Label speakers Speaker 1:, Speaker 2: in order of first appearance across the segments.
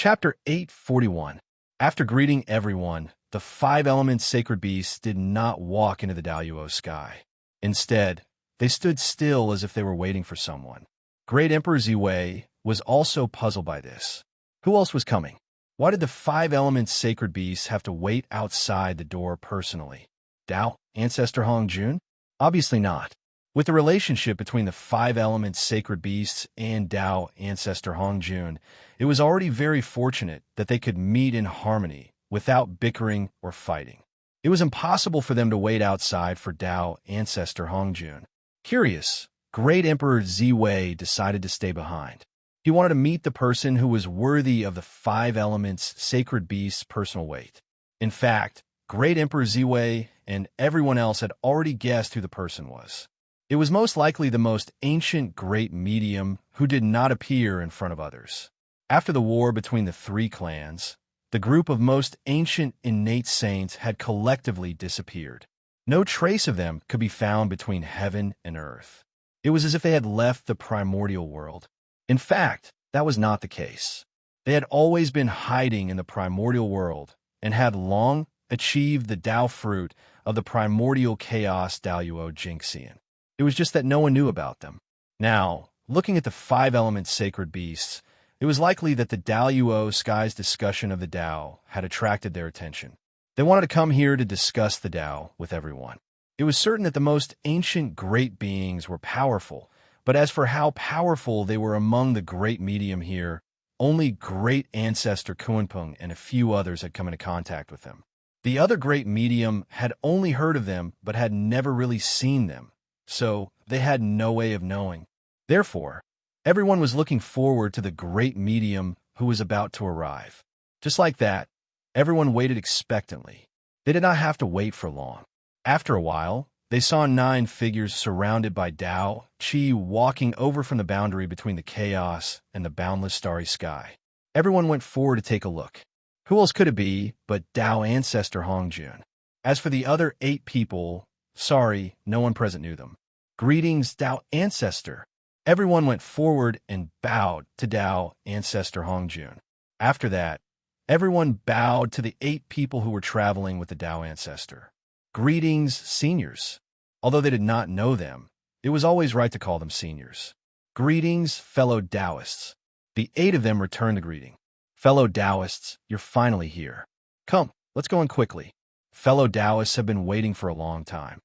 Speaker 1: Chapter 841. After greeting everyone, the five elements sacred beasts did not walk into the Daluo sky. Instead, they stood still as if they were waiting for someone. Great Emperor Ziwei was also puzzled by this. Who else was coming? Why did the five elements sacred beasts have to wait outside the door personally? Dao, Ancestor Hong Jun? Obviously not. With the relationship between the five elements sacred beasts and Dao, Ancestor Hong Jun, it was already very fortunate that they could meet in harmony without bickering or fighting. It was impossible for them to wait outside for Dao, Ancestor Hong Jun. Curious, Great Emperor Ziwei decided to stay behind. He wanted to meet the person who was worthy of the five elements sacred beasts' personal weight. In fact, Great Emperor Ziwei and everyone else had already guessed who the person was. It was most likely the most ancient great medium who did not appear in front of others. After the war between the three clans, the group of most ancient innate saints had collectively disappeared. No trace of them could be found between heaven and earth. It was as if they had left the primordial world. In fact, that was not the case. They had always been hiding in the primordial world and had long achieved the Dao fruit of the primordial chaos Daluo Jingxian. It was just that no one knew about them. Now, looking at the five elements sacred beasts, it was likely that the Daluo sky's discussion of the Dao had attracted their attention. They wanted to come here to discuss the Dao with everyone. It was certain that the most ancient great beings were powerful, but as for how powerful they were among the great medium here, only great ancestor Kunpeng and a few others had come into contact with them. The other great medium had only heard of them but had never really seen them, so they had no way of knowing. Therefore, everyone was looking forward to the great medium who was about to arrive. Just like that, everyone waited expectantly. They did not have to wait for long. After a while, they saw 9 figures surrounded by Dao Qi walking over from the boundary between the chaos and the boundless starry sky. Everyone went forward to take a look. Who else could it be but Dao Ancestor Hong Jun? As for the other 8 people, sorry, no one present knew them. Greetings, Dao Ancestor. Everyone went forward and bowed to Dao Ancestor Hong Jun. After that, everyone bowed to the 8 people who were traveling with the Dao Ancestor. Greetings, seniors. Although they did not know them, it was always right to call them seniors. Greetings, fellow Taoists. The 8 of them returned the greeting. Fellow Taoists, you're finally here. Come, let's go in quickly. Fellow Taoists have been waiting for a long time.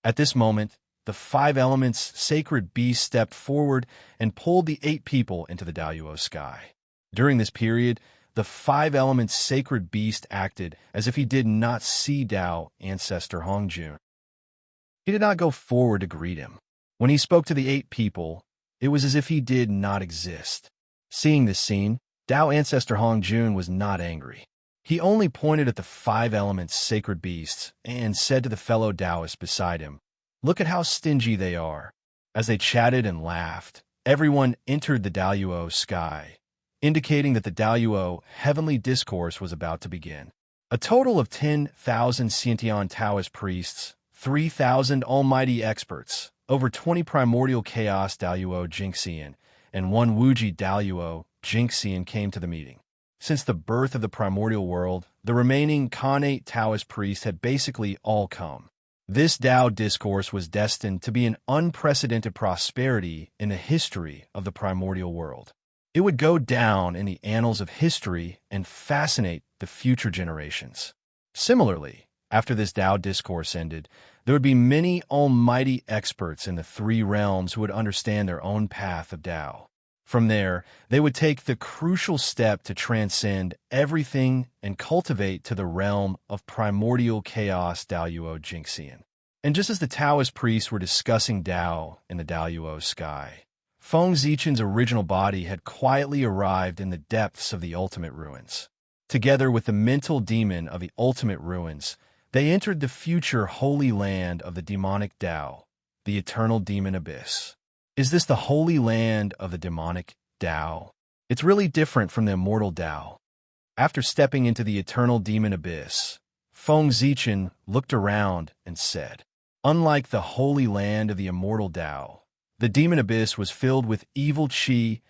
Speaker 1: At this moment, the 5 elements sacred beast stepped forward and pulled the 8 people into the Daluo sky. During this period, the 5 elements sacred beast acted as if he did not see Dao Ancestor Hong Jun. He did not go forward to greet him. When he spoke to the 8 people, it was as if he did not exist. Seeing this scene, Dao Ancestor Hong Jun was not angry. He only pointed at the 5 elements sacred beasts and said to the fellow Taoists beside him, "Look at how stingy they are." As they chatted and laughed, everyone entered the Daluo sky, indicating that the Daluo heavenly discourse was about to begin. A total of 10,000 Xiantian Taoist priests, 3,000 almighty experts, over 20 primordial chaos Daluo Jingxian, and 1 Wuji Daluo Jingxian came to the meeting. Since the birth of the primordial world, the remaining Khanate Taoist priests had basically all come. This Dao discourse was destined to be an unprecedented prosperity in the history of the primordial world. It would go down in the annals of history and fascinate the future generations. Similarly, after this Dao discourse ended, there would be many almighty experts in the 3 realms who would understand their own path of Dao. From there, they would take the crucial step to transcend everything and cultivate to the realm of primordial chaos Daluo Jingxian. And just as the Taoist priests were discussing Dao in the Daluo sky, Feng Zichen's original body had quietly arrived in the depths of the ultimate ruins. Together with the mental demon of the ultimate ruins, they entered the future holy land of the demonic Dao, the eternal demon abyss. Is this the holy land of the demonic Dao? It's really different from the immortal Dao. After stepping into the eternal demon abyss, Feng Zichen looked around and said, "Unlike the holy land of the immortal Dao, the demon abyss was filled with evil qi,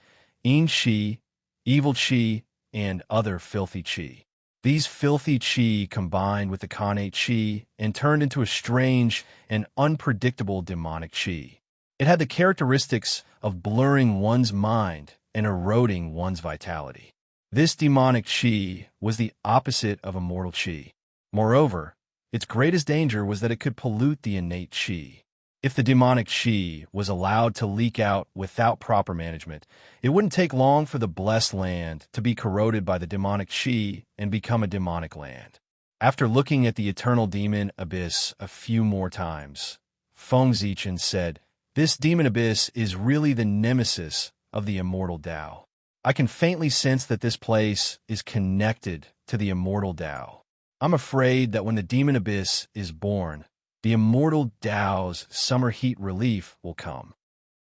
Speaker 1: yin qi, evil qi, and other filthy qi. These filthy qi combined with the Khanate qi and turned into a strange and unpredictable demonic qi. It had the characteristics of blurring one's mind and eroding one's vitality. This demonic qi was the opposite of immortal qi. Moreover, its greatest danger was that it could pollute the innate qi. If the demonic qi was allowed to leak out without proper management, it wouldn't take long for the blessed land to be corroded by the demonic qi and become a demonic land. After looking at the eternal demon abyss a few more times, Feng Zichen said, "This demon abyss is really the nemesis of the immortal Tao. I can faintly sense that this place is connected to the immortal Tao. I'm afraid that when the demon abyss is born, the immortal Tao's summer heat relief will come."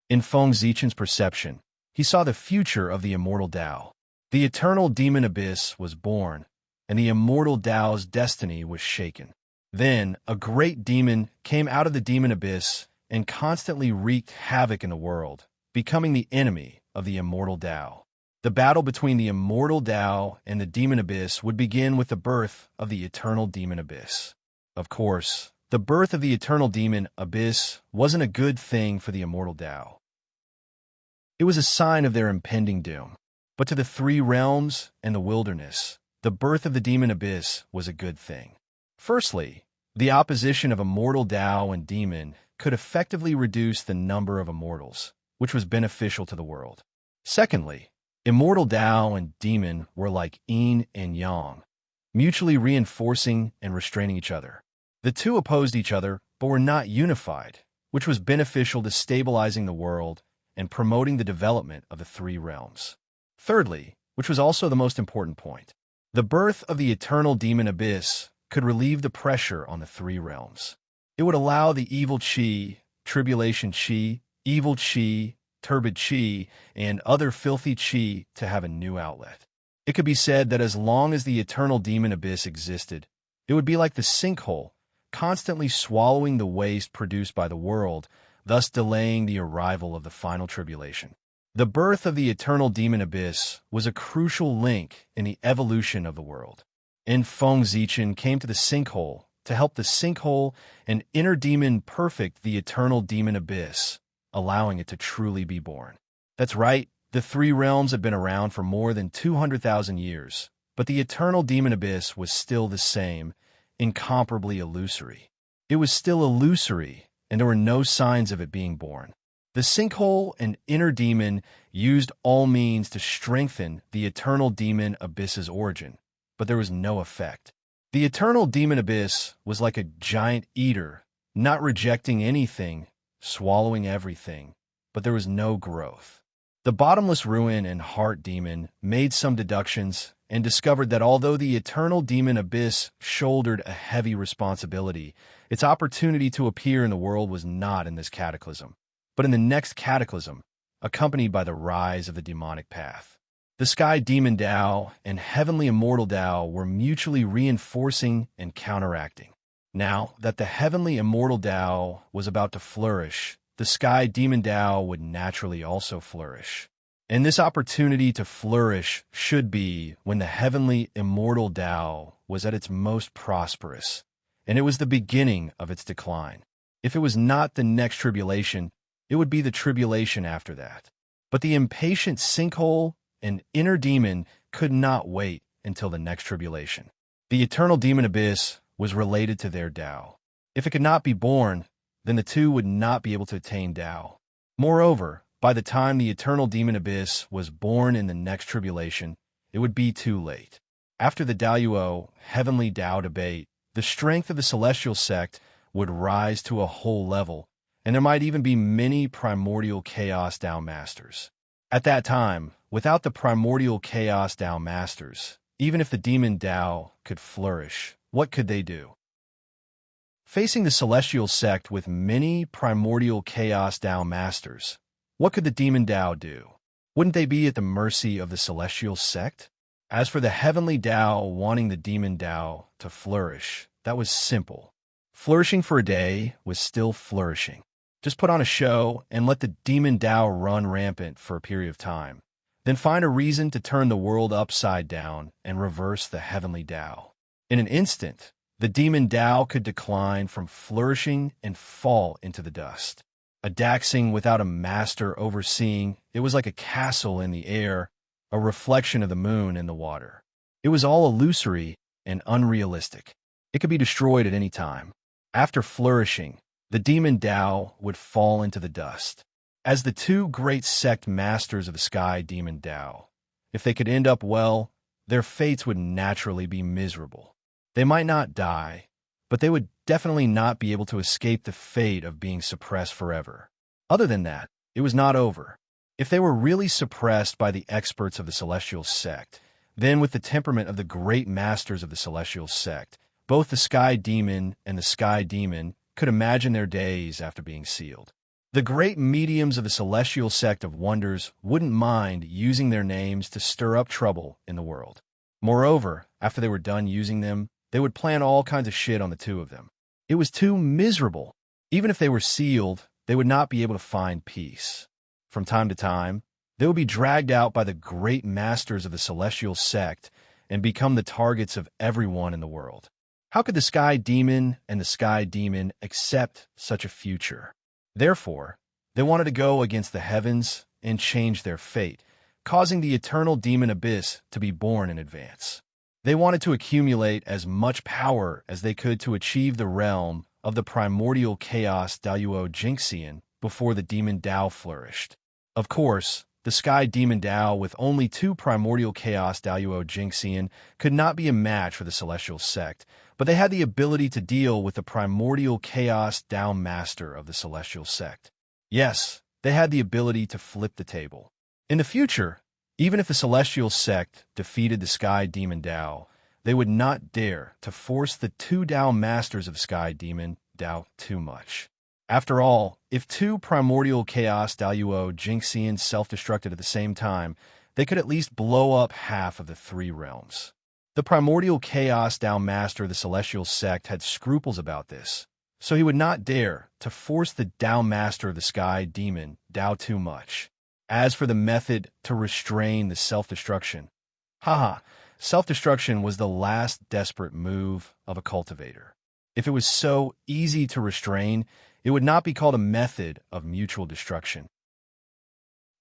Speaker 1: In Feng Zichen's perception, he saw the future of the immortal Tao. The eternal demon abyss was born, and the immortal Tao's destiny was shaken. Then a great demon came out of the demon abyss and constantly wreaked havoc in the world, becoming the enemy of the immortal Tao. The battle between the immortal Tao and the demon abyss would begin with the birth of the eternal demon abyss. Of course, the birth of the eternal demon abyss wasn't a good thing for the immortal Tao. It was a sign of their impending doom. But to the three realms and the wilderness, the birth of the demon abyss was a good thing. Firstly, the opposition of immortal Tao and demon could effectively reduce the number of immortals, which was beneficial to the world. Secondly, immortal Tao and demon were like yin and yang, mutually reinforcing and restraining each other. The two opposed each other, but were not unified, which was beneficial to stabilizing the world and promoting the development of the three realms. Thirdly, which was also the most important point, the birth of the eternal demon abyss could relieve the pressure on the three realms. It would allow the evil qi, tribulation qi, evil qi, turbid qi, and other filthy qi to have a new outlet. It could be said that as long as the eternal demon abyss existed, it would be like the sinkhole, constantly swallowing the waste produced by the world, thus delaying the arrival of the final tribulation. The birth of the eternal demon abyss was a crucial link in the evolution of the world. And Feng Zichen came to the sinkhole to help the sinkhole and inner demon perfect the eternal demon abyss, allowing it to truly be born. That's right, the three realms had been around for more than 200,000 years, but the eternal demon abyss was still the same, incomparably illusory. It was still illusory, and there were no signs of it being born. The sinkhole and inner demon used all means to strengthen the eternal demon abyss's origin, but there was no effect. The eternal demon abyss was like a giant eater, not rejecting anything, swallowing everything, but there was no growth. The bottomless ruin and heart demon made some deductions and discovered that although the eternal demon abyss shouldered a heavy responsibility, its opportunity to appear in the world was not in this cataclysm, but in the next cataclysm, accompanied by the rise of the demonic path. The sky demon Tao and heavenly immortal Tao were mutually reinforcing and counteracting. Now that the heavenly immortal Tao was about to flourish, the sky demon Tao would naturally also flourish. And this opportunity to flourish should be when the heavenly immortal Tao was at its most prosperous, and it was the beginning of its decline. If it was not the next tribulation, it would be the tribulation after that. But the impatient sinkhole and inner demon could not wait until the next tribulation. The eternal demon abyss was related to their Tao. If it could not be born, then the two would not be able to attain Tao. Moreover, by the time the eternal demon abyss was born in the next tribulation, it would be too late. After the Daoyuo heavenly Tao debate, the strength of the celestial sect would rise to a whole level, and there might even be many primordial chaos Tao masters. At that time, without the primordial chaos Tao masters, even if the demon Tao could flourish, what could they do? Facing the celestial sect with many primordial chaos Tao masters, what could the demon Tao do? Wouldn't they be at the mercy of the celestial sect? As for the heavenly Tao wanting the demon Tao to flourish, that was simple. Flourishing for a day was still flourishing. Just put on a show and let the demon Tao run rampant for a period of time. then find a reason to turn the world upside down and reverse the heavenly Tao. In an instant, the demon Tao could decline from flourishing and fall into the dust. A Daxing without a master overseeing, it was like a castle in the air, a reflection of the moon in the water. It was all illusory and unrealistic. It could be destroyed at any time. After flourishing, the demon Tao would fall into the dust. As the two great sect masters of the sky demon Tao, if they could end up well, their fates would naturally be miserable. They might not die, but they would definitely not be able to escape the fate of being suppressed forever. Other than that, it was not over. If they were really suppressed by the experts of the celestial sect, then with the temperament of the great masters of the celestial sect, both the sky demon and the sky demon could imagine their days after being sealed. The great mediums of the celestial sect of wonders wouldn't mind using their names to stir up trouble in the world. Moreover, after they were done using them, they would plan all kinds of shit on the two of them. It was too miserable. Even if they were sealed, they would not be able to find peace. From time to time, they would be dragged out by the great masters of the celestial sect and become the targets of everyone in the world. How could the sky demon and the sky demon accept such a future? Therefore, they wanted to go against the heavens and change their fate, causing the eternal demon abyss to be born in advance. They wanted to accumulate as much power as they could to achieve the realm of the primordial chaos Daoyuo Jinxian before the demon Tao flourished. Of course, the sky demon Tao with only two primordial chaos Daoyuo Jinxian could not be a match for the celestial sect, but they had the ability to deal with the primordial chaos Tao master of the celestial sect. Yes, they had the ability to flip the table. In the future, even if the celestial sect defeated the sky demon Tao, they would not dare to force the two Tao masters of sky demon Tao too much. After all, if two primordial chaos Daoyuo Jinxian self-destructed at the same time, they could at least blow up half of the three realms. The primordial chaos Tao master of the celestial sect had scruples about this, so he would not dare to force the Tao master of the sky demon Tao too much. As for the method to restrain the self-destruction, self-destruction was the last desperate move of a cultivator. If it was so easy to restrain, it would not be called a method of mutual destruction.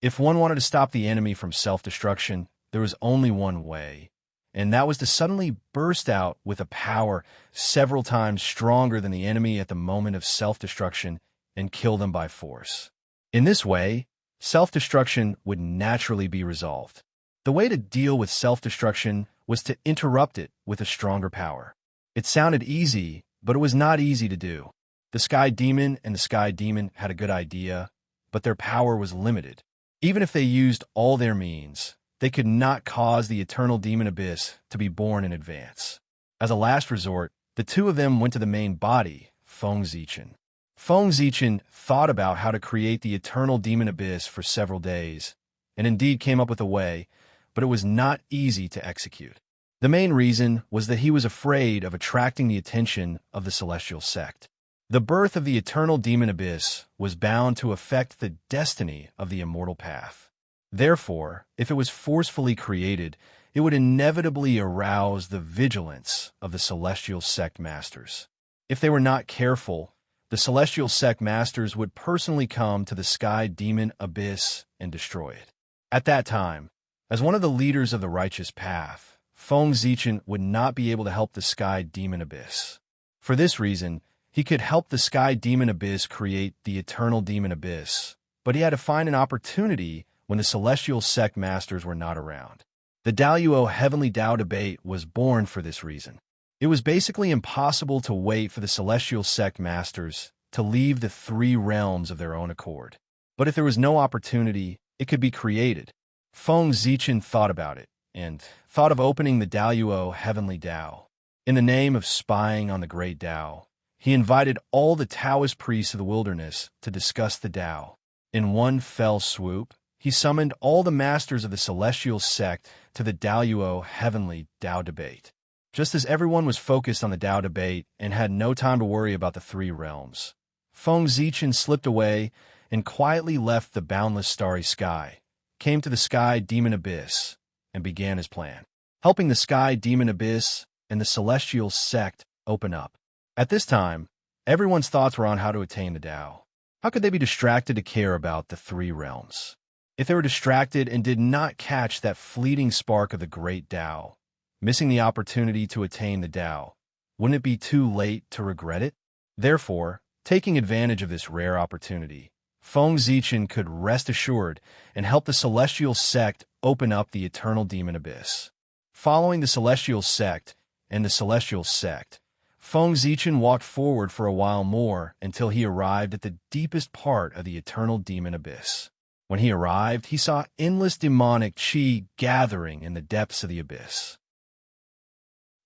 Speaker 1: If one wanted to stop the enemy from self-destruction, there was only one way, and that was to suddenly burst out with a power several times stronger than the enemy at the moment of self-destruction and kill them by force. In this way, self-destruction would naturally be resolved. The way to deal with self-destruction was to interrupt it with a stronger power. It sounded easy, but it was not easy to do. The sky demon and the sky demon had a good idea, but their power was limited. Even if they used all their means, they could not cause the eternal demon abyss to be born in advance. As a last resort, the two of them went to the main body, Feng Zichen. Feng Zichen thought about how to create the eternal demon abyss for several days, and indeed came up with a way, but it was not easy to execute. The main reason was that he was afraid of attracting the attention of the celestial sect. The birth of the eternal demon abyss was bound to affect the destiny of the immortal path. Therefore, if it was forcefully created, it would inevitably arouse the vigilance of the celestial sect masters. If they were not careful, the celestial sect masters would personally come to the sky demon abyss and destroy it. At that time, as one of the leaders of the righteous path, Feng Zichen would not be able to help the sky demon abyss. For this reason, he could help the sky demon abyss create the eternal demon abyss, but he had to find an opportunity when the celestial sect masters were not around. The Daoyuo Heavenly Tao debate was born for this reason. It was basically impossible to wait for the celestial sect masters to leave the three realms of their own accord. But if there was no opportunity, it could be created. Feng Zichen thought about it, and thought of opening the Daoyuo Heavenly Tao. In the name of spying on the great Tao, he invited all the Taoist priests of the wilderness to discuss the Tao. In one fell swoop, he summoned all the masters of the celestial sect to the Daoyuo Heavenly Tao debate. Just as everyone was focused on the Tao debate and had no time to worry about the three realms, Feng Zichen slipped away and quietly left the boundless starry sky, came to the Sky Demon Abyss and began his plan, helping the Sky Demon Abyss and the Celestial Sect open up. At this time, everyone's thoughts were on how to attain the Tao. How could they be distracted to care about the three realms? If they were distracted and did not catch that fleeting spark of the great Tao, missing the opportunity to attain the Tao, wouldn't it be too late to regret it? Therefore, taking advantage of this rare opportunity, Feng Zichen could rest assured and help the Celestial Sect open up the Eternal Demon Abyss. Following the Celestial Sect and the Celestial Sect, Feng Zichen walked forward for a while more until he arrived at the deepest part of the Eternal Demon Abyss. When he arrived, he saw endless demonic qi gathering in the depths of the abyss.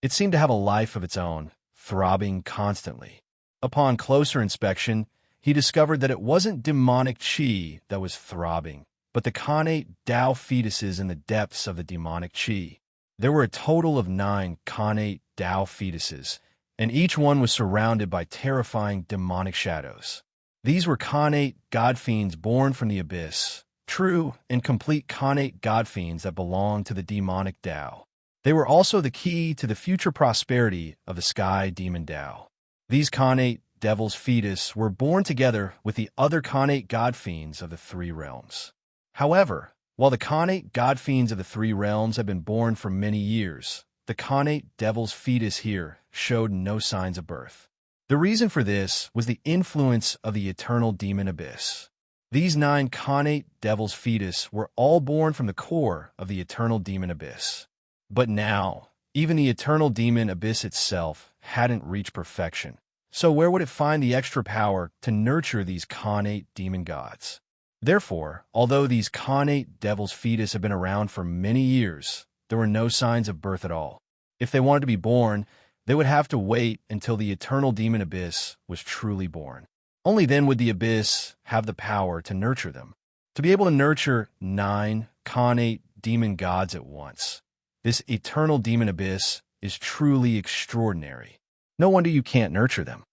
Speaker 1: It seemed to have a life of its own, throbbing constantly. Upon closer inspection, he discovered that it wasn't demonic qi that was throbbing, but the connate Tao fetuses in the depths of the demonic qi. There were a total of 9 connate Tao fetuses, and each one was surrounded by terrifying demonic shadows. These were connate god fiends born from the abyss, true and complete connate god fiends that belonged to the demonic Tao. They were also the key to the future prosperity of the Sky Demon Tao. These connate devil's fetus were born together with the other connate god fiends of the three realms. However, while the connate god fiends of the three realms had been born for many years, the connate devil's fetus here showed no signs of birth. The reason for this was the influence of the Eternal Demon Abyss. These 9 connate devil's fetus were all born from the core of the Eternal Demon Abyss. But now, even the Eternal Demon Abyss itself hadn't reached perfection. So where would it find the extra power to nurture these connate demon gods? Therefore, although these connate devil's fetus had been around for many years, there were no signs of birth at all. If they wanted to be born, they would have to wait until the Eternal Demon Abyss was truly born. Only then would the Abyss have the power to nurture them. To be able to nurture 9 connate demon gods at once, this Eternal Demon Abyss is truly extraordinary. No wonder you can't nurture them.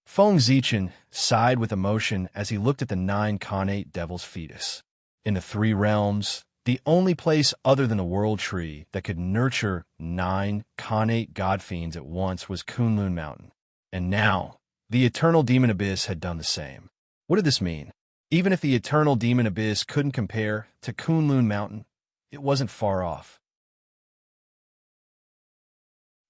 Speaker 1: Feng Zichen sighed with emotion as he looked at the 9 connate devil's fetus. In the three realms, the only place other than the World Tree that could nurture 9 connate god fiends at once was Kunlun Mountain. And now, the Eternal Demon Abyss had done the same. What did this mean? Even if the Eternal Demon Abyss couldn't compare to Kunlun Mountain, it wasn't far off.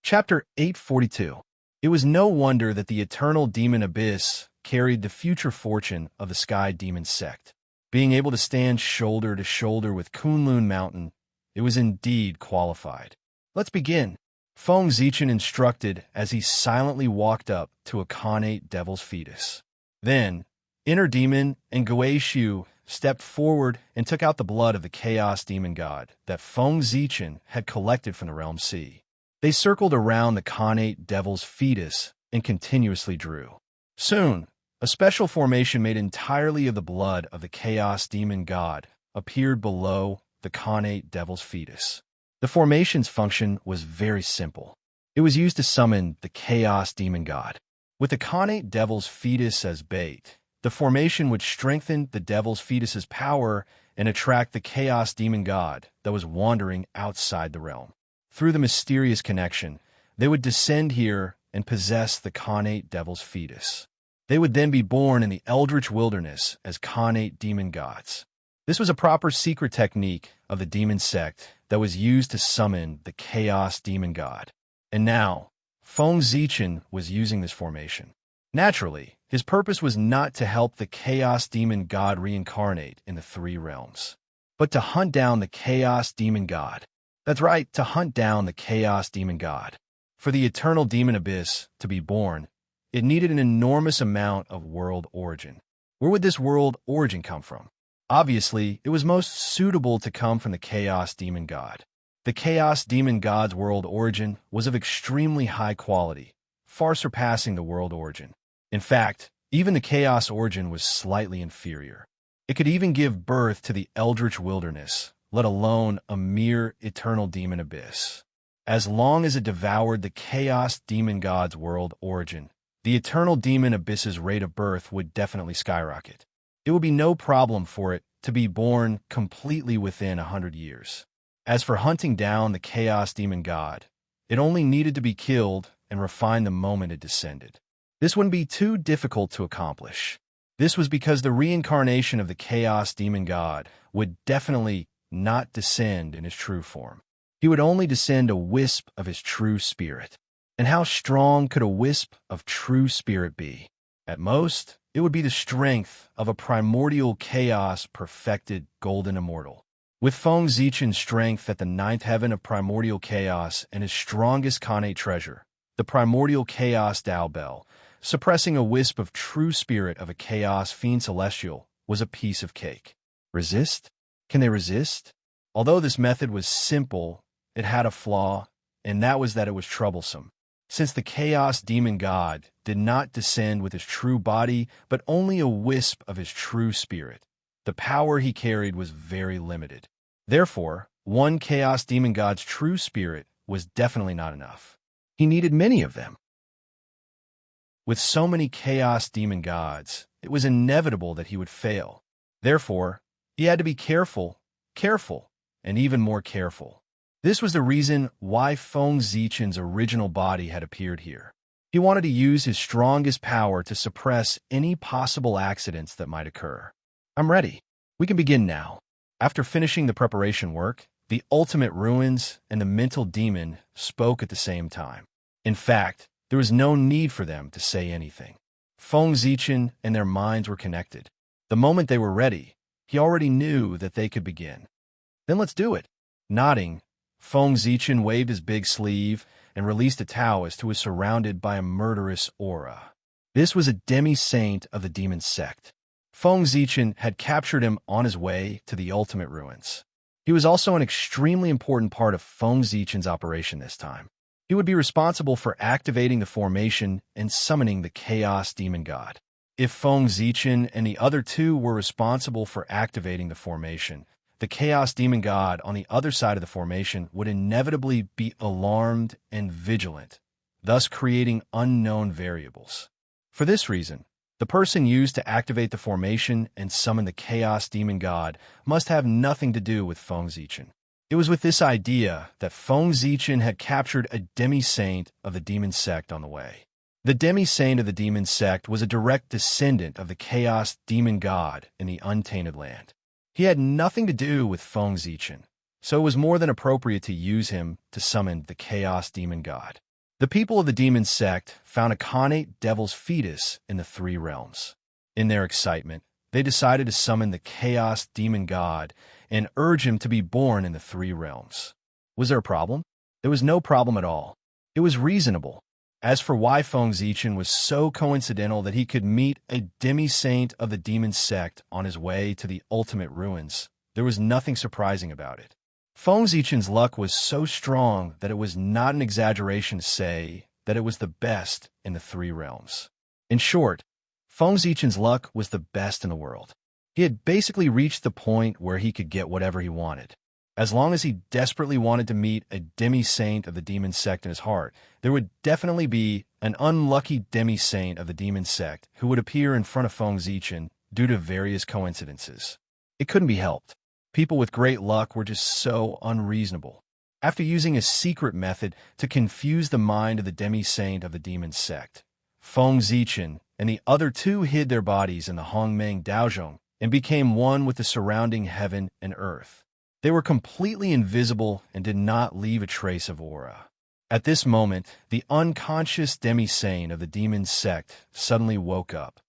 Speaker 1: Chapter 842. It was no wonder that the Eternal Demon Abyss carried the future fortune of the Sky Demon Sect. Being able to stand shoulder to shoulder with Kunlun Mountain, it was indeed qualified. Let's begin. Feng Zichen instructed as he silently walked up to a connate devil's fetus. Then, Inner Demon and Guishu stepped forward and took out the blood of the Chaos Demon God that Feng Zichen had collected from the Realm Sea. They circled around the connate devil's fetus and continuously drew. Soon, a special formation made entirely of the blood of the Chaos Demon God appeared below the connate devil's fetus. The formation's function was very simple. It was used to summon the Chaos Demon God. With the connate devil's fetus as bait, the formation would strengthen the devil's fetus's power and attract the Chaos Demon God that was wandering outside the realm. Through the mysterious connection, they would descend here and possess the connate devil's fetus. They would then be born in the eldritch wilderness as connate demon gods. This was a proper secret technique of the demon sect that was used to summon the Chaos Demon God. And now, Feng Zichen was using this formation. Naturally, his purpose was not to help the Chaos Demon God reincarnate in the three realms, but to hunt down the Chaos Demon God. That's right, to hunt down the Chaos Demon God. For the Eternal Demon Abyss to be born, it needed an enormous amount of world origin. Where would this world origin come from? Obviously, it was most suitable to come from the Chaos Demon God. The Chaos Demon God's world origin was of extremely high quality, far surpassing the world origin. In fact, even the Chaos origin was slightly inferior. It could even give birth to the Eldritch Wilderness, let alone a mere Eternal Demon Abyss. As long as it devoured the Chaos Demon God's world origin, the Eternal Demon Abyss's rate of birth would definitely skyrocket. It would be no problem for it to be born completely within 100 years. As for hunting down the Chaos Demon God, it only needed to be killed and refined the moment it descended. This wouldn't be too difficult to accomplish. This was because the reincarnation of the Chaos Demon God would definitely not descend in his true form. He would only descend a wisp of his true spirit. And how strong could a wisp of true spirit be? At most, it would be the strength of a primordial chaos perfected golden immortal. With Feng Zichen's strength at the ninth heaven of primordial chaos and his strongest Khanate treasure, the primordial chaos Dao Bell, suppressing a wisp of true spirit of a chaos fiend celestial was a piece of cake. Resist? Can they resist? Although this method was simple, it had a flaw, and that was that it was troublesome. Since the Chaos Demon God did not descend with his true body, but only a wisp of his true spirit, the power he carried was very limited. Therefore, one Chaos Demon God's true spirit was definitely not enough. He needed many of them. With so many Chaos Demon Gods, it was inevitable that he would fail. Therefore, he had to be careful, and even more careful. This was the reason why Feng Zichen's original body had appeared here. He wanted to use his strongest power to suppress any possible accidents that might occur. I'm ready. We can begin now. After finishing the preparation work, the ultimate ruins and the mental demon spoke at the same time. In fact, there was no need for them to say anything. Feng Zichen and their minds were connected. The moment they were ready, he already knew that they could begin. Then let's do it. Nodding, Feng Zichen waved his big sleeve and released a Taoist who was surrounded by a murderous aura. This was a demi-saint of the demon sect. Feng Zichen had captured him on his way to the ultimate ruins. He was also an extremely important part of Feng Zichen's operation this time. He would be responsible for activating the formation and summoning the Chaos Demon God. If Feng Zichen and the other two were responsible for activating the formation, the Chaos Demon God on the other side of the formation would inevitably be alarmed and vigilant, thus creating unknown variables. For this reason, the person used to activate the formation and summon the Chaos Demon God must have nothing to do with Feng Zichen. It was with this idea that Feng Zichen had captured a demi-saint of the demon sect on the way. The demi-saint of the demon sect was a direct descendant of the Chaos Demon God in the Untainted Land. He had nothing to do with Feng Zichen, so it was more than appropriate to use him to summon the Chaos Demon God. The people of the demon sect found a Khanate devil's fetus in the three realms. In their excitement, they decided to summon the Chaos Demon God and urge him to be born in the three realms. Was there a problem? There was no problem at all. It was reasonable. As for why Feng Zichen was so coincidental that he could meet a demi-saint of the demon sect on his way to the ultimate ruins, there was nothing surprising about it. Feng Zichen's luck was so strong that it was not an exaggeration to say that it was the best in the three realms. In short, Feng Zichen's luck was the best in the world. He had basically reached the point where he could get whatever he wanted. As long as he desperately wanted to meet a demi-saint of the demon sect in his heart, there would definitely be an unlucky demi-saint of the demon sect who would appear in front of Feng Zichen due to various coincidences. It couldn't be helped. People with great luck were just so unreasonable. After using a secret method to confuse the mind of the demi-saint of the demon sect, Feng Zichen and the other two hid their bodies in the Hongmeng Daozhong and became one with the surrounding heaven and earth. They were completely invisible and did not leave a trace of aura. At this moment, the unconscious demi-saint of the demon sect suddenly woke up.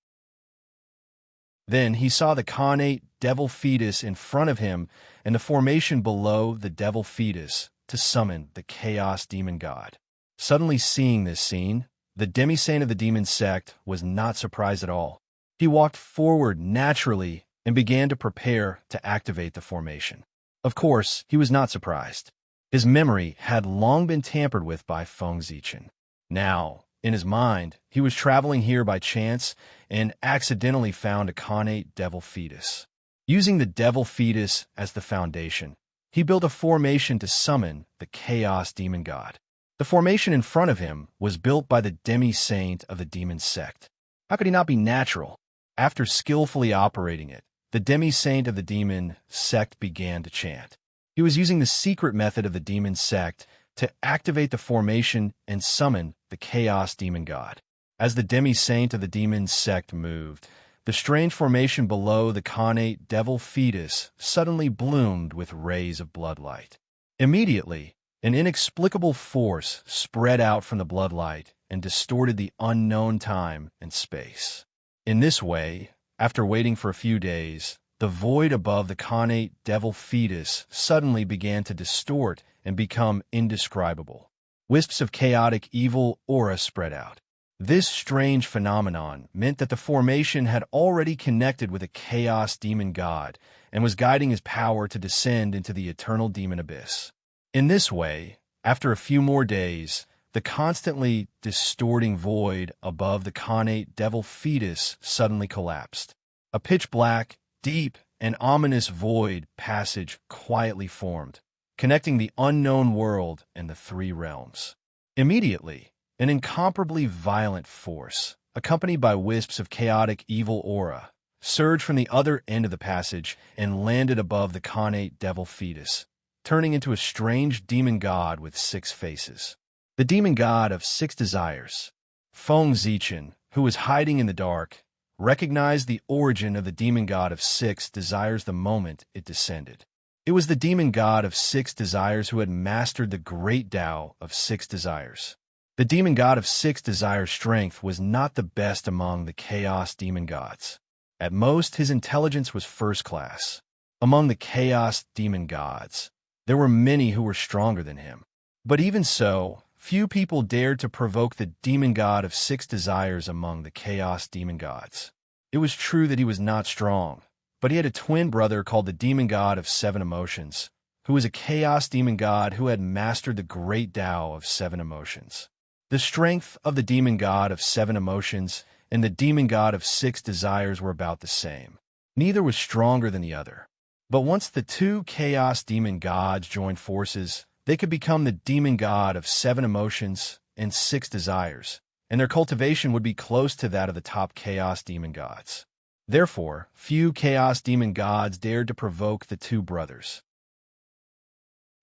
Speaker 1: Then he saw the Khanate devil fetus in front of him and the formation below the devil fetus to summon the Chaos Demon God. Suddenly seeing this scene, the demi-saint of the demon sect was not surprised at all. He walked forward naturally and began to prepare to activate the formation. Of course, he was not surprised. His memory had long been tampered with by Feng Zichen. Now, in his mind, he was traveling here by chance and accidentally found a Khanate devil fetus. Using the devil fetus as the foundation, he built a formation to summon the Chaos Demon God. The formation in front of him was built by the demi-saint of the demon sect. How could he not be natural? After skillfully operating it, the demi-saint of the demon sect began to chant. He was using the secret method of the demon sect to activate the formation and summon the chaos demon god. As the demi-saint of the demon sect moved, the strange formation below the connate devil fetus suddenly bloomed with rays of bloodlight. Immediately, an inexplicable force spread out from the bloodlight and distorted the unknown time and space. In this way, after waiting for a few days, the void above the connate devil fetus suddenly began to distort and become indescribable. Wisps of chaotic evil aura spread out. This strange phenomenon meant that the formation had already connected with a chaos demon god and was guiding his power to descend into the eternal demon abyss. In this way, after a few more days, the constantly distorting void above the connate devil fetus suddenly collapsed. A pitch-black, deep, and ominous void passage quietly formed, connecting the unknown world and the three realms. Immediately, an incomparably violent force, accompanied by wisps of chaotic evil aura, surged from the other end of the passage and landed above the connate devil fetus, turning into a strange demon god with 6 faces. The demon god of 6 desires. Feng Zichen, who was hiding in the dark, recognized the origin of the demon god of 6 desires the moment it descended. It was the demon god of 6 desires who had mastered the great Tao of 6 desires. The demon god of 6 desires' strength was not the best among the chaos demon gods. At most, his intelligence was first class. Among the chaos demon gods, there were many who were stronger than him. But even so, few people dared to provoke the demon god of 6 desires among the chaos demon gods. It was true that he was not strong, but he had a twin brother called the demon god of 7 emotions, who was a chaos demon god who had mastered the great Tao of 7 emotions. The strength of the demon god of 7 emotions and the demon god of 6 desires were about the same. Neither was stronger than the other. But once the 2 chaos demon gods joined forces, they could become the demon god of 7 emotions and 6 desires, and their cultivation would be close to that of the top chaos demon gods. Therefore, few chaos demon gods dared to provoke the 2 brothers.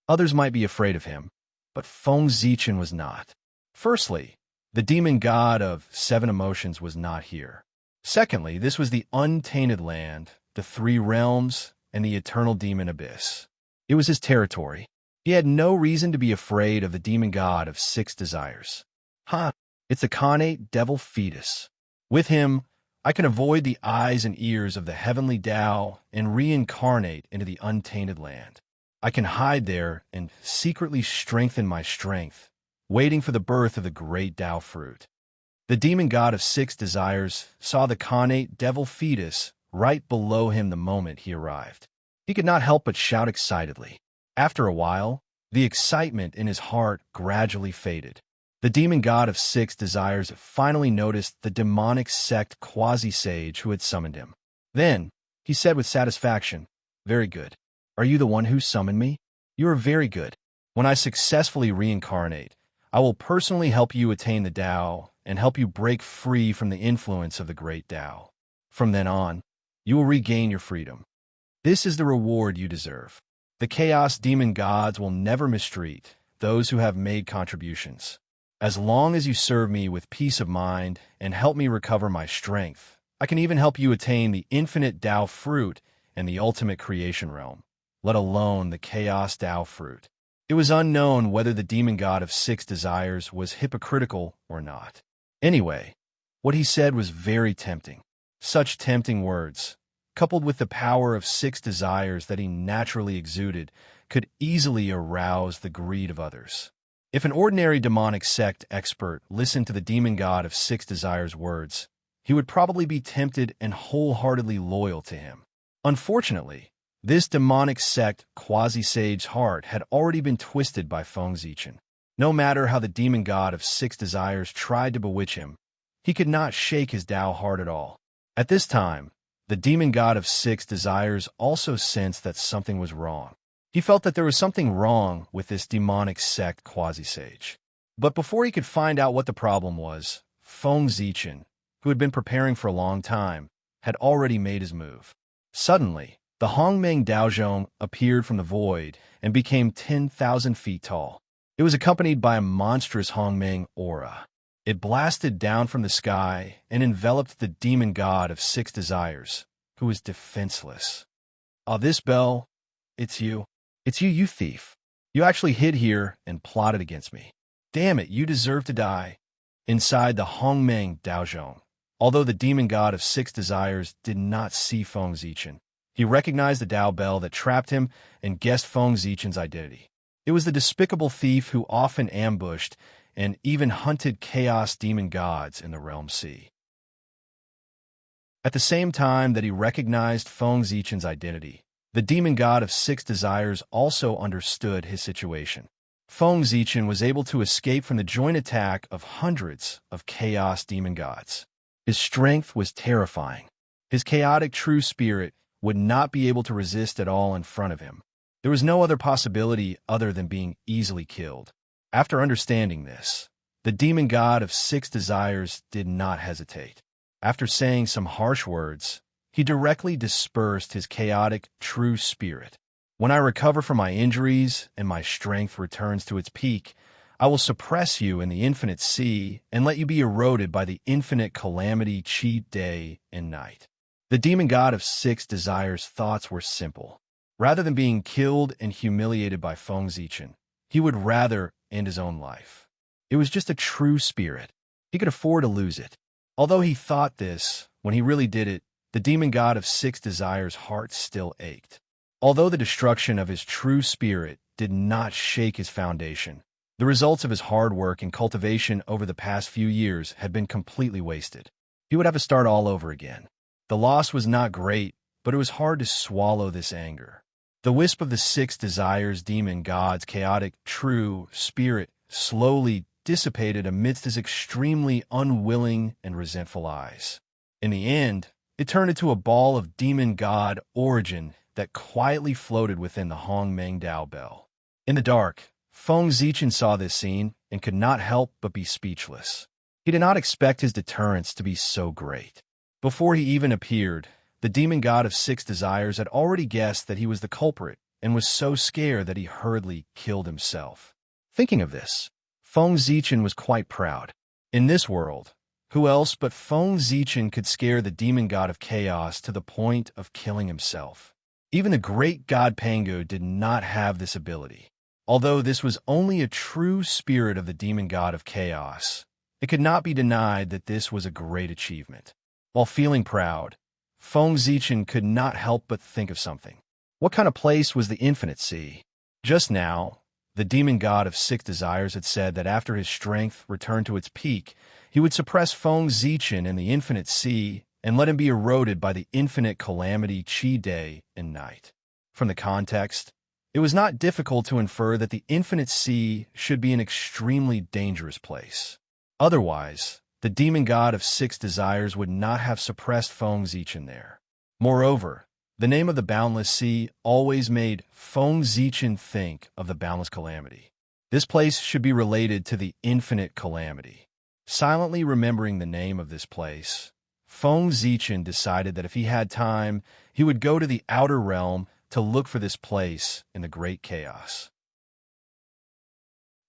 Speaker 1: Others might be afraid of him, but Feng Zichen was not. Firstly, the demon god of 7 emotions was not here. Secondly, this was the untainted land, the 3 realms, and the eternal demon abyss. It was his territory. He had no reason to be afraid of the demon god of 6 desires. It's a connate devil fetus. With him, I can avoid the eyes and ears of the heavenly Tao and reincarnate into the untainted land. I can hide there and secretly strengthen my strength, waiting for the birth of the great Tao fruit. The demon god of 6 desires saw the connate devil fetus right below him the moment he arrived. He could not help but shout excitedly. After a while, the excitement in his heart gradually faded. The demon god of 6 desires finally noticed the demonic sect quasi-sage who had summoned him. Then, he said with satisfaction, "Very good. Are you the one who summoned me? You are very good. When I successfully reincarnate, I will personally help you attain the Tao and help you break free from the influence of the great Tao. From then on, you will regain your freedom. This is the reward you deserve. The chaos demon gods will never mistreat those who have made contributions. As long as you serve me with peace of mind and help me recover my strength, I can even help you attain the infinite Tao fruit and the ultimate creation realm, let alone the chaos Tao fruit." It was unknown whether the demon god of 6 desires was hypocritical or not. Anyway, what he said was very tempting. Such tempting words, coupled with the power of 6 desires that he naturally exuded, could easily arouse the greed of others. If an ordinary demonic sect expert listened to the demon god of 6 desires' words, he would probably be tempted and wholeheartedly loyal to him. Unfortunately, this demonic sect quasi-sage's heart had already been twisted by Feng Zichen. No matter how the demon god of 6 desires tried to bewitch him, he could not shake his Tao heart at all. At this time, the demon god of 6 desires also sensed that something was wrong. He felt that there was something wrong with this demonic sect quasi-sage. But before he could find out what the problem was, Feng Zichen, who had been preparing for a long time, had already made his move. Suddenly, the Hongmeng Daozhong appeared from the void and became 10,000 feet tall. It was accompanied by a monstrous Hongmeng aura. It blasted down from the sky and enveloped the demon god of 6 desires, who was defenseless. "Ah, this bell, it's you. It's you, you thief. You actually hid here and plotted against me. Damn it, you deserve to die." Inside the Hongmeng Daozhong, although the demon god of 6 desires did not see Feng Zichen, he recognized the Dao bell that trapped him and guessed Feng Zichen's identity. It was the despicable thief who often ambushed and even hunted chaos demon gods in the Realm Sea. At the same time that he recognized Feng Zichen's identity, the demon god of 6 desires also understood his situation. Feng Zichen was able to escape from the joint attack of hundreds of chaos demon gods. His strength was terrifying. His chaotic true spirit would not be able to resist at all in front of him. There was no other possibility other than being easily killed. After understanding this, the demon god of 6 desires did not hesitate. After saying some harsh words, he directly dispersed his chaotic true spirit. "When I recover from my injuries and my strength returns to its peak, I will suppress you in the infinite sea and let you be eroded by the infinite calamity chi day and night." The demon god of 6 desires' thoughts were simple. Rather than being killed and humiliated by Feng Zichen, he would rather end his own life. It was just a true spirit. He could afford to lose it. Although he thought this, when he really did it, the demon god of 6 desires' heart still ached. Although the destruction of his true spirit did not shake his foundation, the results of his hard work and cultivation over the past few years had been completely wasted. He would have to start all over again. The loss was not great, but it was hard to swallow this anger. The wisp of the 6 desires demon god's chaotic true spirit slowly dissipated amidst his extremely unwilling and resentful eyes. In the end, it turned into a ball of demon god origin that quietly floated within the Hongmeng Dao bell. In the dark, Feng Zichen saw this scene and could not help but be speechless. He did not expect his deterrence to be so great. Before he even appeared, the demon god of 6 desires had already guessed that he was the culprit and was so scared that he hurriedly killed himself. Thinking of this, Feng Zichen was quite proud. In this world, who else but Feng Zichen could scare the demon god of chaos to the point of killing himself? Even the great god Pangu did not have this ability. Although this was only a true spirit of the demon god of chaos, it could not be denied that this was a great achievement. While feeling proud, Feng Zichen could not help but think of something. What kind of place was the infinite sea? Just now, the demon god of 6 desires had said that after his strength returned to its peak, he would suppress Feng Zichen in the infinite sea and let him be eroded by the infinite calamity chi day and night. From the context, it was not difficult to infer that the infinite sea should be an extremely dangerous place. Otherwise, the demon god of 6 desires would not have suppressed Feng Zichen there. Moreover, the name of the boundless sea always made Feng Zichen think of the boundless calamity. This place should be related to the infinite calamity. Silently remembering the name of this place, Feng Zichen decided that if he had time, he would go to the outer realm to look for this place in the great chaos.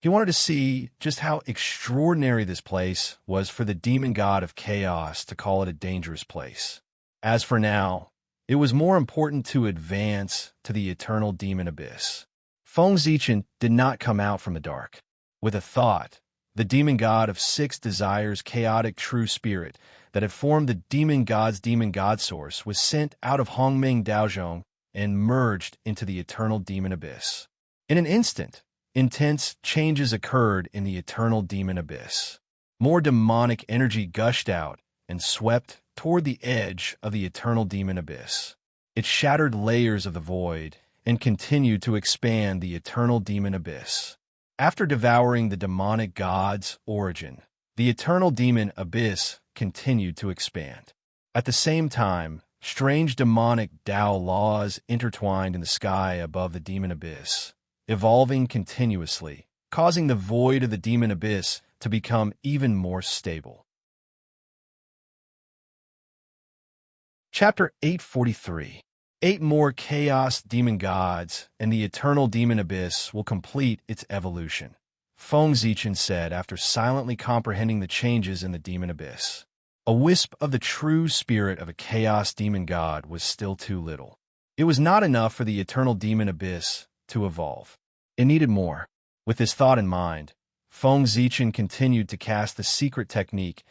Speaker 1: He wanted to see just how extraordinary this place was for the demon god of chaos to call it a dangerous place. As for now, it was more important to advance to the eternal demon abyss. Feng Zichen did not come out from the dark. With a thought, the demon god of 6 desires chaotic true spirit that had formed the demon god source was sent out of Hongmeng Daozhong and merged into the eternal demon abyss. In an instant, intense changes occurred in the eternal demon abyss. More demonic energy gushed out and swept toward the edge of the eternal demon abyss. It shattered layers of the void and continued to expand the eternal demon abyss. After devouring the demonic god's origin, the eternal demon abyss continued to expand. At the same time, strange demonic Tao laws intertwined in the sky above the demon abyss, evolving continuously, causing the void of the demon abyss to become even more stable. Chapter 843. 8 more chaos demon gods, and the eternal demon abyss will complete its evolution, Feng Zichen said after silently comprehending the changes in the demon abyss. A wisp of the true spirit of a chaos demon god was still too little. It was not enough for the eternal demon abyss to evolve. It needed more. With this thought in mind, Feng Zichen continued to cast the secret technique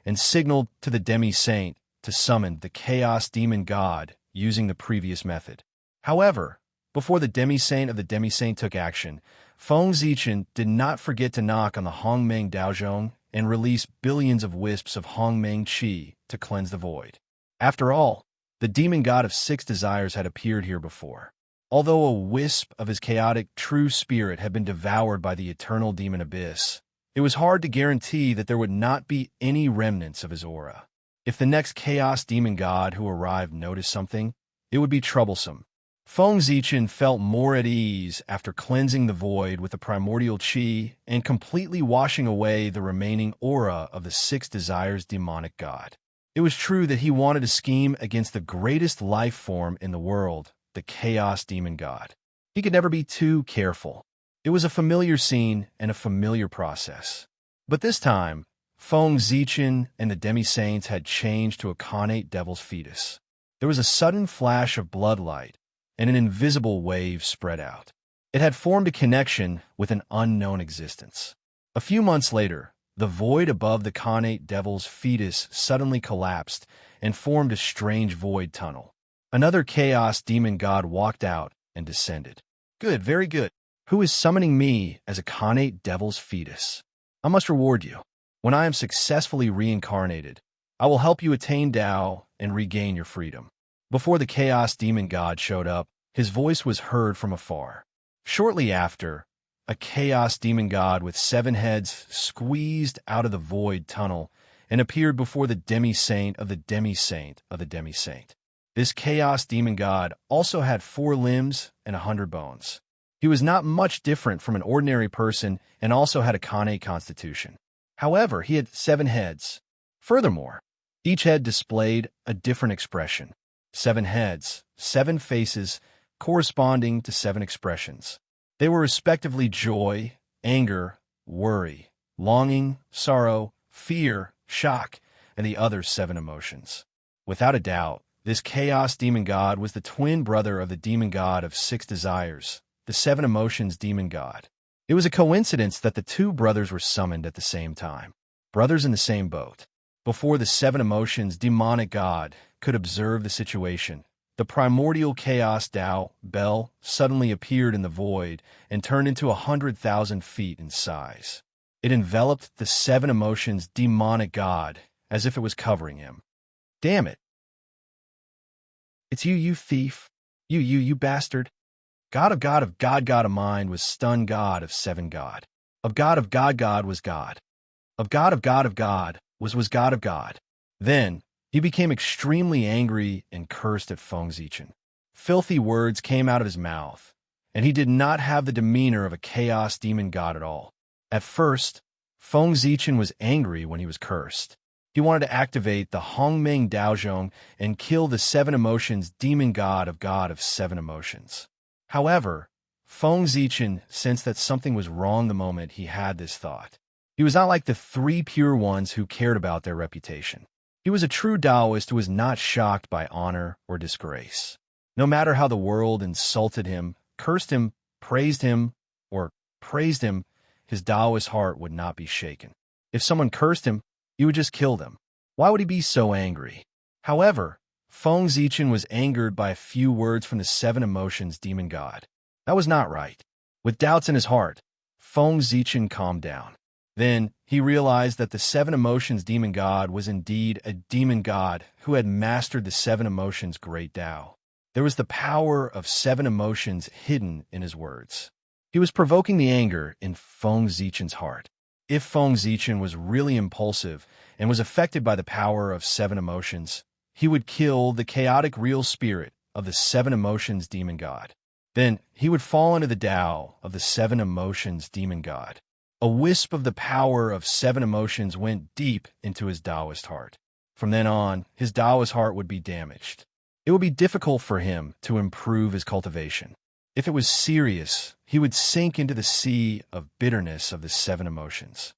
Speaker 1: and signaled to the demi-saint to summon the chaos demon god using the previous method. However, before the demi-saint of the demi-saint took action, Feng Zichen did not forget to knock on the Hongmeng Daozhong and release billions of wisps of Hongmeng Qi to cleanse the void. After all, the demon god of 6 desires had appeared here before. Although a wisp of his chaotic true spirit had been devoured by the eternal demon abyss, it was hard to guarantee that there would not be any remnants of his aura. If the next chaos demon god who arrived noticed something, it would be troublesome. Feng Zichen felt more at ease after cleansing the void with the primordial qi and completely washing away the remaining aura of the 6 desires demonic god. It was true that he wanted to scheme against the greatest life form in the world, the chaos demon god. He could never be too careful. It was a familiar scene and a familiar process. But this time, Feng Zichen and the demi-saints had changed to a connate devil's fetus. There was a sudden flash of bloodlight, and an invisible wave spread out. It had formed a connection with an unknown existence. A few months later, the void above the connate devil's fetus suddenly collapsed and formed a strange void tunnel. Another chaos demon god walked out and descended. Good, very good. Who is summoning me as a connate devil's fetus? I must reward you. When I am successfully reincarnated, I will help you attain Tao and regain your freedom. Before the chaos demon god showed up, his voice was heard from afar. Shortly after, a chaos demon god with 7 heads squeezed out of the void tunnel and appeared before the demi-saint of the demi-saint of the demi-saint. This chaos demon god also had 4 limbs and 100 bones. He was not much different from an ordinary person and also had a connate constitution. However, he had 7 heads. Furthermore, each head displayed a different expression. 7 heads, 7 faces, corresponding to 7 expressions. They were respectively joy, anger, worry, longing, sorrow, fear, shock, and the other 7 emotions. Without a doubt, this chaos demon god was the twin brother of the demon god of 6 desires, the 7 emotions demon god. It was a coincidence that the 2 brothers were summoned at the same time, brothers in the same boat. Before the 7 emotions demonic god could observe the situation, the primordial chaos Tao, Bell, suddenly appeared in the void and turned into 100,000 feet in size. It enveloped the 7 emotions demonic god as if it was covering him. Damn it. It's you, you thief. You bastard. God of God of God, God of mind was stunned God of 7 God. Of God, God was God. Of God of God was God of God. Then, he became extremely angry and cursed at Feng Zichen. Filthy words came out of his mouth, and he did not have the demeanor of a chaos demon god at all. At first, Feng Zichen was angry when he was cursed. He wanted to activate the Hongmeng Daozhong and kill the 7 emotions demon god of 7 emotions. However, Feng Zichen sensed that something was wrong the moment he had this thought. He was not like the 3 pure ones who cared about their reputation. He was a true Taoist who was not shocked by honor or disgrace. No matter how the world insulted him, cursed him, praised him, or praised him, his Taoist heart would not be shaken. If someone cursed him, he would just kill them. Why would he be so angry? However, Feng Zichen was angered by a few words from the 7 emotions demon god. That was not right. With doubts in his heart, Feng Zichen calmed down. Then, he realized that the 7 emotions demon god was indeed a demon god who had mastered the 7 emotions great Tao. There was the power of 7 emotions hidden in his words. He was provoking the anger in Feng Zichen's heart. If Feng Zichen was really impulsive and was affected by the power of 7 emotions, he would kill the chaotic real spirit of the 7 emotions demon god. Then, he would fall into the Tao of the 7 emotions demon god. A wisp of the power of 7 emotions went deep into his Taoist heart. From then on, his Taoist heart would be damaged. it would be difficult for him to improve his cultivation. If it was serious, he would sink into the sea of bitterness of the seven emotions.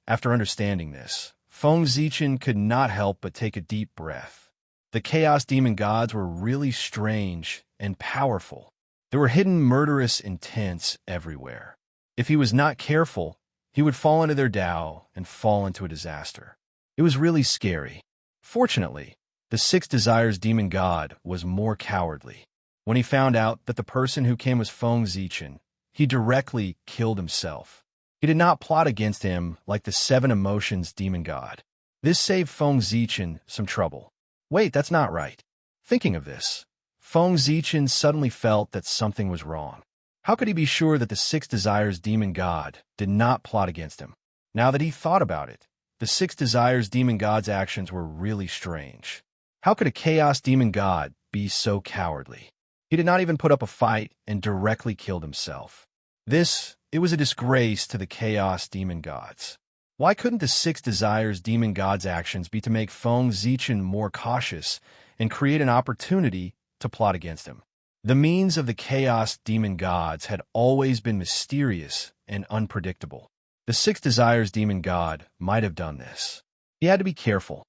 Speaker 1: After understanding this, Feng Zichen could not help but take a deep breath. The Chaos Demon Gods were really strange and powerful. There were hidden murderous intents everywhere. If he was not careful, he would fall into their Tao and fall into a disaster. It was really scary. Fortunately, the Six Desires Demon God was more cowardly. When he found out that the person who came was Feng Zichen, he directly killed himself. He did not plot against him like the Seven Emotions Demon God. This saved Feng Zichen some trouble. Wait, that's not right. Thinking of this, Feng Zichen suddenly felt that something was wrong. How could he be sure that the Six Desires Demon God did not plot against him? Now that he thought about it, the Six Desires Demon God's actions were really strange. How could a Chaos Demon God be so cowardly? He did not even put up a fight and directly killed himself. It was a disgrace to the Chaos Demon Gods. Why couldn't the Six Desires Demon God's actions be to make Feng Zichen more cautious and create an opportunity to plot against him? The means of the Chaos Demon Gods had always been mysterious and unpredictable. The Six Desires Demon God might have done this. He had to be careful.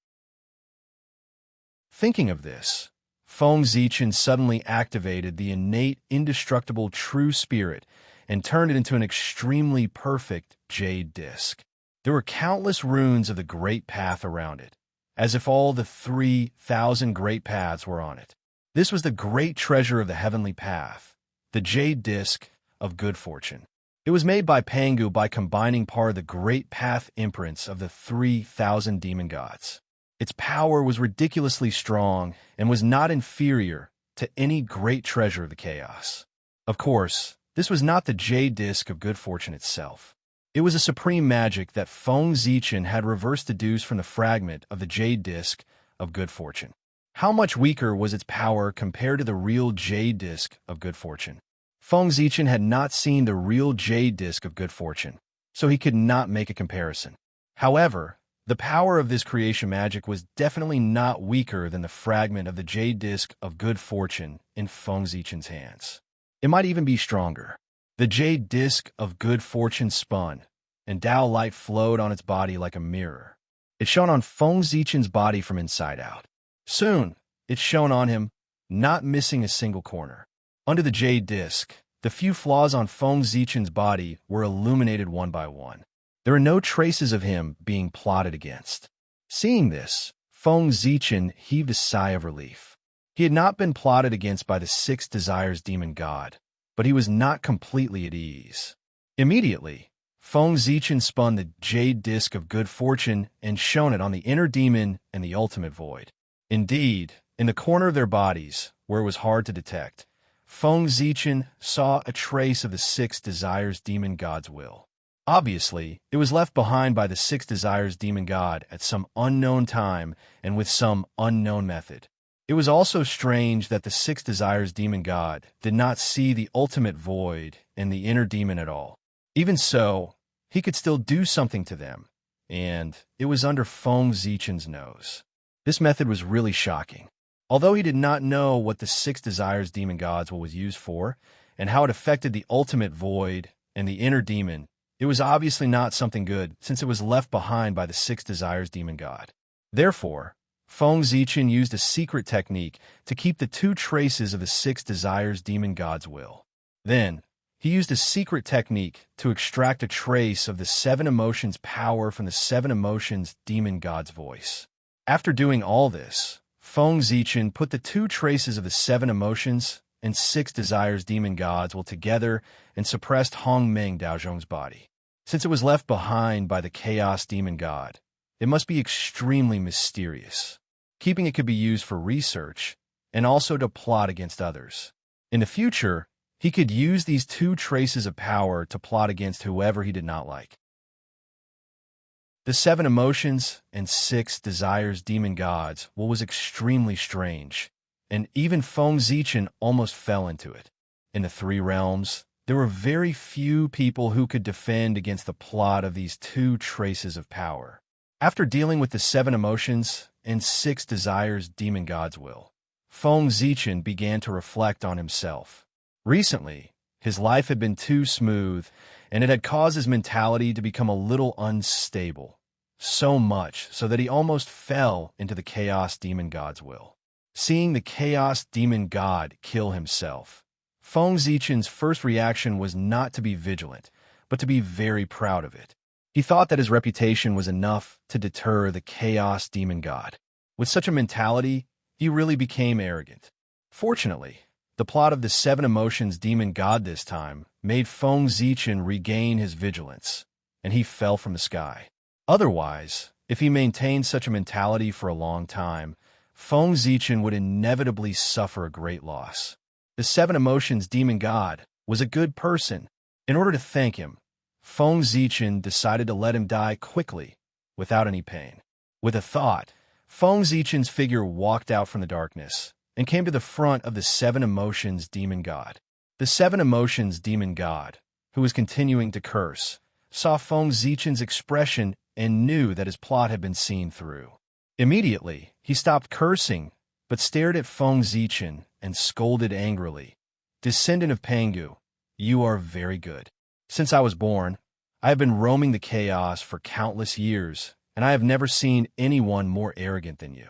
Speaker 1: Thinking of this, Feng Zichen suddenly activated the innate, indestructible true spirit and turned it into an extremely perfect jade disc. There were countless runes of the Great Path around it, as if all the 3,000 Great Paths were on it. This was the great treasure of the Heavenly Path, the jade disc of good fortune. It was made by Pangu by combining part of the Great Path imprints of the 3,000 demon gods. Its power was ridiculously strong and was not inferior to any great treasure of the chaos. Of course, this was not the jade disc of good fortune itself. It was a supreme magic that Feng Zichen had reverse deduced from the fragment of the jade disc of good fortune. How much weaker was its power compared to the real jade disc of good fortune? Feng Zichen had not seen the real jade disc of good fortune, so he could not make a comparison. However, the power of this creation magic was definitely not weaker than the fragment of the jade disc of good fortune in Feng Zichen's hands. It might even be stronger. The jade disc of good fortune spun, and Tao light flowed on its body like a mirror. It shone on Feng Zichen's body from inside out. Soon, it shone on him, not missing a single corner. Under the jade disc, the few flaws on Feng Zichen's body were illuminated one by one. There are no traces of him being plotted against. Seeing this, Feng Zichen heaved a sigh of relief. He had not been plotted against by the Six Desires Demon God, but he was not completely at ease. Immediately, Feng Zichen spun the jade disc of good fortune and shone it on the inner demon and the ultimate void. Indeed, in the corner of their bodies, where it was hard to detect, Feng Zichen saw a trace of the Six Desires Demon God's will. Obviously, it was left behind by the Six Desires Demon God at some unknown time and with some unknown method. It was also strange that the Six Desires Demon God did not see the ultimate void and the inner demon at all. Even so, he could still do something to them, and it was under Feng Zichen's nose. This method was really shocking. Although he did not know what the Six Desires Demon Gods was used for and how it affected the ultimate void and the inner demon, it was obviously not something good since it was left behind by the Six Desires Demon God. Therefore, Feng Zichen used a secret technique to keep the two traces of the Six Desires Demon God's will. Then, he used a secret technique to extract a trace of the Seven Emotions power from the Seven Emotions Demon God's voice. After doing all this, Feng Zichen put the two traces of the Seven Emotions and Six Desires Demon God's will together and suppressed Hongmeng Daozhong's body. Since it was left behind by the Chaos Demon God, it must be extremely mysterious. Keeping it could be used for research and also to plot against others. In the future, he could use these two traces of power to plot against whoever he did not like. The Seven Emotions and Six Desires Demon Gods was extremely strange, and even Feng Zichen almost fell into it. In the three realms, there were very few people who could defend against the plot of these two traces of power. After dealing with the Seven Emotions and Six Desires Demon God's will, Feng Zichen began to reflect on himself. Recently, his life had been too smooth, and it had caused his mentality to become a little unstable, so much so that he almost fell into the Chaos Demon God's will. Seeing the Chaos Demon God kill himself, Feng Zichen's first reaction was not to be vigilant, but to be very proud of it. He thought that his reputation was enough to deter the Chaos Demon God. With such a mentality, he really became arrogant. Fortunately, the plot of the Seven Emotions Demon God this time made Feng Zichen regain his vigilance, and he fell from the sky. Otherwise, if he maintained such a mentality for a long time, Feng Zichen would inevitably suffer a great loss. The Seven Emotions Demon God was a good person. In order to thank him, Feng Zichen decided to let him die quickly, without any pain. With a thought, Feng Zichen's figure walked out from the darkness and came to the front of the Seven Emotions Demon God. The Seven Emotions Demon God, who was continuing to curse, saw Feng Zichen's expression and knew that his plot had been seen through. Immediately, he stopped cursing, but stared at Feng Zichen and scolded angrily. "Descendant of Pangu, you are very good. Since I was born, I have been roaming the chaos for countless years, and I have never seen anyone more arrogant than you.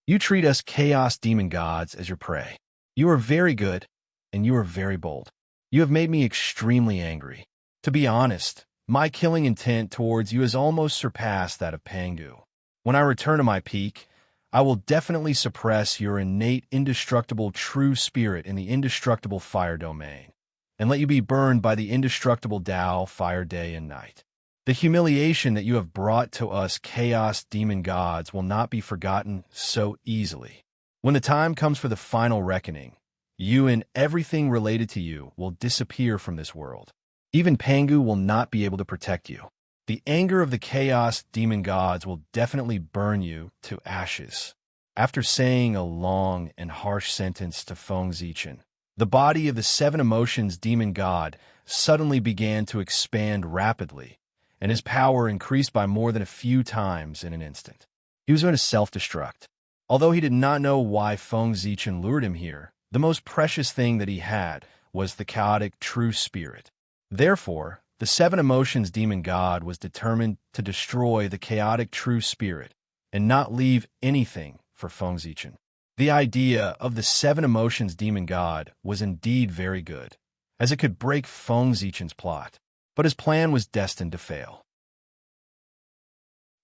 Speaker 1: You treat us chaos demon gods as your prey. You are very good, and you are very bold. You have made me extremely angry. To be honest, my killing intent towards you has almost surpassed that of Pangu. When I return to my peak, I will definitely suppress your innate indestructible true spirit in the indestructible fire domain, and let you be burned by the indestructible Tao fire day and night. The humiliation that you have brought to us chaos demon gods will not be forgotten so easily. When the time comes for the final reckoning, you and everything related to you will disappear from this world. Even Pangu will not be able to protect you. The anger of the chaos demon gods will definitely burn you to ashes." After saying a long and harsh sentence to Feng Zichen, the body of the Seven Emotions Demon God suddenly began to expand rapidly, and his power increased by more than a few times in an instant. He was going to self-destruct. Although he did not know why Feng Zichen lured him here, the most precious thing that he had was the chaotic true spirit. Therefore, the Seven Emotions Demon God was determined to destroy the chaotic true spirit and not leave anything for Feng Zichen. The idea of the Seven Emotions Demon God was indeed very good, as it could break Feng Zichen's plot, but his plan was destined to fail.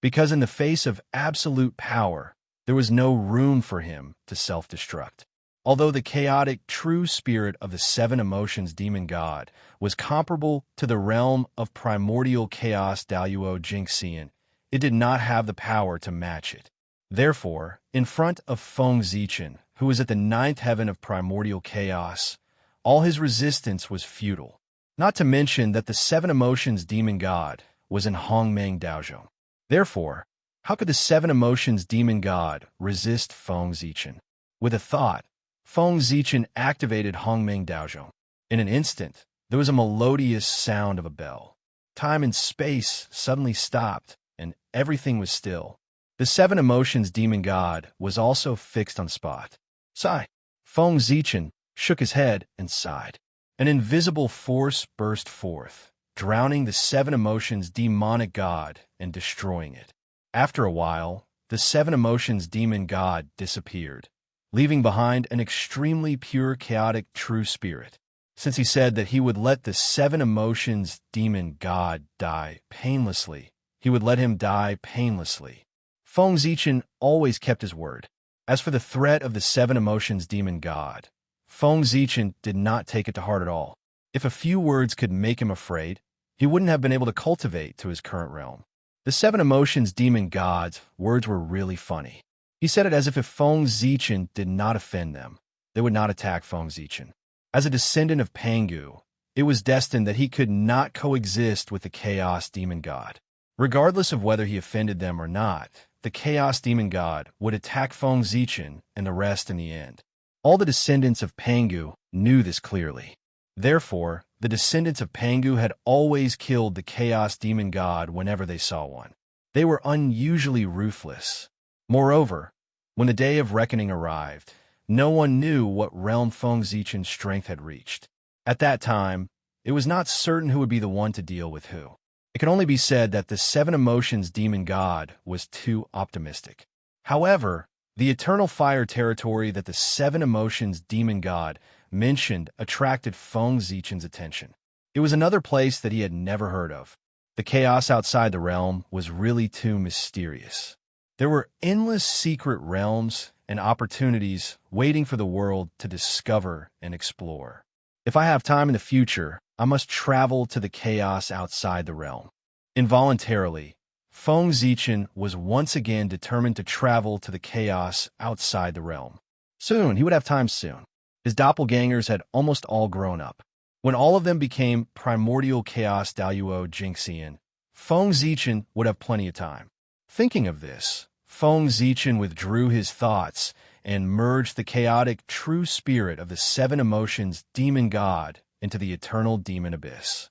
Speaker 1: Because in the face of absolute power, there was no room for him to self-destruct. Although the chaotic true spirit of the Seven Emotions Demon God was comparable to the realm of primordial chaos Daluo Jingxian, it did not have the power to match it. Therefore, in front of Feng Zichen, who was at the ninth heaven of primordial chaos, all his resistance was futile. Not to mention that the Seven Emotions Demon God was in Hongmeng Daozhong. Therefore, how could the Seven Emotions Demon God resist Feng Zichen? With a thought, Feng Zichen activated Hongmeng Daozhong. In an instant, there was a melodious sound of a bell. Time and space suddenly stopped, and everything was still. The Seven Emotions Demon God was also fixed on spot. Sigh. Feng Zichen shook his head and sighed. An invisible force burst forth, drowning the Seven Emotions Demonic God and destroying it. After a while, the Seven Emotions Demon God disappeared, leaving behind an extremely pure chaotic true spirit. Since he said that he would let the Seven Emotions Demon God die painlessly, he would let him die painlessly. Feng Zichen always kept his word. As for the threat of the Seven Emotions Demon God, Feng Zichen did not take it to heart at all. If a few words could make him afraid, he wouldn't have been able to cultivate to his current realm. The Seven Emotions Demon God's words were really funny. He said it as if Feng Zichen did not offend them, they would not attack Feng Zichen. As a descendant of Pangu, it was destined that he could not coexist with the Chaos Demon God. Regardless of whether he offended them or not, the Chaos Demon God would attack Feng Zichen and the rest in the end. All the descendants of Pangu knew this clearly. Therefore, the descendants of Pangu had always killed the Chaos Demon God whenever they saw one. They were unusually ruthless. Moreover, when the day of reckoning arrived, no one knew what realm Feng Zichen's strength had reached. At that time, it was not certain who would be the one to deal with who. It can only be said that the Seven Emotions demon god was too optimistic. However, the eternal fire territory that the Seven Emotions demon god mentioned attracted Feng Zichen's attention. It was another place that he had never heard of. The chaos outside the realm was really too mysterious. There were endless secret realms and opportunities waiting for the world to discover and explore. If I have time in the future, I must travel to the chaos outside the realm. Involuntarily, Feng Zichen was once again determined to travel to the chaos outside the realm. Soon, he would have time soon. His doppelgangers had almost all grown up. When all of them became primordial chaos Daluo Jinxian, Feng Zichen would have plenty of time. Thinking of this, Feng Zichen withdrew his thoughts and merged the chaotic true spirit of the Seven Emotions demon god into the eternal demon abyss.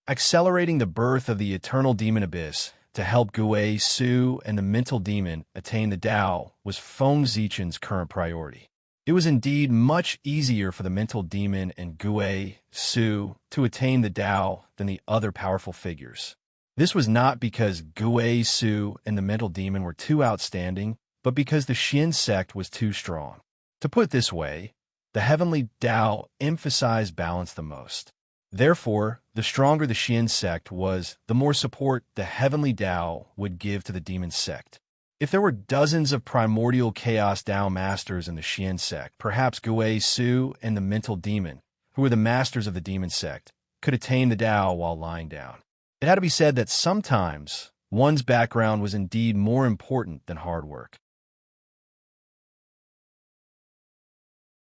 Speaker 1: Accelerating the birth of the eternal demon abyss to help Gui Su and the mental demon attain the Tao was Feng Zichen's current priority. It was indeed much easier for the mental demon and Gui Su to attain the Tao than the other powerful figures. This was not because Gui Su and the mental demon were too outstanding, but because the Xian sect was too strong. To put it this way, the heavenly Tao emphasized balance the most. Therefore, the stronger the Xian sect was, the more support the heavenly Tao would give to the demon sect. If there were dozens of primordial chaos Tao masters in the Xian sect, perhaps Gui Su and the mental demon, who were the masters of the demon sect, could attain the Tao while lying down. It had to be said that sometimes one's background was indeed more important than hard work.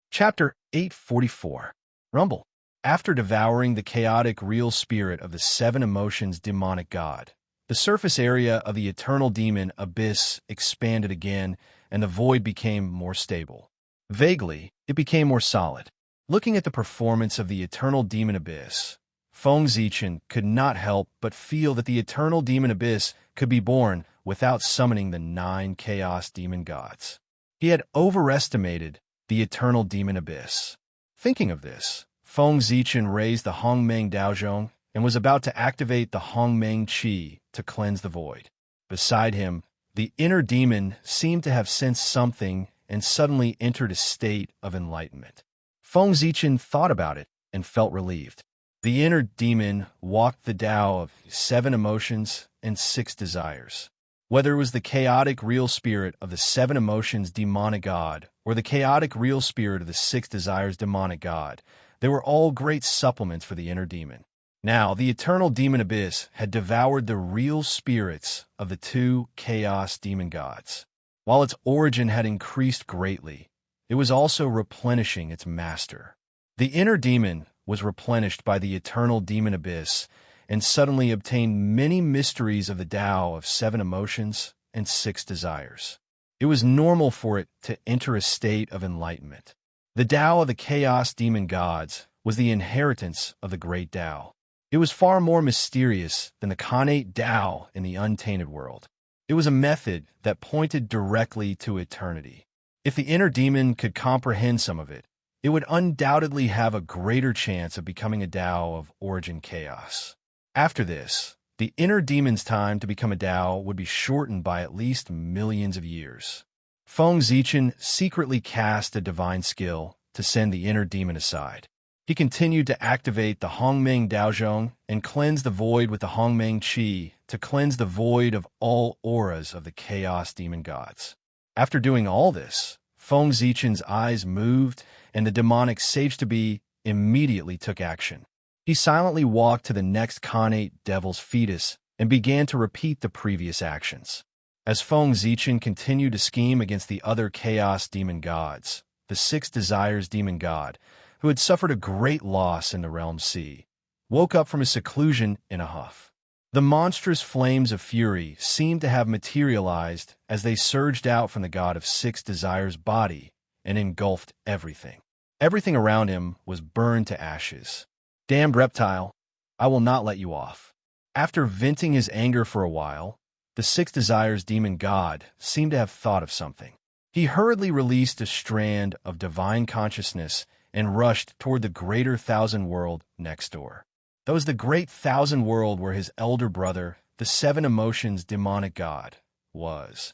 Speaker 1: Chapter 844. Rumble. After devouring the chaotic real spirit of the Seven Emotions demonic god, the surface area of the eternal demon abyss expanded again, and the void became more stable. Vaguely, it became more solid. Looking at the performance of the eternal demon abyss, Feng Zichen could not help but feel that the eternal demon abyss could be born without summoning the 9 chaos demon gods. He had overestimated the eternal demon abyss. Thinking of this, Feng Zichen raised the Hongmeng Daozhong and was about to activate the Hongmeng Qi to cleanse the void. Beside him, the inner demon seemed to have sensed something and suddenly entered a state of enlightenment. Feng Zichen thought about it and felt relieved. The inner demon walked the Tao of 7 emotions and 6 desires. Whether it was the chaotic real spirit of the 7 emotions demonic god or the chaotic real spirit of the 6 desires demonic god, they were all great supplements for the inner demon. Now, the eternal demon abyss had devoured the real spirits of the 2 chaos demon gods. While its origin had increased greatly, it was also replenishing its master. The inner demon was replenished by the eternal demon abyss and suddenly obtained many mysteries of the Tao of 7 emotions and 6 desires. It was normal for it to enter a state of enlightenment. The Tao of the chaos demon gods was the inheritance of the great Tao. It was far more mysterious than the connate Tao in the untainted world. It was a method that pointed directly to eternity. If the inner demon could comprehend some of it, it would undoubtedly have a greater chance of becoming a Tao of origin chaos. After this, the inner demon's time to become a Tao would be shortened by at least millions of years. Feng Zichen secretly cast a divine skill to send the inner demon aside. He continued to activate the Hongmeng Daozhong and cleanse the void with the Hongmeng Qi to cleanse the void of all auras of the chaos demon gods. After doing all this, Feng Zichen's eyes moved and the demonic sage-to-be immediately took action. He silently walked to the next connate devil's fetus and began to repeat the previous actions. As Feng Zichen continued to scheme against the other chaos demon gods, the 6 desires demon god, who had suffered a great loss in the realm sea, woke up from his seclusion in a huff. The monstrous flames of fury seemed to have materialized as they surged out from the god of 6 desires' body and engulfed everything. Everything around him was burned to ashes. Damned reptile, I will not let you off. After venting his anger for a while, the 6 desires demon god seemed to have thought of something. He hurriedly released a strand of divine consciousness and rushed toward the greater thousand world next door. That was the great thousand world where his elder brother, the seven emotions demonic god, was.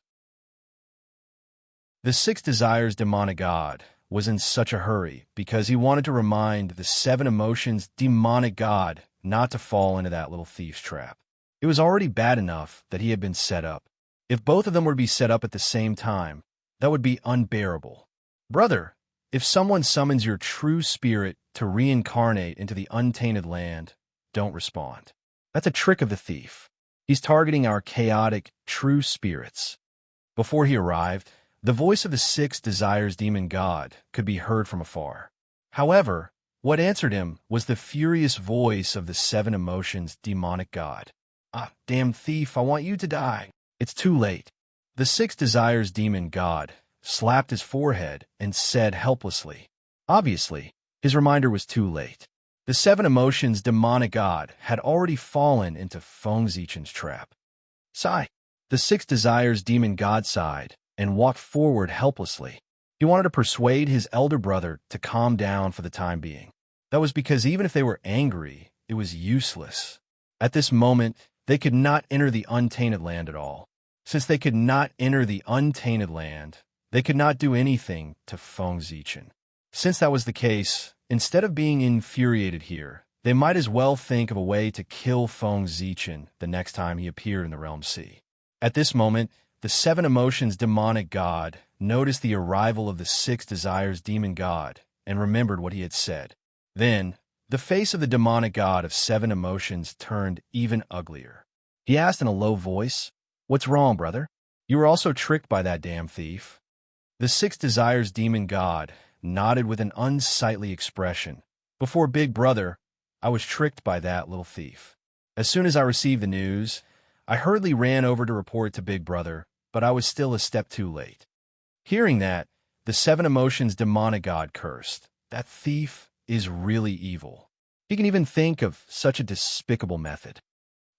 Speaker 1: The six desires demonic god was in such a hurry because he wanted to remind the seven emotions demonic god not to fall into that little thief's trap. It was already bad enough that he had been set up. If both of them were to be set up at the same time, that would be unbearable. Brother, if someone summons your true spirit to reincarnate into the untainted land, don't respond. That's a trick of the thief. He's targeting our chaotic, true spirits. Before he arrived, the voice of the six desires demon god could be heard from afar. However, what answered him was the furious voice of the seven emotions demonic god. Ah, damn thief, I want you to die. It's too late. The six desires demon god slapped his forehead and said helplessly. Obviously, his reminder was too late. The seven emotions demonic god had already fallen into Feng Zichen's trap. Sigh. The six desires demon god sighed and walked forward helplessly. He wanted to persuade his elder brother to calm down for the time being. That was because even if they were angry, it was useless. At this moment, they could not enter the untainted land at all. Since they could not enter the untainted land, they could not do anything to Feng Zichen. Since that was the case, instead of being infuriated here, they might as well think of a way to kill Feng Zichen the next time he appeared in the Realm Sea. At this moment, the seven emotions demonic god noticed the arrival of the six desires demon god and remembered what he had said. Then, the face of the demonic god of seven emotions turned even uglier. He asked in a low voice, "What's wrong, brother? You were also tricked by that damn thief." The six desires demon god nodded with an unsightly expression. "Before Big Brother, I was tricked by that little thief. As soon as I received the news, I hurriedly ran over to report to Big Brother, but I was still a step too late." Hearing that, the seven emotions demonic god cursed. That thief is really evil. He can even think of such a despicable method.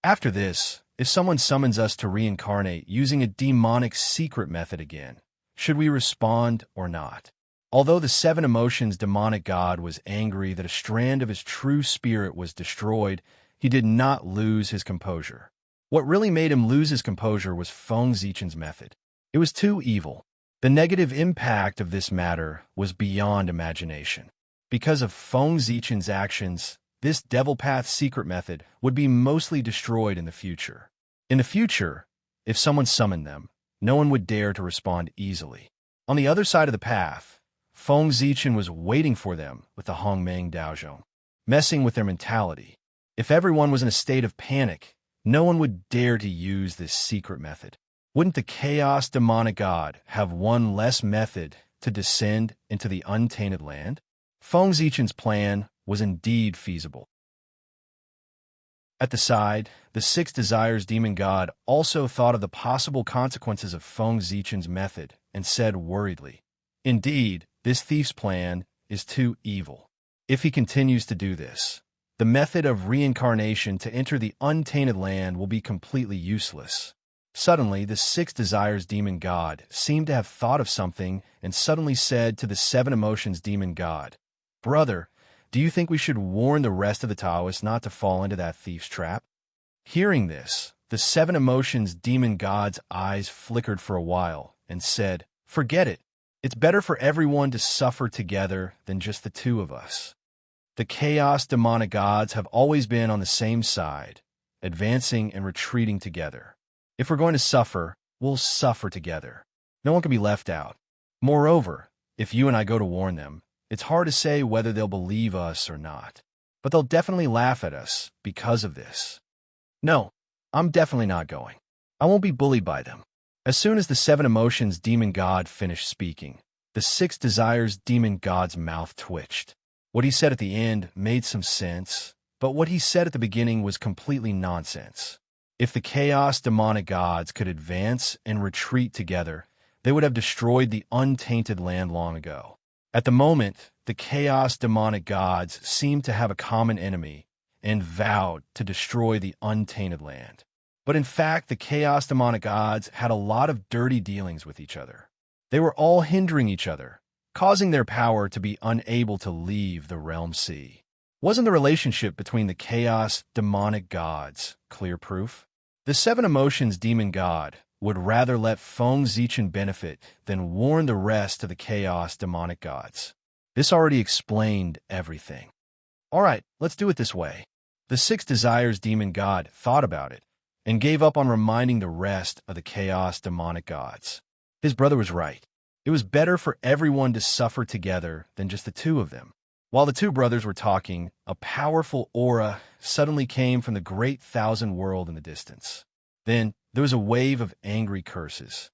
Speaker 1: After this, if someone summons us to reincarnate using a demonic secret method again, should we respond or not? Although the seven emotions demonic god was angry that a strand of his true spirit was destroyed, he did not lose his composure. What really made him lose his composure was Feng Zichen's method. It was too evil. The negative impact of this matter was beyond imagination. Because of Feng Zichen's actions, this Devil Path secret method would be mostly destroyed in the future. In the future, if someone summoned them, no one would dare to respond easily. On the other side of the path, Feng Zichen was waiting for them with the Hongmeng Daozhong, messing with their mentality. If everyone was in a state of panic, no one would dare to use this secret method. Wouldn't the Chaos Demonic God have one less method to descend into the untainted land? Feng Zichen's plan was indeed feasible. At the side, the Six Desires Demon God also thought of the possible consequences of Feng Zichen's method and said worriedly, "Indeed, this thief's plan is too evil. If he continues to do this, the method of reincarnation to enter the untainted land will be completely useless." Suddenly, the Six Desires Demon God seemed to have thought of something and suddenly said to the Seven Emotions Demon God, "Brother, do you think we should warn the rest of the Taoists not to fall into that thief's trap?" Hearing this, the Seven Emotions Demon God's eyes flickered for a while and said, "Forget it. It's better for everyone to suffer together than just the two of us." The Chaos Demonic Gods have always been on the same side, advancing and retreating together. If we're going to suffer, we'll suffer together. No one can be left out. Moreover, if you and I go to warn them, it's hard to say whether they'll believe us or not. But they'll definitely laugh at us because of this. No, I'm definitely not going. I won't be bullied by them. As soon as the Seven Emotions Demon God finished speaking, the Six Desires Demon God's mouth twitched. What he said at the end made some sense, but what he said at the beginning was completely nonsense. If the Chaos Demonic Gods could advance and retreat together, they would have destroyed the untainted land long ago. At the moment, the Chaos Demonic Gods seemed to have a common enemy and vowed to destroy the untainted land. But in fact, the Chaos Demonic Gods had a lot of dirty dealings with each other. They were all hindering each other, causing their power to be unable to leave the realm sea. Wasn't the relationship between the chaos demonic gods clear proof? The seven emotions demon god would rather let Feng Zichen benefit than warn the rest of the chaos demonic gods. This already explained everything. All right, let's do it this way. The six desires demon god thought about it and gave up on reminding the rest of the chaos demonic gods. His brother was right. It was better for everyone to suffer together than just the two of them. While the two brothers were talking, a powerful aura suddenly came from the great thousand world in the distance. Then there was a wave of angry curses.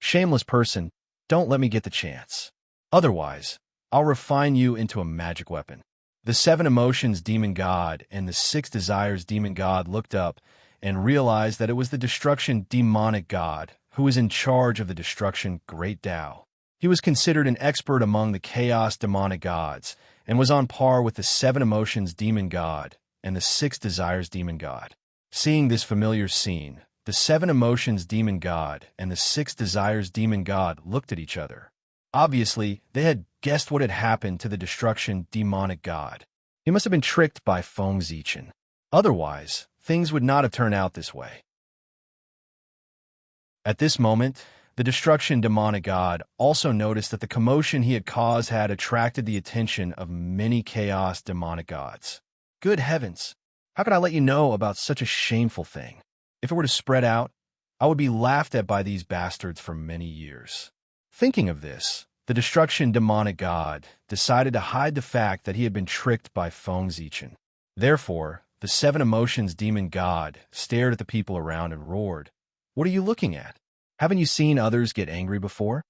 Speaker 1: Shameless person, don't let me get the chance. Otherwise, I'll refine you into a magic weapon. The seven emotions demon god and the six desires demon god looked up and realized that it was the destruction demonic god who was in charge of the destruction great Tao. He was considered an expert among the chaos demonic gods and was on par with the seven emotions demon god and the six desires demon god. Seeing this familiar scene, the seven emotions demon god and the six desires demon god looked at each other. Obviously, they had guessed what had happened to the destruction demonic god. He must have been tricked by Feng Zichen. Otherwise, things would not have turned out this way. At this moment, the destruction demonic god also noticed that the commotion he had caused had attracted the attention of many chaos demonic gods. Good heavens! How could I let you know about such a shameful thing? If it were to spread out, I would be laughed at by these bastards for many years. Thinking of this, the destruction demonic god decided to hide the fact that he had been tricked by Feng Zichen. Therefore, the seven emotions demon god stared at the people around and roared, "What are you looking at? Haven't you seen others get angry before?"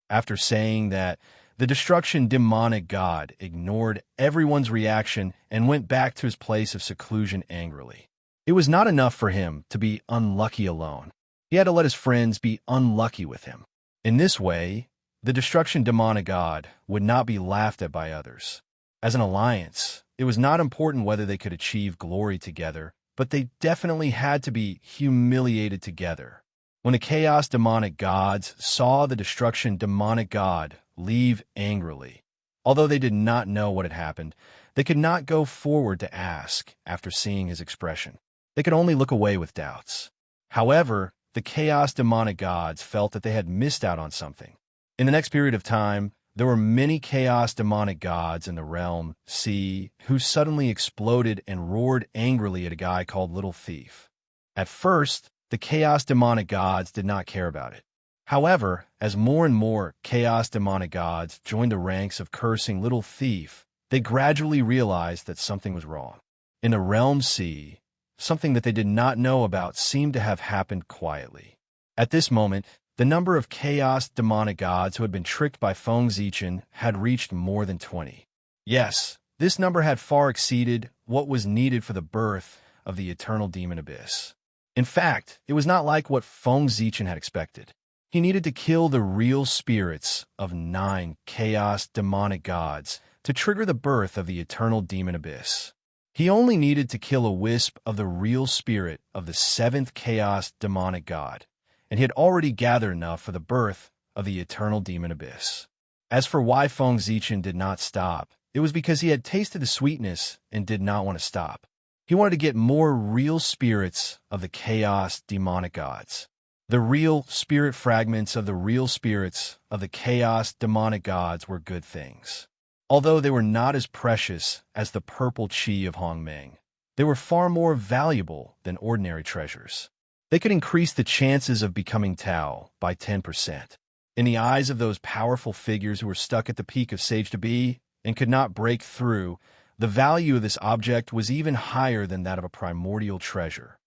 Speaker 1: After saying that, the destruction demonic god ignored everyone's reaction and went back to his place of seclusion angrily. It was not enough for him to be unlucky alone. He had to let his friends be unlucky with him. In this way, the destruction demonic god would not be laughed at by others. As an alliance, it was not important whether they could achieve glory together, but they definitely had to be humiliated together. When the chaos demonic gods saw the destruction demonic god leave angrily, although they did not know what had happened, they could not go forward to ask after seeing his expression. They could only look away with doubts. However, the chaos demonic gods felt that they had missed out on something. In the next period of time, there were many chaos demonic gods in the realm sea who suddenly exploded and roared angrily at a guy called Little Thief. At first, the chaos demonic gods did not care about it. However, as more and more chaos demonic gods joined the ranks of cursing Little Thief, they gradually realized that something was wrong. In the realm sea, something that they did not know about seemed to have happened quietly. At this moment, the number of chaos demonic gods who had been tricked by Feng Zichen had reached more than 20. Yes, this number had far exceeded what was needed for the birth of the eternal demon abyss. In fact, it was not like what Feng Zichen had expected. He needed to kill the real spirits of 9 chaos demonic gods to trigger the birth of the eternal demon abyss. He only needed to kill a wisp of the real spirit of the 7th chaos demonic god, and he had already gathered enough for the birth of the eternal demon abyss. As for why Feng Zichen did not stop, it was because he had tasted the sweetness and did not want to stop. He wanted to get more real spirits of the chaos demonic gods. The real spirit fragments of the real spirits of the chaos demonic gods were good things. Although they were not as precious as the purple chi of Hongmeng, they were far more valuable than ordinary treasures. They could increase the chances of becoming Tao by 10%. In the eyes of those powerful figures who were stuck at the peak of Sage to Be and could not break through, the value of this object was even higher than that of a primordial treasure.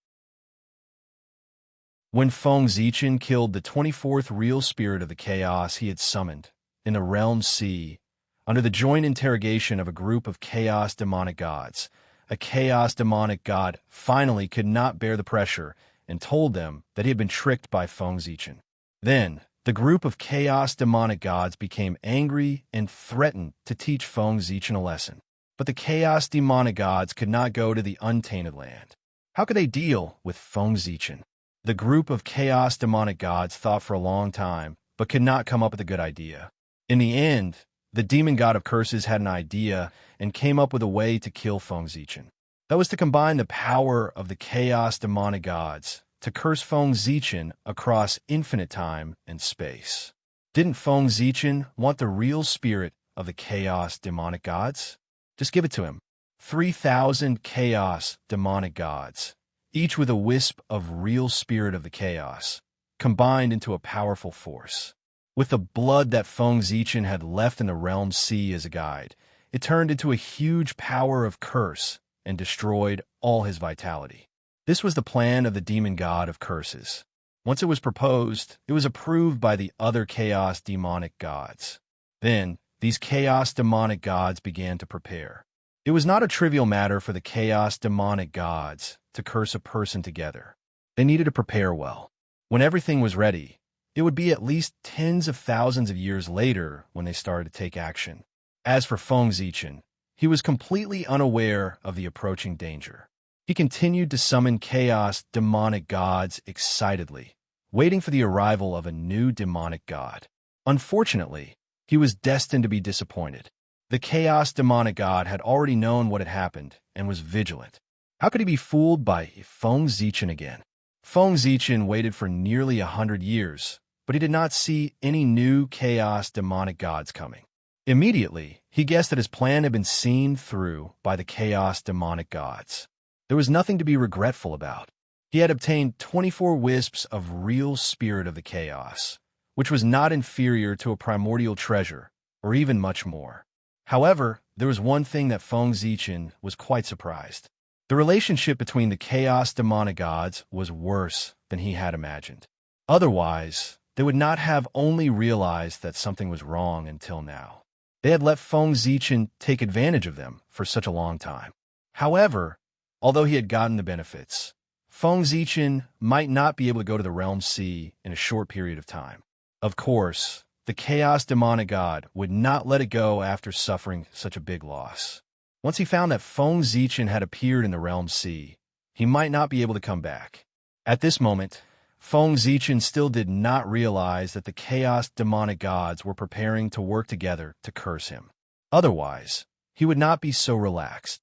Speaker 1: When Feng Zichen killed the 24th real spirit of the chaos he had summoned in the realm sea, under the joint interrogation of a group of chaos demonic gods, a chaos demonic god finally could not bear the pressure and told them that he had been tricked by Feng Zichen. Then, the group of chaos demonic gods became angry and threatened to teach Feng Zichen a lesson. But the chaos demonic gods could not go to the untainted land. How could they deal with Feng Zichen? The group of chaos demonic gods thought for a long time, but could not come up with a good idea. In the end, the demon god of curses had an idea and came up with a way to kill Feng Zichen. That was to combine the power of the chaos demonic gods to curse Feng Zichen across infinite time and space. Didn't Feng Zichen want the real spirit of the chaos demonic gods? Just give it to him. 3,000 chaos demonic gods, each with a wisp of real spirit of the chaos, combined into a powerful force. With the blood that Feng Zichen had left in the realm sea as a guide, it turned into a huge power of curse and destroyed all his vitality. This was the plan of the demon god of curses. Once it was proposed, it was approved by the other chaos demonic gods. Then, these chaos demonic gods began to prepare. It was not a trivial matter for the chaos demonic gods to curse a person together. They needed to prepare well. When everything was ready, it would be at least tens of thousands of years later when they started to take action. As for Feng Zichen, he was completely unaware of the approaching danger. He continued to summon chaos demonic gods excitedly, waiting for the arrival of a new demonic god. Unfortunately, he was destined to be disappointed. The chaos demonic god had already known what had happened and was vigilant. How could he be fooled by Feng Zichen again? Feng Zichen waited for nearly 100 years, but he did not see any new chaos demonic gods coming. Immediately, he guessed that his plan had been seen through by the chaos demonic gods. There was nothing to be regretful about. He had obtained 24 wisps of real spirit of the chaos, which was not inferior to a primordial treasure, or even much more. However, there was one thing that Feng Zichen was quite surprised. The relationship between the chaos demonic gods was worse than he had imagined. Otherwise, they would not have only realized that something was wrong until now. They had let Feng Zichen take advantage of them for such a long time. However, although he had gotten the benefits, Feng Zichen might not be able to go to the Realm Sea in a short period of time. Of course, the chaos demonic god would not let it go after suffering such a big loss. Once he found that Feng Zichen had appeared in the Realm Sea, he might not be able to come back. At this moment, Feng Zichen still did not realize that the chaos demonic gods were preparing to work together to curse him. Otherwise, he would not be so relaxed.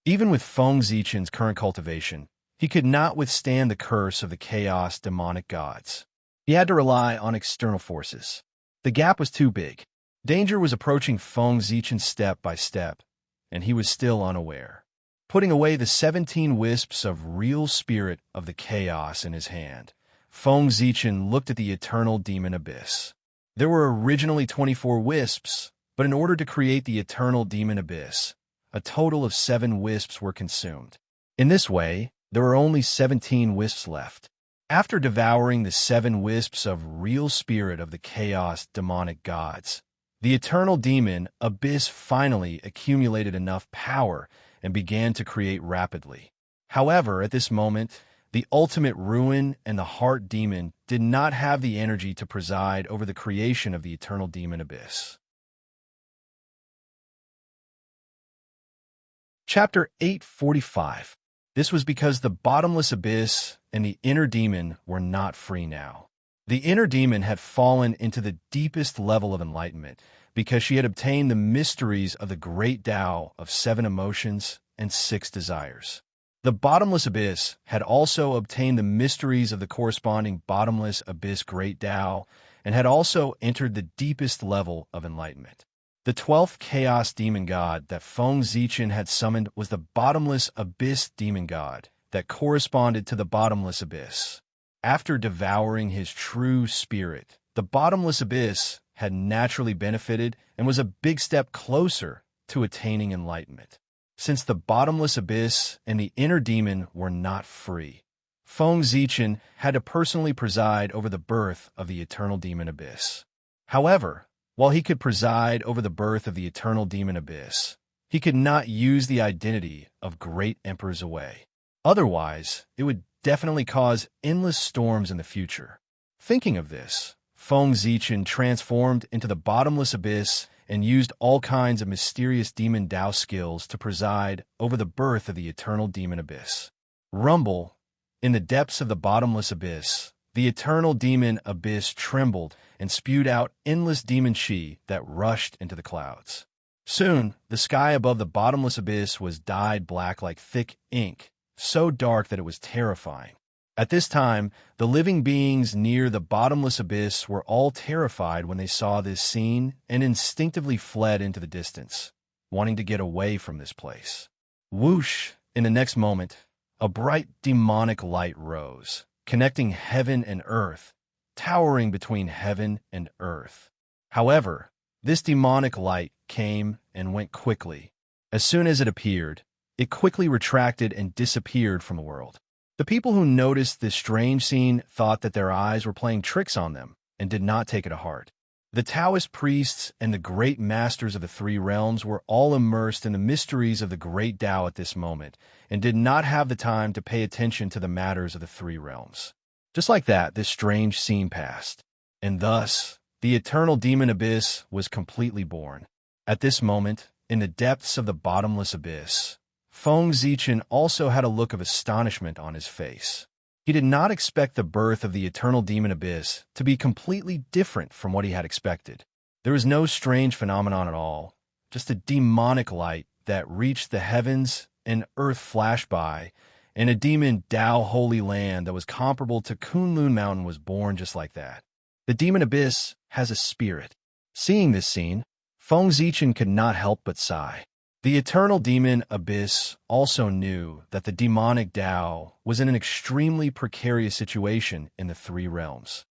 Speaker 1: Even with Feng Zichen's current cultivation, he could not withstand the curse of the chaos demonic gods. He had to rely on external forces. The gap was too big. Danger was approaching Feng Zichen step by step, and he was still unaware. Putting away the 17 wisps of real spirit of the chaos in his hand, Feng Zichen looked at the eternal demon abyss. There were originally 24 wisps, but in order to create the eternal demon abyss, a total of 7 wisps were consumed. In this way, there were only 17 wisps left. After devouring the 7 wisps of real spirit of the chaos demonic gods, the eternal demon abyss finally accumulated enough power and began to create rapidly. However, at this moment, the ultimate ruin and the heart demon did not have the energy to preside over the creation of the eternal demon abyss. Chapter 845. This was because the bottomless abyss and the inner demon were not free now. The inner demon had fallen into the deepest level of enlightenment because she had obtained the mysteries of the great Tao of 7 emotions and 6 desires. The bottomless abyss had also obtained the mysteries of the corresponding bottomless abyss great Tao and had also entered the deepest level of enlightenment. The 12th chaos demon god that Feng Zichen had summoned was the bottomless abyss demon god that corresponded to the bottomless abyss. After devouring his true spirit, the bottomless abyss had naturally benefited and was a big step closer to attaining enlightenment. Since the bottomless abyss and the inner demon were not free, Feng Zichen had to personally preside over the birth of the eternal demon abyss. However, while he could preside over the birth of the eternal demon abyss, he could not use the identity of Great Emperor Zway. Otherwise, it would definitely cause endless storms in the future. Thinking of this, Feng Zichen transformed into the bottomless abyss and used all kinds of mysterious demon Tao skills to preside over the birth of the eternal demon abyss. Rumble, in the depths of the bottomless abyss, The eternal demon abyss trembled and spewed out endless demon chi that rushed into the clouds. Soon, the sky above the bottomless abyss was dyed black like thick ink, so dark that it was terrifying. At this time, the living beings near the bottomless abyss were all terrified when they saw this scene and instinctively fled into the distance, wanting to get away from this place. Whoosh! In the next moment, a bright demonic light rose, connecting heaven and earth, towering between heaven and earth. However, this demonic light came and went quickly. As soon as it appeared, it quickly retracted and disappeared from the world. The people who noticed this strange scene thought that their eyes were playing tricks on them and did not take it to heart. The Taoist priests and the great masters of the three realms were all immersed in the mysteries of the great Tao at this moment and did not have the time to pay attention to the matters of the three realms. Just like that, this strange scene passed, and thus the eternal demon abyss was completely born. At this moment, in the depths of the bottomless abyss, Feng Zichen also had a look of astonishment on his face. He did not expect the birth of the eternal demon abyss to be completely different from what he had expected. There was no strange phenomenon at all, just a demonic light that reached the heavens and earth flashed by, and a demon Tao holy land that was comparable to Kunlun Mountain was born just like that. The demon abyss has a spirit. Seeing this scene, Feng Zichen could not help but sigh. The eternal demon abyss also knew that the demonic Tao was in an extremely precarious situation in the three realms.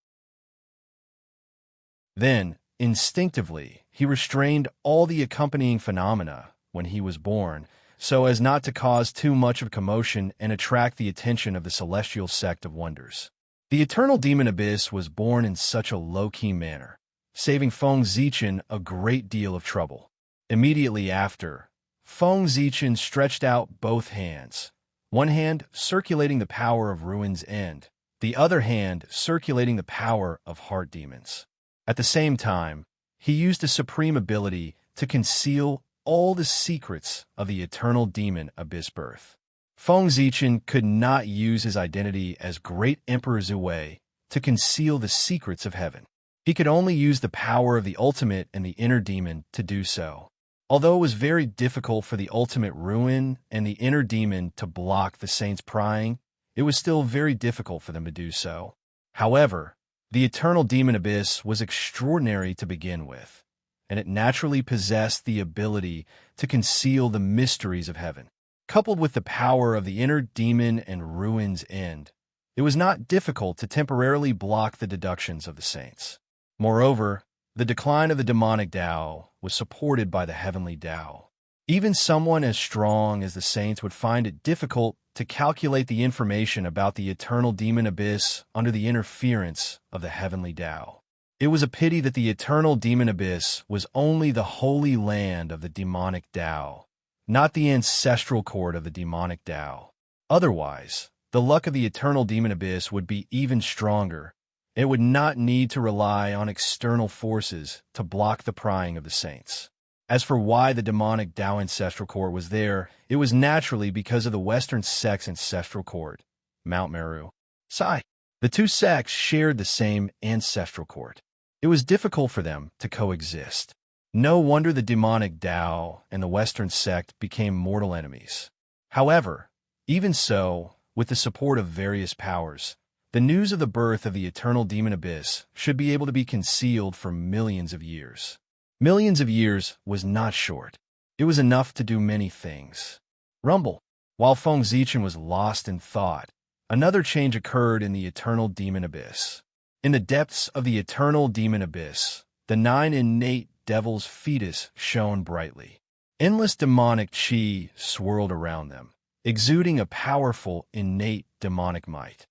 Speaker 1: Then, instinctively, he restrained all the accompanying phenomena when he was born, so as not to cause too much of commotion and attract the attention of the celestial sect of wonders. The eternal demon abyss was born in such a low-key manner, saving Feng Zichen a great deal of trouble. Immediately after, Feng Zichen stretched out both hands, one hand circulating the power of Ruin's End, the other hand circulating the power of heart demons. At the same time, he used a supreme ability to conceal all the secrets of the eternal demon abyss birth. Feng Zichen could not use his identity as Great Emperor Zhui to conceal the secrets of heaven. He could only use the power of the ultimate and the inner demon to do so. Although it was very difficult for the ultimate Ruin and the inner demon to block the saints' prying, it was still very difficult for them to do so. However, the eternal demon abyss was extraordinary to begin with, and it naturally possessed the ability to conceal the mysteries of heaven. Coupled with the power of the inner demon and Ruin's End, it was not difficult to temporarily block the deductions of the saints. Moreover, the decline of the demonic Tao was supported by the heavenly Tao. Even someone as strong as the saints would find it difficult to calculate the information about the eternal demon abyss under the interference of the heavenly Tao. It was a pity that the eternal demon abyss was only the holy land of the demonic Tao, not the ancestral court of the demonic Tao. Otherwise, the luck of the eternal demon abyss would be even stronger. It would not need to rely on external forces to block the prying of the saints. As for why the demonic Tao ancestral court was there, it was naturally because of the Western sect's ancestral court, Mount Meru. Sigh. The two sects shared the same ancestral court. It was difficult for them to coexist. No wonder the demonic Tao and the Western sect became mortal enemies. However, even so, with the support of various powers, the news of the birth of the eternal demon abyss should be able to be concealed for millions of years. Millions of years was not short. It was enough to do many things. Rumble. While Feng Zichen was lost in thought, another change occurred in the eternal demon abyss. In the depths of the eternal demon abyss, the 9 innate devil's fetus shone brightly. Endless demonic chi swirled around them, exuding a powerful innate demonic might.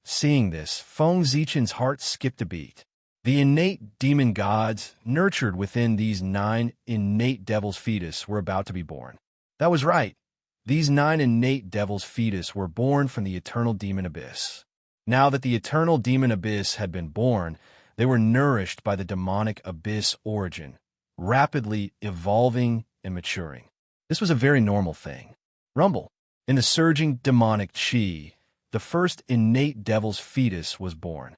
Speaker 1: Seeing this, Feng Zichen's heart skipped a beat. The innate demon gods nurtured within these 9 innate devil's fetus were about to be born. That was right. These 9 innate devil's fetus were born from the eternal demon abyss. Now that the eternal demon abyss had been born, they were nourished by the demonic abyss origin, rapidly evolving and maturing. This was a very normal thing. Rumble. In the surging demonic chi, the first innate devil's fetus was born.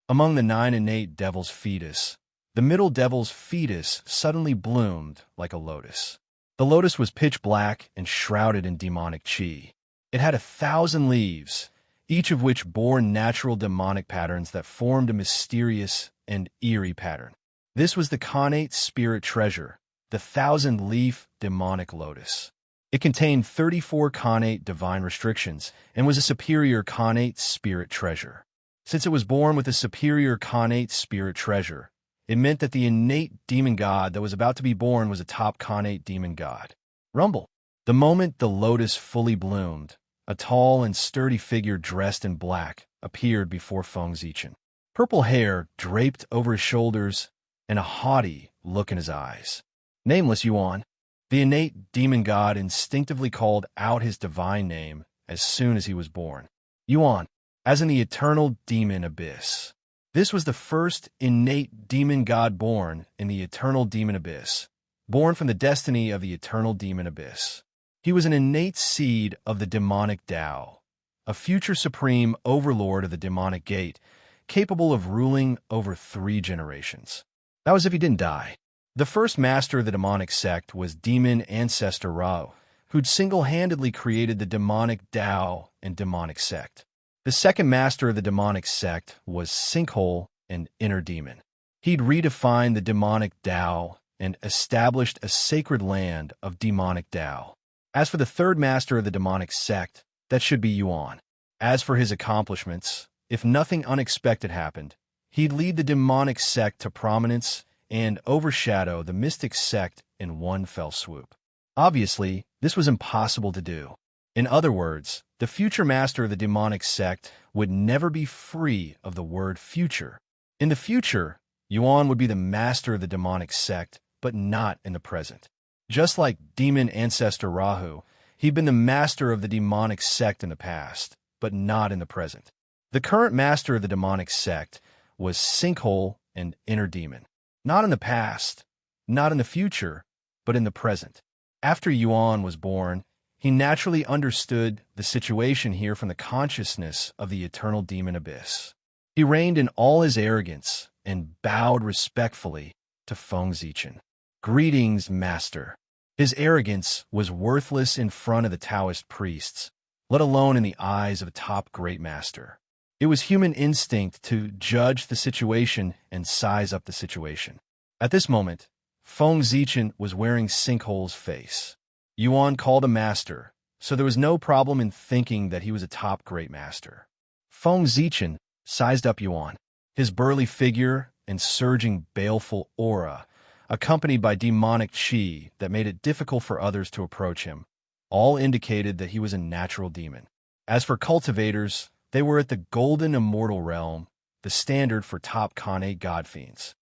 Speaker 1: Among the 9 innate devil's fetus, the middle devil's fetus suddenly bloomed like a lotus. The lotus was pitch black and shrouded in demonic chi. It had 1,000 leaves, each of which bore natural demonic patterns that formed a mysterious and eerie pattern. This was the connate spirit treasure, the 1,000-leaf demonic lotus. It contained 34 connate divine restrictions and was a superior connate spirit treasure. Since it was born with a superior connate spirit treasure, it meant that the innate demon god that was about to be born was a top connate demon god. Rumble. The moment the lotus fully bloomed, a tall and sturdy figure dressed in black appeared before Feng Zichen. Purple hair draped over his shoulders and a haughty look in his eyes. Nameless Yuan, the innate demon god instinctively called out his divine name as soon as he was born. Yuan, as in the eternal demon abyss. This was the first innate demon god born in the eternal demon abyss, born from the destiny of the eternal demon abyss. He was an innate seed of the demonic Tao, a future supreme overlord of the demonic gate, capable of ruling over 3 generations. That was if he didn't die. The first master of the demonic sect was demon ancestor Rao, who'd single-handedly created the demonic Tao and demonic sect. The second master of the demonic sect was Sinkhole and Inner Demon. He'd redefined the demonic Tao and established a sacred land of demonic Tao. As for the third master of the demonic sect, that should be Yuan. As for his accomplishments, if nothing unexpected happened, he'd lead the demonic sect to prominence and overshadow the mystic sect in one fell swoop. Obviously, this was impossible to do. In other words, the future master of the demonic sect would never be free of the word future. In the future, Yuan would be the master of the demonic sect, but not in the present. Just like demon ancestor Rahu, he'd been the master of the demonic sect in the past, but not in the present. The current master of the demonic sect was Sinkhole and Inner Demon. Not in the past, not in the future, but in the present. After Yuan was born, he naturally understood the situation here from the consciousness of the eternal demon abyss. He reigned in all his arrogance and bowed respectfully to Feng Zichen. Greetings, master. His arrogance was worthless in front of the Taoist priests, let alone in the eyes of a top great master. It was human instinct to judge the situation and size up the situation. At this moment, Feng Zichen was wearing Sinkhole's face. Yuan called him master, so there was no problem in thinking that he was a top great master. Feng Zichen sized up Yuan. His burly figure and surging baleful aura, accompanied by demonic chi that made it difficult for others to approach him, all indicated that he was a natural demon. As for cultivators, they were at the golden immortal realm, the standard for top Kane god fiends.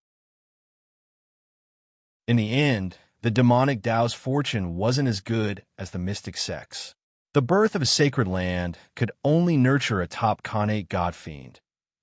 Speaker 1: In the end, the demonic Tao's fortune wasn't as good as the mystic sect's. The birth of a sacred land could only nurture a top Kane god fiend,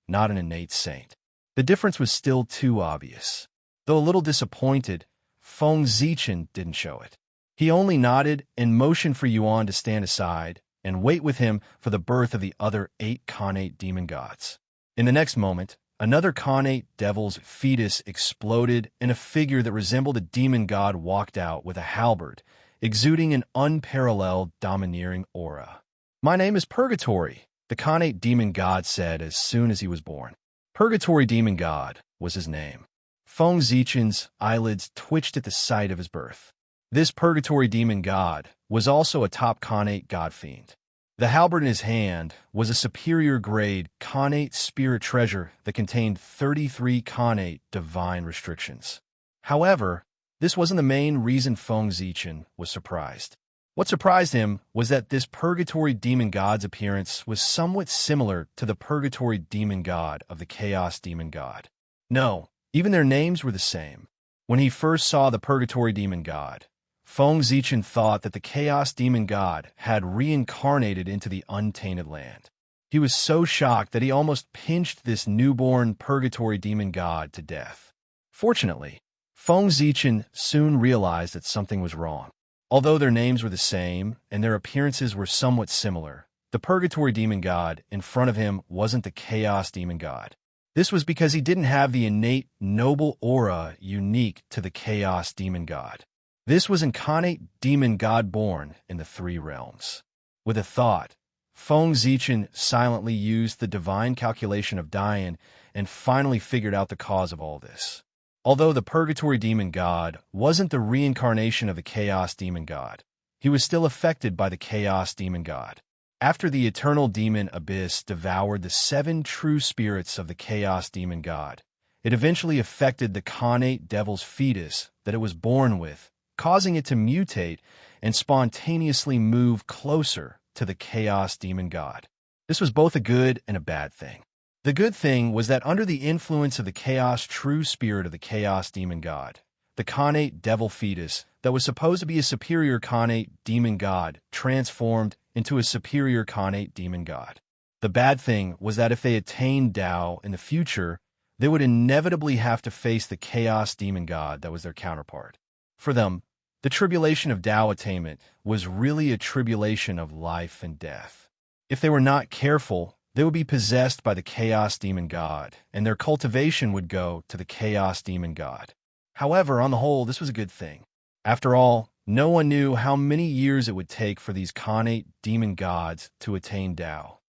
Speaker 1: not an innate saint. The difference was still too obvious. Though a little disappointed, Feng Zichen didn't show it. He only nodded and motioned for Yuan to stand aside and wait with him for the birth of the other 8 connate demon gods. In the next moment, another connate devil's fetus exploded and a figure that resembled a demon god walked out with a halberd, exuding an unparalleled domineering aura. "My name is Purgatory," the connate demon god said as soon as he was born. Purgatory demon god was his name. Feng Zichen's eyelids twitched at the sight of his birth. This purgatory demon god was also a top connate god fiend. The halberd in his hand was a superior grade connate spirit treasure that contained 33 connate divine restrictions. However, this wasn't the main reason Feng Zichen was surprised. What surprised him was that this purgatory demon god's appearance was somewhat similar to the purgatory demon god of the chaos demon god. No, even their names were the same. When he first saw the purgatory demon god, Feng Zichen thought that the chaos demon god had reincarnated into the untainted land. He was so shocked that he almost pinched this newborn purgatory demon god to death. Fortunately, Feng Zichen soon realized that something was wrong. Although their names were the same and their appearances were somewhat similar, the Purgatory Demon God in front of him wasn't the Chaos Demon God. This was because he didn't have the innate, noble aura unique to the Chaos Demon God. This was incarnate demon god born in the three realms. With a thought, Feng Zichen silently used the divine calculation of Dian and finally figured out the cause of all this. Although the Purgatory Demon God wasn't the reincarnation of the Chaos Demon God, he was still affected by the Chaos Demon God. After the eternal demon abyss devoured the 7 true spirits of the Chaos Demon God, it eventually affected the connate devil's fetus that it was born with, causing it to mutate and spontaneously move closer to the Chaos Demon God. This was both a good and a bad thing. The good thing was that under the influence of the Chaos True Spirit of the Chaos Demon God, the connate devil fetus that was supposed to be a superior connate demon god transformed into a superior connate demon god. The bad thing was that if they attained Tao in the future, they would inevitably have to face the Chaos Demon God that was their counterpart. For them, the tribulation of Tao attainment was really a tribulation of life and death. If they were not careful, they would be possessed by the Chaos Demon God, and their cultivation would go to the Chaos Demon God. However, on the whole, this was a good thing. After all, no one knew how many years it would take for these connate demon gods to attain Tao.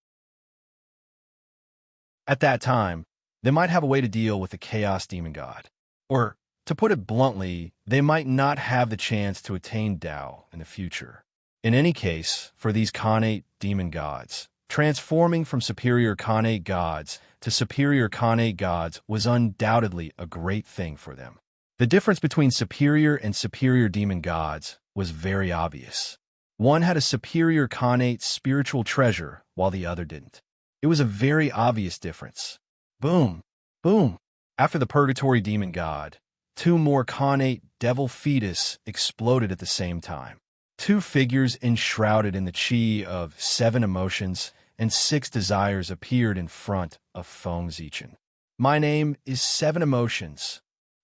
Speaker 1: At that time, they might have a way to deal with the Chaos Demon God. Or, to put it bluntly, they might not have the chance to attain Tao in the future. In any case, for these connate demon gods, transforming from superior connate gods to superior connate gods was undoubtedly a great thing for them. The difference between superior and superior demon gods was very obvious. One had a superior connate spiritual treasure, while the other didn't. It was a very obvious difference. Boom! Boom! After the Purgatory Demon God, 2 more connate devil fetus exploded at the same time. 2 figures enshrouded in the chi of 7 emotions and 6 desires appeared in front of Feng Zichen. My name is 7 emotions.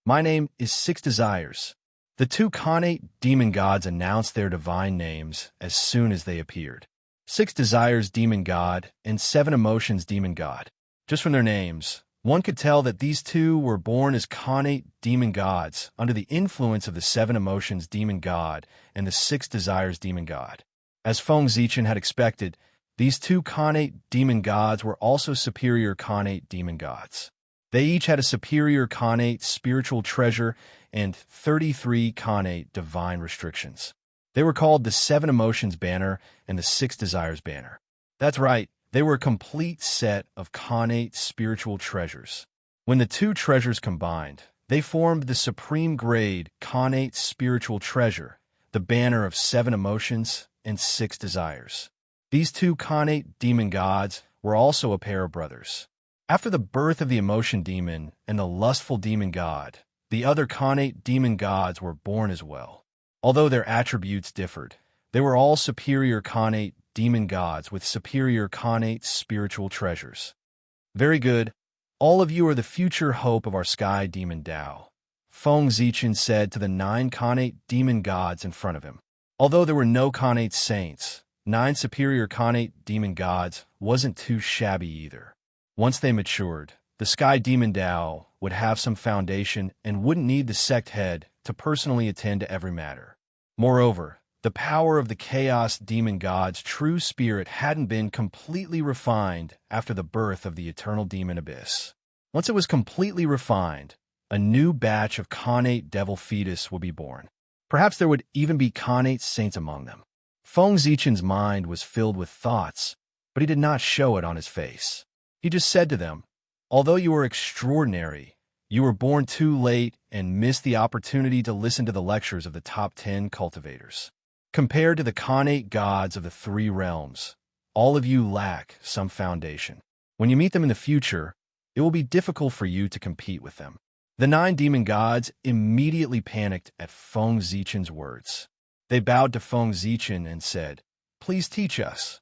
Speaker 1: My name is 6 desires. The 2 connate demon gods announced their divine names as soon as they appeared. 6 desires demon god and 7 emotions demon god. Just from their names, one could tell that these 2 were born as connate demon gods under the influence of the 7 emotions demon god and the 6 desires demon god. As Feng Zichen had expected, these 2 connate demon gods were also superior connate demon gods. They each had a superior connate spiritual treasure and 33 connate divine restrictions. They were called the 7 emotions banner and the 6 desires banner. That's right, they were a complete set of connate spiritual treasures. When the 2 treasures combined, they formed the supreme grade connate spiritual treasure, the banner of 7 emotions and 6 desires. These 2 connate demon gods were also a pair of brothers. After the birth of the emotion demon and the lustful demon god, the other connate demon gods were born as well. Although their attributes differed, they were all superior connate demon gods with superior connate spiritual treasures. Very good. All of you are the future hope of our sky demon Tao, Feng Zichen said to the 9 connate demon gods in front of him. Although there were no connate saints, 9 superior connate demon gods wasn't too shabby either. Once they matured, the sky demon Tao would have some foundation and wouldn't need the sect head to personally attend to every matter. Moreover, the power of the Chaos Demon God's true spirit hadn't been completely refined after the birth of the eternal demon abyss. Once it was completely refined, a new batch of connate devil fetus would be born. Perhaps there would even be connate saints among them. Feng Zichen's mind was filled with thoughts, but he did not show it on his face. He just said to them, although you are extraordinary, you were born too late and missed the opportunity to listen to the lectures of the top 10 cultivators. Compared to the connate gods of the 3 realms, all of you lack some foundation. When you meet them in the future, it will be difficult for you to compete with them. The 9 demon gods immediately panicked at Feng Zichen's words. They bowed to Feng Zichen and said, "Please teach us."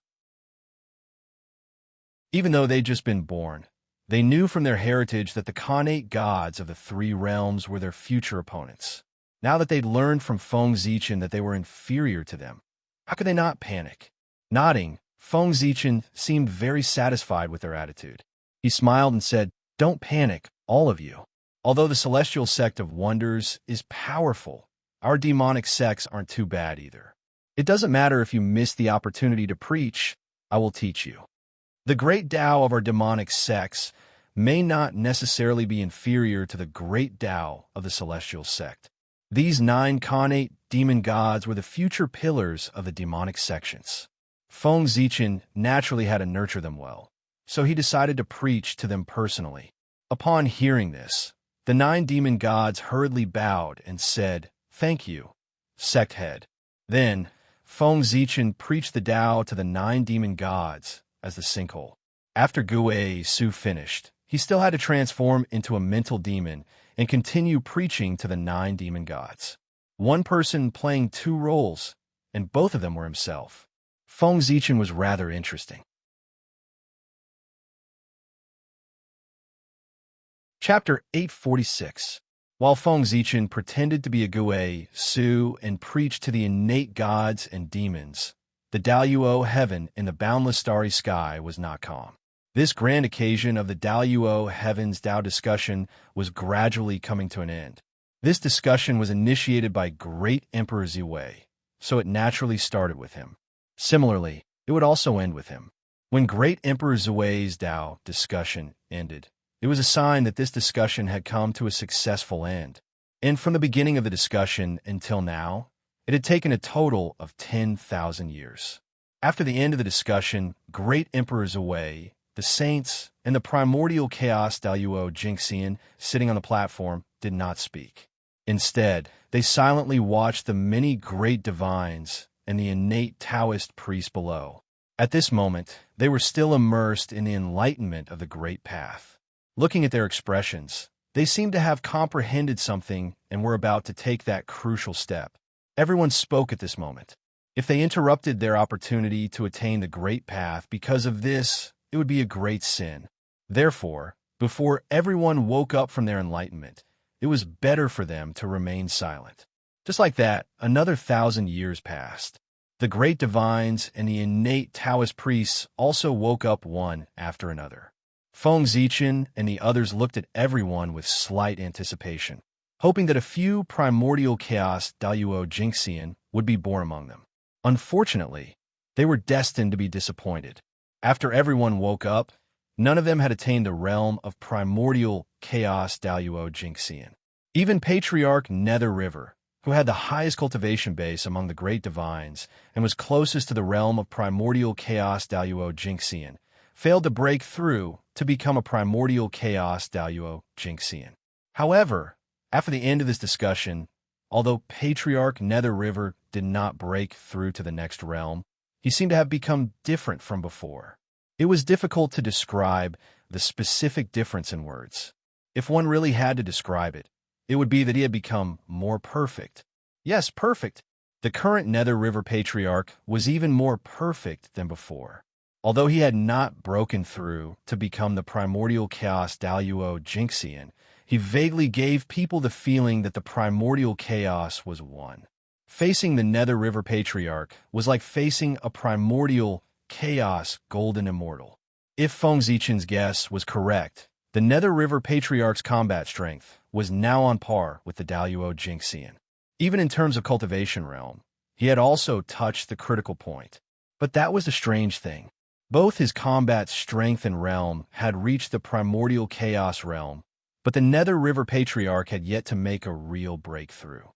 Speaker 1: Even though they'd just been born, they knew from their heritage that the connate gods of the 3 realms were their future opponents. Now that they'd learned from Feng Zichen that they were inferior to them, how could they not panic? Nodding, Feng Zichen seemed very satisfied with their attitude. He smiled and said, "Don't panic, all of you. Although the celestial sect of wonders is powerful, our demonic sects aren't too bad either. It doesn't matter if you miss the opportunity to preach, I will teach you. The great Tao of our demonic sects may not necessarily be inferior to the great Tao of the celestial sect. These 9 connate demon gods were the future pillars of the demonic sections. Feng Zichen naturally had to nurture them well, so he decided to preach to them personally. Upon hearing this, the 9 demon gods hurriedly bowed and said, "Thank you, sect head." Then, Feng Zichen preached the Tao to the 9 demon gods as the sinkhole. After Gue Su finished, he still had to transform into a mental demon and continue preaching to the 9 demon gods. One person playing 2 roles, and both of them were himself. Feng Zichen was rather interesting. Chapter 846. While Feng Zichen pretended to be a Gue Su and preached to the innate gods and demons, the Daluo heaven in the boundless starry sky was not calm. This grand occasion of the Daluo heavens Tao discussion was gradually coming to an end. This discussion was initiated by Great Emperor Ziwei, so it naturally started with him. Similarly, it would also end with him. When Great Emperor Ziwei's Tao discussion ended, it was a sign that this discussion had come to a successful end. And from the beginning of the discussion until now, it had taken a total of 10,000 years. After the end of the discussion, Great Emperor Ziwei, the saints, and the primordial chaos Daluo Jingxian sitting on the platform did not speak. Instead, they silently watched the many great divines and the innate Taoist priests below. At this moment, they were still immersed in the enlightenment of the Great Path. Looking at their expressions, they seemed to have comprehended something and were about to take that crucial step. Everyone spoke at this moment. If they interrupted their opportunity to attain the Great Path because of this, it would be a great sin. Therefore, before everyone woke up from their enlightenment, it was better for them to remain silent. Just like that, another 1,000 years passed. The great divines and the innate Taoist priests also woke up one after another. Feng Zichen and the others looked at everyone with slight anticipation, hoping that a few primordial chaos Daluo Jingxian would be born among them. Unfortunately, they were destined to be disappointed. After everyone woke up, none of them had attained the realm of primordial chaos Daluo Jingxian. Even Patriarch Nether River, who had the highest cultivation base among the great divines and was closest to the realm of primordial chaos Daluo Jingxian, failed to break through to become a primordial chaos Daluo Jingxian. However, after the end of this discussion, although Patriarch Nether River did not break through to the next realm, he seemed to have become different from before. It was difficult to describe the specific difference in words. If one really had to describe it, it would be that he had become more perfect. Yes, perfect. The current Nether River Patriarch was even more perfect than before. Although he had not broken through to become the primordial chaos Daluo Jingxian, he vaguely gave people the feeling that the primordial chaos was one. Facing the Nether River Patriarch was like facing a primordial chaos golden immortal. If Feng Zichen's guess was correct, the Nether River Patriarch's combat strength was now on par with the Daluo Jingxian. Even in terms of cultivation realm, he had also touched the critical point. But that was the strange thing. Both his combat strength and realm had reached the primordial chaos realm, but the Nether River Patriarch had yet to make a real breakthrough.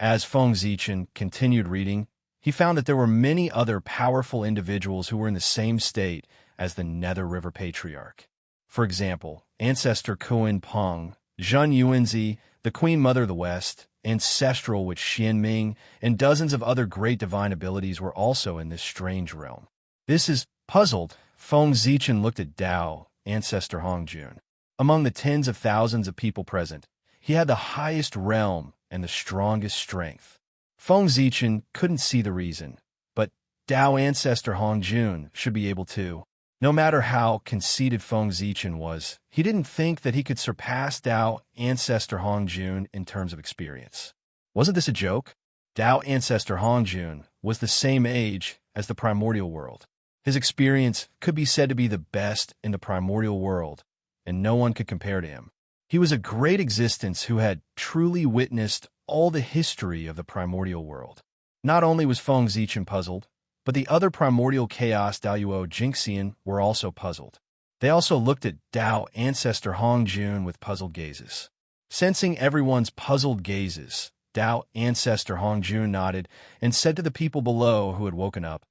Speaker 1: As Feng Zichen continued reading, he found that there were many other powerful individuals who were in the same state as the Nether River Patriarch. For example, Ancestor Kuan Peng, Zhen Yuanzi, the Queen Mother of the West, Ancestral with Xianming, and dozens of other great divine abilities were also in this strange realm. This is puzzled. Feng Zichen looked at Dao, Ancestor Hongjun. Among the tens of thousands of people present, he had the highest realm and the strongest strength. Feng Zichen couldn't see the reason, but Dao Ancestor Hongjun should be able to. No matter how conceited Feng Zichen was, he didn't think that he could surpass Dao Ancestor Hongjun in terms of experience. Wasn't this a joke? Dao Ancestor Hongjun was the same age as the primordial world. His experience could be said to be the best in the primordial world, and no one could compare to him. He was a great existence who had truly witnessed all the history of the primordial world. Not only was Feng Zichen puzzled, but the other primordial chaos Daoyuo Jingxian were also puzzled. They also looked at Dao Ancestor Hongjun with puzzled gazes. Sensing everyone's puzzled gazes, Dao Ancestor Hongjun nodded and said to the people below who had woken up,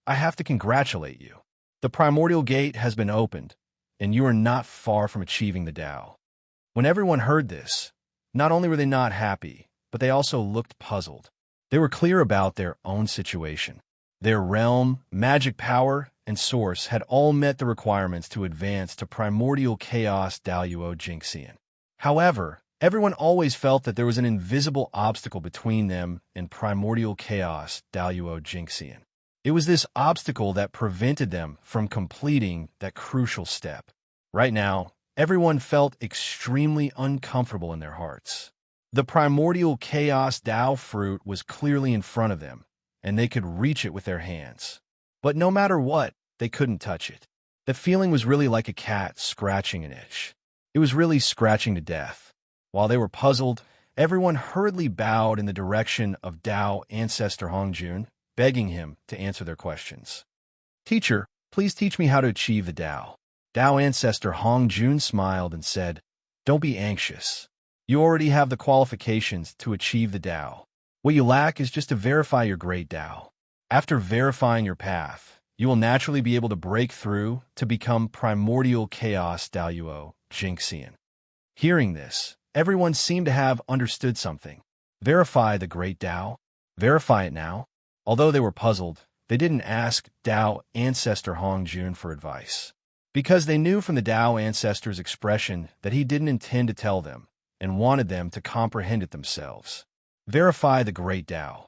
Speaker 1: "I have to congratulate you. The primordial gate has been opened, and you are not far from achieving the Dao." When everyone heard this, not only were they not happy, but they also looked puzzled. They were clear about their own situation. Their realm, magic power, and source had all met the requirements to advance to primordial chaos Daoyuo Jingxian. However, everyone always felt that there was an invisible obstacle between them and primordial chaos Daoyuo Jingxian. It was this obstacle that prevented them from completing that crucial step. Right now, everyone felt extremely uncomfortable in their hearts. The primordial chaos Dao fruit was clearly in front of them, and they could reach it with their hands. But no matter what, they couldn't touch it. The feeling was really like a cat scratching an itch. It was really scratching to death. While they were puzzled, everyone hurriedly bowed in the direction of Dao Ancestor Hongjun, begging him to answer their questions. "Teacher, please teach me how to achieve the Dao." Dao Ancestor Hongjun smiled and said, "Don't be anxious. You already have the qualifications to achieve the Dao. What you lack is just to verify your great Dao. After verifying your path, you will naturally be able to break through to become primordial chaos Daoyuo Jingxian." Hearing this, everyone seemed to have understood something. Verify the great Dao? Verify it now? Although they were puzzled, they didn't ask Dao Ancestor Hongjun for advice. Because they knew from the Dao Ancestor's expression that he didn't intend to tell them and wanted them to comprehend it themselves. Verify the great Dao.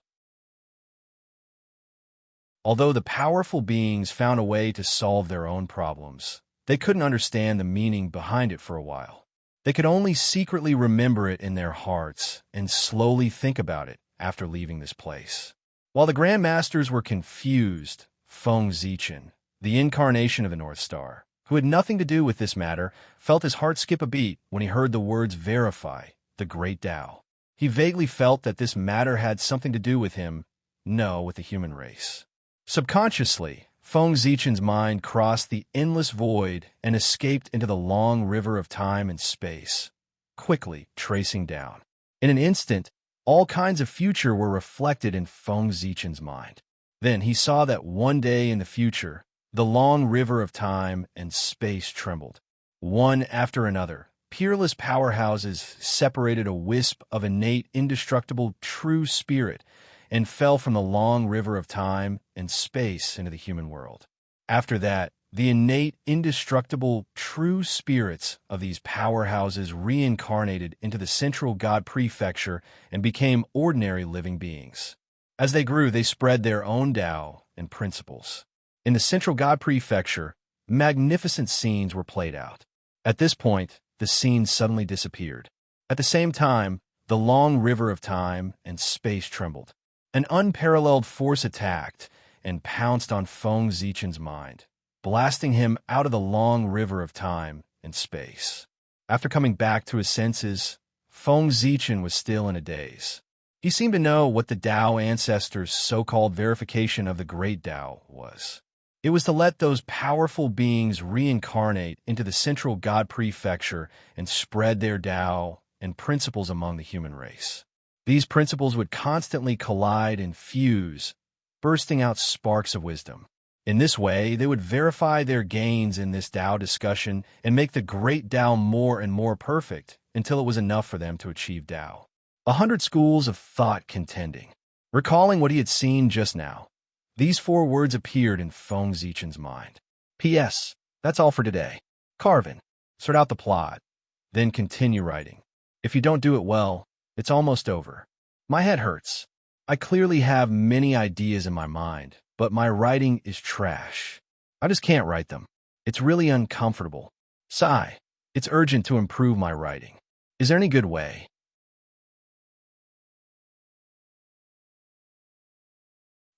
Speaker 1: Although the powerful beings found a way to solve their own problems, they couldn't understand the meaning behind it for a while. They could only secretly remember it in their hearts and slowly think about it after leaving this place. While the Grand Masters were confused, Feng Zichen, the incarnation of the North Star, who had nothing to do with this matter, felt his heart skip a beat when he heard the words verify the great Dao. He vaguely felt that this matter had something to do with him, no, with the human race. Subconsciously, Feng Zichen's mind crossed the endless void and escaped into the long river of time and space, quickly tracing down. In an instant, all kinds of future were reflected in Feng Zichen's mind. Then he saw that one day in the future, the long river of time and space trembled. One after another, peerless powerhouses separated a wisp of innate, indestructible, true spirit and fell from the long river of time and space into the human world. After that, the innate, indestructible, true spirits of these powerhouses reincarnated into the central God prefecture and became ordinary living beings. As they grew, they spread their own Tao and principles. In the central God prefecture, magnificent scenes were played out. At this point, the scenes suddenly disappeared. At the same time, the long river of time and space trembled. An unparalleled force attacked and pounced on Feng Zichen's mind, blasting him out of the long river of time and space. After coming back to his senses, Feng Zichen was still in a daze. He seemed to know what the Tao ancestors' so-called verification of the great Tao was. It was to let those powerful beings reincarnate into the central God prefecture and spread their Tao and principles among the human race. These principles would constantly collide and fuse, bursting out sparks of wisdom. In this way, they would verify their gains in this Tao discussion and make the great Tao more and more perfect until it was enough for them to achieve Tao. 100 schools of thought contending. Recalling what he had seen just now, these 4 words appeared in Feng Zichen's mind. P.S. That's all for today. Carvin, sort out the plot, then continue writing. If you don't do it well, it's almost over. My head hurts. I clearly have many ideas in my mind, but my writing is trash. I just can't write them. It's really uncomfortable. Sigh. It's urgent to improve my writing. Is there any good way?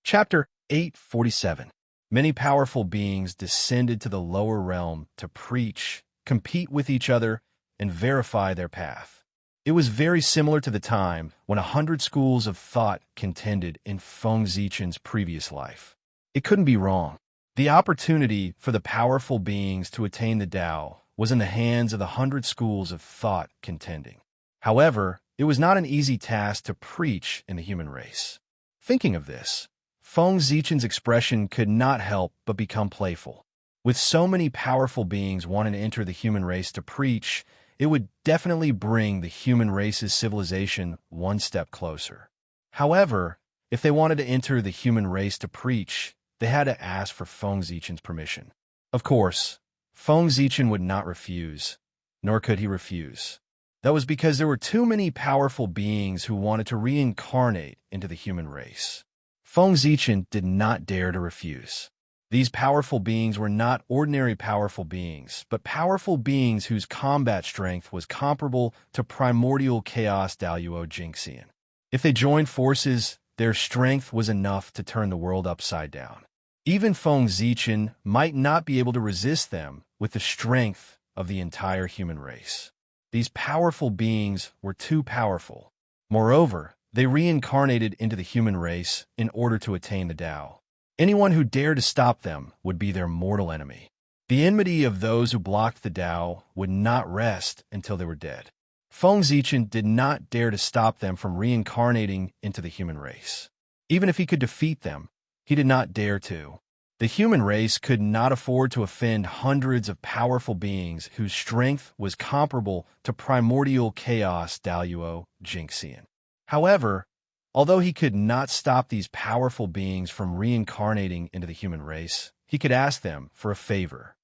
Speaker 1: Chapter 847. Many powerful beings descended to the lower realm to preach, compete with each other, and verify their path. It was very similar to the time when 100 schools of thought contended in Feng Zichen's previous life. It couldn't be wrong. The opportunity for the powerful beings to attain the Tao was in the hands of the 100 schools of thought contending. However, it was not an easy task to preach in the human race. Thinking of this, Feng Zichen's expression could not help but become playful. With so many powerful beings wanting to enter the human race to preach, it would definitely bring the human race's civilization one step closer. However, if they wanted to enter the human race to preach, they had to ask for Feng Zichen's permission. Of course, Feng Zichen would not refuse, nor could he refuse. That was because there were too many powerful beings who wanted to reincarnate into the human race. Feng Zichen did not dare to refuse. These powerful beings were not ordinary powerful beings, but powerful beings whose combat strength was comparable to primordial chaos Daluo Jingxian. If they joined forces, their strength was enough to turn the world upside down. Even Feng Zichen might not be able to resist them with the strength of the entire human race. These powerful beings were too powerful. Moreover, they reincarnated into the human race in order to attain the Tao. Anyone who dared to stop them would be their mortal enemy. The enmity of those who blocked the Tao would not rest until they were dead. Feng Zichen did not dare to stop them from reincarnating into the human race. Even if he could defeat them, he did not dare to. The human race could not afford to offend hundreds of powerful beings whose strength was comparable to primordial chaos Daluo Jingxian. However, although he could not stop these powerful beings from reincarnating into the human race, he could ask them for a favor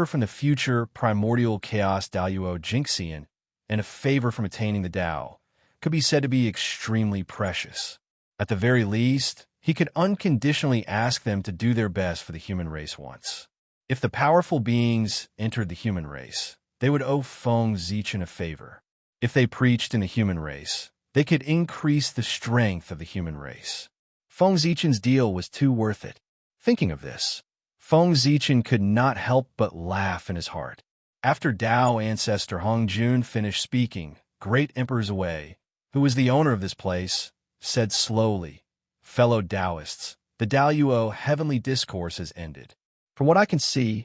Speaker 1: from the future primordial chaos Daluo Jingxian, and a favor from attaining the Tao could be said to be extremely precious. At the very least, he could unconditionally ask them to do their best for the human race once. If the powerful beings entered the human race, they would owe Feng Zichen a favor. If they preached in the human race, they could increase the strength of the human race. Feng Zichen's deal was too worth it. Thinking of this, Feng Zichen could not help but laugh in his heart. After Tao ancestor Hong Jun finished speaking, Great Emperor Zui, who was the owner of this place, said slowly, "Fellow Taoists, the Daluo heavenly discourse has ended. From what I can see,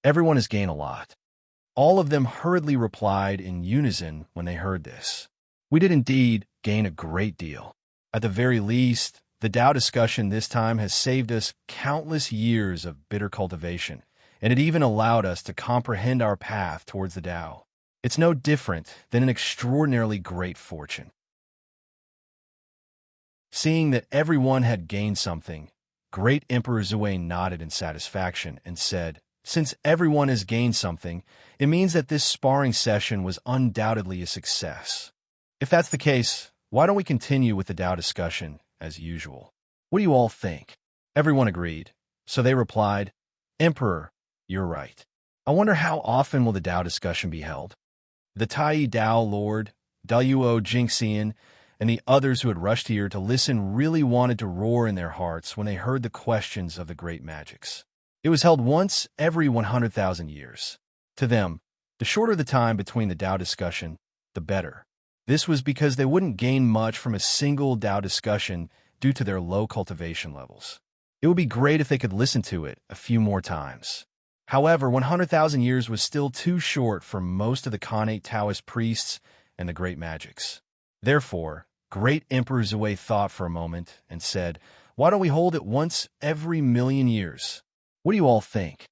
Speaker 1: everyone has gained a lot." All of them hurriedly replied in unison when they heard this. We did indeed gain a great deal. At the very least, the Tao discussion this time has saved us countless years of bitter cultivation, and it even allowed us to comprehend our path towards the Tao. It's no different than an extraordinarily great fortune. Seeing that everyone had gained something, Great Emperor Zui nodded in satisfaction and said, "Since everyone has gained something, it means that this sparring session was undoubtedly a success. If that's the case, why don't we continue with the Tao discussion as usual? What do you all think?" Everyone agreed, so they replied, "Emperor, you're right. I wonder how often will the Tao discussion be held?" The Tai Tao Lord, Daluo Jingxian, and the others who had rushed here to listen really wanted to roar in their hearts when they heard the questions of the great magics. It was held once every 100,000 years. To them, the shorter the time between the Tao discussion, the better. This was because they wouldn't gain much from a single Tao discussion due to their low cultivation levels. It would be great if they could listen to it a few more times. However, 100,000 years was still too short for most of the Khanate Taoist priests and the great magics. Therefore, Great Emperor Zui thought for a moment and said, "Why don't we hold it once every 1,000,000 years? What do you all think?"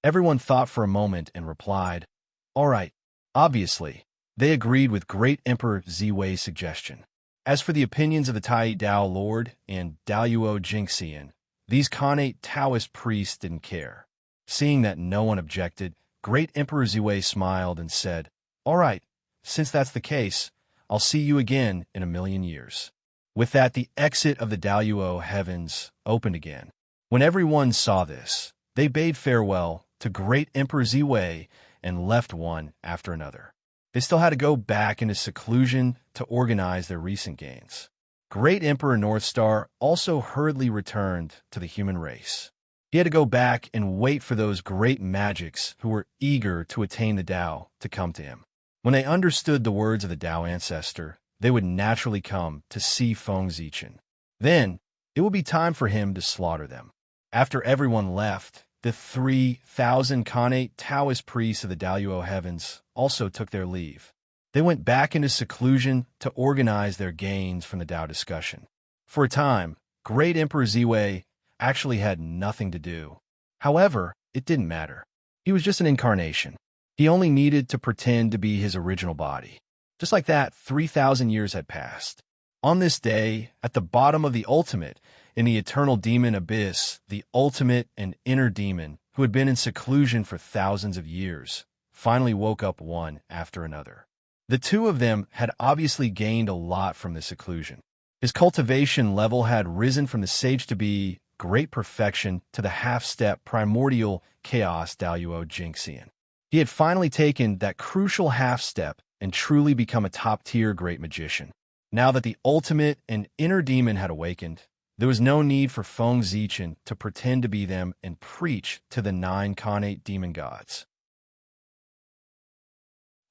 Speaker 1: Everyone thought for a moment and replied, "All right." Obviously, they agreed with Great Emperor Ziwei's suggestion. As for the opinions of the Tai Tao Lord and Daluo Jingxian, these Khanate Taoist priests didn't care. Seeing that no one objected, Great Emperor Ziwei smiled and said, "All right, since that's the case, I'll see you again in 1,000,000 years." With that, the exit of the Daluo heavens opened again. When everyone saw this, they bade farewell to Great Emperor Ziwei and left one after another. They still had to go back into seclusion to organize their recent gains. Great Emperor Northstar also hurriedly returned to the human race. He had to go back and wait for those great magics who were eager to attain the Tao to come to him. When they understood the words of the Tao ancestor, they would naturally come to see Feng Zichen. Then, it would be time for him to slaughter them. After everyone left, the 3,000 Khanate Taoist priests of the Daluo heavens also took their leave. They went back into seclusion to organize their gains from the Tao discussion. For a time, Great Emperor Ziwei actually had nothing to do. However, it didn't matter. He was just an incarnation. He only needed to pretend to be his original body. Just like that, 3,000 years had passed. On this day, at the bottom of the ultimate, in the eternal demon abyss, the ultimate and inner demon, who had been in seclusion for thousands of years, finally woke up one after another. The two of them had obviously gained a lot from this seclusion. His cultivation level had risen from the sage to be great perfection to the half-step primordial chaos Daluo Jinxian. He had finally taken that crucial half-step and truly become a top-tier great magician. Now that the ultimate and inner demon had awakened, there was no need for Feng Zichen to pretend to be them and preach to the 9 Khanate demon gods.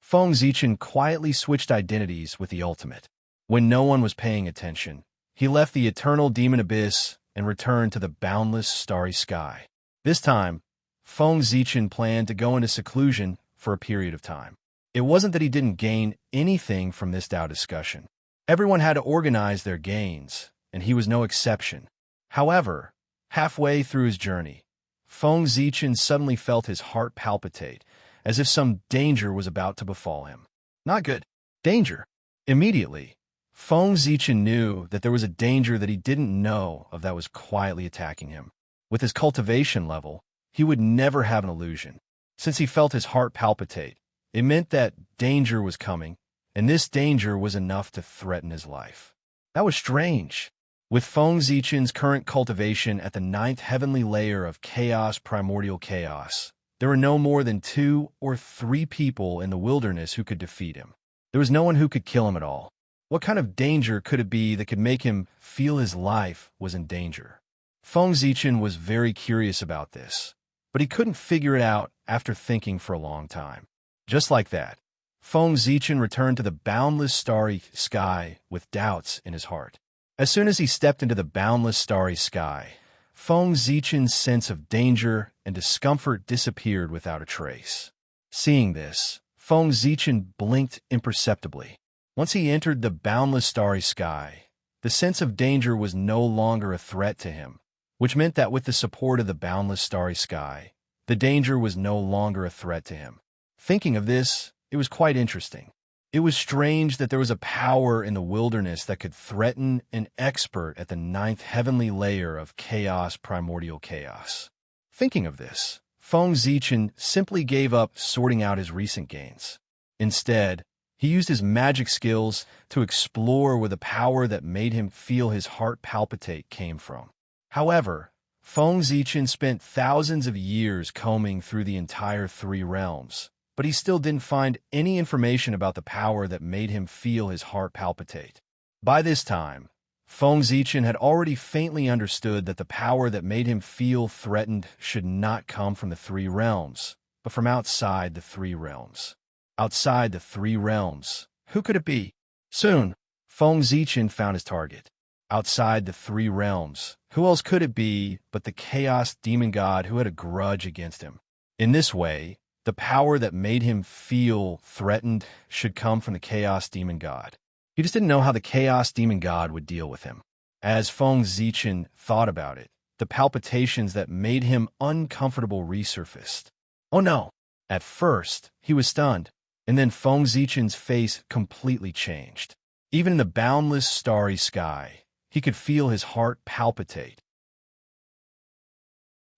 Speaker 1: Feng Zichen quietly switched identities with the ultimate. When no one was paying attention, he left the eternal demon abyss and returned to the boundless starry sky. This time, Feng Zichen planned to go into seclusion for a period of time. It wasn't that he didn't gain anything from this Tao discussion. Everyone had to organize their gains, and he was no exception. However, halfway through his journey, Feng Zichen suddenly felt his heart palpitate, as if some danger was about to befall him. Not good. Danger. Immediately, Feng Zichen knew that there was a danger that he didn't know of that was quietly attacking him. With his cultivation level, he would never have an illusion. Since he felt his heart palpitate, it meant that danger was coming, and this danger was enough to threaten his life. That was strange. With Feng Zichen's current cultivation at the 9th heavenly layer of chaos, primordial chaos, there were no more than 2 or 3 people in the wilderness who could defeat him. There was no one who could kill him at all. What kind of danger could it be that could make him feel his life was in danger? Feng Zichen was very curious about this, but he couldn't figure it out after thinking for a long time. Just like that, Feng Zichen returned to the boundless starry sky with doubts in his heart. As soon as he stepped into the boundless starry sky, Feng Zichen's sense of danger and discomfort disappeared without a trace. Seeing this, Feng Zichen blinked imperceptibly. Once he entered the boundless starry sky, the sense of danger was no longer a threat to him, which meant that with the support of the boundless starry sky, the danger was no longer a threat to him. Thinking of this, it was quite interesting. It was strange that there was a power in the wilderness that could threaten an expert at the 9th heavenly layer of chaos, primordial chaos. Thinking of this, Feng Zichen simply gave up sorting out his recent gains. Instead, he used his magic skills to explore where the power that made him feel his heart palpitate came from. However, Feng Zichen spent thousands of years combing through the entire 3 realms, but he still didn't find any information about the power that made him feel his heart palpitate. By this time, Feng Zichen had already faintly understood that the power that made him feel threatened should not come from the 3 realms, but from outside the 3 realms. Outside the 3 realms, who could it be? Soon, Feng Zichen found his target. Outside the 3 realms, who else could it be but the chaos demon god who had a grudge against him? In this way, the power that made him feel threatened should come from the Chaos Demon God. He just didn't know how the Chaos Demon God would deal with him. As Feng Zichen thought about it, the palpitations that made him uncomfortable resurfaced. Oh no! At first, he was stunned, and then Feng Zichen's face completely changed. Even in the boundless starry sky, he could feel his heart palpitate.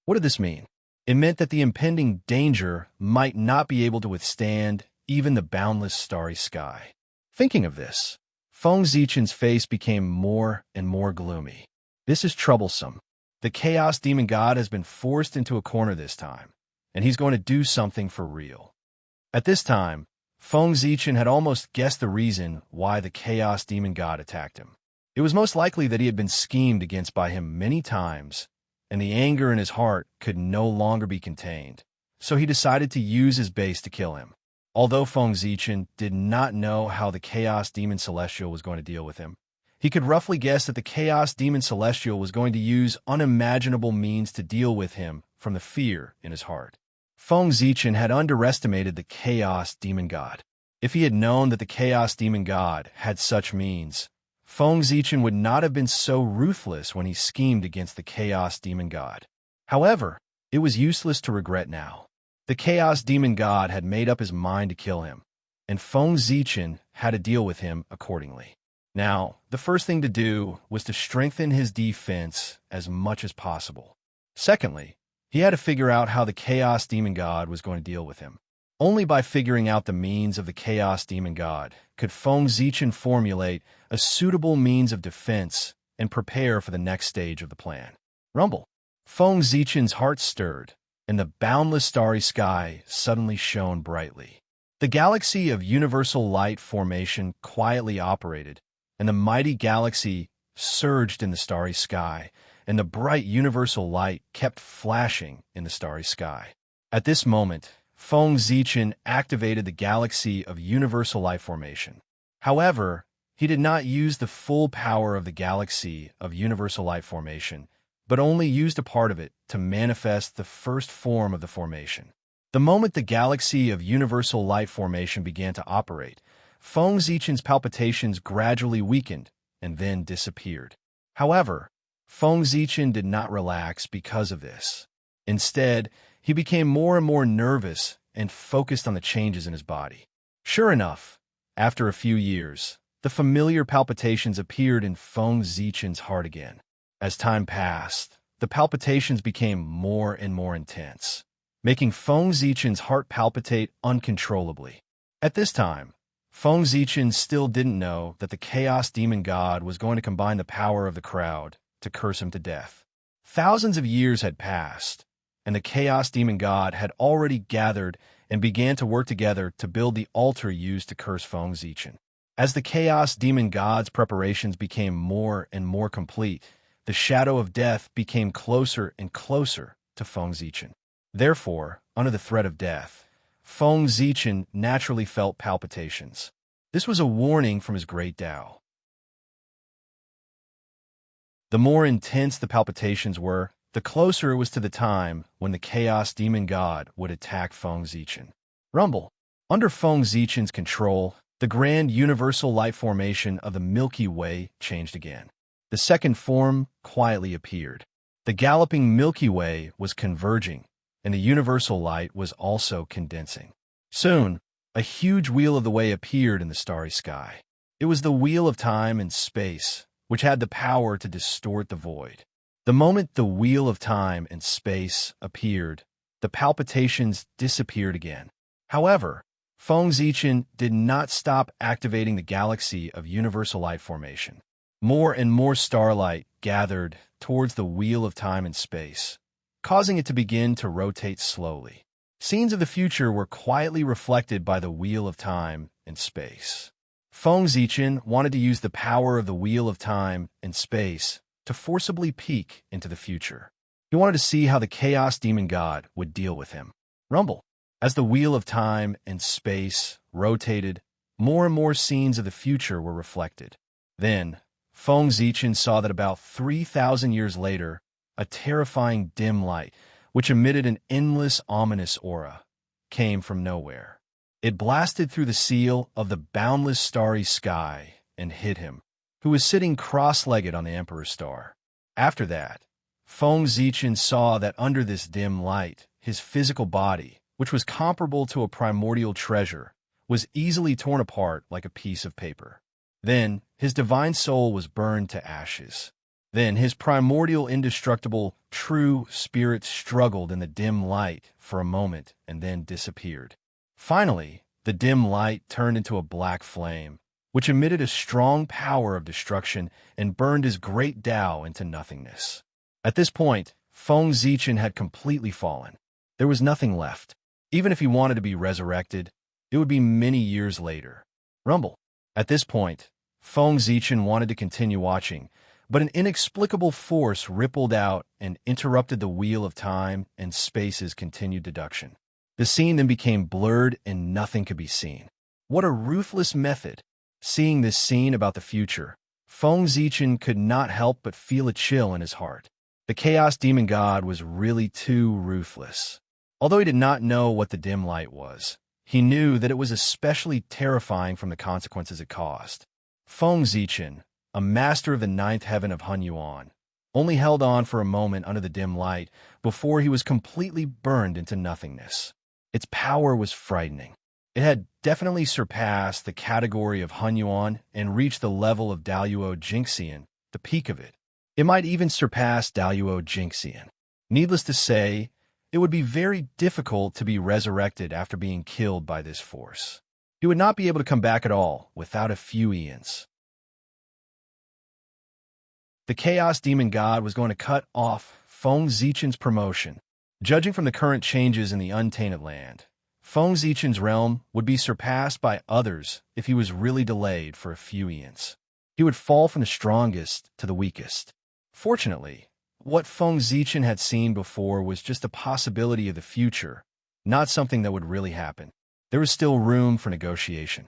Speaker 1: What did this mean? It meant that the impending danger might not be able to withstand even the boundless starry sky. Thinking of this, Feng Zichen's face became more and more gloomy. This is troublesome. The Chaos Demon God has been forced into a corner this time, and he's going to do something for real. At this time, Feng Zichen had almost guessed the reason why the Chaos Demon God attacked him. It was most likely that he had been schemed against by him many times, and the anger in his heart could no longer be contained, so he decided to use his base to kill him. Although Feng Zichen did not know how the Chaos Demon Celestial was going to deal with him, he could roughly guess that the Chaos Demon Celestial was going to use unimaginable means to deal with him from the fear in his heart. Feng Zichen had underestimated the Chaos Demon God. If he had known that the Chaos Demon God had such means, Feng Zichen would not have been so ruthless when he schemed against the Chaos Demon God. However, it was useless to regret now. The Chaos Demon God had made up his mind to kill him, and Feng Zichen had to deal with him accordingly. Now, the first thing to do was to strengthen his defense as much as possible. Secondly, he had to figure out how the Chaos Demon God was going to deal with him. Only by figuring out the means of the Chaos Demon God could Feng Zichen formulate a suitable means of defense and prepare for the next stage of the plan. Rumble. Feng Zichen's heart stirred, and the boundless starry sky suddenly shone brightly. The galaxy of universal light formation quietly operated, and the mighty galaxy surged in the starry sky, and the bright universal light kept flashing in the starry sky. At this moment, Feng Zichen activated the galaxy of universal light formation. However, he did not use the full power of the galaxy of universal light formation, but only used a part of it to manifest the first form of the formation. The moment the galaxy of universal light formation began to operate, Feng Zichen's palpitations gradually weakened and then disappeared. However, Feng Zichen did not relax because of this. Instead, he became more and more nervous and focused on the changes in his body. Sure enough, after a few years, the familiar palpitations appeared in Feng Zichen's heart again. As time passed, the palpitations became more and more intense, making Feng Zichen's heart palpitate uncontrollably. At this time, Feng Zichen still didn't know that the Chaos Demon God was going to combine the power of the crowd to curse him to death. Thousands of years had passed, and the Chaos Demon God had already gathered and began to work together to build the altar used to curse Feng Zichen. As the Chaos Demon God's preparations became more and more complete, the shadow of death became closer and closer to Feng Zichen. Therefore, under the threat of death, Feng Zichen naturally felt palpitations. This was a warning from his great Tao. The more intense the palpitations were, the closer it was to the time when the Chaos Demon God would attack Feng Zichen. Rumble. Under Feng Zichen's control, the grand universal light formation of the Milky Way changed again. The second form quietly appeared. The galloping Milky Way was converging, and the universal light was also condensing. Soon, a huge wheel of the way appeared in the starry sky. It was the wheel of time and space, which had the power to distort the void. The moment the wheel of time and space appeared, the palpitations disappeared again. However, Feng Zichen did not stop activating the galaxy of universal light formation. More and more starlight gathered towards the wheel of time and space, causing it to begin to rotate slowly. Scenes of the future were quietly reflected by the wheel of time and space. Feng Zichen wanted to use the power of the wheel of time and space to forcibly peek into the future. He wanted to see how the Chaos Demon God would deal with him. Rumble. As the wheel of time and space rotated, more and more scenes of the future were reflected. Then, Feng Zichen saw that about 3,000 years later, a terrifying dim light, which emitted an endless ominous aura, came from nowhere. It blasted through the seal of the boundless starry sky and hit him, who was sitting cross-legged on the Emperor's star. After that, Feng Zichen saw that under this dim light, his physical body, which was comparable to a primordial treasure, was easily torn apart like a piece of paper. Then, his divine soul was burned to ashes. Then, his primordial, indestructible, true spirit struggled in the dim light for a moment and then disappeared. Finally, the dim light turned into a black flame, which emitted a strong power of destruction and burned his great Tao into nothingness. At this point, Feng Zichen had completely fallen. There was nothing left. Even if he wanted to be resurrected, it would be many years later. Rumble. At this point, Feng Zichen wanted to continue watching, but an inexplicable force rippled out and interrupted the wheel of time and space's continued deduction. The scene then became blurred and nothing could be seen. What a ruthless method! Seeing this scene about the future, Feng Zichen could not help but feel a chill in his heart. The Chaos Demon God was really too ruthless. Although he did not know what the dim light was, he knew that it was especially terrifying from the consequences it caused. Feng Zichen, a master of the ninth heaven of Hun Yuan, only held on for a moment under the dim light before he was completely burned into nothingness. Its power was frightening. It had definitely surpassed the category of Hun Yuan and reached the level of Daluo Jingxian, the peak of it. It might even surpass Daluo Jingxian. Needless to say, it would be very difficult to be resurrected after being killed by this force. He would not be able to come back at all without a few eons. The Chaos Demon God was going to cut off Feng Zichen's promotion. Judging from the current changes in the Untainted Land, Feng Zichen's realm would be surpassed by others if he was really delayed for a few eons. He would fall from the strongest to the weakest. Fortunately, what Feng Zichen had seen before was just a possibility of the future, not something that would really happen. There was still room for negotiation.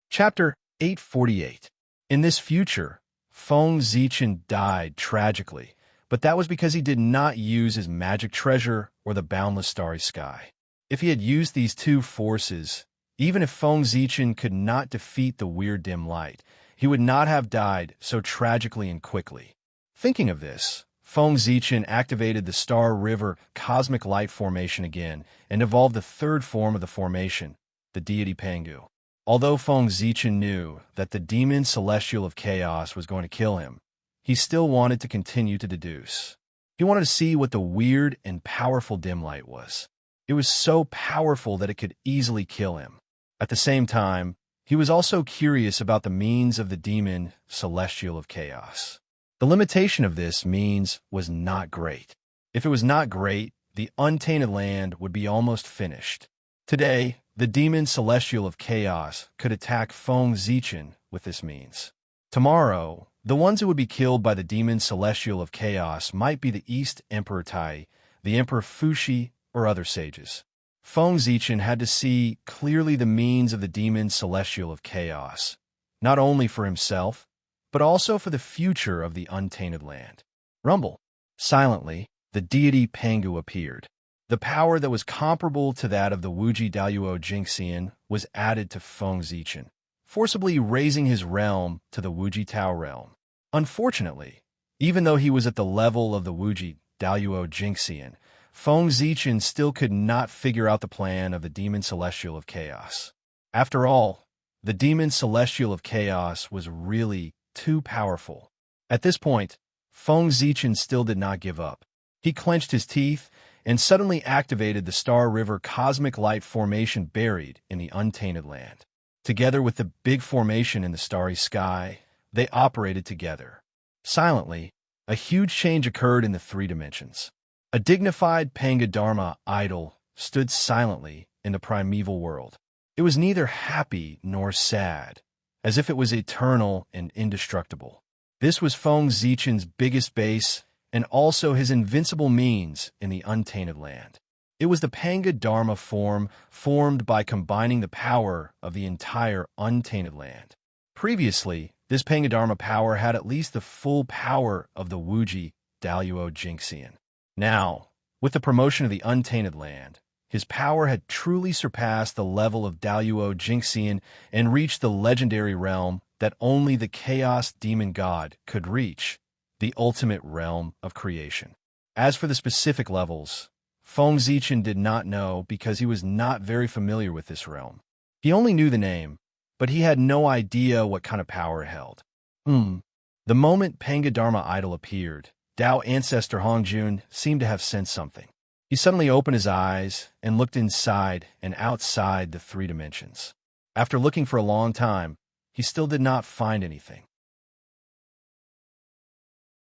Speaker 1: Chapter 848. In this future, Feng Zichen died tragically, but that was because he did not use his magic treasure or the boundless starry sky. If he had used these two forces, even if Feng Zichen could not defeat the weird dim light, he would not have died so tragically and quickly. Thinking of this, Feng Zichen activated the Star River Cosmic Light Formation again and evolved the third form of the formation, the deity Pangu. Although Feng Zichen knew that the demon celestial of chaos was going to kill him, he still wanted to continue to deduce. He wanted to see what the weird and powerful dim light was. It was so powerful that it could easily kill him. At the same time, he was also curious about the means of the demon celestial of chaos. The limitation of this means was not great. If it was not great, the Untainted Land would be almost finished. Today, the demon celestial of chaos could attack Feng Zichen with this means. Tomorrow, the ones who would be killed by the demon celestial of chaos might be the East Emperor Tai, the Emperor Fuxi, or other sages. Feng Zichen had to see clearly the means of the demon celestial of chaos, not only for himself, but also for the future of the Untainted Land. Rumble. Silently, the deity Pangu appeared. The power that was comparable to that of the Wuji Daluo Jingxian was added to Feng Zichen, forcibly raising his realm to the Wuji Tao realm. Unfortunately, even though he was at the level of the Wuji Daluo Jingxian, Feng Zichen still could not figure out the plan of the demon celestial of chaos. After all, the demon celestial of chaos was really too powerful. At this point, Feng Zichen still did not give up. He clenched his teeth and suddenly activated the Star River Cosmic Light Formation buried in the Untainted Land. Together with the big formation in the starry sky, they operated together. Silently, a huge change occurred in the three dimensions. A dignified Pangadharma idol stood silently in the primeval world. It was neither happy nor sad, as if it was eternal and indestructible. This was Feng Zichen's biggest base and also his invincible means in the Untainted Land. It was the Pangadharma form formed by combining the power of the entire Untainted Land. Previously, this Pangadharma power had at least the full power of the Wuji Daluo Jingxian. Now, with the promotion of the Untainted Land, his power had truly surpassed the level of Daluo Jingxian and reached the legendary realm that only the Chaos Demon God could reach, the ultimate realm of creation. As for the specific levels, Feng Zichen did not know because he was not very familiar with this realm. He only knew the name, but he had no idea what kind of power it held. The moment Pangadharma idol appeared, Tao ancestor Hongjun seemed to have sensed something. He suddenly opened his eyes and looked inside and outside the three dimensions. After looking for a long time, he still did not find anything.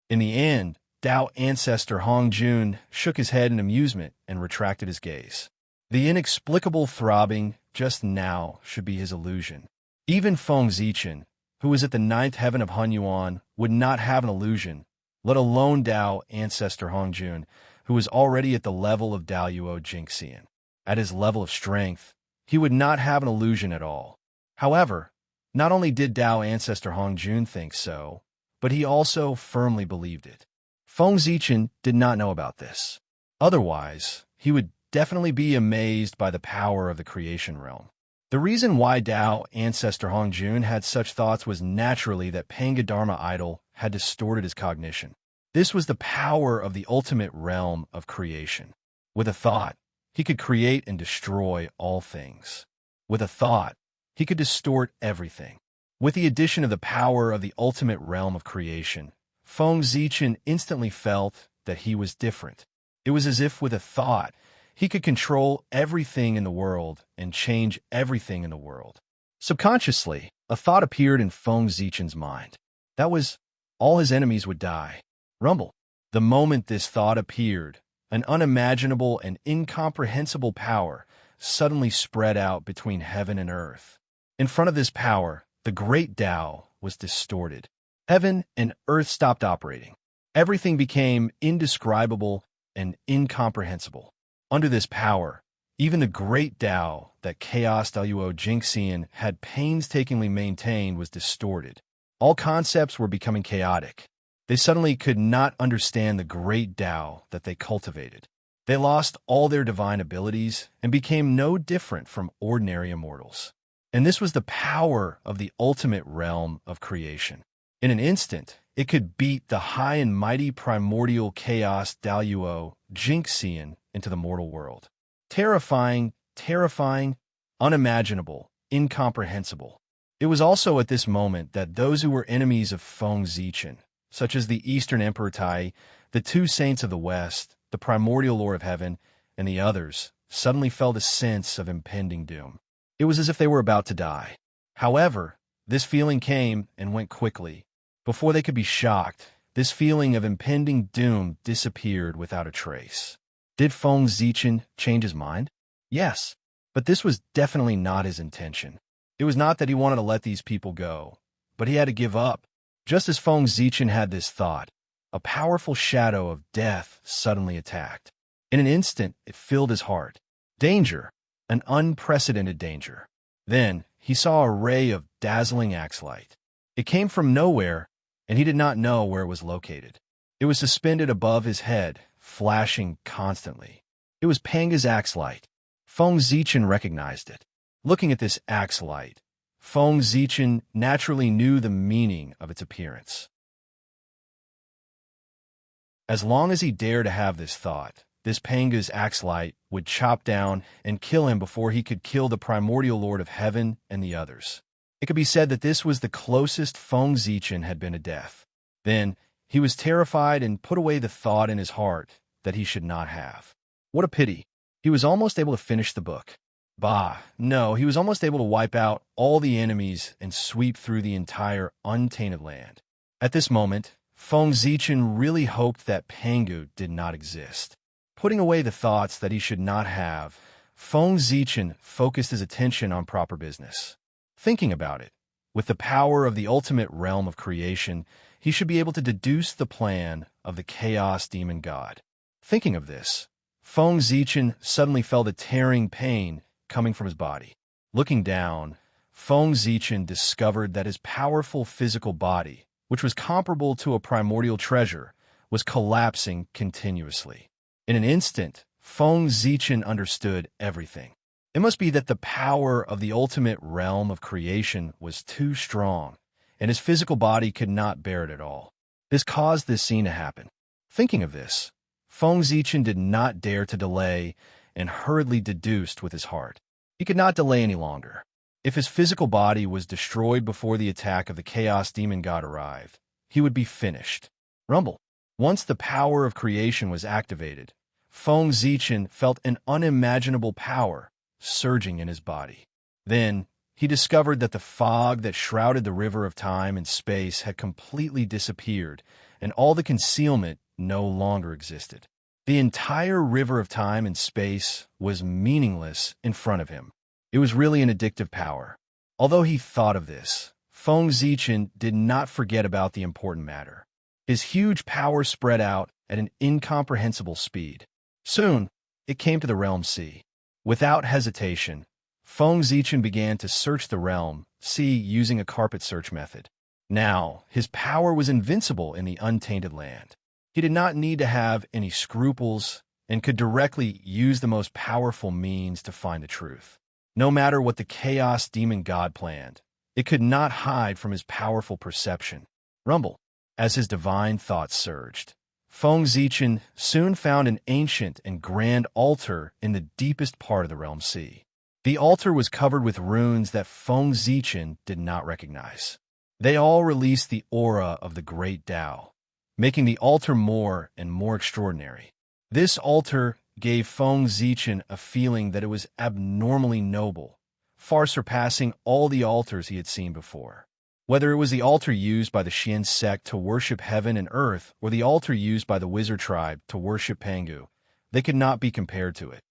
Speaker 1: In the end, Tao ancestor Hong Jun shook his head in amusement and retracted his gaze. The inexplicable throbbing just now should be his illusion. Even Feng Zichen, who was at the ninth heaven of Hun Yuan, would not have an illusion, let alone Tao ancestor Hong Jun, who was already at the level of Dao Yuo Jingxian. At his level of strength, he would not have an illusion at all. However, not only did Tao ancestor Hong Jun think so, but he also firmly believed it. Feng Zichen did not know about this. Otherwise, he would definitely be amazed by the power of the creation realm. The reason why Tao ancestor Hong Jun had such thoughts was naturally that Panga Dharma idol had distorted his cognition. This was the power of the ultimate realm of creation. With a thought, he could create and destroy all things. With a thought, he could distort everything. With the addition of the power of the ultimate realm of creation, Feng Zichen instantly felt that he was different. It was as if with a thought, he could control everything in the world and change everything in the world. Subconsciously, a thought appeared in Feng Zichen's mind. That was, all his enemies would die. Rumble. The moment this thought appeared, an unimaginable and incomprehensible power suddenly spread out between heaven and earth. In front of this power, the great Tao was distorted. Heaven and earth stopped operating. Everything became indescribable and incomprehensible. Under this power, even the great Tao that Chaos Dao Yuo Jingxian had painstakingly maintained was distorted. All concepts were becoming chaotic. They suddenly could not understand the great Tao that they cultivated. They lost all their divine abilities and became no different from ordinary immortals. And this was the power of the ultimate realm of creation. In an instant, it could beat the high and mighty primordial chaos Dao Yuo Jingxian into the mortal world. Terrifying, unimaginable, incomprehensible. It was also at this moment that those who were enemies of Feng Zichen, such as the Eastern Emperor Tai, the two saints of the West, the primordial Lord of Heaven, and the others, suddenly felt a sense of impending doom. It was as if they were about to die. However, this feeling came and went quickly. Before they could be shocked, this feeling of impending doom disappeared without a trace. Did Feng Zichen change his mind? Yes, but this was definitely not his intention. It was not that he wanted to let these people go, but he had to give up. Just as Feng Zichen had this thought, a powerful shadow of death suddenly attacked. In an instant, it filled his heart. Danger, an unprecedented danger. Then he saw a ray of dazzling axe light. It came from nowhere, and he did not know where it was located. It was suspended above his head, flashing constantly. It was Panga's axe light. Feng Zichen recognized it. Looking at this axe light, Feng Zichen naturally knew the meaning of its appearance. As long as he dared to have this thought, this Panga's axe light would chop down and kill him before he could kill the primordial Lord of Heaven and the others. It could be said that this was the closest Feng Zichen had been to death. Then, he was terrified and put away the thought in his heart that he should not have. What a pity. He was almost able to finish the book. Bah, no, he was almost able to wipe out all the enemies and sweep through the entire untainted land. At this moment, Feng Zichen really hoped that Pangu did not exist. Putting away the thoughts that he should not have, Feng Zichen focused his attention on proper business. Thinking about it, with the power of the ultimate realm of creation, he should be able to deduce the plan of the chaos demon god. Thinking of this, Feng Zichen suddenly felt a tearing pain coming from his body. Looking down, Feng Zichen discovered that his powerful physical body, which was comparable to a primordial treasure, was collapsing continuously. In an instant, Feng Zichen understood everything. It must be that the power of the ultimate realm of creation was too strong, and his physical body could not bear it at all. This caused this scene to happen. Thinking of this, Feng Zichen did not dare to delay and hurriedly deduced with his heart. He could not delay any longer. If his physical body was destroyed before the attack of the chaos demon god arrived, he would be finished. Rumble. Once the power of creation was activated, Feng Zichen felt an unimaginable power surging in his body. Then, he discovered that the fog that shrouded the river of time and space had completely disappeared, and all the concealment no longer existed. The entire river of time and space was meaningless in front of him. It was really an addictive power. Although he thought of this, Feng Zichen did not forget about the important matter. His huge power spread out at an incomprehensible speed. Soon, it came to the realm sea. Without hesitation, Feng Zichen began to search the realm sea using a carpet search method. Now, his power was invincible in the untainted land. He did not need to have any scruples and could directly use the most powerful means to find the truth. No matter what the chaos demon god planned, it could not hide from his powerful perception. Rumble. As his divine thoughts surged, Feng Zichen soon found an ancient and grand altar in the deepest part of the realm sea. The altar was covered with runes that Feng Zichen did not recognize. They all released the aura of the great Tao, making the altar more and more extraordinary. This altar gave Feng Zichen a feeling that it was abnormally noble, far surpassing all the altars he had seen before. Whether it was the altar used by the Xian sect to worship heaven and earth or the altar used by the wizard tribe to worship Pangu, they could not be compared to it.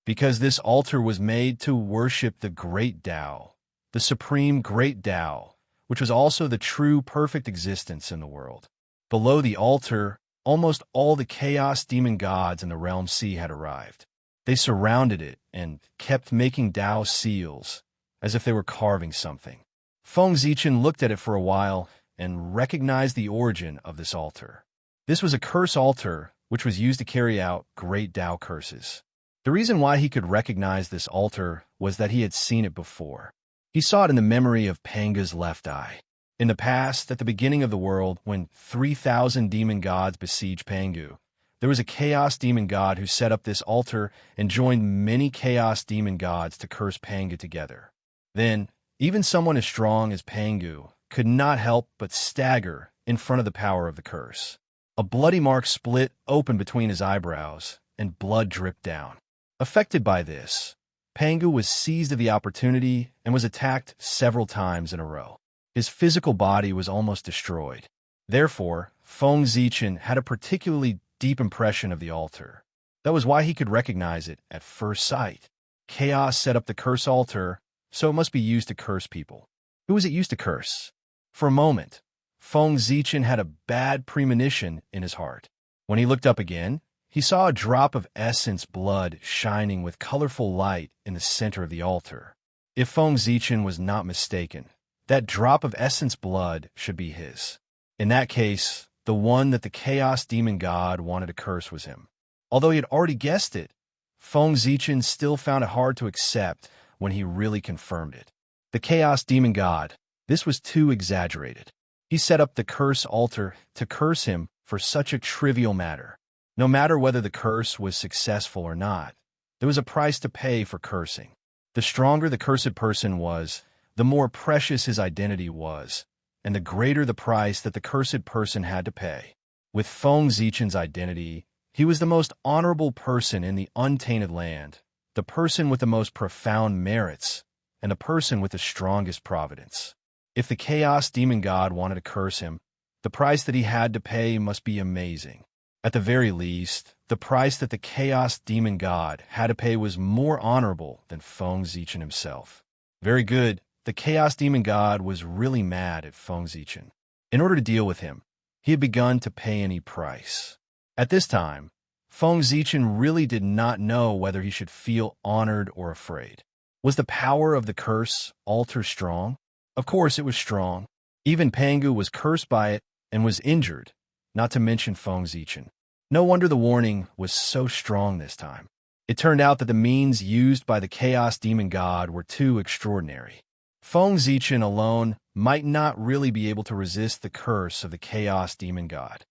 Speaker 1: Because this altar was made to worship the great Tao, the supreme great Tao, which was also the true perfect existence in the world. Below the altar, almost all the chaos demon gods in the realm sea had arrived. They surrounded it and kept making Tao seals, as if they were carving something. Feng Zichen looked at it for a while and recognized the origin of this altar. This was a curse altar which was used to carry out great Tao curses. The reason why he could recognize this altar was that he had seen it before. He saw it in the memory of Panga's left eye. In the past, at the beginning of the world, when 3,000 demon gods besieged Pangu, there was a chaos demon god who set up this altar and joined many chaos demon gods to curse Pangu together. Then, even someone as strong as Pangu could not help but stagger in front of the power of the curse. A bloody mark split open between his eyebrows, and blood dripped down. Affected by this, Pangu was seized of the opportunity and was attacked several times in a row. His physical body was almost destroyed. Therefore, Feng Zichen had a particularly deep impression of the altar. That was why he could recognize it at first sight. Chaos set up the curse altar, so it must be used to curse people. Who was it used to curse? For a moment, Feng Zichen had a bad premonition in his heart. When he looked up again, he saw a drop of essence blood shining with colorful light in the center of the altar. If Feng Zichen was not mistaken, that drop of essence blood should be his. In that case, the one that the chaos demon god wanted to curse was him. Although he had already guessed it, Feng Zichen still found it hard to accept when he really confirmed it. The chaos demon god, this was too exaggerated. He set up the curse altar to curse him for such a trivial matter. No matter whether the curse was successful or not, there was a price to pay for cursing. The stronger the cursed person was, the more precious his identity was, and the greater the price that the cursed person had to pay. With Feng Zichen's identity, he was the most honorable person in the untainted land, the person with the most profound merits, and the person with the strongest providence. If the chaos demon god wanted to curse him, the price that he had to pay must be amazing. At the very least, the price that the chaos demon god had to pay was more honorable than Feng Zichen himself. Very good. The chaos demon god was really mad at Feng Zichen. In order to deal with him, he had begun to pay any price. At this time, Feng Zichen really did not know whether he should feel honored or afraid. Was the power of the curse altar strong? Of course it was strong. Even Pangu was cursed by it and was injured, not to mention Feng Zichen. No wonder the warning was so strong this time. It turned out that the means used by the chaos demon god were too extraordinary. Feng Zichen alone might not really be able to resist the curse of the chaos demon god.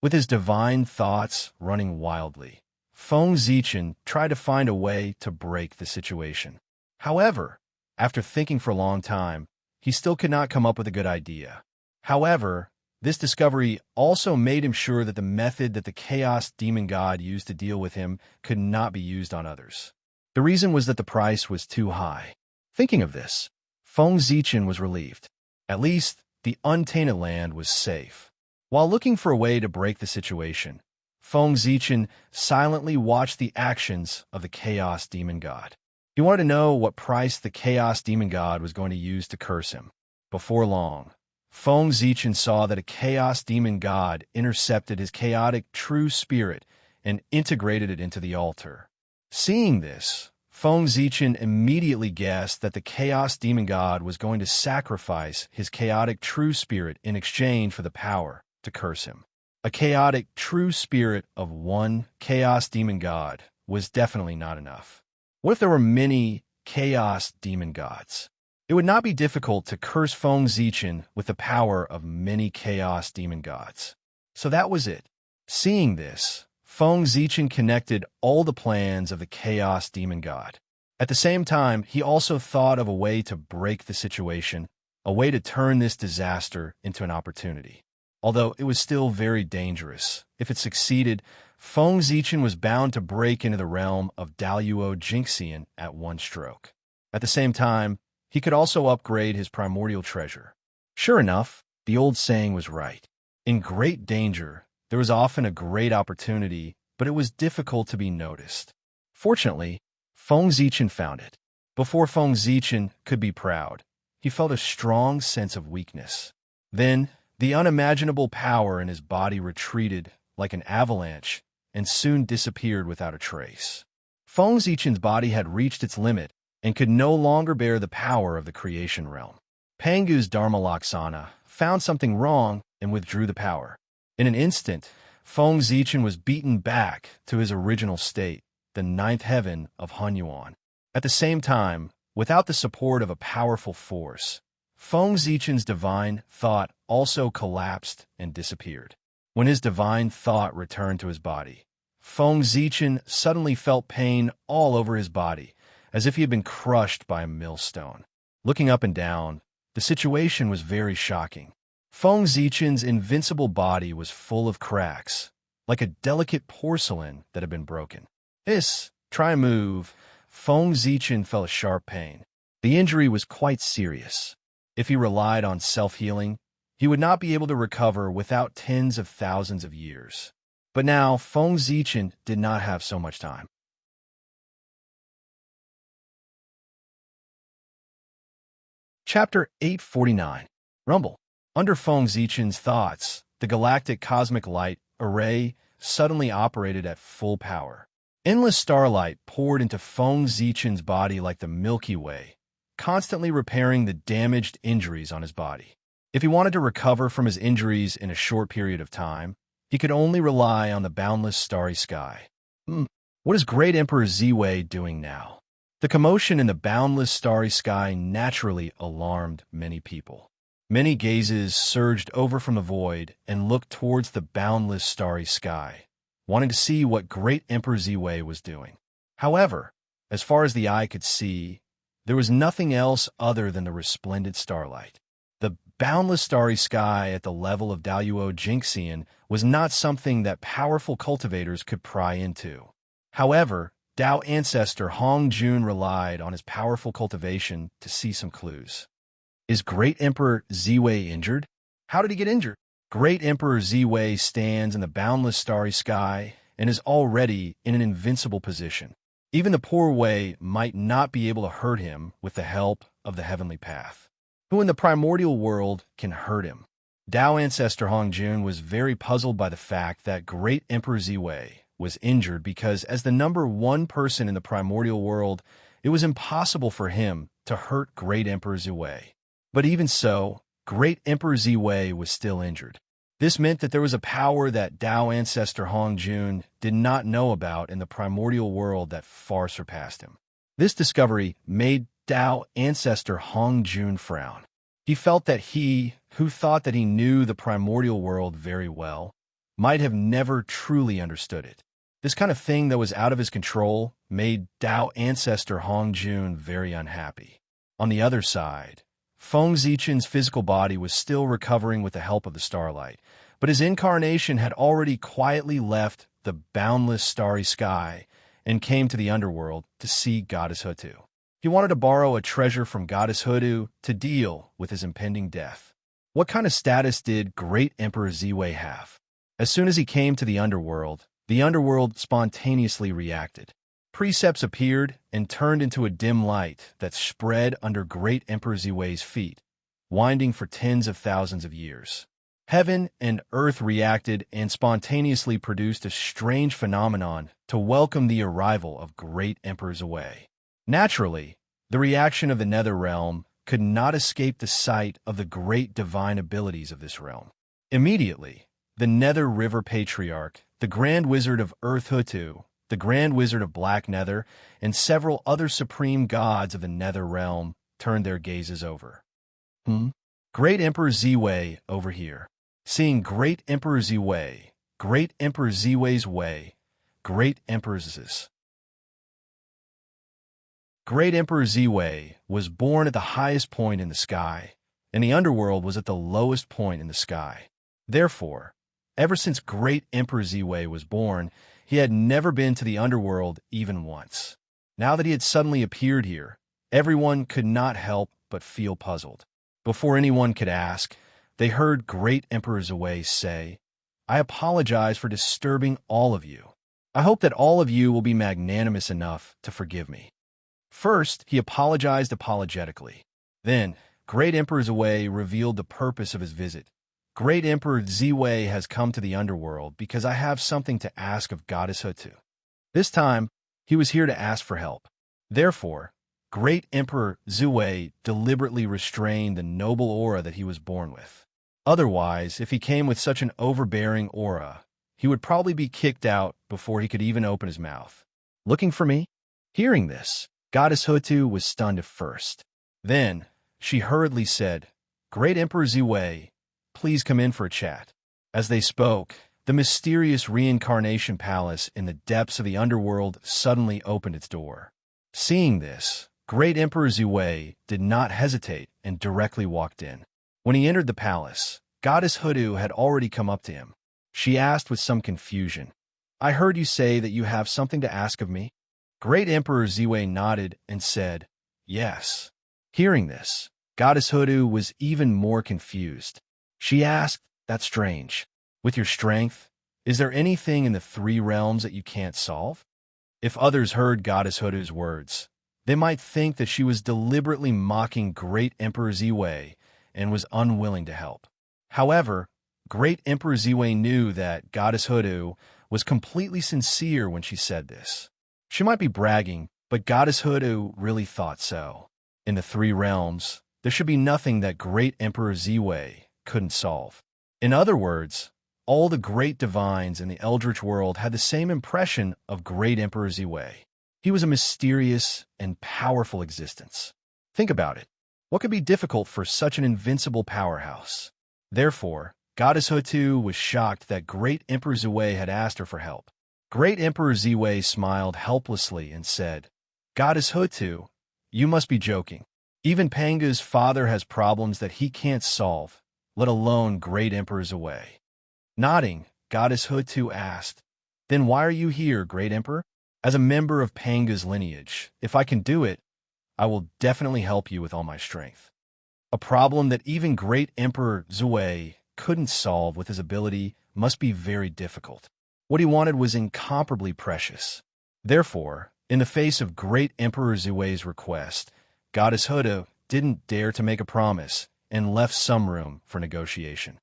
Speaker 1: With his divine thoughts running wildly, Feng Zichen tried to find a way to break the situation. However, after thinking for a long time, he still could not come up with a good idea. However, this discovery also made him sure that the method that the chaos demon god used to deal with him could not be used on others. The reason was that the price was too high. Thinking of this, Feng Zichen was relieved. At least, the untainted land was safe. While looking for a way to break the situation, Feng Zichen silently watched the actions of the Chaos Demon God. He wanted to know what price the Chaos Demon God was going to use to curse him. Before long, Feng Zichen saw that a Chaos Demon God intercepted his chaotic true spirit and integrated it into the altar. Seeing this, Feng Zichen immediately guessed that the Chaos Demon God was going to sacrifice his chaotic true spirit in exchange for the power to curse him. A chaotic true spirit of one Chaos Demon God was definitely not enough. What if there were many Chaos Demon Gods? It would not be difficult to curse Feng Zichen with the power of many Chaos Demon Gods. So that was it. Seeing this, Feng Zichen connected all the plans of the Chaos Demon God. At the same time, he also thought of a way to break the situation, a way to turn this disaster into an opportunity. Although it was still very dangerous, if it succeeded, Feng Zichen was bound to break into the realm of Daluo Jinxian at one stroke. At the same time, he could also upgrade his primordial treasure. Sure enough, the old saying was right. In great danger, there was often a great opportunity, but it was difficult to be noticed. Fortunately, Feng Zichen found it. Before Feng Zichen could be proud, he felt a strong sense of weakness. Then, the unimaginable power in his body retreated like an avalanche and soon disappeared without a trace. Feng Zichen's body had reached its limit and could no longer bear the power of the creation realm. Pangu's Dharmalaksana found something wrong and withdrew the power. In an instant, Feng Zichen was beaten back to his original state, the ninth heaven of Hunyuan. At the same time, without the support of a powerful force, Feng Zichen's divine thought also collapsed and disappeared. When his divine thought returned to his body, Feng Zichen suddenly felt pain all over his body, as if he had been crushed by a millstone. Looking up and down, the situation was very shocking. Feng Zichen's invincible body was full of cracks, like a delicate porcelain that had been broken. Try and move. Feng Zichen felt a sharp pain. The injury was quite serious. If he relied on self-healing, he would not be able to recover without tens of thousands of years. But now, Feng Zichen did not have so much time. Chapter 849. Rumble. Under Feng Zichen's thoughts, the galactic cosmic light array suddenly operated at full power. Endless starlight poured into Feng Zichen's body like the Milky Way, constantly repairing the damaged injuries on his body. If he wanted to recover from his injuries in a short period of time, he could only rely on the boundless starry sky. What is Great Emperor Ziwei doing now? The commotion in the boundless starry sky naturally alarmed many people. Many gazes surged over from the void and looked towards the boundless starry sky, wanting to see what Great Emperor Ziwei was doing. However, as far as the eye could see, there was nothing else other than the resplendent starlight. The boundless starry sky at the level of Daluo Jinxian was not something that powerful cultivators could pry into. However, Dao ancestor Hong Jun relied on his powerful cultivation to see some clues. Is Great Emperor Ziwei injured? How did he get injured? Great Emperor Ziwei stands in the boundless starry sky and is already in an invincible position. Even the poor Wei might not be able to hurt him with the help of the heavenly path. Who in the primordial world can hurt him? Dao ancestor Hong Jun was very puzzled by the fact that Great Emperor Ziwei was injured because as the number one person in the primordial world, it was impossible for him to hurt Great Emperor Ziwei. But even so, Great Emperor Ziwei was still injured. This meant that there was a power that Dao ancestor Hong Jun did not know about in the primordial world that far surpassed him. This discovery made Dao ancestor Hong Jun frown. He felt that he, who thought that he knew the primordial world very well, might have never truly understood it. This kind of thing that was out of his control made Dao ancestor Hong Jun very unhappy. On the other side, Feng Zichen's physical body was still recovering with the help of the starlight, but his incarnation had already quietly left the boundless starry sky and came to the underworld to see Goddess Hutu. He wanted to borrow a treasure from Goddess Hutu to deal with his impending death. What kind of status did Great Emperor Ziwei have? As soon as he came to the underworld spontaneously reacted. Precepts appeared and turned into a dim light that spread under Great Emperor Ziwei's feet, winding for tens of thousands of years. Heaven and earth reacted and spontaneously produced a strange phenomenon to welcome the arrival of Great Emperor Ziwei. Naturally, the reaction of the nether realm could not escape the sight of the great divine abilities of this realm. Immediately, the Nether River Patriarch, the Grand Wizard of Earth Hutu, the Grand Wizard of Black Nether, and several other supreme gods of the Nether realm turned their gazes over. Great Emperor Ziwei over here. Seeing Great Emperor Ziwei, Great Emperor Ziwei's way, Great Emperor's. Great Emperor Ziwei was born at the highest point in the sky, and the underworld was at the lowest point in the sky. Therefore, ever since Great Emperor Ziwei was born, he had never been to the underworld even once. Now that he had suddenly appeared here, everyone could not help but feel puzzled. Before anyone could ask, they heard Great Emperor Ziwei say, "I apologize for disturbing all of you. I hope that all of you will be magnanimous enough to forgive me." First, he apologized apologetically. Then, Great Emperor Ziwei revealed the purpose of his visit. Great Emperor Ziwei has come to the underworld because I have something to ask of Goddess Hutu. This time, he was here to ask for help. Therefore, Great Emperor Ziwei deliberately restrained the noble aura that he was born with. Otherwise, if he came with such an overbearing aura, he would probably be kicked out before he could even open his mouth. Looking for me? Hearing this, Goddess Hutu was stunned at first. Then, she hurriedly said, "Great Emperor Ziwei, please come in for a chat." As they spoke, the mysterious reincarnation palace in the depths of the underworld suddenly opened its door. Seeing this, Great Emperor Ziwei did not hesitate and directly walked in. When he entered the palace, Goddess Hutu had already come up to him. She asked with some confusion, "I heard you say that you have something to ask of me?" Great Emperor Ziwei nodded and said, "Yes." Hearing this, Goddess Hutu was even more confused. She asked, "That's strange. With your strength, is there anything in the three realms that you can't solve?" If others heard Goddess Hutu's words, they might think that she was deliberately mocking Great Emperor Ziwei and was unwilling to help. However, Great Emperor Ziwei knew that Goddess Hutu was completely sincere when she said this. She might be bragging, but Goddess Hutu really thought so. In the three realms, there should be nothing that Great Emperor Ziwei couldn't solve. In other words, all the great divines in the Eldritch world had the same impression of Great Emperor Ziwei. He was a mysterious and powerful existence. Think about it. What could be difficult for such an invincible powerhouse? Therefore, Goddess Hutu was shocked that Great Emperor Ziwei had asked her for help. Great Emperor Ziwei smiled helplessly and said, "Goddess Hutu, you must be joking. Even Panga's father has problems that he can't solve, let alone Great Emperor Ziwei." Nodding, Goddess Hutu asked, "Then why are you here, Great Emperor?" "As a member of Panga's lineage, if I can do it, I will definitely help you with all my strength." A problem that even Great Emperor Ziwei couldn't solve with his ability must be very difficult. What he wanted was incomparably precious. Therefore, in the face of Great Emperor Ziwei's request, Goddess Hutu didn't dare to make a promise and left some room for negotiation.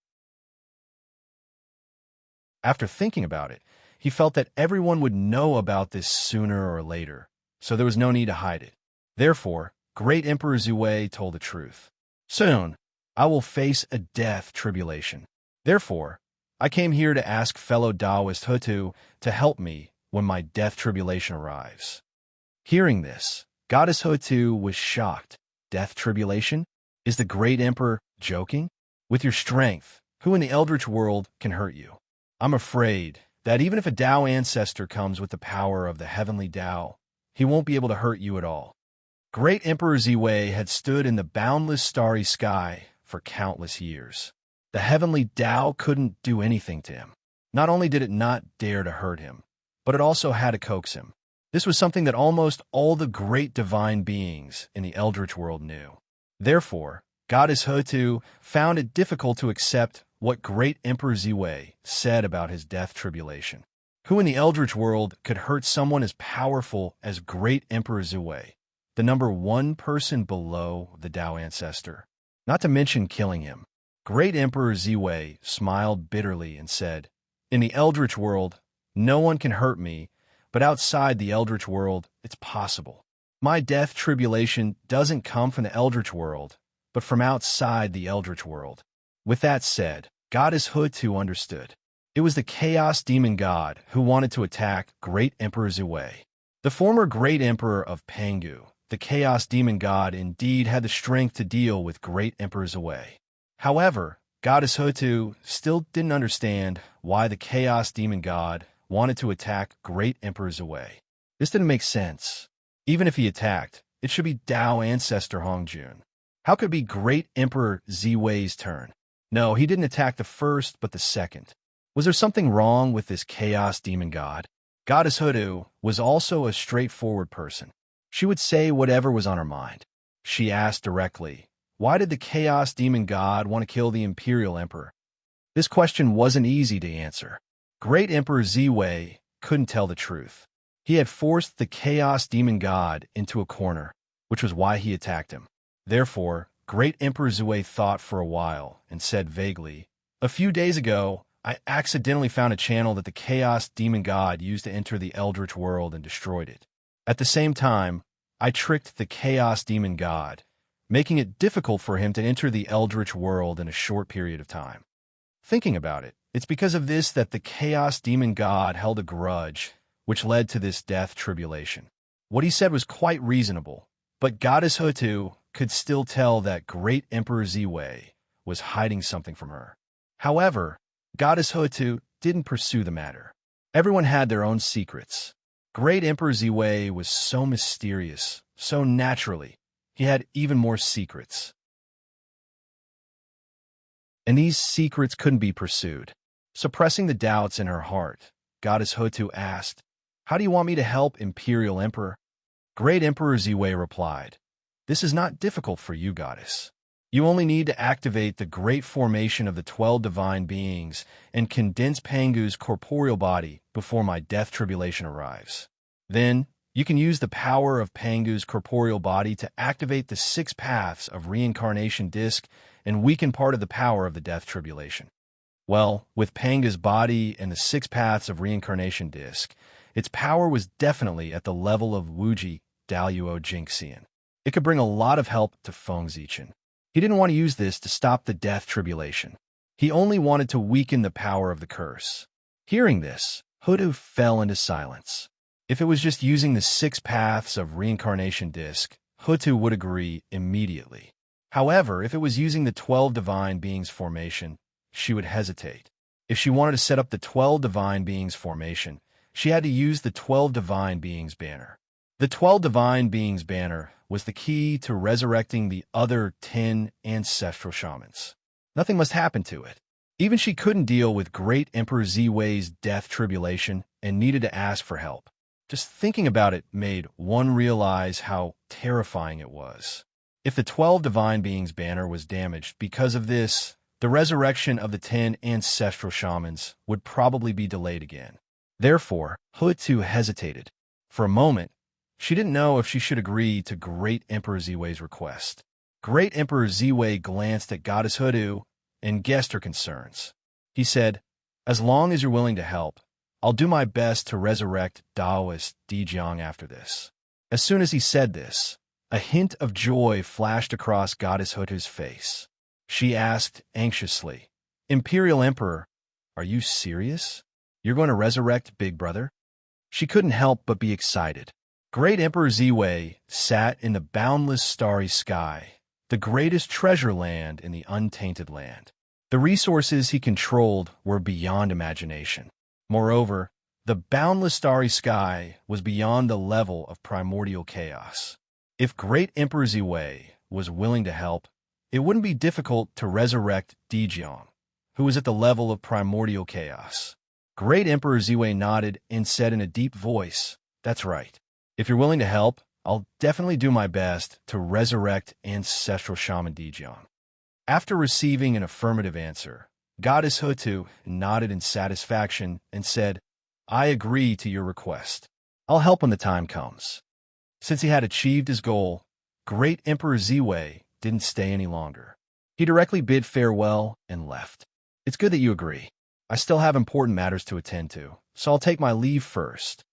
Speaker 1: After thinking about it, he felt that everyone would know about this sooner or later, so there was no need to hide it. Therefore, Great Emperor Ziwei told the truth. "Soon, I will face a death tribulation. Therefore, I came here to ask fellow Taoist Hutu to help me when my death tribulation arrives." Hearing this, Goddess Hutu was shocked. Death tribulation? Is the Great Emperor joking? With your strength, who in the Eldritch world can hurt you? I'm afraid that even if a Tao ancestor comes with the power of the heavenly Tao, he won't be able to hurt you at all. Great Emperor Ziwei had stood in the boundless starry sky for countless years. The heavenly Tao couldn't do anything to him. Not only did it not dare to hurt him, but it also had to coax him. This was something that almost all the great divine beings in the Eldritch world knew. Therefore, Goddess Hutu found it difficult to accept what great Emperor Ziwei said about his death tribulation. Who in the Eldritch world could hurt someone as powerful as great Emperor Ziwei, the number one person below the Tao ancestor? Not to mention killing him. Great Emperor Ziwei smiled bitterly and said, "In the Eldritch world, no one can hurt me, but outside the Eldritch world, it's possible. My death tribulation doesn't come from the Eldritch world, but from outside the Eldritch world." With that said, Goddess Hutu understood. It was the Chaos Demon God who wanted to attack Great Emperor Ziwei. The former Great Emperor of Pangu, the Chaos Demon God, indeed had the strength to deal with Great Emperor Ziwei. However, Goddess Hutu still didn't understand why the Chaos Demon God wanted to attack Great Emperor Ziwei. This didn't make sense. Even if he attacked, it should be Tao ancestor Hongjun. How could it be Great Emperor Ziwei's turn? No, he didn't attack the first, but the second. Was there something wrong with this Chaos Demon God? Goddess Hutu was also a straightforward person. She would say whatever was on her mind. She asked directly, why did the Chaos Demon God want to kill the Imperial Emperor? This question wasn't easy to answer. Great Emperor Ziwei couldn't tell the truth. He had forced the Chaos Demon God into a corner, which was why he attacked him. Therefore, Great Emperor Ziwei thought for a while and said vaguely, "A few days ago, I accidentally found a channel that the Chaos Demon God used to enter the Eldritch world and destroyed it. At the same time, I tricked the Chaos Demon God, making it difficult for him to enter the Eldritch world in a short period of time." Thinking about it, it's because of this that the Chaos Demon God held a grudge, which led to this death tribulation. What he said was quite reasonable, but Goddess Hutu could still tell that Great Emperor Ziwei was hiding something from her. However, Goddess Hutu didn't pursue the matter. Everyone had their own secrets. Great Emperor Ziwei was so mysterious, so naturally. He had even more secrets. And these secrets couldn't be pursued. Suppressing the doubts in her heart, Goddess Hutu asked, "How do you want me to help Imperial Emperor?" Great Emperor Ziwei replied, "This is not difficult for you, Goddess. You only need to activate the great formation of the 12 divine beings and condense Pangu's corporeal body before my death tribulation arrives. Then, you can use the power of Pangu's corporeal body to activate the 6 paths of reincarnation disc and weaken part of the power of the death tribulation." Well, with Panga's body and the 6 paths of reincarnation disc, its power was definitely at the level of Wuji Daluo Jinxian. It could bring a lot of help to Feng Zichen. He didn't want to use this to stop the death tribulation. He only wanted to weaken the power of the curse. Hearing this, Hutu fell into silence. If it was just using the 6 paths of reincarnation disc, Hutu would agree immediately. However, if it was using the 12 divine beings formation, she would hesitate. If she wanted to set up the 12 divine beings formation, she had to use the 12 divine beings banner. The 12 divine beings banner was the key to resurrecting the other 10 ancestral shamans. Nothing must happen to it. Even she couldn't deal with Great Emperor Ziwei's death tribulation and needed to ask for help. Just thinking about it made one realize how terrifying it was. If the 12 divine beings banner was damaged because of this, the resurrection of the 10 ancestral shamans would probably be delayed again. Therefore, Hutu hesitated. For a moment, she didn't know if she should agree to Great Emperor Ziwei's request. Great Emperor Ziwei glanced at Goddess Hutu and guessed her concerns. He said, "As long as you're willing to help, I'll do my best to resurrect Daoist Dijiang after this." As soon as he said this, a hint of joy flashed across Goddess Hutu's face. She asked anxiously, "Imperial Emperor, are you serious? You're going to resurrect Big Brother?" She couldn't help but be excited. Great Emperor Ziwei sat in the boundless starry sky, the greatest treasure land in the untainted land. The resources he controlled were beyond imagination. Moreover, the boundless starry sky was beyond the level of primordial chaos. If Great Emperor Ziwei was willing to help, it wouldn't be difficult to resurrect Dijiang, who was at the level of primordial chaos. Great Emperor Ziwei nodded and said in a deep voice, "That's right. If you're willing to help, I'll definitely do my best to resurrect ancestral shaman Dijiang." After receiving an affirmative answer, Goddess Hutu nodded in satisfaction and said, "I agree to your request. I'll help when the time comes." Since he had achieved his goal, Great Emperor Ziwei didn't stay any longer. He directly bid farewell and left. "It's good that you agree. I still have important matters to attend to, so I'll take my leave first."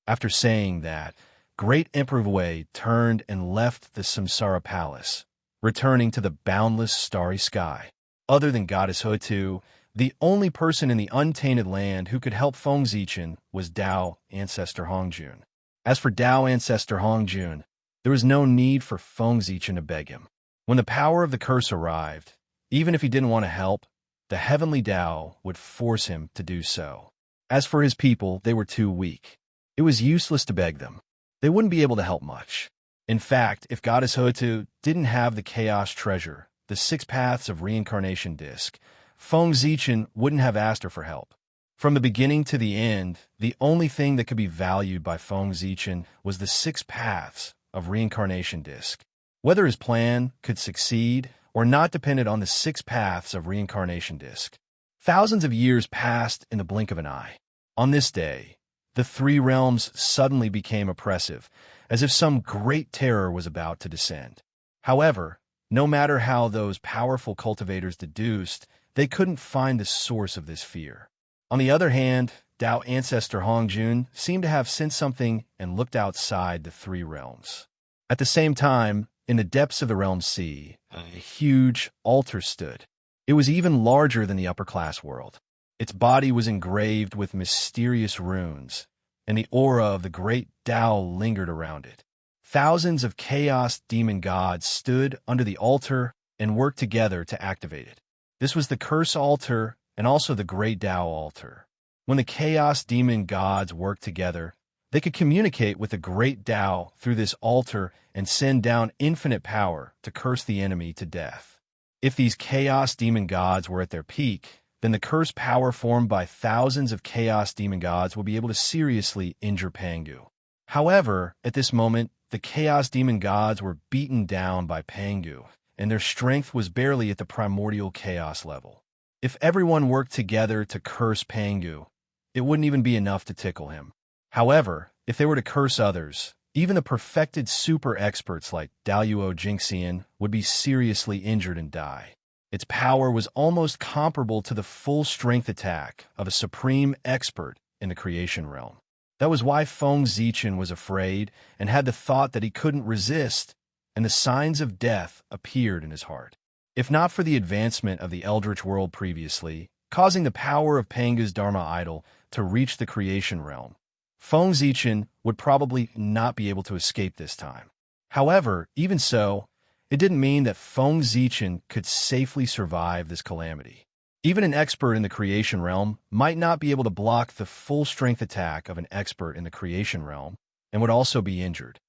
Speaker 1: After saying that, Great Emperor Wei turned and left the Samsara Palace, returning to the boundless starry sky. Other than Goddess Hutu, the only person in the untainted land who could help Feng Zichen was Tao Ancestor Hongjun. As for Tao Ancestor Hongjun, there was no need for Feng Zichen to beg him. When the power of the curse arrived, even if he didn't want to help, the heavenly Tao would force him to do so. As for his people, they were too weak. It was useless to beg them. They wouldn't be able to help much. In fact, if Goddess Hutu didn't have the Chaos Treasure, the 6 Paths of Reincarnation Disc, Feng Zichen wouldn't have asked her for help. From the beginning to the end, the only thing that could be valued by Feng Zichen was the 6 Paths of Reincarnation Disc. Whether his plan could succeed or not depended on the 6 Paths of Reincarnation Disc. Thousands of years passed in the blink of an eye. On this day, the 3 realms suddenly became oppressive, as if some great terror was about to descend. However, no matter how those powerful cultivators deduced, they couldn't find the source of this fear. On the other hand, Tao Ancestor Hongjun seemed to have sensed something and looked outside the 3 realms. At the same time, in the depths of the realm sea, a huge altar stood. It was even larger than the upper-class world. Its body was engraved with mysterious runes, and the aura of the great Tao lingered around it. Thousands of chaos demon gods stood under the altar and worked together to activate it. This was the curse altar and also the great Tao altar. When the chaos demon gods worked together, they could communicate with the great Tao through this altar and send down infinite power to curse the enemy to death. If these chaos demon gods were at their peak, then the curse power formed by thousands of chaos demon gods will be able to seriously injure Pangu. However, at this moment, the chaos demon gods were beaten down by Pangu, and their strength was barely at the primordial chaos level. If everyone worked together to curse Pangu, it wouldn't even be enough to tickle him. However, if they were to curse others, even the perfected super experts like Daluo Jinxian would be seriously injured and die. Its power was almost comparable to the full strength attack of a supreme expert in the creation realm. That was why Feng Zichen was afraid and had the thought that he couldn't resist, and the signs of death appeared in his heart. If not for the advancement of the Eldritch world previously, causing the power of Pangu's Dharma idol to reach the creation realm, Feng Zichen would probably not be able to escape this time. However, even so, it didn't mean that Feng Zichen could safely survive this calamity. Even an expert in the creation realm might not be able to block the full strength attack of an expert in the creation realm and would also be injured.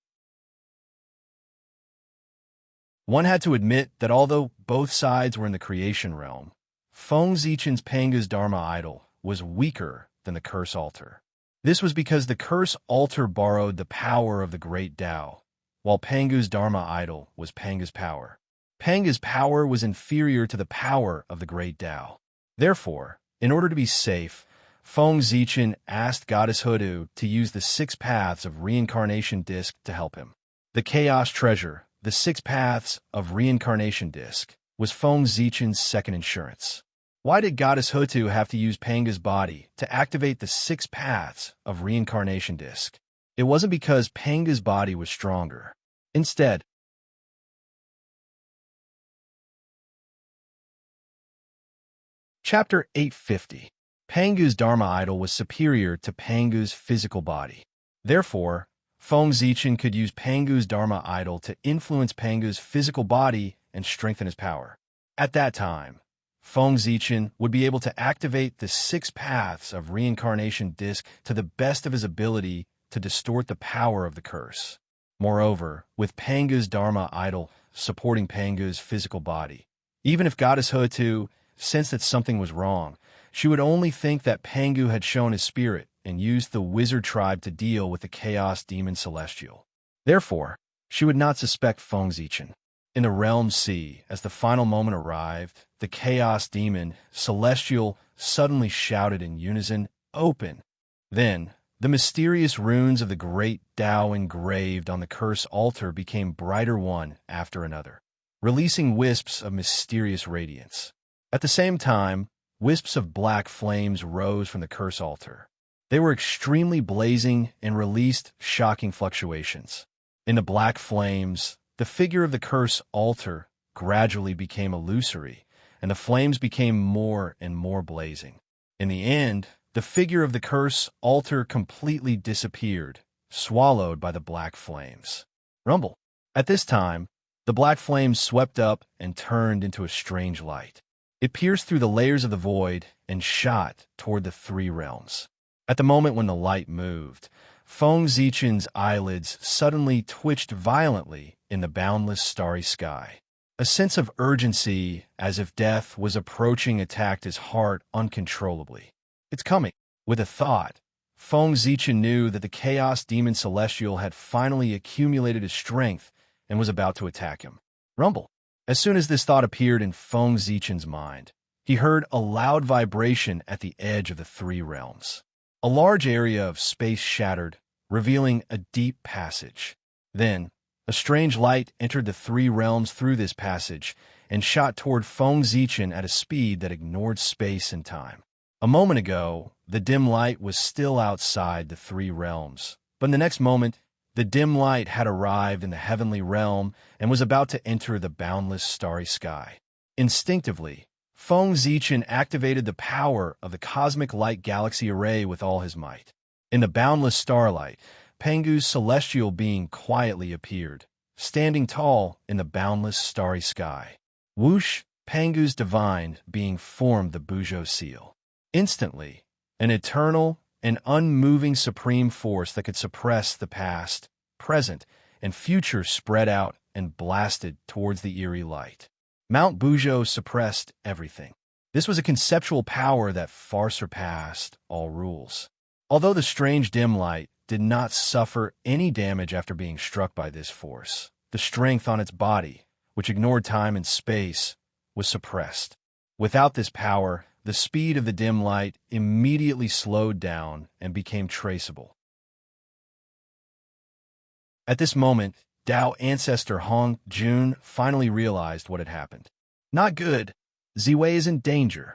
Speaker 1: One had to admit that although both sides were in the creation realm, Feng Zichen's Pangu's Dharma idol was weaker than the curse altar. This was because the curse altar borrowed the power of the great Tao, while Pangu's Dharma idol was Pangu's power. Pangu's power was inferior to the power of the great Tao. Therefore, in order to be safe, Feng Zichen asked Goddess Hutu to use the 6 Paths of Reincarnation Disc to help him. The Chaos Treasure, the 6 Paths of Reincarnation Disc, was Feng Zichen's second insurance. Why did Goddess Hutu have to use Pangu's body to activate the 6 Paths of Reincarnation Disc? It wasn't because Pangu's body was stronger. Instead, Chapter 850. Pangu's Dharma idol was superior to Pangu's physical body. Therefore, Feng Zichen could use Pangu's Dharma idol to influence Pangu's physical body and strengthen his power. At that time, Feng Zichen would be able to activate the 6 Paths of Reincarnation Disc to the best of his ability to distort the power of the curse. Moreover, with Pangu's Dharma idol supporting Pangu's physical body, even if Goddess Hutu sensed that something was wrong, she would only think that Pangu had shown his spirit and used the wizard tribe to deal with the chaos demon celestial. Therefore, she would not suspect Feng Zichen. In the realm sea, as the final moment arrived, the chaos demon, celestial, suddenly shouted in unison, "Open!" Then, the mysterious runes of the great Tao engraved on the curse altar became brighter one after another, releasing wisps of mysterious radiance. At the same time, wisps of black flames rose from the curse altar. They were extremely blazing and released shocking fluctuations. In the black flames, the figure of the curse altar gradually became illusory, and the flames became more and more blazing. In the end, the figure of the curse altar completely disappeared, swallowed by the black flames. Rumble. At this time, the black flames swept up and turned into a strange light. It pierced through the layers of the void and shot toward the three realms. At the moment when the light moved, Feng Zichen's eyelids suddenly twitched violently in the boundless starry sky. A sense of urgency, as if death was approaching, attacked his heart uncontrollably. "It's coming." With a thought, Feng Zichen knew that the Chaos Demon Celestial had finally accumulated his strength and was about to attack him. Rumble. As soon as this thought appeared in Feng Zichen's mind, he heard a loud vibration at the edge of the three realms. A large area of space shattered, revealing a deep passage. Then, a strange light entered the three realms through this passage and shot toward Feng Zichen at a speed that ignored space and time. A moment ago, the dim light was still outside the three realms, but in the next moment, the dim light had arrived in the heavenly realm and was about to enter the boundless starry sky. Instinctively, Feng Zichen activated the power of the cosmic light galaxy array with all his might. In the boundless starlight, Pengu's celestial being quietly appeared, standing tall in the boundless starry sky. Whoosh! Pengu's divine being formed the Buzhou seal. Instantly, an eternal and unmoving supreme force that could suppress the past, present, and future spread out and blasted towards the eerie light. Mount Buzhou suppressed everything. This was a conceptual power that far surpassed all rules. Although the strange dim light did not suffer any damage after being struck by this force, the strength on its body, which ignored time and space, was suppressed. Without this power, the speed of the dim light immediately slowed down and became traceable. At this moment, Tao ancestor Hong Jun finally realized what had happened. Not good. Ziwei is in danger.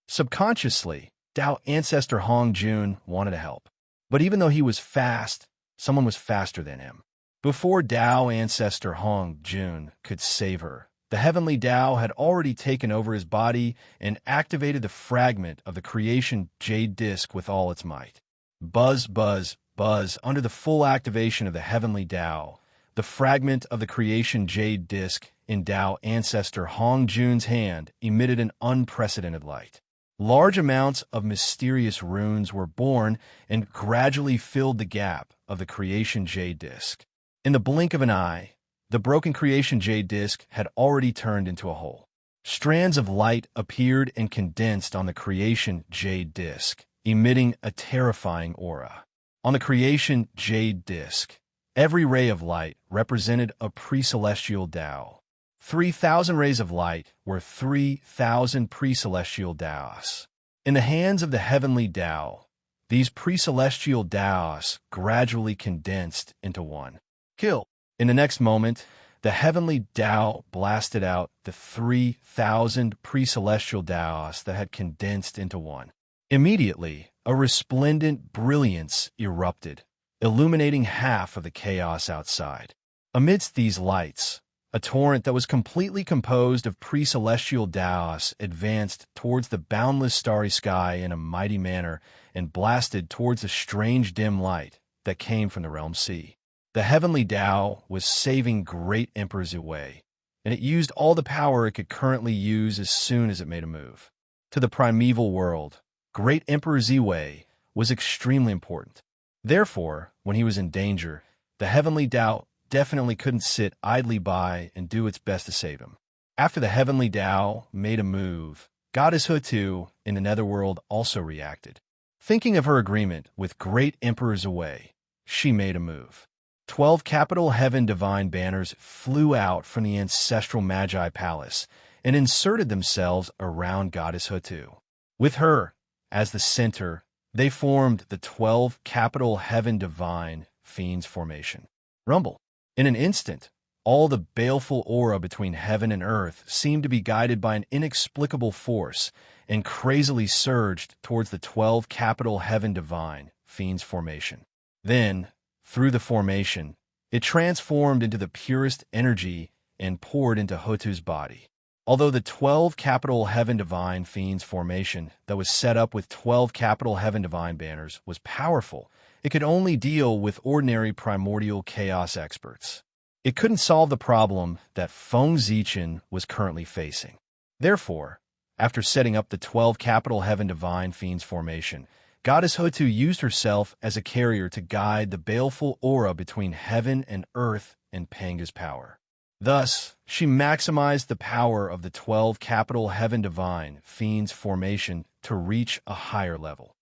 Speaker 1: Subconsciously, Tao ancestor Hong Jun wanted to help. But even though he was fast, someone was faster than him. Before Tao ancestor Hong Jun could save her, the heavenly Tao had already taken over his body and activated the fragment of the creation jade disc with all its might. Buzz, buzz, buzz. Under the full activation of the heavenly Tao, the fragment of the creation jade disc in Tao ancestor Hong Jun's hand emitted an unprecedented light. Large amounts of mysterious runes were born and gradually filled the gap of the creation jade disc. In the blink of an eye, the broken creation jade disc had already turned into a hole. Strands of light appeared and condensed on the creation jade disc, emitting a terrifying aura. On the creation jade disc, every ray of light represented a pre-celestial Tao. 3,000 rays of light were 3,000 pre-celestial Taos. In the hands of the heavenly Tao, these pre-celestial Taos gradually condensed into one. Kill. In the next moment, the heavenly Tao blasted out the 3,000 pre-celestial Taos that had condensed into one. Immediately, a resplendent brilliance erupted, illuminating half of the chaos outside. Amidst these lights, a torrent that was completely composed of pre-celestial Taos advanced towards the boundless starry sky in a mighty manner and blasted towards a strange dim light that came from the realm sea. The heavenly Tao was saving great Emperor Ziwei, and it used all the power it could currently use as soon as it made a move. To the primeval world, great Emperor Ziwei was extremely important. Therefore, when he was in danger, the heavenly Tao definitely couldn't sit idly by and do its best to save him. After the heavenly Tao made a move, Goddess Hutu in the netherworld also reacted. Thinking of her agreement with great Emperor Ziwei, she made a move. 12 capital heaven divine banners flew out from the ancestral Magi palace and inserted themselves around Goddess Hutu. With her as the center, they formed the 12 capital heaven divine fiends formation. Rumble. In an instant, all the baleful aura between heaven and earth seemed to be guided by an inexplicable force and crazily surged towards the 12 capital heaven divine fiends formation. Then, through the formation, it transformed into the purest energy and poured into Hutu's body. Although the 12 capital heaven divine fiends formation that was set up with 12 capital heaven divine banners was powerful, it could only deal with ordinary primordial chaos experts. It couldn't solve the problem that Feng Zichen was currently facing. Therefore, after setting up the 12 capital heaven divine fiends formation, Goddess Hutu used herself as a carrier to guide the baleful aura between heaven and earth and Panga's power. Thus, she maximized the power of the 12 capital heaven divine fiends formation to reach a higher level.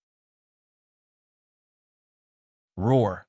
Speaker 1: Roar.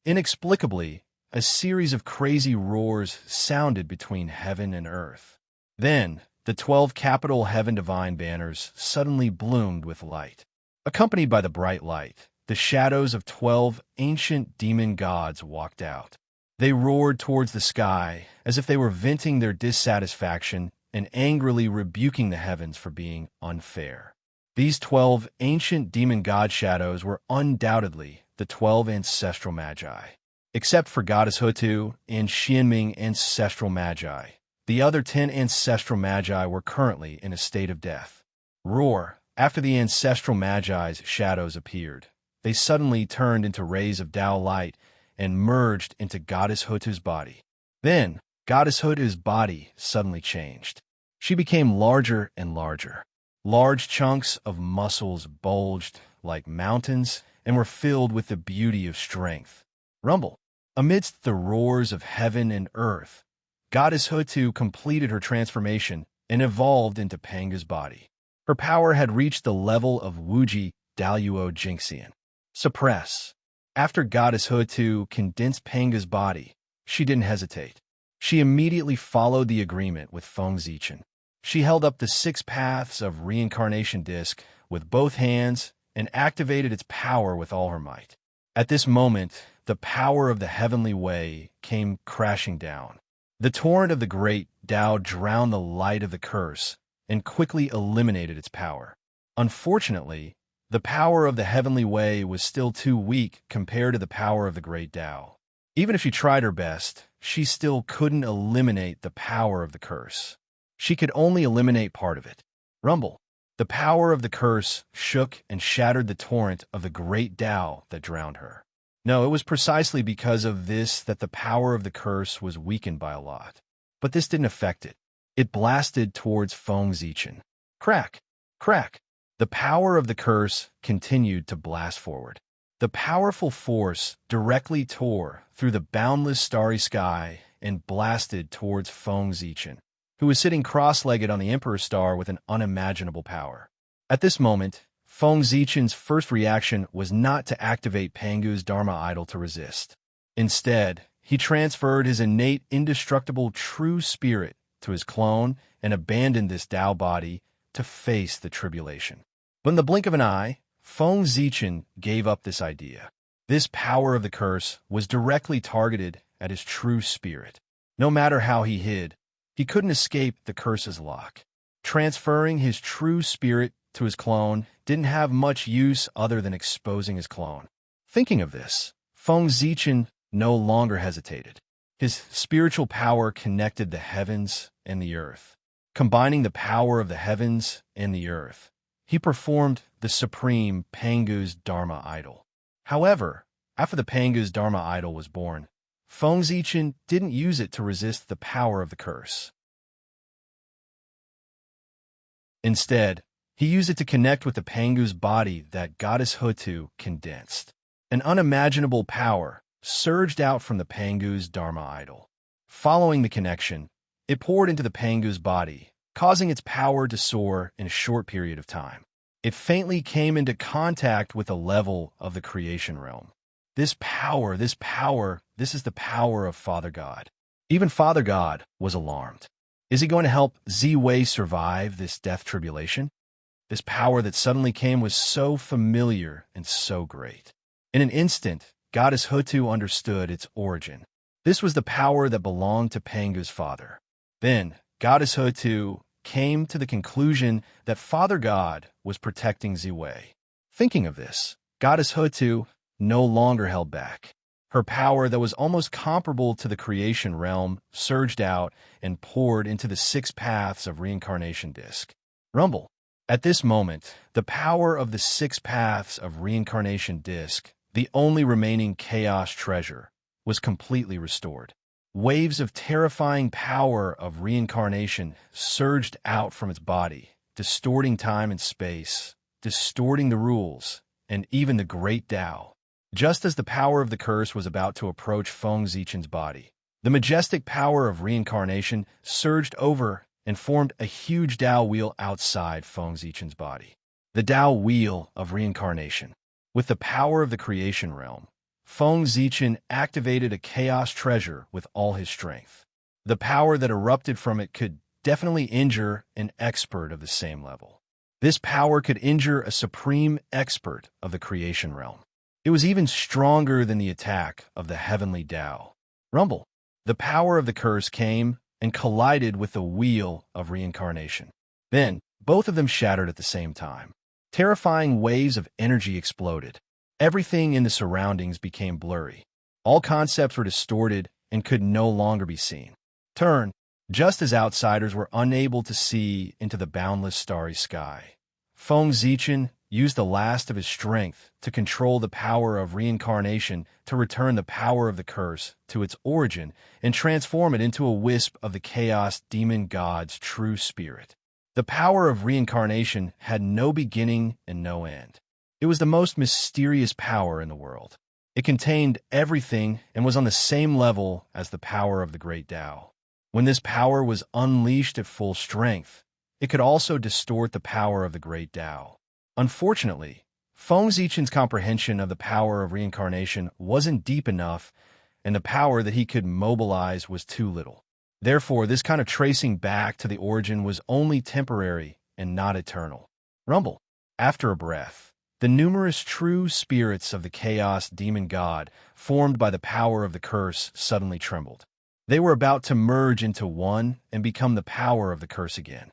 Speaker 1: Inexplicably, a series of crazy roars sounded between heaven and earth. Then, the 12 capital heaven divine banners suddenly bloomed with light. Accompanied by the bright light, the shadows of 12 ancient demon gods walked out. They roared towards the sky as if they were venting their dissatisfaction and angrily rebuking the heavens for being unfair. These 12 ancient demon god shadows were undoubtedly the 12 ancestral magi. Except for Goddess Hutu and Xianming ancestral magi, the other 10 ancestral magi were currently in a state of death. Roar. After the ancestral magi's shadows appeared, they suddenly turned into rays of Tao light and merged into Goddess Hutu's body. Then, Goddess Hutu's body suddenly changed. She became larger and larger. Large chunks of muscles bulged like mountains and were filled with the beauty of strength. Rumble. Amidst the roars of heaven and earth, Goddess Hutu completed her transformation and evolved into Panga's body. Her power had reached the level of Wuji Daluo Jinxian. Suppress. After Goddess Hutu condensed Panga's body, she didn't hesitate. She immediately followed the agreement with Feng Zichen. She held up the 6 paths of reincarnation disc with both hands and activated its power with all her might. At this moment, the power of the heavenly way came crashing down. The torrent of the great Tao drowned the light of the curse and quickly eliminated its power. Unfortunately, the power of the heavenly way was still too weak compared to the power of the great Tao. Even if she tried her best, she still couldn't eliminate the power of the curse. She could only eliminate part of it. Rumble. The power of the curse shook and shattered the torrent of the great Tao that drowned her. No, it was precisely because of this that the power of the curse was weakened by a lot. But this didn't affect it. It blasted towards Feng Zichen. Crack! Crack! The power of the curse continued to blast forward. The powerful force directly tore through the boundless starry sky and blasted towards Feng Zichen, who was sitting cross-legged on the Emperor Star with an unimaginable power. At this moment, Feng Zichen's first reaction was not to activate Pangu's Dharma idol to resist. Instead, he transferred his innate, indestructible true spirit to his clone and abandoned this Tao body to face the tribulation. But in the blink of an eye, Feng Zichen gave up this idea. This power of the curse was directly targeted at his true spirit. No matter how he hid, he couldn't escape the curse's lock. Transferring his true spirit to his clone didn't have much use other than exposing his clone. Thinking of this, Feng Zichen no longer hesitated. His spiritual power connected the heavens and the earth. Combining the power of the heavens and the earth, he performed the supreme Pangu's Dharma idol. However, after the Pangu's Dharma idol was born, Feng Zichen didn't use it to resist the power of the curse. Instead, he used it to connect with the Pangu's body that Goddess Hutu condensed. An unimaginable power surged out from the Pangu's Dharma idol. Following the connection, it poured into the Pangu's body, causing its power to soar in a short period of time. It faintly came into contact with a level of the creation realm. This is the power of Father God. Even Father God was alarmed. Is he going to help Ziwei survive this death tribulation? This power that suddenly came was so familiar and so great. In an instant, Goddess Hutu understood its origin. This was the power that belonged to Pengu's father. Then, Goddess Hutu came to the conclusion that Father God was protecting Ziwei. Thinking of this, Goddess Hutu no longer held back. Her power that was almost comparable to the creation realm surged out and poured into the 6 paths of reincarnation disc. Rumble. At this moment, the power of the 6 paths of reincarnation disc, the only remaining chaos treasure, was completely restored. Waves of terrifying power of reincarnation surged out from its body, distorting time and space, distorting the rules, and even the great Tao. Just as the power of the curse was about to approach Feng Zichen's body, the majestic power of reincarnation surged over and formed a huge Tao wheel outside Feng Zichen's body. The Tao wheel of reincarnation. With the power of the creation realm, Feng Zichen activated a chaos treasure with all his strength. The power that erupted from it could definitely injure an expert of the same level. This power could injure a supreme expert of the creation realm. It was even stronger than the attack of the heavenly Tao. Rumble. The power of the curse came and collided with the wheel of reincarnation. Then, both of them shattered at the same time. Terrifying waves of energy exploded. Everything in the surroundings became blurry. All concepts were distorted and could no longer be seen. Turn, just as outsiders were unable to see into the boundless starry sky. Feng Zichen used the last of his strength to control the power of reincarnation to return the power of the curse to its origin and transform it into a wisp of the chaos demon god's true spirit. The power of reincarnation had no beginning and no end. It was the most mysterious power in the world. It contained everything and was on the same level as the power of the great Tao. When this power was unleashed at full strength, it could also distort the power of the great Tao. Unfortunately, Feng Zichen's comprehension of the power of reincarnation wasn't deep enough, and the power that he could mobilize was too little. Therefore, this kind of tracing back to the origin was only temporary and not eternal. Rumble. After a breath, the numerous true spirits of the chaos demon god formed by the power of the curse suddenly trembled. They were about to merge into one and become the power of the curse again.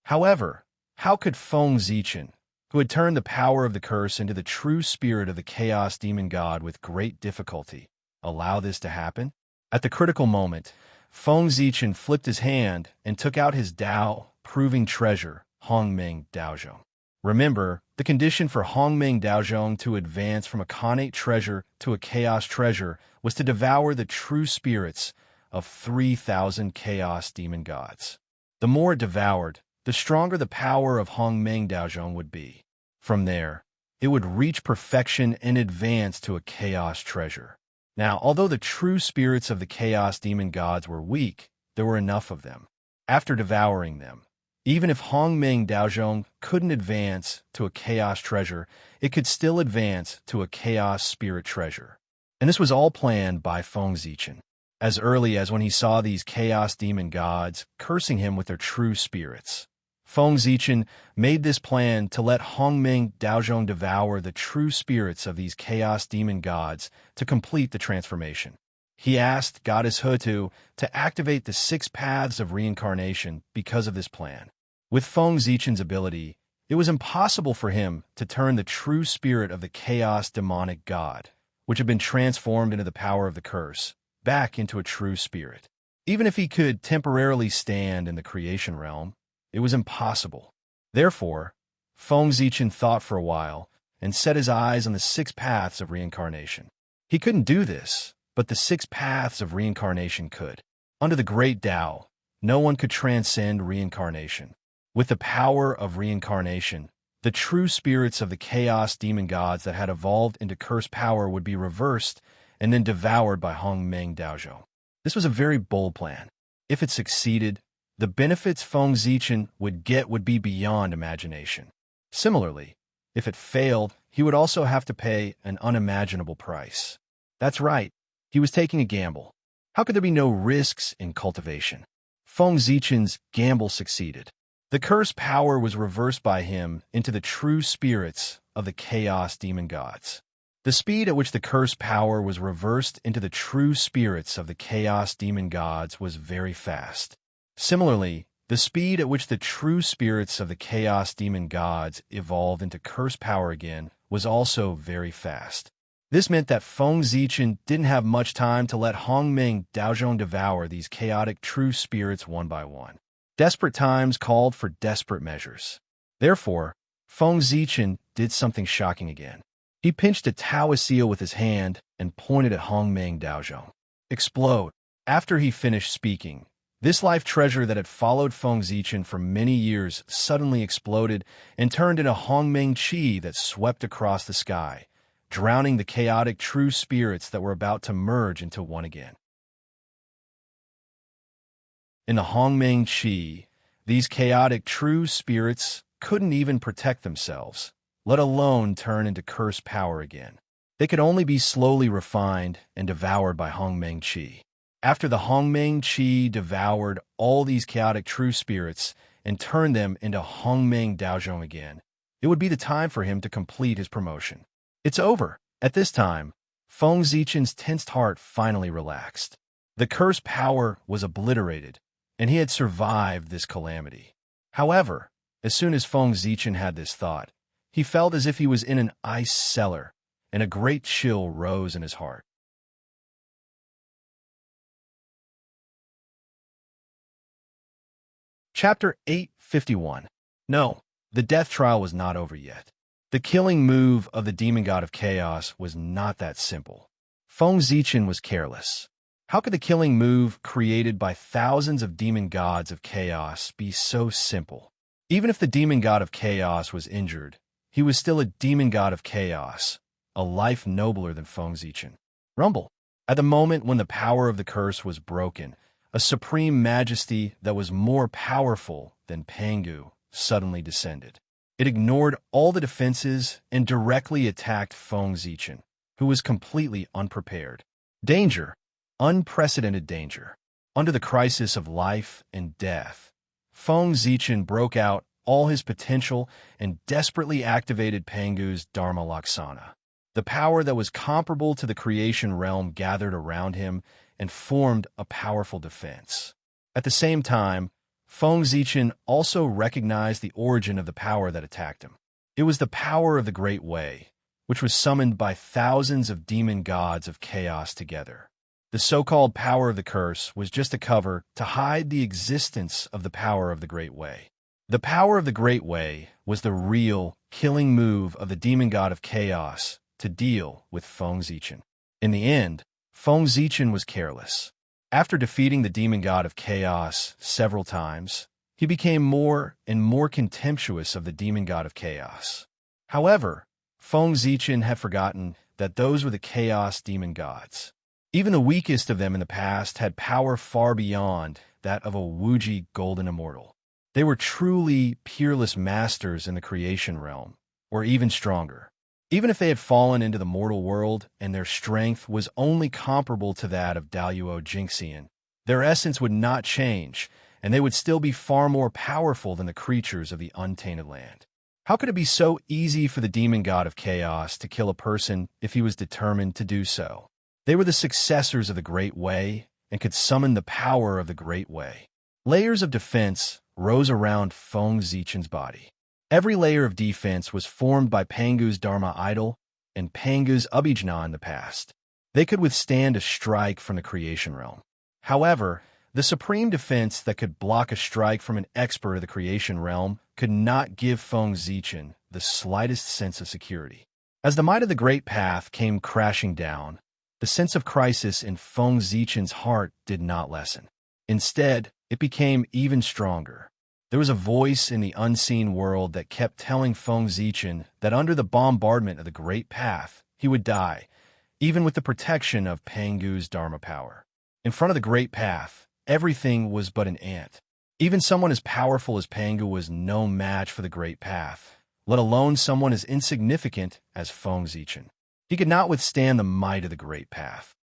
Speaker 1: However, how could Feng Zichen, who had turned the power of the curse into the true spirit of the chaos demon god with great difficulty, allow this to happen? At the critical moment, Feng Zichen flipped his hand and took out his Tao-proving treasure, Hongmeng Daozhong. Remember, the condition for Hongmeng Daozhong to advance from a connate treasure to a chaos treasure was to devour the true spirits of 3,000 chaos demon gods. The more it devoured, the stronger the power of Hongmeng Daozhong would be. From there, it would reach perfection and advance to a chaos treasure. Now, although the true spirits of the chaos demon gods were weak, there were enough of them. After devouring them, even if Hongmeng Daozhong couldn't advance to a chaos treasure, it could still advance to a chaos spirit treasure. And this was all planned by Feng Zichen, as early as when he saw these chaos demon gods cursing him with their true spirits. Feng Zichen made this plan to let Hongmeng Daozhong devour the true spirits of these chaos demon gods to complete the transformation. He asked Goddess Hutu to activate the 6 paths of reincarnation because of this plan. With Feng Zichen's ability, it was impossible for him to turn the true spirit of the chaos demonic god, which had been transformed into the power of the curse, back into a true spirit. Even if he could temporarily stand in the creation realm, it was impossible. Therefore, Feng Zichen thought for a while and set his eyes on the 6 paths of reincarnation. He couldn't do this, but the 6 paths of reincarnation could. Under the great Tao, no one could transcend reincarnation. With the power of reincarnation, the true spirits of the chaos demon gods that had evolved into curse power would be reversed and then devoured by Hongmeng Daozhong. This was a very bold plan. If it succeeded, the benefits Feng Zichen would get would be beyond imagination. Similarly, If it failed, he would also have to pay an unimaginable price. That's right, he was taking a gamble. How could there be no risks in cultivation? Feng Zichen's gamble succeeded. The curse power was reversed by him into the true spirits of the chaos demon gods. The speed at which the curse power was reversed into the true spirits of the chaos demon gods was very fast. Similarly, the speed at which the true spirits of the chaos demon gods evolved into curse power again was also very fast. This meant that Feng Zichen didn't have much time to let Hongmeng Daozhong devour these chaotic true spirits one by one. Desperate times called for desperate measures. Therefore, Feng Zichen did something shocking again. He pinched a Taoist seal with his hand and pointed at Hongmeng Daozhong. Explode. After he finished speaking, this life treasure that had followed Feng Zichen for many years suddenly exploded and turned into Hongmeng Qi that swept across the sky, drowning the chaotic true spirits that were about to merge into one again. In the Hongmeng Qi, these chaotic true spirits couldn't even protect themselves, let alone turn into curse power again. They could only be slowly refined and devoured by Hongmeng Qi. After the Hongmeng Qi devoured all these chaotic true spirits and turned them into Hongmeng Daozhong again, it would be the time for him to complete his promotion. It's over. At this time, Feng Zichen's tensed heart finally relaxed. The curse power was obliterated, and he had survived this calamity. However, as soon as Feng Zichen had this thought, he felt as if he was in an ice cellar, and a great chill rose in his heart. Chapter 851. No, the death trial was not over yet. The killing move of the demon god of chaos was not that simple. Feng Zichen was careless. How could the killing move created by thousands of demon gods of chaos be so simple? Even if the demon god of chaos was injured, he was still a demon god of chaos, a life nobler than Feng Zichen. Rumble. At the moment when the power of the curse was broken, a supreme majesty that was more powerful than Pangu suddenly descended. It ignored all the defenses and directly attacked Feng Zichen, who was completely unprepared. Danger. Unprecedented danger. Under the crisis of life and death, Feng Zichen broke out all his potential and desperately activated Pangu's Dharma Laksana. The power that was comparable to the creation realm gathered around him and formed a powerful defense. At the same time, Feng Zichen also recognized the origin of the power that attacked him. It was the power of the Great Way, which was summoned by thousands of demon gods of chaos together. The so-called power of the curse was just a cover to hide the existence of the power of the Great Way. The power of the Great Way was the real, killing move of the demon god of chaos to deal with Feng Zichen. In the end, Feng Zichen was careless. After defeating the demon god of chaos several times, he became more and more contemptuous of the demon god of chaos. However, Feng Zichen had forgotten that those were the chaos demon gods. Even the weakest of them in the past had power far beyond that of a Wuji golden immortal. They were truly peerless masters in the creation realm, or even stronger. Even if they had fallen into the mortal world and their strength was only comparable to that of Daluo Jinxian, their essence would not change, and they would still be far more powerful than the creatures of the untainted land. How could it be so easy for the demon god of chaos to kill a person if he was determined to do so? They were the successors of the Great Way and could summon the power of the Great Way. Layers of defense rose around Feng Zichen's body. Every layer of defense was formed by Pangu's Dharma idol and Pangu's Abhijna in the past. They could withstand a strike from the creation realm. However, the supreme defense that could block a strike from an expert of the creation realm could not give Feng Zichen the slightest sense of security. As the might of the Great Path came crashing down, the sense of crisis in Feng Zichen's heart did not lessen. Instead, it became even stronger. There was a voice in the unseen world that kept telling Feng Zichen that under the bombardment of the Great Path, he would die, even with the protection of Pangu's Dharma power. In front of the Great Path, everything was but an ant. Even someone as powerful as Pangu was no match for the Great Path, let alone someone as insignificant as Feng Zichen. He could not withstand the might of the Great Path.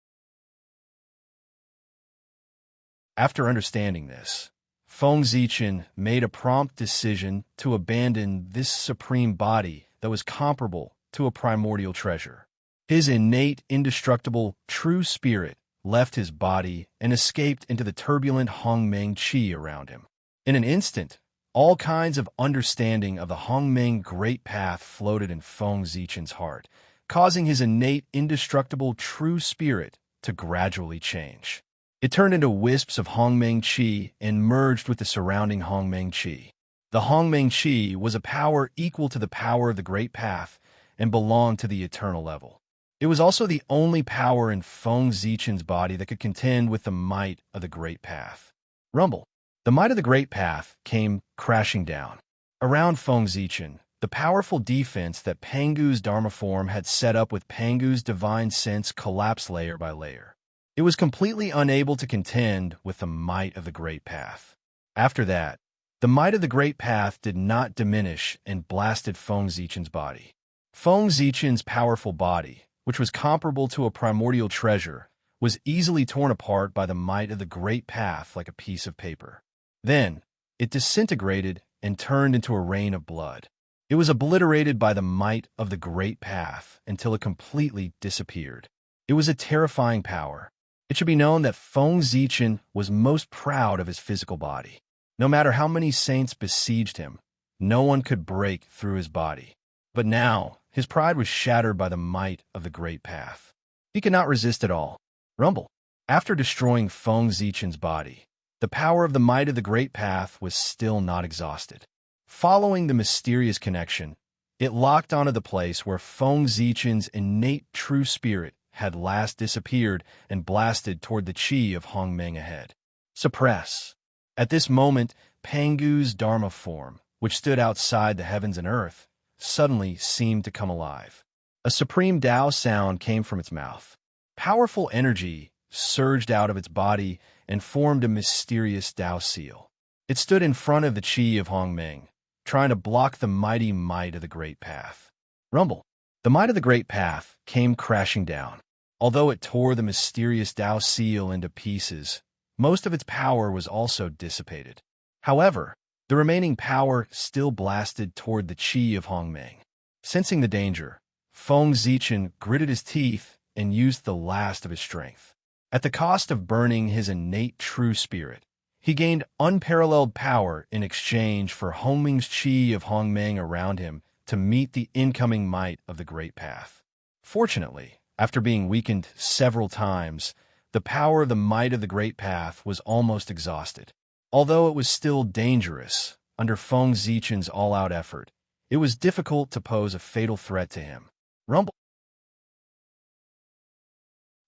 Speaker 1: After understanding this, Feng Zichen made a prompt decision to abandon this supreme body that was comparable to a primordial treasure. His innate, indestructible, true spirit left his body and escaped into the turbulent Hongmeng Qi around him. In an instant, all kinds of understanding of the Hongmeng Great Path floated in Feng Zichen's heart, causing his innate, indestructible, true spirit to gradually change. It turned into wisps of Hongmeng Qi and merged with the surrounding Hongmeng Qi. The Hongmeng Qi was a power equal to the power of the Great Path and belonged to the eternal level. It was also the only power in Feng Zichen's body that could contend with the might of the Great Path. Rumble. The might of the Great Path came crashing down. Around Feng Zichen, the powerful defense that Pangu's Dharma form had set up with Pangu's divine sense collapsed layer by layer. It was completely unable to contend with the might of the Great Path. After that, the might of the Great Path did not diminish and blasted Feng Zichen's body. Feng Zichen's powerful body, which was comparable to a primordial treasure, was easily torn apart by the might of the Great Path like a piece of paper. Then, it disintegrated and turned into a rain of blood. It was obliterated by the might of the Great Path until it completely disappeared. It was a terrifying power. It should be known that Feng Zichen was most proud of his physical body. No matter how many saints besieged him, no one could break through his body. But now, his pride was shattered by the might of the Great Path. He could not resist at all. Rumble. After destroying Feng Zichen's body, the power of the might of the Great Path was still not exhausted. Following the mysterious connection, it locked onto the place where Feng Zichen's innate true spirit had last disappeared and blasted toward the Qi of Hongmeng ahead. Suppress. At this moment, Pangu's Dharma form, which stood outside the heavens and earth, suddenly seemed to come alive. A supreme Tao sound came from its mouth. Powerful energy surged out of its body and formed a mysterious Tao seal. It stood in front of the Qi of Hongmeng, trying to block the mighty might of the Great Path. Rumble. The might of the Great Path came crashing down. Although it tore the mysterious Tao seal into pieces, most of its power was also dissipated. However, the remaining power still blasted toward the Qi of Hongmeng. Sensing the danger, Feng Zichen gritted his teeth and used the last of his strength. At the cost of burning his innate true spirit, he gained unparalleled power in exchange for Hongmeng's Qi of Hongmeng around him to meet the incoming might of the Great Path. Fortunately, after being weakened several times, the power of the might of the Great Path was almost exhausted. Although it was still dangerous, under Feng Zichen's all-out effort, it was difficult to pose a fatal threat to him. Rumble.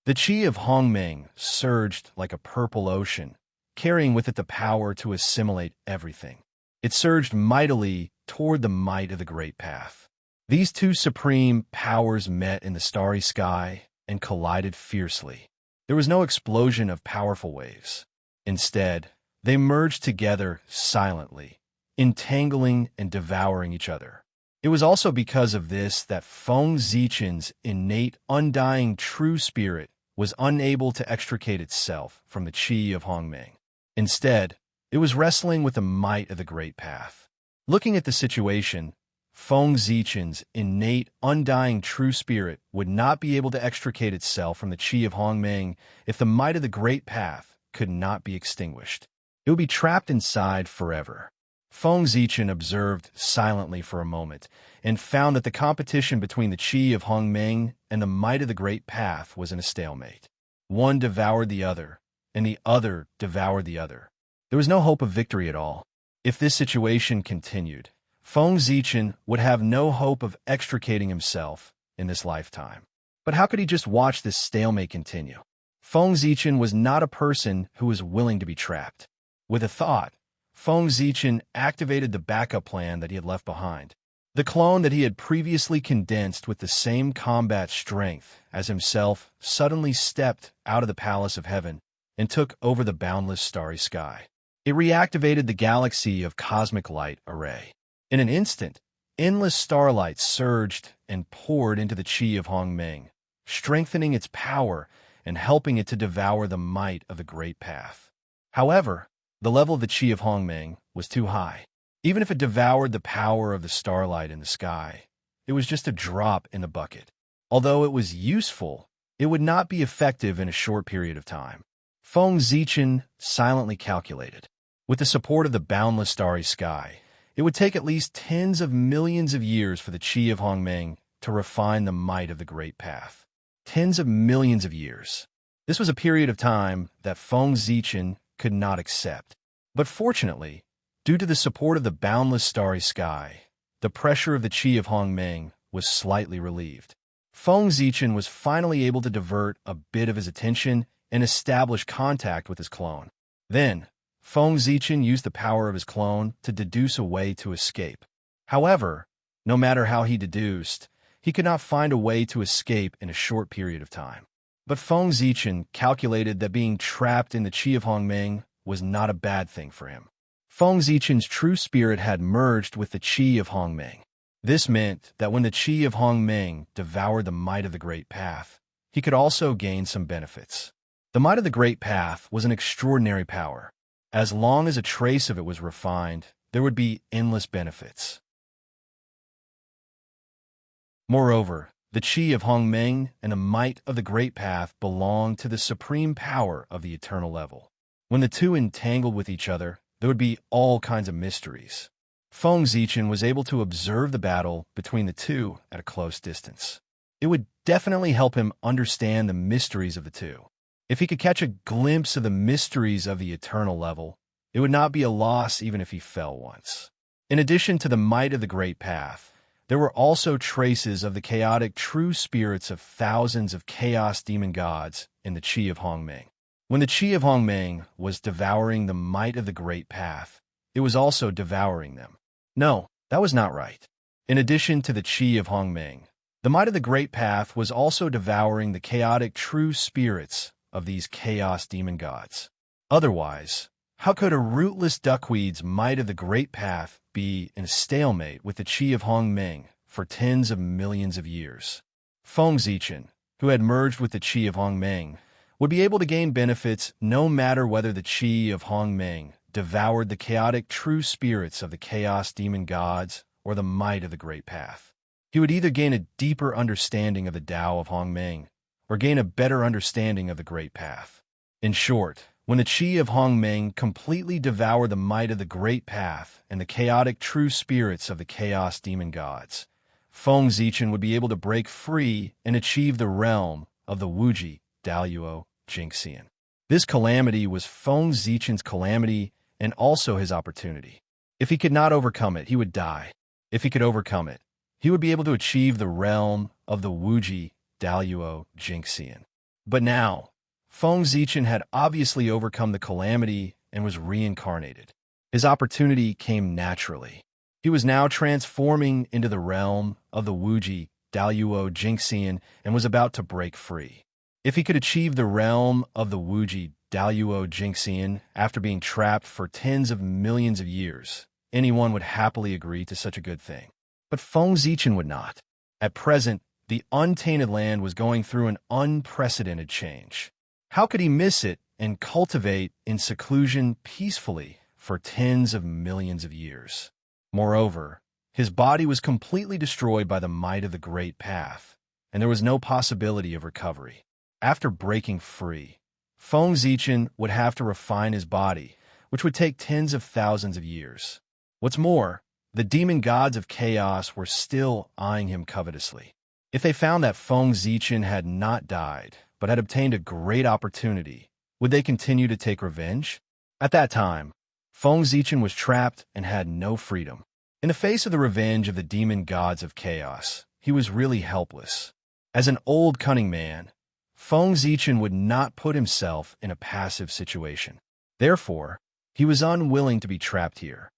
Speaker 1: The Qi of Hongmeng surged like a purple ocean, carrying with it the power to assimilate everything. It surged mightily toward the might of the Great Path. These two supreme powers met in the starry sky and collided fiercely. There was no explosion of powerful waves. Instead, they merged together silently, entangling and devouring each other. It was also because of this that Feng Zichen's innate, undying true spirit was unable to extricate itself from the Qi of Hongmeng. Instead, it was wrestling with the might of the Great Path. Looking at the situation, Feng Zichen's innate, undying true spirit would not be able to extricate itself from the Qi of Hongmeng if the might of the Great Path could not be extinguished. It would be trapped inside forever. Feng Zichen observed silently for a moment and found that the competition between the Qi of Hongmeng and the might of the Great Path was in a stalemate. One devoured the other, and the other devoured the other. There was no hope of victory at all. If this situation continued, Feng Zichen would have no hope of extricating himself in this lifetime. But how could he just watch this stalemate continue? Feng Zichen was not a person who was willing to be trapped. With a thought, Feng Zichen activated the backup plan that he had left behind. The clone that he had previously condensed with the same combat strength as himself suddenly stepped out of the palace of heaven and took over the boundless starry sky. It reactivated the galaxy of cosmic light array. In an instant, Endless starlight surged and poured into the chi of Hongmeng, strengthening its power and helping it to devour the might of the Great Path. However, the level of the chi of Hongmeng was too high. Even if it devoured the power of the starlight in the sky, it was just a drop in the bucket. Although it was useful, it would not be effective in a short period of time. Feng Zichen silently calculated. With the support of the boundless starry sky, it would take at least tens of millions of years for the chi of Hongmeng to refine the might of the Great Path. Tens of millions of years. This was a period of time that Feng Zichen could not accept. But fortunately, due to the support of the boundless starry sky, the pressure of the chi of Hongmeng was slightly relieved. Feng Zichen was finally able to divert a bit of his attention and establish contact with his clone. Then, Feng Zichen used the power of his clone to deduce a way to escape. However, no matter how he deduced, he could not find a way to escape in a short period of time. But Feng Zichen calculated that being trapped in the chi of Hongmeng was not a bad thing for him. Feng Zichen's true spirit had merged with the chi of Hongmeng. This meant that when the chi of Hongmeng devoured the might of the Great Path, he could also gain some benefits. The might of the Great Path was an extraordinary power. As long as a trace of it was refined, there would be endless benefits. Moreover, the chi of Hongmeng and the might of the Great Path belonged to the supreme power of the eternal level. When the two entangled with each other, there would be all kinds of mysteries. Feng Zichen was able to observe the battle between the two at a close distance. It would definitely help him understand the mysteries of the two. If he could catch a glimpse of the mysteries of the eternal level, it would not be a loss even if he fell once. In addition to the might of the Great Path, there were also traces of the chaotic true spirits of thousands of chaos demon gods in the chi of Hongmeng. When the chi of Hongmeng was devouring the might of the Great Path, it was also devouring them. No, that was not right. In addition to the chi of Hongmeng, the might of the Great Path was also devouring the chaotic true spirits of these chaos demon gods. Otherwise, how could a rootless duckweed's might of the Great Path be in a stalemate with the chi of Hongmeng for tens of millions of years? Feng Zichen, who had merged with the chi of Hongmeng, would be able to gain benefits no matter whether the chi of Hongmeng devoured the chaotic true spirits of the chaos demon gods or the might of the Great Path. He would either gain a deeper understanding of the Tao of Hongmeng or gain a better understanding of the Great Path. In short, when the chi of Hongmeng completely devoured the might of the Great Path and the chaotic true spirits of the chaos demon gods, Feng Zichen would be able to break free and achieve the realm of the Wuji Daluo Jingxian. This calamity was Feng Zichen's calamity and also his opportunity. If he could not overcome it, he would die. If he could overcome it, he would be able to achieve the realm of the Wuji Daluo Jingxian. But now, Feng Zichen had obviously overcome the calamity and was reincarnated. His opportunity came naturally. He was now transforming into the realm of the Wuji Daluo Jingxian and was about to break free. If he could achieve the realm of the Wuji Daluo Jingxian after being trapped for tens of millions of years, anyone would happily agree to such a good thing. But Feng Zichen would not. At present, the untainted land was going through an unprecedented change. How could he miss it and cultivate in seclusion peacefully for tens of millions of years? Moreover, his body was completely destroyed by the might of the Great Path, and there was no possibility of recovery. After breaking free, Feng Zichen would have to refine his body, which would take tens of thousands of years. What's more, the demon gods of chaos were still eyeing him covetously. If they found that Feng Zichen had not died, but had obtained a great opportunity, would they continue to take revenge? At that time, Feng Zichen was trapped and had no freedom. In the face of the revenge of the demon gods of chaos, he was really helpless. As an old cunning man, Feng Zichen would not put himself in a passive situation. Therefore, he was unwilling to be trapped here.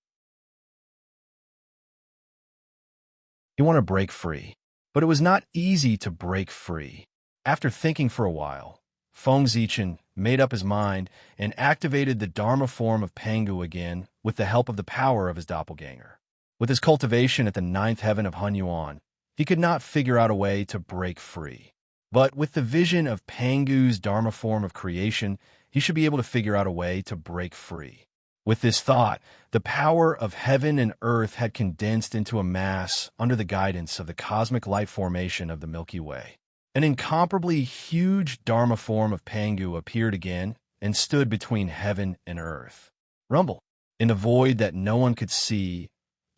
Speaker 1: He wanted to break free. But it was not easy to break free. After thinking for a while, Feng Zichen made up his mind and activated the Dharma form of Pangu again with the help of the power of his doppelganger. With his cultivation at the ninth heaven of Hunyuan, he could not figure out a way to break free. But with the vision of Pangu's Dharma form of creation, he should be able to figure out a way to break free. With this thought, the power of heaven and earth had condensed into a mass under the guidance of the cosmic light formation of the Milky Way. An incomparably huge Dharma form of Pangu appeared again and stood between heaven and earth. Rumble. In a void that no one could see,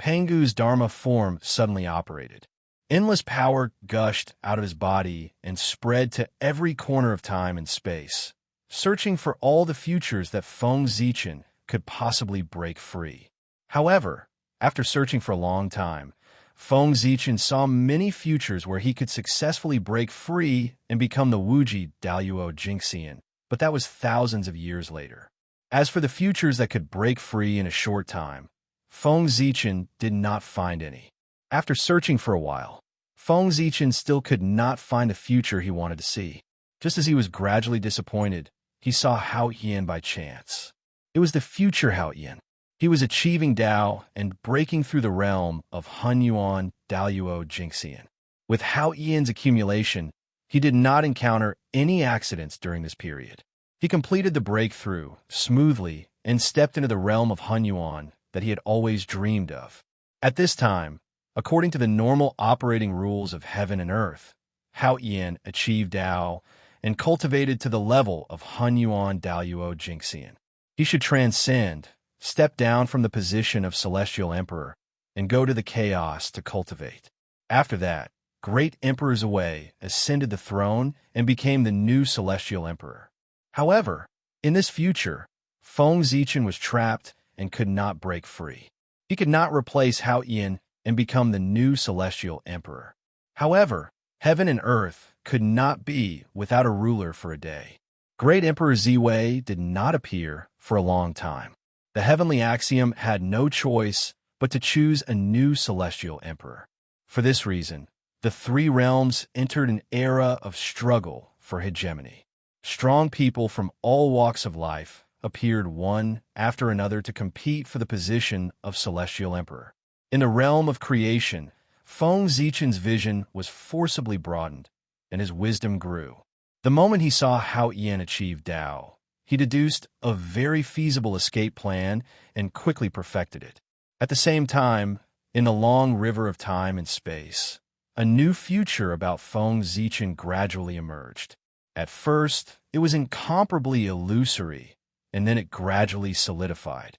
Speaker 1: Pangu's Dharma form suddenly operated. Endless power gushed out of his body and spread to every corner of time and space, searching for all the futures that Feng Zichen could possibly break free. However, after searching for a long time, Feng Zichen saw many futures where he could successfully break free and become the Wuji Daluo Jingxian, but that was thousands of years later. As for the futures that could break free in a short time, Feng Zichen did not find any. After searching for a while, Feng Zichen still could not find the future he wanted to see. Just as he was gradually disappointed, he saw Hao Yin by chance. It was the future Hao Yin. He was achieving Dao and breaking through the realm of Hunyuan Daluo Jingxian. With Hao Yin's accumulation, he did not encounter any accidents during this period. He completed the breakthrough smoothly and stepped into the realm of Hunyuan that he had always dreamed of. At this time, according to the normal operating rules of heaven and earth, Hao Yin achieved Dao and cultivated to the level of Hunyuan Daluo Jingxian. He should transcend, step down from the position of Celestial Emperor, and go to the chaos to cultivate. After that, Great Emperor Zuwei ascended the throne and became the new Celestial Emperor. However, in this future, Feng Zichen was trapped and could not break free. He could not replace Hao Yin and become the new Celestial Emperor. However, heaven and earth could not be without a ruler for a day. Great Emperor Ziwei did not appear for a long time. The heavenly axiom had no choice but to choose a new Celestial Emperor. For this reason, the three realms entered an era of struggle for hegemony. Strong people from all walks of life appeared one after another to compete for the position of Celestial Emperor. In the realm of creation, Feng Zichen's vision was forcibly broadened, and his wisdom grew. The moment he saw Hao Yin achieve Dao, he deduced a very feasible escape plan and quickly perfected it. At the same time, in the long river of time and space, a new future about Feng Zichen gradually emerged. At first, it was incomparably illusory, and then it gradually solidified.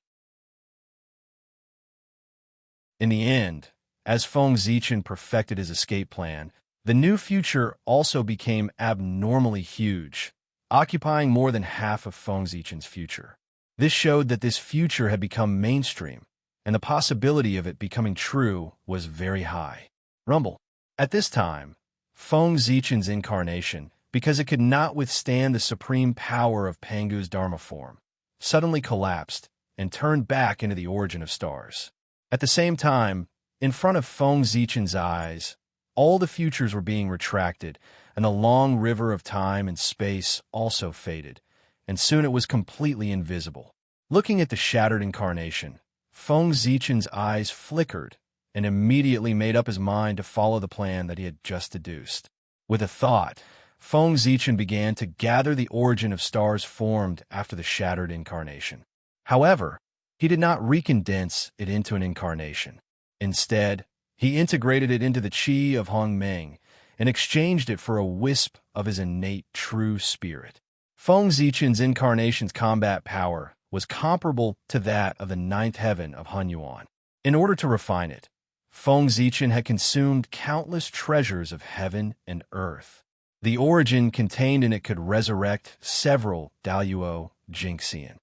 Speaker 1: In the end, as Feng Zichen perfected his escape plan, the new future also became abnormally huge, occupying more than half of Feng Zichen's future. This showed that this future had become mainstream, and the possibility of it becoming true was very high. Rumble. At this time, Feng Zichen's incarnation, because it could not withstand the supreme power of Pangu's Dharma form, suddenly collapsed and turned back into the origin of stars. At the same time, in front of Feng Zichen's eyes, all the futures were being retracted, and the long river of time and space also faded, and soon it was completely invisible. Looking at the shattered incarnation, Feng Zichen's eyes flickered and immediately made up his mind to follow the plan that he had just deduced. With a thought, Feng Zichen began to gather the origin of stars formed after the shattered incarnation. However, he did not recondense it into an incarnation. Instead, he integrated it into the qi of Hongmeng and exchanged it for a wisp of his innate true spirit. Feng Zichen's incarnation's combat power was comparable to that of the ninth heaven of Hunyuan. In order to refine it, Feng Zichen had consumed countless treasures of heaven and earth. The origin contained in it could resurrect several Daluo Jingxian.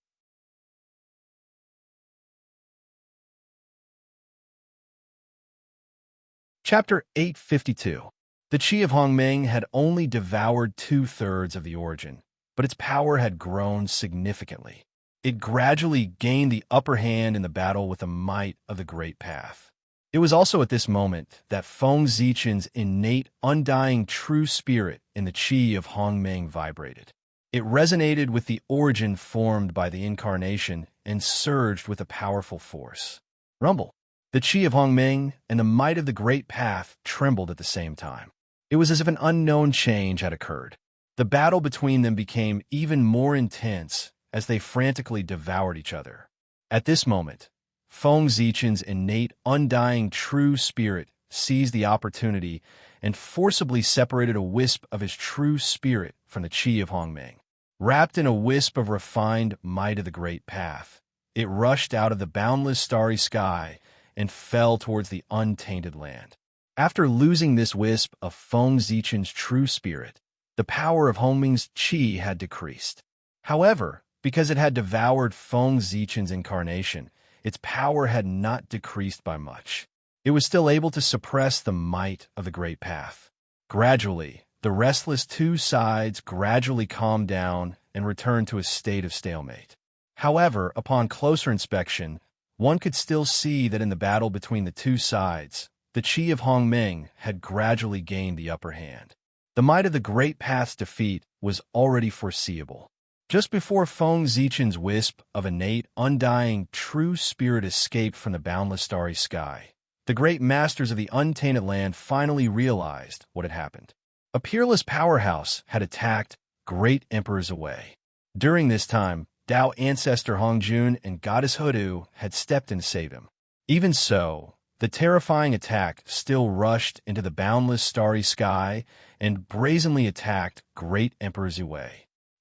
Speaker 1: Chapter 852. The Qi of Hongmeng had only devoured 2/3 of the origin, but its power had grown significantly. It gradually gained the upper hand in the battle with the might of the Great Path. It was also at this moment that Feng Zichen's innate, undying true spirit in the Qi of Hongmeng vibrated. It resonated with the origin formed by the incarnation and surged with a powerful force. Rumble. The chi of Hongming and the might of the Great Path trembled at the same time. It was as if an unknown change had occurred. The battle between them became even more intense as they frantically devoured each other. At this moment, Feng Zichen's innate, undying true spirit seized the opportunity and forcibly separated a wisp of his true spirit from the chi of Hongming. Wrapped in a wisp of refined might of the Great Path, it rushed out of the boundless starry sky and fell towards the untainted land. After losing this wisp of Feng Zichen's true spirit, the power of Hongming's chi had decreased. However, because it had devoured Feng Zichen's incarnation, its power had not decreased by much. It was still able to suppress the might of the Great Path. Gradually, the restless two sides gradually calmed down and returned to a state of stalemate. However, upon closer inspection, one could still see that in the battle between the two sides, the chi of Hongming had gradually gained the upper hand. The might of the Great Path's defeat was already foreseeable. Just before Feng Zichen's wisp of innate, undying, true spirit escaped from the boundless starry sky, the great masters of the untainted land finally realized what had happened. A peerless powerhouse had attacked great emperors away. During this time, Tao ancestor Hongjun and goddess Hoodoo had stepped in to save him. Even so, the terrifying attack still rushed into the boundless starry sky and brazenly attacked great Emperor Zhui.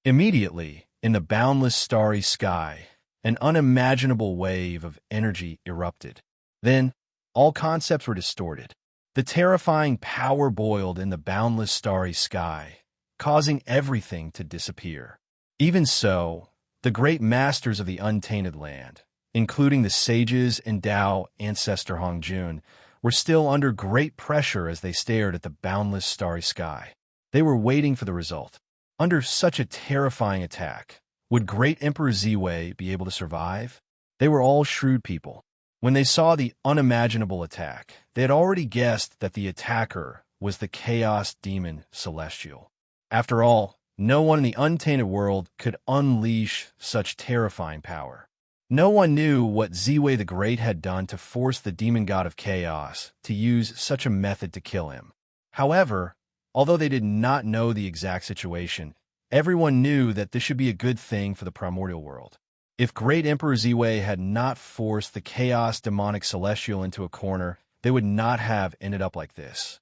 Speaker 1: Immediately, in the boundless starry sky, an unimaginable wave of energy erupted. Then, all concepts were distorted. The terrifying power boiled in the boundless starry sky, causing everything to disappear. Even so, the great masters of the untainted land, including the sages and Tao ancestor Hongjun, were still under great pressure as they stared at the boundless starry sky. They were waiting for the result. Under such a terrifying attack, would great Emperor Zhui be able to survive? They were all shrewd people. When they saw the unimaginable attack, they had already guessed that the attacker was the Chaos Demon Celestial. After all, no one in the untainted world could unleash such terrifying power. No one knew what Zhui the Great had done to force the demon god of chaos to use such a method to kill him. However, although they did not know the exact situation, everyone knew that this should be a good thing for the primordial world. If great Emperor Zhui had not forced the chaos demonic celestial into a corner, they would not have ended up like this.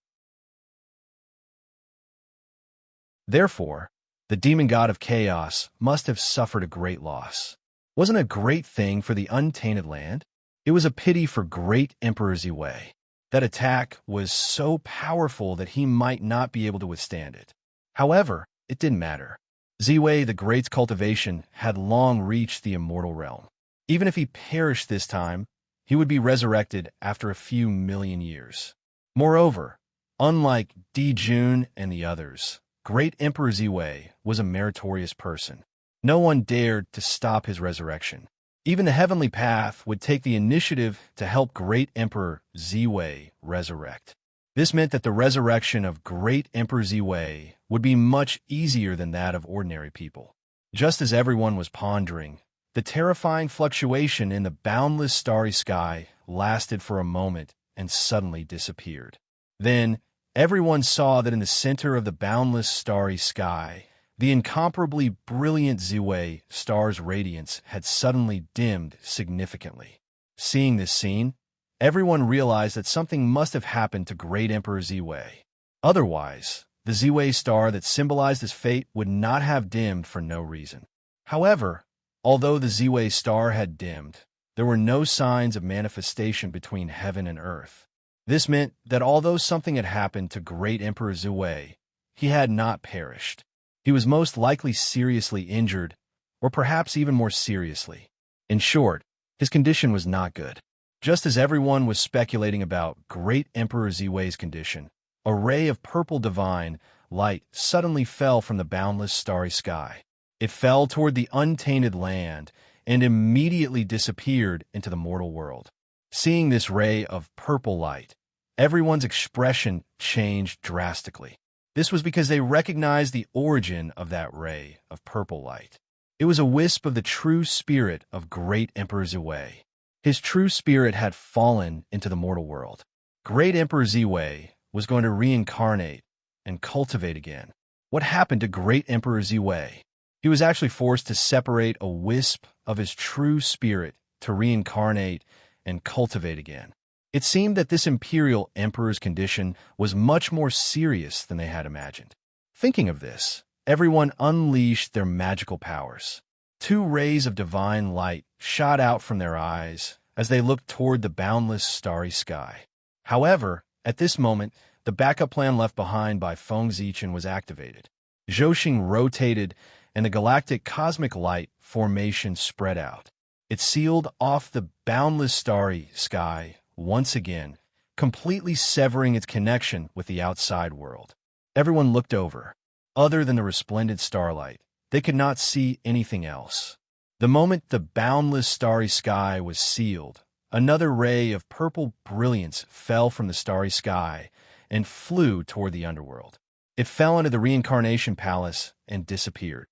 Speaker 1: Therefore, the demon god of chaos must have suffered a great loss. Wasn't a great thing for the untainted land? It was a pity for great Emperor Zhui. That attack was so powerful that he might not be able to withstand it. However, it didn't matter. Zhui the Great's cultivation had long reached the immortal realm. Even if he perished this time, he would be resurrected after a few million years. Moreover, unlike Di Jun and the others, great Emperor Zhui was a meritorious person. No one dared to stop his resurrection. Even the heavenly path would take the initiative to help great Emperor Zhui resurrect. This meant that the resurrection of great Emperor Zhui would be much easier than that of ordinary people. Just as everyone was pondering, the terrifying fluctuation in the boundless starry sky lasted for a moment and suddenly disappeared. Then, everyone saw that in the center of the boundless starry sky, the incomparably brilliant Zhui star's radiance had suddenly dimmed significantly. Seeing this scene, everyone realized that something must have happened to great Emperor Zhui. Otherwise, the Zhui star that symbolized his fate would not have dimmed for no reason. However, although the Zhui star had dimmed, there were no signs of manifestation between heaven and earth. This meant that although something had happened to great Emperor Zhui, he had not perished. He was most likely seriously injured, or perhaps even more seriously. In short, his condition was not good. Just as everyone was speculating about great Emperor Zhui's condition, a ray of purple divine light suddenly fell from the boundless starry sky. It fell toward the untainted land and immediately disappeared into the mortal world. Seeing this ray of purple light, everyone's expression changed drastically. This was because they recognized the origin of that ray of purple light. It was a wisp of the true spirit of great Emperor Zhui. His true spirit had fallen into the mortal world. Great Emperor Ziwei was going to reincarnate and cultivate again. What happened to Great Emperor Ziwei? He was actually forced to separate a wisp of his true spirit to reincarnate and cultivate again. It seemed that this imperial emperor's condition was much more serious than they had imagined. Thinking of this, everyone unleashed their magical powers. 2 rays of divine light shot out from their eyes as they looked toward the boundless starry sky. However, at this moment, the backup plan left behind by Feng Zichen was activated. Zhou rotated, and the galactic cosmic light formation spread out. It sealed off the boundless starry sky once again, completely severing its connection with the outside world. Everyone looked over. Other than the resplendent starlight, they could not see anything else. The moment the boundless starry sky was sealed, another ray of purple brilliance fell from the starry sky and flew toward the underworld. It fell into the reincarnation palace and disappeared.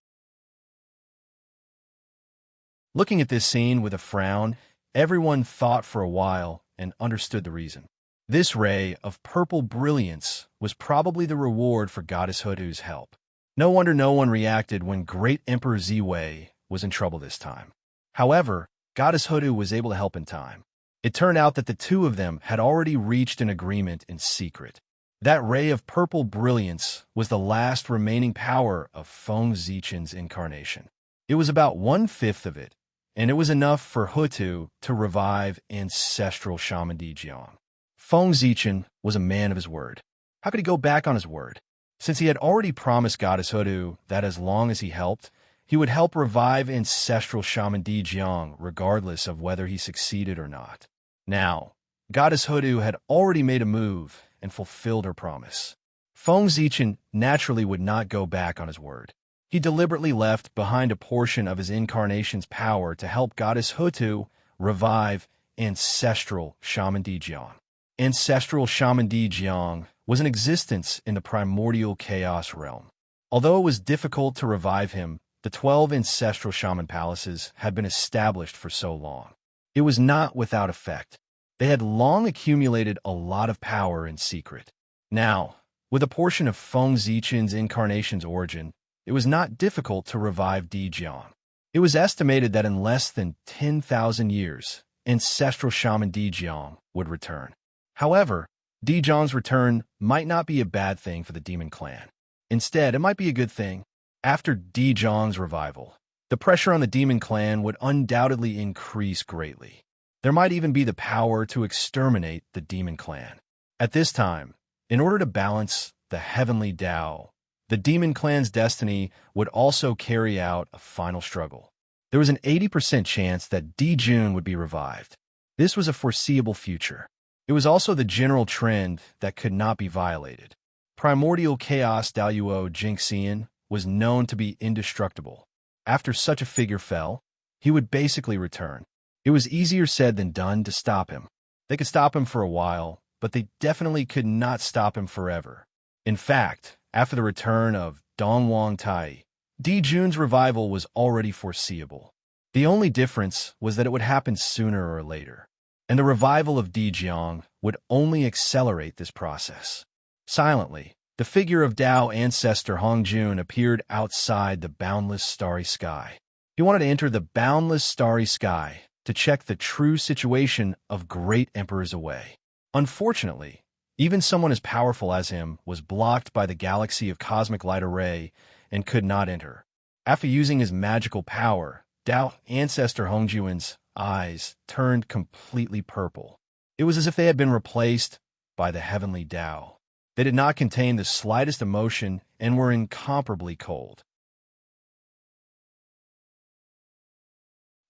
Speaker 1: Looking at this scene with a frown, everyone thought for a while and understood the reason. This ray of purple brilliance was probably the reward for Goddess Hudu's help. No wonder no one reacted when Great Emperor Ziwei was in trouble this time. However, Goddess Hudu was able to help in time. It turned out that the 2 of them had already reached an agreement in secret. That ray of purple brilliance was the last remaining power of Feng Zichen's incarnation. It was about 1/5 of it, and it was enough for Hutu to revive ancestral Shaman Dijiang. Feng Zichen was a man of his word. How could he go back on his word? Since he had already promised Goddess Hudu that as long as he helped, he would help revive ancestral Shaman Dijiang regardless of whether he succeeded or not. Now, Goddess Hudu had already made a move and fulfilled her promise. Feng Zichen naturally would not go back on his word. He deliberately left behind a portion of his incarnation's power to help Goddess Hutu revive ancestral Shaman Dijiang. Ancestral Shaman Dijiang was in existence in the primordial chaos realm. Although it was difficult to revive him, the 12 ancestral shaman palaces had been established for so long. It was not without effect. They had long accumulated a lot of power in secret. Now, with a portion of Feng Zichen's incarnation's origin, it was not difficult to revive Dijiang. It was estimated that in less than 10,000 years, ancestral shaman Dijiang would return. However, Dijiang's return might not be a bad thing for the demon clan. Instead, it might be a good thing. After Dijiang's revival, the pressure on the demon clan would undoubtedly increase greatly. There might even be the power to exterminate the demon clan. At this time, in order to balance the heavenly Tao, the demon clan's destiny would also carry out a final struggle. There was an 80% chance that Dijun would be revived. This was a foreseeable future. It was also the general trend that could not be violated. Primordial Chaos Daluo Jinxian was known to be indestructible. After such a figure fell, he would basically return. It was easier said than done to stop him. They could stop him for a while, but they definitely could not stop him forever. In fact, after the return of Dongwang Tai, Dijun's revival was already foreseeable. The only difference was that it would happen sooner or later, and the revival of Dijiang would only accelerate this process. Silently, the figure of Dao ancestor Hongjun appeared outside the boundless starry sky. He wanted to enter the boundless starry sky to check the true situation of great emperors away. Unfortunately, even someone as powerful as him was blocked by the galaxy of cosmic light array and could not enter. After using his magical power, Dao ancestor Hongjun's eyes turned completely purple. It was as if they had been replaced by the heavenly Tao. They did not contain the slightest emotion and were incomparably cold.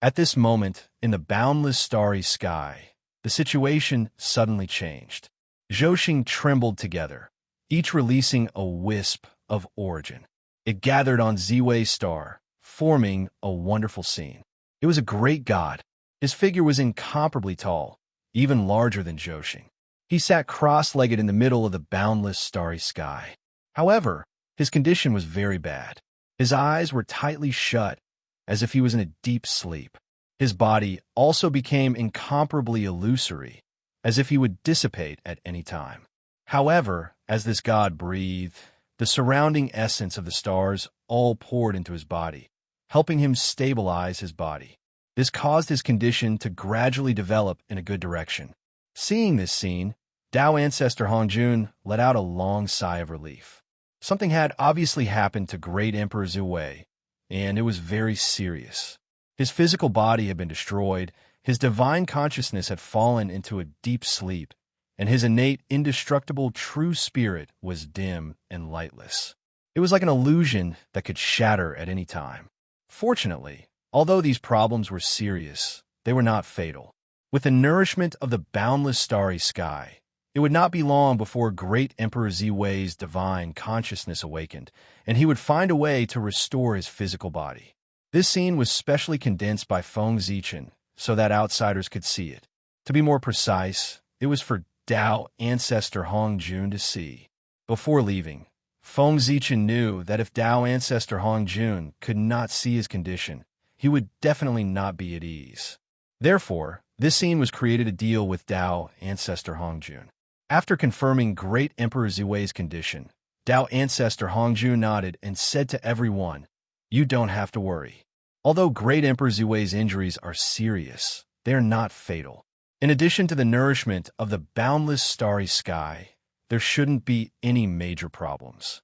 Speaker 1: At this moment, in the boundless starry sky, the situation suddenly changed. Zhou trembled together, each releasing a wisp of origin. It gathered on Ziwei's star, forming a wonderful scene. It was a great god. His figure was incomparably tall, even larger than Zhou. He sat cross-legged in the middle of the boundless starry sky. However, his condition was very bad. His eyes were tightly shut, as if he was in a deep sleep. His body also became incomparably illusory, as if he would dissipate at any time. However, as this god breathed, the surrounding essence of the stars all poured into his body, helping him stabilize his body. This caused his condition to gradually develop in a good direction. Seeing this scene, Tao ancestor Hongjun let out a long sigh of relief. Something had obviously happened to great Emperor Zhu Wei, and it was very serious. His physical body had been destroyed, his divine consciousness had fallen into a deep sleep, and his innate, indestructible true spirit was dim and lightless. It was like an illusion that could shatter at any time. Fortunately, although these problems were serious, they were not fatal. With the nourishment of the boundless starry sky, it would not be long before great Emperor Ziwei's divine consciousness awakened, and he would find a way to restore his physical body. This scene was specially condensed by Feng Zichen so that outsiders could see it. To be more precise, it was for Tao ancestor Hongjun to see. Before leaving, Feng Zichen knew that if Tao ancestor Hongjun could not see his condition, he would definitely not be at ease. Therefore, this scene was created to deal with Tao ancestor Hongjun. After confirming great Emperor Ziwei's condition, Tao ancestor Hongjun nodded and said to everyone, "You don't have to worry. Although great Emperor Ziwei's injuries are serious, they are not fatal. In addition to the nourishment of the boundless starry sky, there shouldn't be any major problems.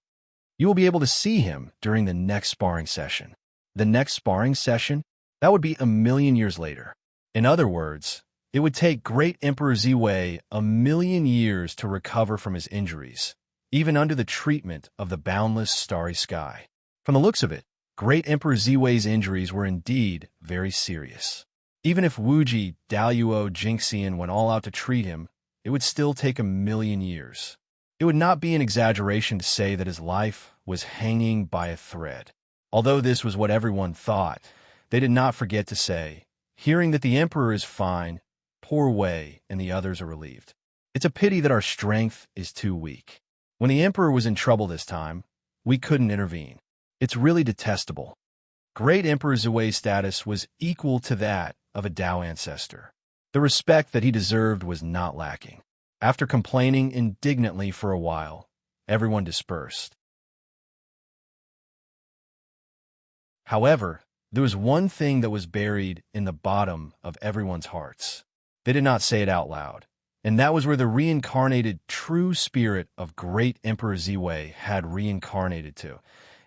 Speaker 1: You will be able to see him during the next sparring session." The next sparring session? That would be 1,000,000 years later. In other words, it would take great Emperor Ziwei 1,000,000 years to recover from his injuries, even under the treatment of the boundless starry sky. From the looks of it, great Emperor Ziwei's injuries were indeed very serious. Even if Wuji, Daluo, Jingxian went all out to treat him, it would still take 1,000,000 years. It would not be an exaggeration to say that his life was hanging by a thread. Although this was what everyone thought, they did not forget to say, "Hearing that the emperor is fine, poor Wei and the others are relieved. It's a pity that our strength is too weak. When the emperor was in trouble this time, we couldn't intervene. It's really detestable." Great Emperor Ziwei's status was equal to that of a Tao ancestor. The respect that he deserved was not lacking. After complaining indignantly for a while, everyone dispersed. However, there was one thing that was buried in the bottom of everyone's hearts. They did not say it out loud, and that was where the reincarnated true spirit of great Emperor Ziwei had reincarnated to,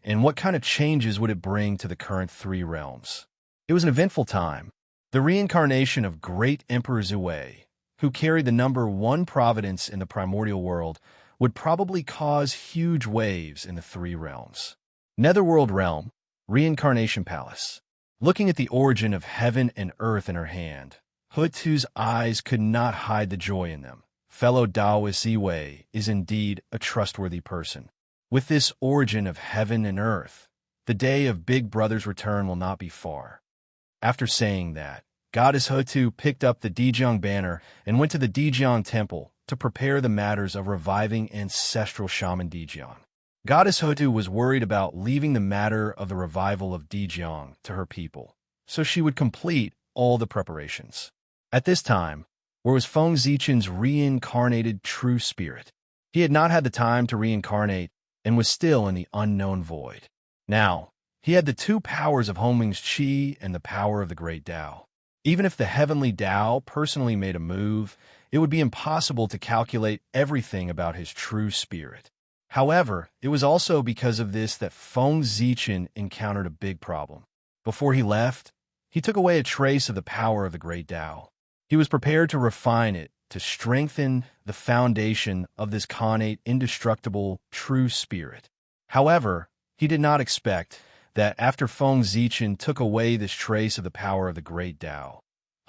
Speaker 1: and what kind of changes would it bring to the current 3 realms. It was an eventful time. The reincarnation of great Emperor Ziwei, who carried the number 1 providence in the primordial world, would probably cause huge waves in the 3 realms. Netherworld realm, Reincarnation Palace. Looking at the origin of heaven and earth in her hand, Hutu's eyes could not hide the joy in them. Fellow Taoist Ziwei is indeed a trustworthy person. With this origin of heaven and earth, the day of Big Brother's return will not be far. After saying that, Goddess Hutu picked up the Dijiang banner and went to the Dijiang temple to prepare the matters of reviving ancestral shaman Dijiang. Goddess Hutu was worried about leaving the matter of the revival of Dijiang to her people, so she would complete all the preparations. At this time, where was Feng Zichen's reincarnated true spirit? He had not had the time to reincarnate and was still in the unknown void. Now, he had the 2 powers of Hongming's Qi and the power of the Great Tao. Even if the heavenly Tao personally made a move, it would be impossible to calculate everything about his true spirit. However, it was also because of this that Feng Zichen encountered a big problem. Before he left, he took away a trace of the power of the Great Tao. He was prepared to refine it to strengthen the foundation of this connate, indestructible, true spirit. However, he did not expect that after Feng Zichen took away this trace of the power of the Great Tao,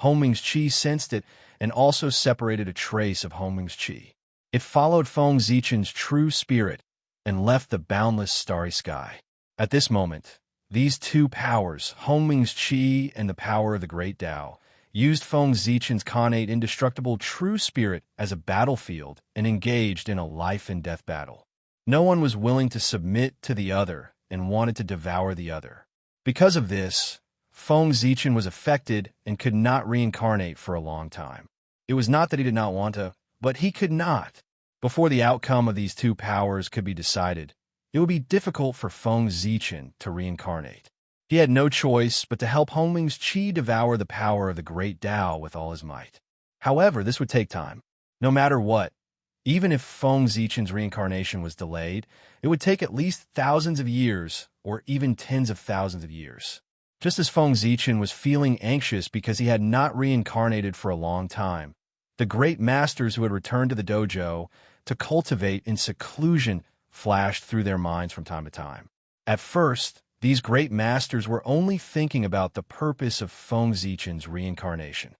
Speaker 1: Hongming's Qi sensed it and also separated a trace of Hongming's Qi. It followed Feng Zichen's true spirit and left the boundless starry sky. At this moment, these 2 powers, Hongming's Qi and the power of the Great Tao, used Feng Zichen's connate indestructible true spirit as a battlefield and engaged in a life-and-death battle. No one was willing to submit to the other and wanted to devour the other. Because of this, Feng Zichen was affected and could not reincarnate for a long time. It was not that he did not want to, but he could not. Before the outcome of these two powers could be decided, it would be difficult for Feng Zichen to reincarnate. He had no choice but to help Hongling's qi devour the power of the great Tao with all his might. However, this would take time. No matter what, even if Feng Zichen's reincarnation was delayed, it would take at least thousands of years or even tens of thousands of years. Just as Feng Zichen was feeling anxious because he had not reincarnated for a long time, the great masters who had returned to the dojo to cultivate in seclusion flashed through their minds from time to time. At first, these great masters were only thinking about the purpose of Feng Zichen's reincarnation.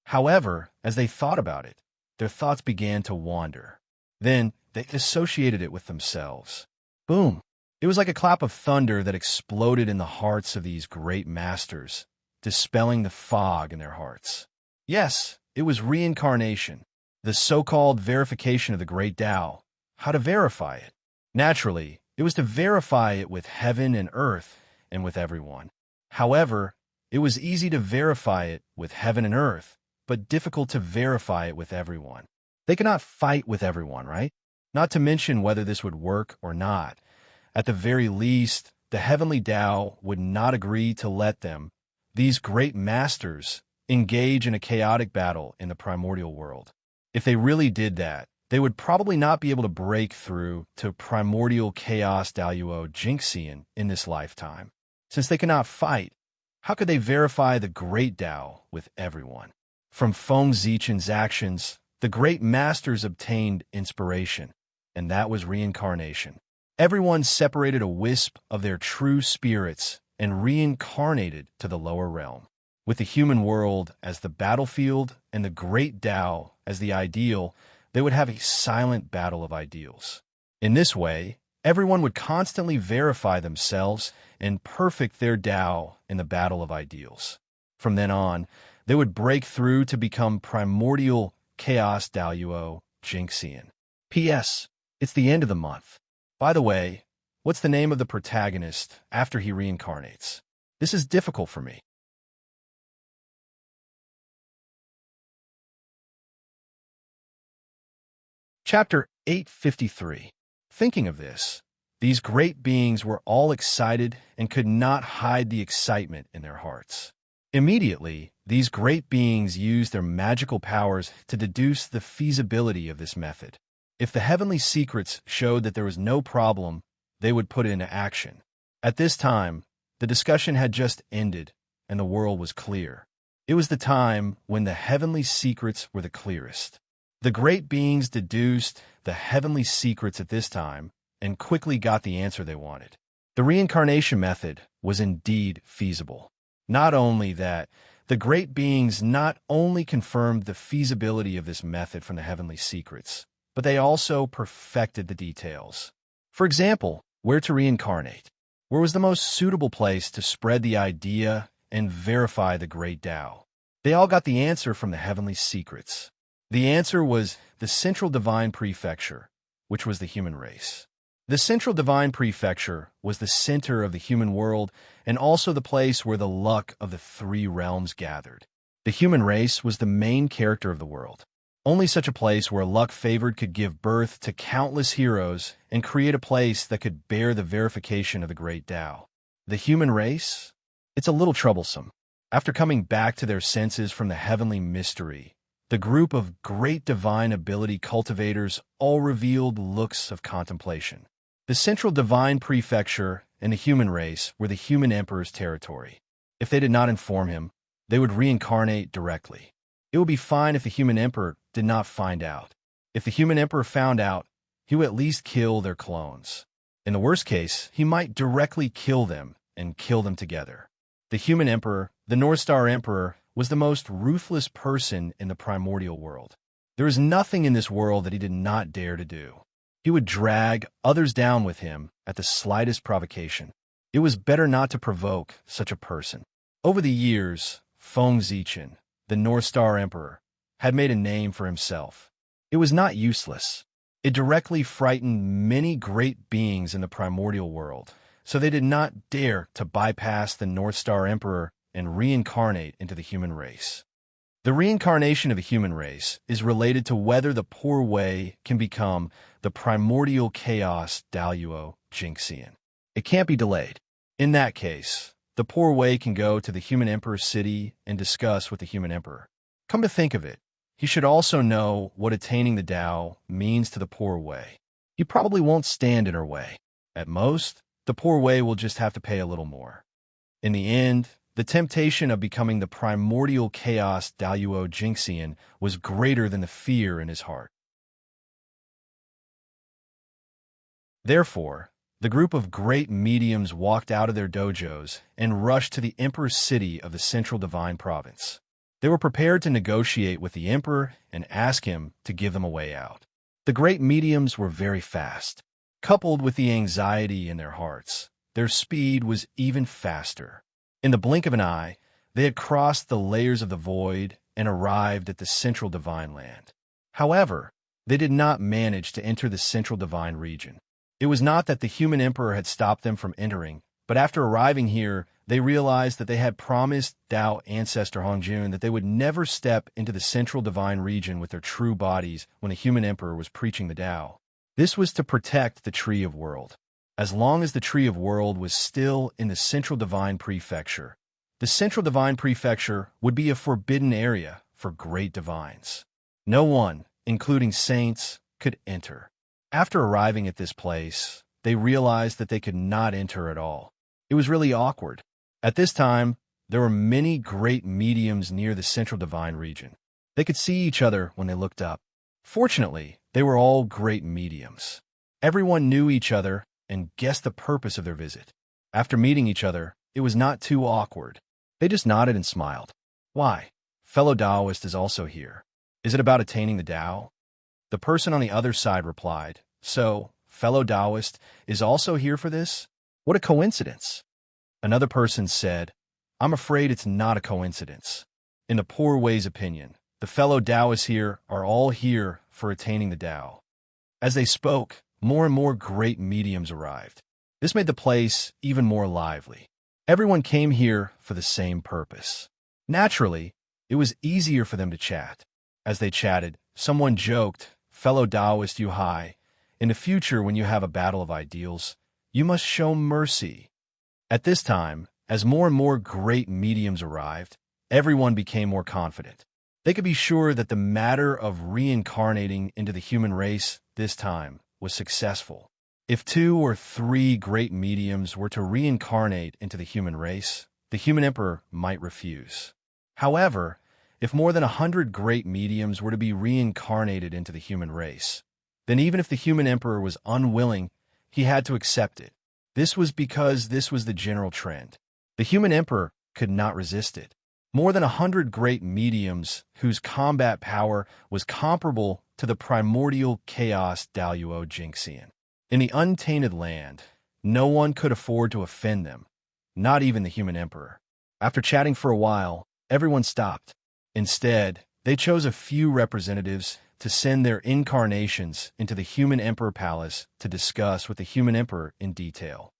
Speaker 1: However, as they thought about it, their thoughts began to wander. Then, they associated it with themselves. Boom! It was like a clap of thunder that exploded in the hearts of these great masters, dispelling the fog in their hearts. Yes, it was reincarnation, the so-called verification of the great Tao. How to verify it? Naturally, it was to verify it with heaven and earth and with everyone. However, it was easy to verify it with heaven and earth, but difficult to verify it with everyone. They could not fight with everyone, right? Not to mention whether this would work or not. At the very least, the heavenly Tao would not agree to let them, these great masters, engage in a chaotic battle in the primordial world. If they really did that, they would probably not be able to break through to primordial chaos Daluo Jinxian in this lifetime. Since they cannot fight, how could they verify the great Tao with everyone? From Feng Zichen's actions, the great masters obtained inspiration, and that was reincarnation. Everyone separated a wisp of their true spirits and reincarnated to the lower realm, with the human world as the battlefield and the great Tao as the ideal. They would have a silent battle of ideals. In this way, everyone would constantly verify themselves and perfect their Tao in the battle of ideals. From then on, they would break through to become primordial chaos Daluo Jinxian. P.S. It's the end of the month. By the way, what's the name of the protagonist after he reincarnates? This is difficult for me. Chapter 853. Thinking of this, these great beings were all excited and could not hide the excitement in their hearts. Immediately, these great beings used their magical powers to deduce the feasibility of this method. If the heavenly secrets showed that there was no problem, they would put it into action. At this time, the discussion had just ended, and the world was clear. It was the time when the heavenly secrets were the clearest. The great beings deduced the heavenly secrets at this time and quickly got the answer they wanted. The reincarnation method was indeed feasible. Not only that, the great beings not only confirmed the feasibility of this method from the heavenly secrets, but they also perfected the details. For example, where to reincarnate. Where was the most suitable place to spread the idea and verify the great Tao? They all got the answer from the heavenly secrets. The answer was the Central Divine Prefecture, which was the human race. The Central Divine Prefecture was the center of the human world and also the place where the luck of the three realms gathered. The human race was the main character of the world. Only such a place where luck favored could give birth to countless heroes and create a place that could bear the verification of the great Tao. The human race? It's a little troublesome. After coming back to their senses from the heavenly mystery, the group of great divine ability cultivators all revealed looks of contemplation. The Central Divine Prefecture and the human race were the human emperor's territory. If they did not inform him, they would reincarnate directly. It would be fine if the human emperor did not find out. If the human emperor found out, he would at least kill their clones. In the worst case, he might directly kill them and kill them together. The human emperor, the North Star Emperor, was the most ruthless person in the primordial world. There is nothing in this world that he did not dare to do. He would drag others down with him at the slightest provocation. It was better not to provoke such a person. Over the years, Feng Zichen, the North Star Emperor, had made a name for himself. It was not useless. It directly frightened many great beings in the primordial world, so they did not dare to bypass the North Star Emperor and reincarnate into the human race. The reincarnation of the human race is related to whether the poor way can become the primordial chaos Daluo Jinxian. It can't be delayed. In that case, the poor way can go to the human emperor's city and discuss with the human emperor. Come to think of it, he should also know what attaining the Tao means to the poor way. He probably won't stand in her way. At most, the poor way will just have to pay a little more. In the end, the temptation of becoming the primordial chaos Daluo Jinxian was greater than the fear in his heart. Therefore, the group of great mediums walked out of their dojos and rushed to the emperor's city of the Central Divine Province. They were prepared to negotiate with the emperor and ask him to give them a way out. The great mediums were very fast. Coupled with the anxiety in their hearts, their speed was even faster. In the blink of an eye, they had crossed the layers of the void and arrived at the Central Divine Land. However, they did not manage to enter the Central Divine region. It was not that the human emperor had stopped them from entering, but after arriving here, they realized that they had promised Tao ancestor Hongjun that they would never step into the Central Divine region with their true bodies when the human emperor was preaching the Tao. This was to protect the Tree of World. As long as the Tree of World was still in the Central Divine Prefecture, the Central Divine Prefecture would be a forbidden area for great divines. No one, including saints, could enter. After arriving at this place, they realized that they could not enter at all. It was really awkward. At this time, there were many great mediums near the Central Divine region. They could see each other when they looked up. Fortunately, they were all great mediums. Everyone knew each other and guessed the purpose of their visit. After meeting each other, it was not too awkward. They just nodded and smiled. Why? Fellow Taoist is also here. Is it about attaining the Tao? The person on the other side replied, So, fellow Taoist is also here for this? What a coincidence. Another person said, I'm afraid it's not a coincidence. In the poor way's opinion, the fellow Taoists here are all here for attaining the Tao. As they spoke, more and more great mediums arrived. This made the place even more lively. Everyone came here for the same purpose. Naturally, it was easier for them to chat. As they chatted, someone joked, Fellow Taoist Yu Hai, in the future when you have a battle of ideals, you must show mercy. At this time, as more and more great mediums arrived, everyone became more confident. They could be sure that the matter of reincarnating into the human race this time was successful. If 2 or 3 great mediums were to reincarnate into the human race, the human emperor might refuse. However, if more than 100 great mediums were to be reincarnated into the human race, then even if the human emperor was unwilling, he had to accept it. This was because this was the general trend. The human emperor could not resist it. More than 100 great mediums whose combat power was comparable to the primordial chaos Daluo Jinxian. In the untainted land, no one could afford to offend them, not even the human emperor. After chatting for a while, everyone stopped. Instead, they chose a few representatives to send their incarnations into the human emperor palace to discuss with the human emperor in detail.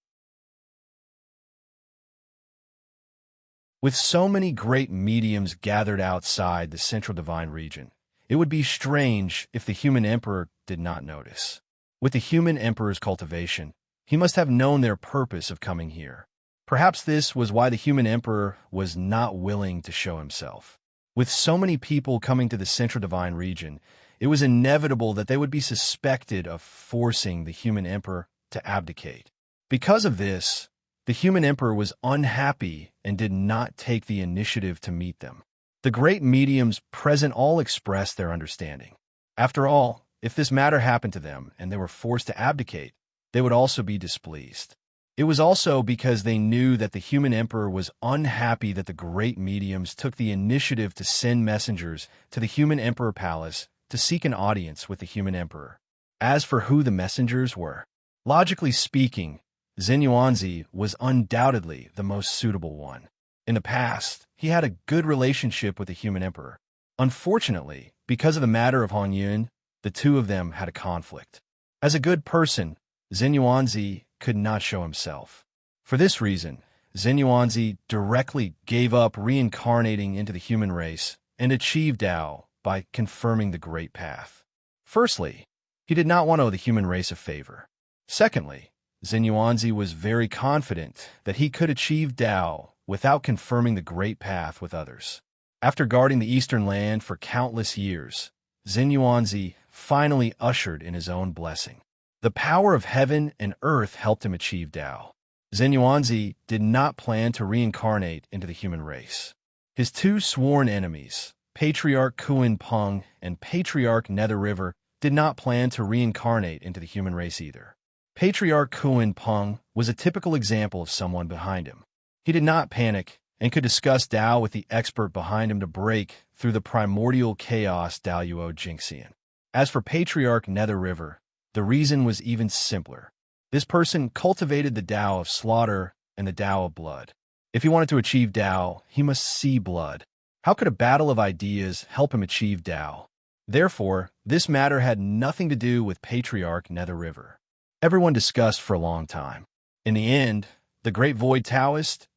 Speaker 1: With so many great mediums gathered outside the Central Divine region, it would be strange if the human emperor did not notice. With the human emperor's cultivation, he must have known their purpose of coming here. Perhaps this was why the human emperor was not willing to show himself. With so many people coming to the Central Divine region, it was inevitable that they would be suspected of forcing the human emperor to abdicate. Because of this, the human emperor was unhappy and did not take the initiative to meet them. The great mediums present all expressed their understanding. After all, if this matter happened to them and they were forced to abdicate, they would also be displeased. It was also because they knew that the human emperor was unhappy that the great mediums took the initiative to send messengers to the human emperor palace to seek an audience with the human emperor. As for who the messengers were, logically speaking, Zhen Yuanzi was undoubtedly the most suitable one. In the past, he had a good relationship with the human emperor. Unfortunately, because of the matter of Hong Yun, the two of them had a conflict. As a good person, Zhen Yuanzi could not show himself. For this reason, Xuanyuanzi directly gave up reincarnating into the human race and achieved Tao by confirming the Great Path. Firstly, he did not want to owe the human race a favor. Secondly, Xuanyuanzi was very confident that he could achieve Tao without confirming the Great Path with others. After guarding the Eastern land for countless years, Xuanyuanzi finally ushered in his own blessing. The power of heaven and earth helped him achieve Tao. Xuanyuanzi did not plan to reincarnate into the human race. His two sworn enemies, Patriarch Kuan Peng and Patriarch Nether River, did not plan to reincarnate into the human race either. Patriarch Kuan Peng was a typical example of someone behind him. He did not panic and could discuss Tao with the expert behind him to break through the primordial chaos Daoyuo Jingxian. As for Patriarch Nether River, the reason was even simpler. This person cultivated the Tao of slaughter and the Tao of blood. If he wanted to achieve Tao, he must see blood. How could a battle of ideas help him achieve Tao? Therefore, this matter had nothing to do with Patriarch Nether River. Everyone discussed for a long time. In the end, the great void Taoist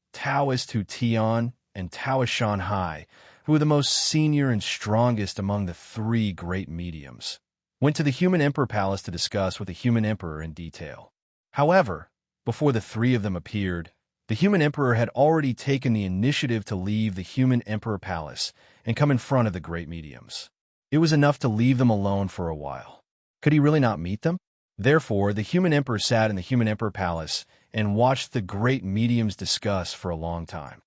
Speaker 1: Hu Tian, and Taoist Shanhai, who were the most senior and strongest among the three great mediums, went to the Human Emperor Palace to discuss with the Human Emperor in detail. However, before the three of them appeared, the Human Emperor had already taken the initiative to leave the Human Emperor Palace and come in front of the great mediums. It was enough to leave them alone for a while. Could he really not meet them? Therefore, the Human Emperor sat in the Human Emperor Palace and watched the great mediums discuss for a long time.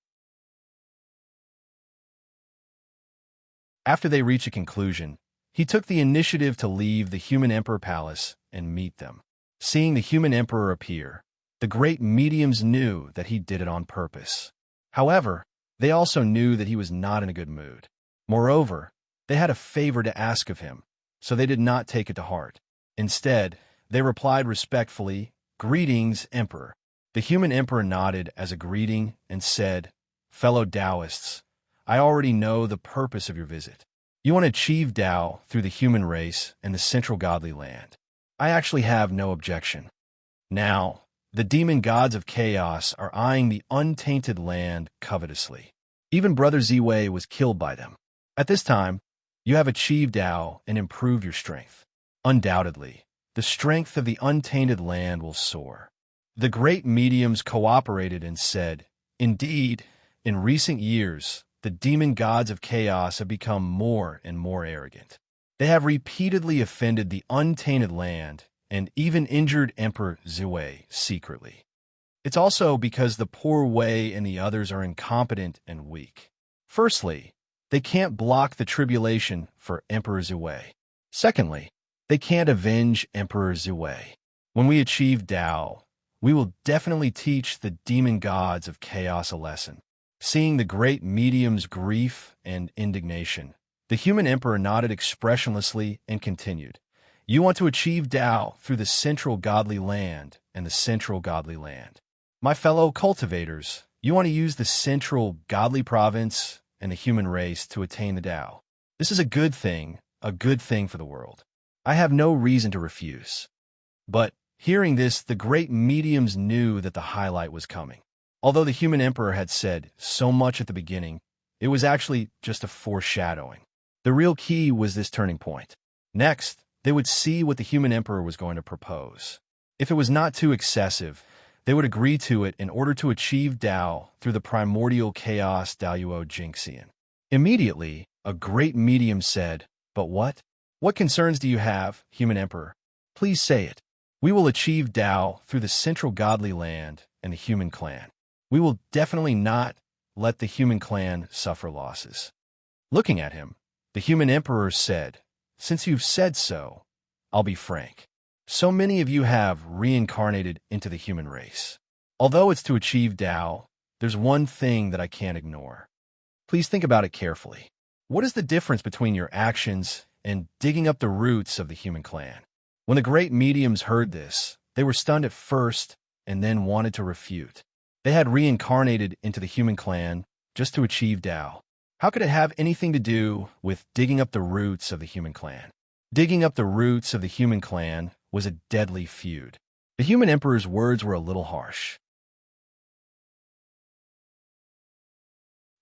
Speaker 1: After they reached a conclusion, he took the initiative to leave the Human Emperor Palace and meet them. Seeing the Human Emperor appear, the great mediums knew that he did it on purpose. However, they also knew that he was not in a good mood. Moreover, they had a favor to ask of him, so they did not take it to heart. Instead, they replied respectfully, "Greetings, Emperor." The Human Emperor nodded as a greeting and said, "Fellow Taoists, I already know the purpose of your visit. You want to achieve Tao through the human race and the central godly land. I actually have no objection. Now, the demon gods of chaos are eyeing the untainted land covetously. Even Brother Ziwei was killed by them. At this time, you have achieved Tao and improved your strength. Undoubtedly, the strength of the untainted land will soar." The great mediums cooperated and said, "Indeed, in recent years, the demon gods of chaos have become more and more arrogant. They have repeatedly offended the untainted land and even injured Emperor Ziwei secretly. It's also because the poor Wei and the others are incompetent and weak. Firstly, they can't block the tribulation for Emperor Ziwei. Secondly, they can't avenge Emperor Ziwei. When we achieve Tao, we will definitely teach the demon gods of chaos a lesson." Seeing the great medium's grief and indignation, the Human Emperor nodded expressionlessly and continued, "You want to achieve Tao through the central godly land and the central godly land. My fellow cultivators, you want to use the central godly province and the human race to attain the Tao. This is a good thing for the world. I have no reason to refuse." But hearing this, the great mediums knew that the highlight was coming. Although the Human Emperor had said so much at the beginning, it was actually just a foreshadowing. The real key was this turning point. Next, they would see what the Human Emperor was going to propose. If it was not too excessive, they would agree to it in order to achieve Tao through the primordial chaos Daoyuo Jingxian. Immediately, a great medium said, "But what? What concerns do you have, Human Emperor? Please say it. We will achieve Tao through the central godly land and the human clan. We will definitely not let the human clan suffer losses." Looking at him, the Human Emperor said, "Since you've said so, I'll be frank. So many of you have reincarnated into the human race. Although it's to achieve Tao, there's one thing that I can't ignore. Please think about it carefully. What is the difference between your actions and digging up the roots of the human clan?" When the great mediums heard this, they were stunned at first and then wanted to refute. They had reincarnated into the human clan just to achieve Tao. How could it have anything to do with digging up the roots of the human clan? Digging up the roots of the human clan was a deadly feud. The Human Emperor's words were a little harsh.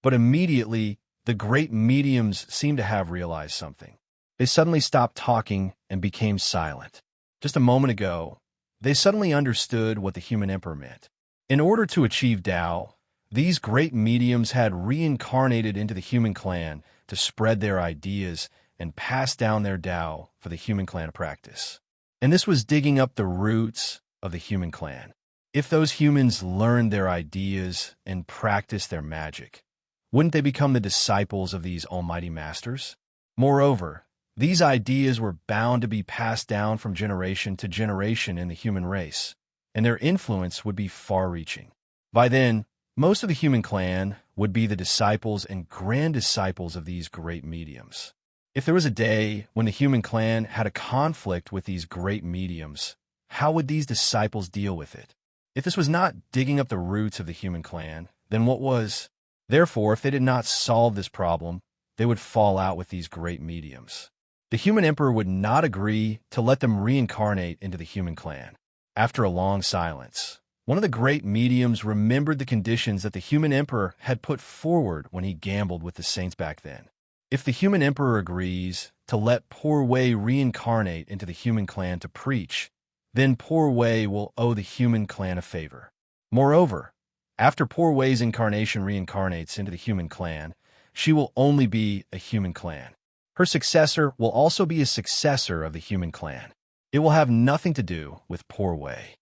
Speaker 1: But immediately, the great mediums seemed to have realized something. They suddenly stopped talking and became silent. Just a moment ago, they suddenly understood what the human emperor meant. In order to achieve Tao, these great mediums had reincarnated into the human clan to spread their ideas and pass down their Tao for the human clan to practice. And this was digging up the roots of the human clan. If those humans learned their ideas and practiced their magic, wouldn't they become the disciples of these almighty masters? Moreover, these ideas were bound to be passed down from generation to generation in the human race, and their influence would be far-reaching. By then, most of the human clan would be the disciples and grand disciples of these great mediums. If there was a day when the human clan had a conflict with these great mediums, how would these disciples deal with it? If this was not digging up the roots of the human clan, then what was? Therefore, if they did not solve this problem, they would fall out with these great mediums. The human emperor would not agree to let them reincarnate into the human clan. After a long silence, one of the great mediums remembered the conditions that the human emperor had put forward when he gambled with the saints back then. If the human emperor agrees to let Poor Wei reincarnate into the human clan to preach, then Poor Wei will owe the human clan a favor. Moreover, after Poor Wei's incarnation reincarnates into the human clan, she will only be a human clan. Her successor will also be a successor of the human clan. It will have nothing to do with Poor Wei.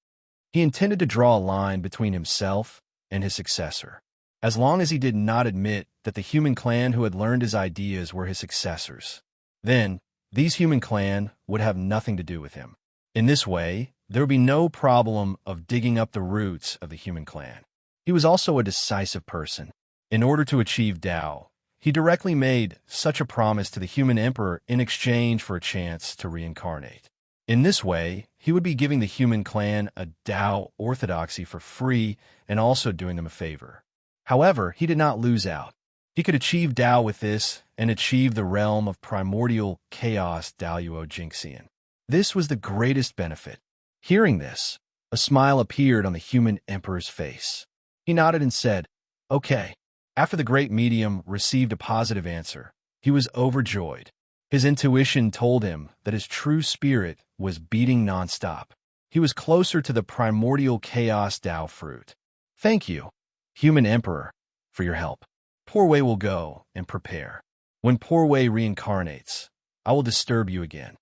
Speaker 1: He intended to draw a line between himself and his successor, as long as he did not admit that the human clan who had learned his ideas were his successors. Then, these human clan would have nothing to do with him. In this way, there would be no problem of digging up the roots of the human clan. He was also a decisive person. In order to achieve Tao, he directly made such a promise to the human emperor in exchange for a chance to reincarnate. In this way, he would be giving the human clan a Tao orthodoxy for free and also doing them a favor. However, he did not lose out. He could achieve Tao with this and achieve the realm of primordial chaos Daoyuo Jingxian. This was the greatest benefit. Hearing this, a smile appeared on the human emperor's face. He nodded and said, "Okay." After the great medium received a positive answer, he was overjoyed. His intuition told him that his true spirit was beating nonstop. He was closer to the primordial chaos Tao fruit. "Thank you, human emperor, for your help. Poor Wei will go and prepare. When Poor Wei reincarnates, I will disturb you again."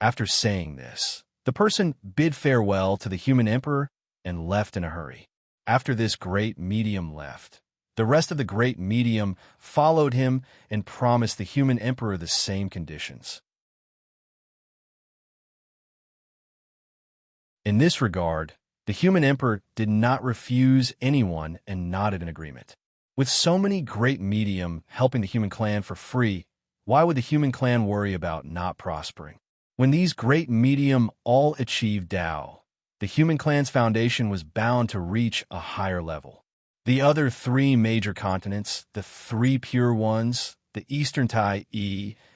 Speaker 1: After saying this, the person bid farewell to the human emperor and left in a hurry. After this great medium left, the rest of the great medium followed him and promised the human emperor the same conditions. In this regard, the human emperor did not refuse anyone and nodded in agreement. With so many great medium helping the human clan for free, why would the human clan worry about not prospering? When these great medium all achieved Tao, the human clan's foundation was bound to reach a higher level. The other three major continents, the three pure ones, the Eastern Tai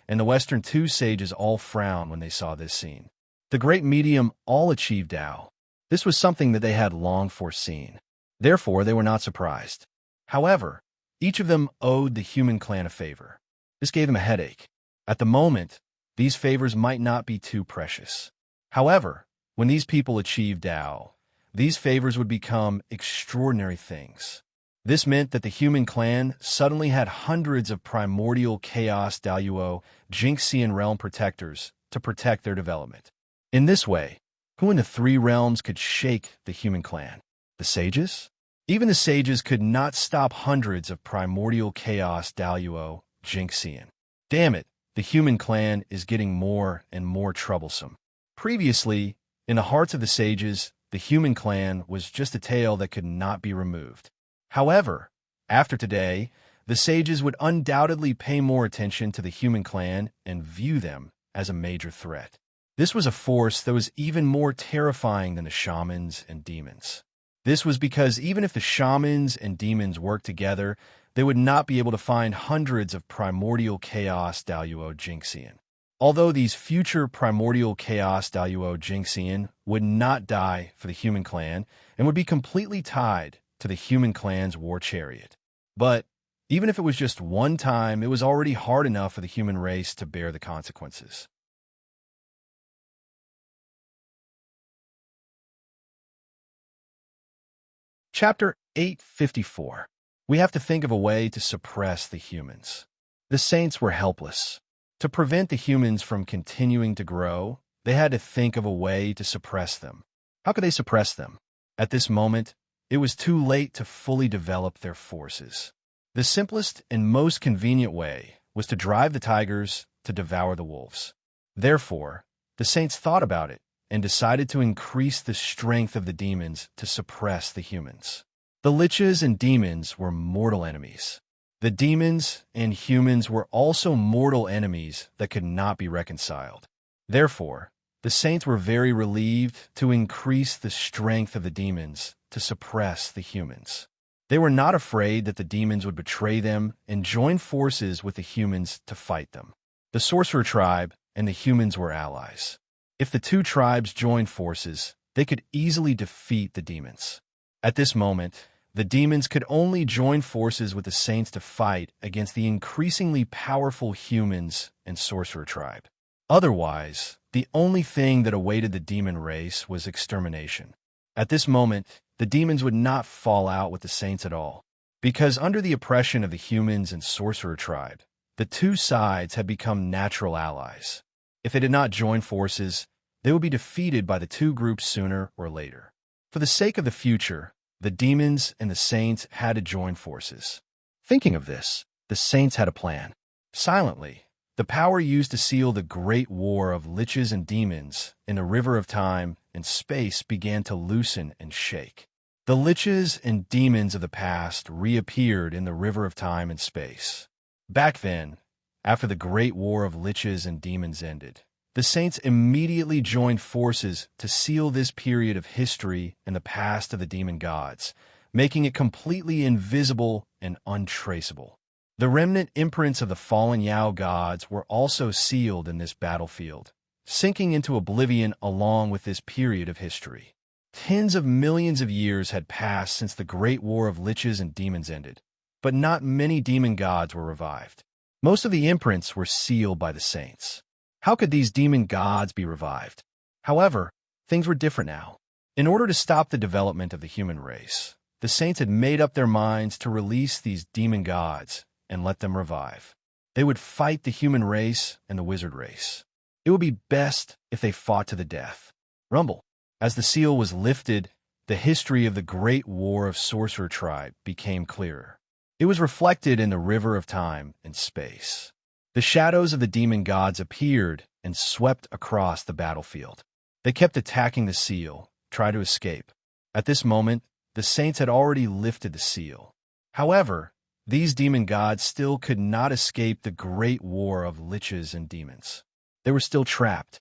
Speaker 1: and the Western two sages all frowned when they saw this scene. The great medium all achieved Tao. This was something that they had long foreseen. Therefore, they were not surprised. However, each of them owed the human clan a favor. This gave them a headache. At the moment, these favors might not be too precious. However, when these people achieved Tao, these favors would become extraordinary things. This meant that the human clan suddenly had hundreds of primordial chaos Daoyuo Jingxian realm protectors to protect their development. In this way, who in the three realms could shake the human clan? The sages? Even the sages could not stop hundreds of primordial chaos Daoyuo Jingxian. Damn it, the human clan is getting more and more troublesome. Previously, in the hearts of the sages, the human clan was just a tail that could not be removed. However, after today, the sages would undoubtedly pay more attention to the human clan and view them as a major threat. This was a force that was even more terrifying than the shamans and demons. This was because even if the shamans and demons worked together, they would not be able to find hundreds of primordial chaos Daoyuo Jingxian. Although these future primordial chaos Daoyuo Jingxian would not die for the human clan and would be completely tied to the human clan's war chariot. But Even if it was just one time, it was already hard enough for the human race to bear the consequences. Chapter 854. We have to think of a way to suppress the humans. The saints were helpless. To prevent the humans from continuing to grow, they had to think of a way to suppress them. How could they suppress them? At this moment, it was too late to fully develop their forces. The simplest and most convenient way was to drive the tigers to devour the wolves. Therefore, the saints thought about it and decided to increase the strength of the demons to suppress the humans. The liches and demons were mortal enemies. The demons and humans were also mortal enemies that could not be reconciled. Therefore, the saints were very relieved to increase the strength of the demons to suppress the humans. They were not afraid that the demons would betray them and join forces with the humans to fight them. The sorcerer tribe and the humans were allies. If the two tribes joined forces, they could easily defeat the demons. At this moment, the demons could only join forces with the saints to fight against the increasingly powerful humans and sorcerer tribe. Otherwise, the only thing that awaited the demon race was extermination. At this moment, the demons would not fall out with the saints at all, because under the oppression of the humans and sorcerer tribe, the two sides had become natural allies. If they did not join forces, they would be defeated by the two groups sooner or later. For the sake of the future, the demons and the saints had to join forces. Thinking of this, the saints had a plan. Silently, the power used to seal the great war of liches and demons in the river of time and space began to loosen and shake. The liches and demons of the past reappeared in the river of time and space. Back then, after the great war of liches and demons ended, the saints immediately joined forces to seal this period of history in the past of the demon gods, making it completely invisible and untraceable. The remnant imprints of the fallen Yao gods were also sealed in this battlefield, sinking into oblivion along with this period of history. Tens of millions of years had passed since the great war of liches and demons ended, but not many demon gods were revived. Most of the imprints were sealed by the saints. How could these demon gods be revived? However, things were different now. In order to stop the development of the human race, the saints had made up their minds to release these demon gods and let them revive. They would fight the human race and the wizard race. It would be best if they fought to the death. Rumble. As the seal was lifted, the history of the great war of sorcerer tribe became clearer. It was reflected in the river of time and space. The shadows of the demon gods appeared and swept across the battlefield. They kept attacking the seal, trying to escape. At this moment, the saints had already lifted the seal. However, these demon gods still could not escape the great war of liches and demons. They were still trapped.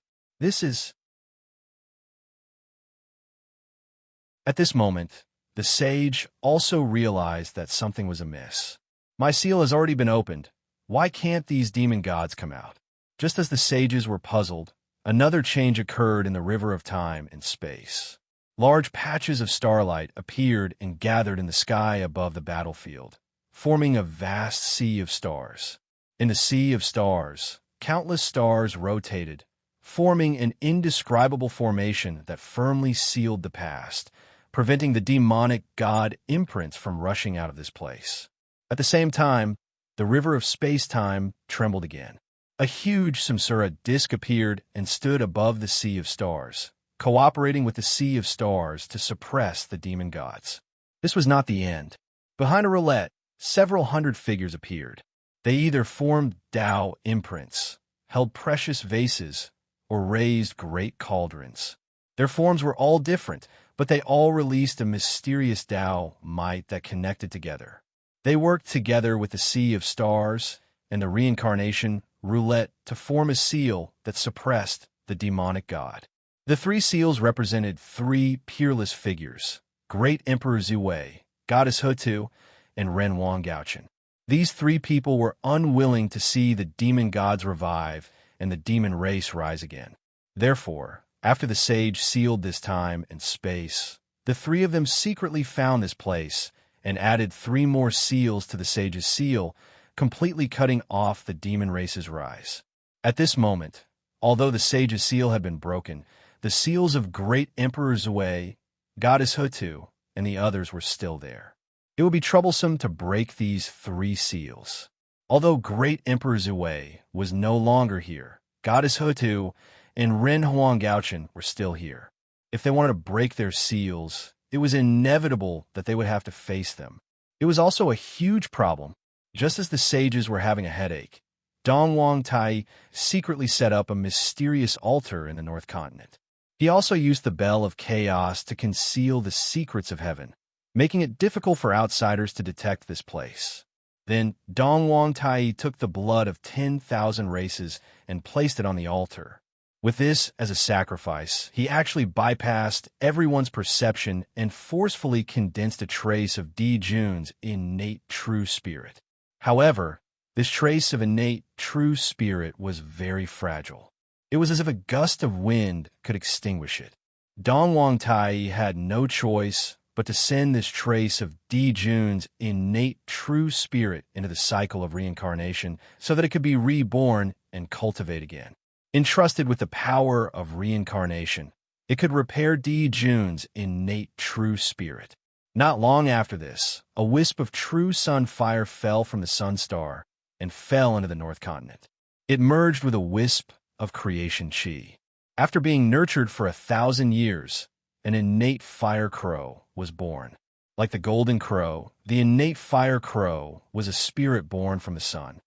Speaker 1: At this moment, the sage also realized that something was amiss. My seal has already been opened. Why can't these demon gods come out? Just as the sages were puzzled, another change occurred in the river of time and space. Large patches of starlight appeared and gathered in the sky above the battlefield, forming a vast sea of stars. In the sea of stars, countless stars rotated, forming an indescribable formation that firmly sealed the past, preventing the demonic god imprints from rushing out of this place. At the same time, the river of space-time trembled again. A huge samsara disk appeared and stood above the sea of stars, cooperating with the sea of stars to suppress the demon gods. This was not the end. Behind a roulette, several hundred figures appeared. They either formed Tao imprints, held precious vases, or raised great cauldrons. Their forms were all different, but they all released a mysterious Tao might that connected together. They worked together with the sea of stars and the reincarnation roulette to form a seal that suppressed the demonic god. The three seals represented three peerless figures: Great Emperor Zhuwei, Goddess Hutu, and Ren Wang Gaochen. These three people were unwilling to see the demon gods revive and the demon race rise again. Therefore, after the sage sealed this time and space, the three of them secretly found this place and added 3 more seals to the sage's seal, completely cutting off the demon race's rise. At this moment, although the sage's seal had been broken, the seals of Great Emperor Zui, Goddess Hutu, and the others were still there. It would be troublesome to break these 3 seals. Although Great Emperor Zui was no longer here, Goddess Hutu and Ren Huanggaochen were still here. If they wanted to break their seals, it was inevitable that they would have to face them. It was also a huge problem. Just as the sages were having a headache, Dong Wang Tai secretly set up a mysterious altar in the North Continent. He also used the Bell of Chaos to conceal the secrets of heaven, making it difficult for outsiders to detect this place. Then Dong Wang Tai took the blood of 10,000 races and placed it on the altar. With this as a sacrifice, he actually bypassed everyone's perception and forcefully condensed a trace of Di Jun's innate true spirit. However, this trace of innate true spirit was very fragile. It was as if a gust of wind could extinguish it. Dong Wang Tai had no choice but to send this trace of Di Jun's innate true spirit into the cycle of reincarnation so that it could be reborn and cultivate again. Entrusted with the power of reincarnation, it could repair Di Jun's innate true spirit. Not long after this, a wisp of true sun fire fell from the sun star and fell into the North Continent. It merged with a wisp of creation chi. After being nurtured for 1,000 years, an innate fire crow was born. Like the golden crow, the innate fire crow was a spirit born from the sun.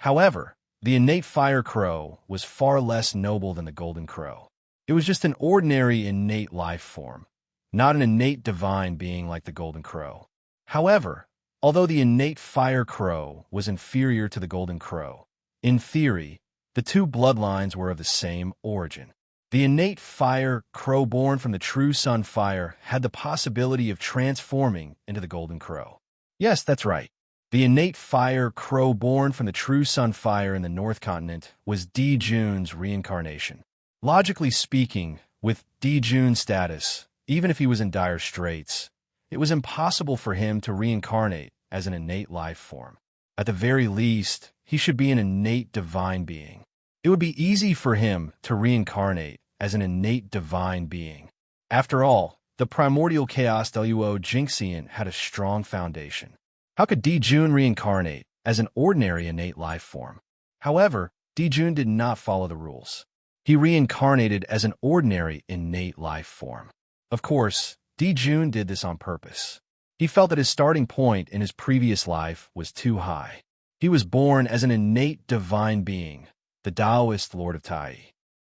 Speaker 1: However, the innate fire crow was far less noble than the golden crow. It was just an ordinary innate life form, not an innate divine being like the golden crow. However, although the innate fire crow was inferior to the golden crow, in theory, the 2 bloodlines were of the same origin. The innate fire crow born from the true sun fire had the possibility of transforming into the golden crow. Yes, that's right. The innate fire crow born from the true sun fire in the North Continent was Di Jun's reincarnation. Logically speaking, with Di Jun's status, even if he was in dire straits, it was impossible for him to reincarnate as an innate life form. At the very least, he should be an innate divine being. It would be easy for him to reincarnate as an innate divine being. After all, the primordial chaos Luo Jingxian had a strong foundation. How could Di Jun reincarnate as an ordinary innate life form? However, Di Jun did not follow the rules. He reincarnated as an ordinary innate life form. Of course, Di Jun did this on purpose. He felt that his starting point in his previous life was too high. He was born as an innate divine being, the Taoist Lord of Tai.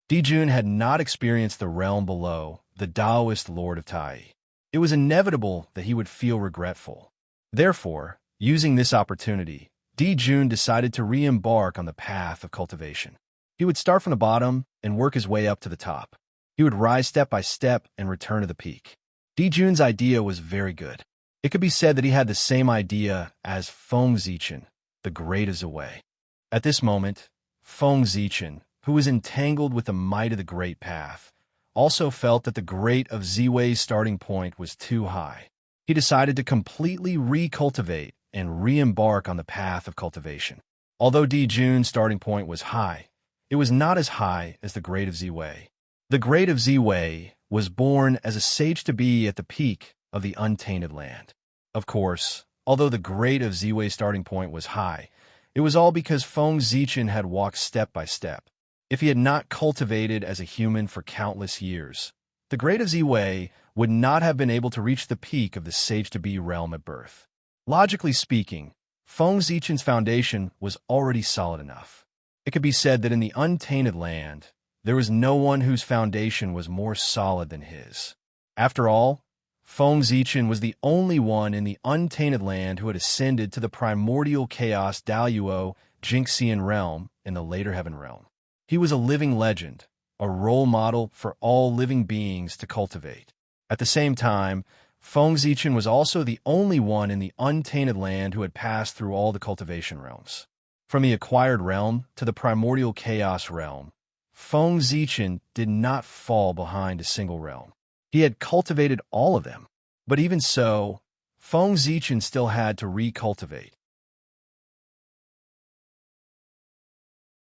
Speaker 1: Di Jun had not experienced the realm below, the Taoist Lord of Tai. It was inevitable that he would feel regretful. Therefore, using this opportunity, Di Jun decided to re-embark on the path of cultivation. He would start from the bottom and work his way up to the top. He would rise step by step and return to the peak. Di Jun's idea was very good. It could be said that he had the same idea as Feng Zichen, the Great of Zui. At this moment, Feng Zichen, who was entangled with the might of the Great Path, also felt that the Great of Ziwei's starting point was too high. He decided to completely recultivate and re-embark on the path of cultivation. Although Di Jun's starting point was high, it was not as high as the Great of Ziwei. The Great of Ziwei was born as a sage-to-be at the peak of the untainted land. Of course, although the Great of Ziwei's starting point was high, it was all because Feng Zichen had walked step by step. If he had not cultivated as a human for countless years, the Great of Ziwei would not have been able to reach the peak of the sage-to-be realm at birth. Logically speaking, Feng Zichen's foundation was already solid enough. It could be said that in the untainted land, there was no one whose foundation was more solid than his. After all, Feng Zichen was the only one in the untainted land who had ascended to the primordial chaos Daluo Jingxian realm in the later heaven realm. He was a living legend, a role model for all living beings to cultivate. At the same time, Feng Zichen was also the only one in the untainted land who had passed through all the cultivation realms. From the acquired realm to the primordial chaos realm, Feng Zichen did not fall behind a single realm. He had cultivated all of them. But even so, Feng Zichen still had to recultivate.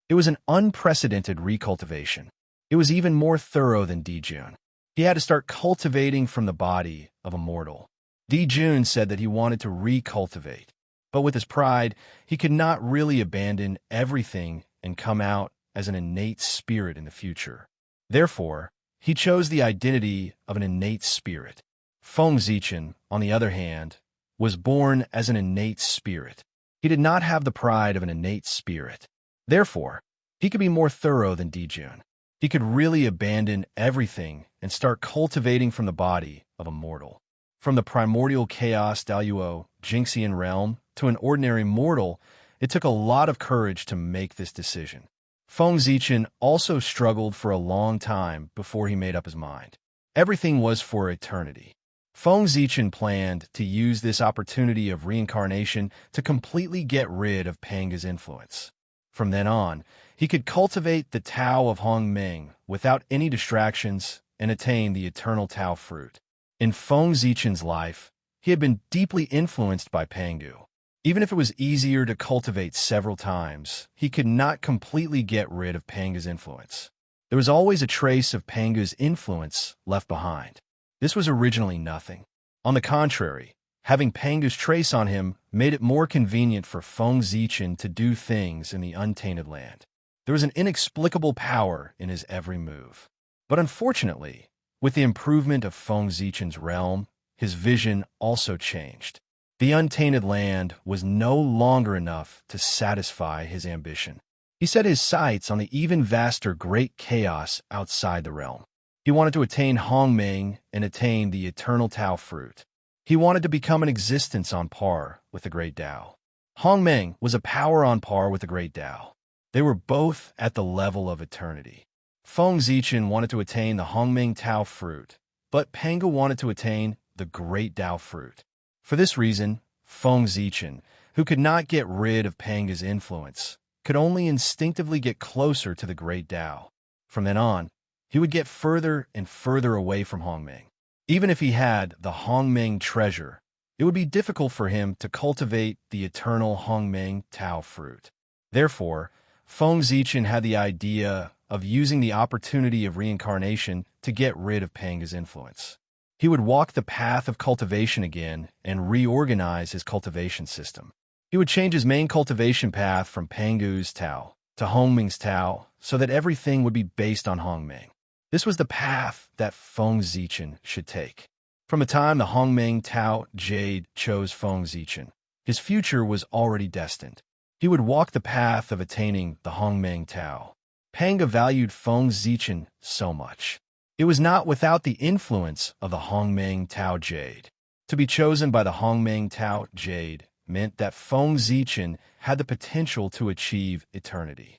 Speaker 1: It was an unprecedented recultivation. It was even more thorough than Dijun. He had to start cultivating from the body of a mortal. Dijun said that he wanted to recultivate, but with his pride, he could not really abandon everything and come out as an innate spirit in the future. Therefore, he chose the identity of an innate spirit. Feng Zichen, on the other hand, was born as an innate spirit. He did not have the pride of an innate spirit. Therefore, he could be more thorough than Dijun. He could really abandon everything and start cultivating from the body of a mortal. From the primordial chaos Daluo Jinxian realm to an ordinary mortal, it took a lot of courage to make this decision. Feng Zichen also struggled for a long time before he made up his mind. Everything was for eternity. Feng Zichen planned to use this opportunity of reincarnation to completely get rid of Panga's influence. From then on, he could cultivate the Tao of Hongming without any distractions and attain the eternal Tao fruit. In Feng Zichen's life, he had been deeply influenced by Pangu. Even if it was easier to cultivate several times, he could not completely get rid of Panga's influence. There was always a trace of Panga's influence left behind. This was originally nothing. On the contrary, having Panga's trace on him made it more convenient for Feng Zichen to do things in the untainted land. There was an inexplicable power in his every move. But unfortunately, with the improvement of Feng Zichen's realm, his vision also changed. The untainted land was no longer enough to satisfy his ambition. He set his sights on the even vaster great chaos outside the realm. He wanted to attain Hongming and attain the eternal Tao fruit. He wanted to become an existence on par with the great Tao. Hongming was a power on par with the great Tao. They were both at the level of eternity. Feng Zichen wanted to attain the Hongming Tao fruit, but Panga wanted to attain the great Tao fruit. For this reason, Feng Zichen, who could not get rid of Panga's influence, could only instinctively get closer to the great Tao. From then on, he would get further and further away from Hongming. Even if he had the Hongming treasure, it would be difficult for him to cultivate the eternal Hongming Tao fruit. Therefore, Feng Zichen had the idea of using the opportunity of reincarnation to get rid of Panga's influence. He would walk the path of cultivation again and reorganize his cultivation system. He would change his main cultivation path from Pangu's Tao to Hongming's Tao so that everything would be based on Hongming. This was the path that Feng Zichen should take. From the time the Hongming Tao Jade chose Feng Zichen, his future was already destined. He would walk the path of attaining the Hongming Tao. Panga valued Feng Zichen so much. It was not without the influence of the Hongming Tao Jade. To be chosen by the Hongming Tao Jade meant that Feng Zichen had the potential to achieve eternity.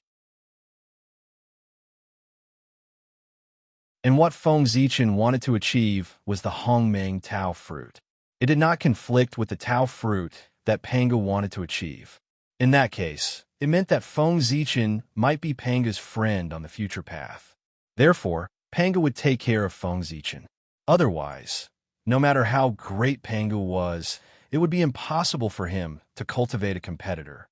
Speaker 1: And what Feng Zichen wanted to achieve was the Hongming Tao fruit. It did not conflict with the Tao fruit that Panga wanted to achieve. In that case, it meant that Feng Zichen might be Panga's friend on the future path. Therefore, Panga would take care of Feng Zichen. Otherwise, no matter how great Panga was, it would be impossible for him to cultivate a competitor.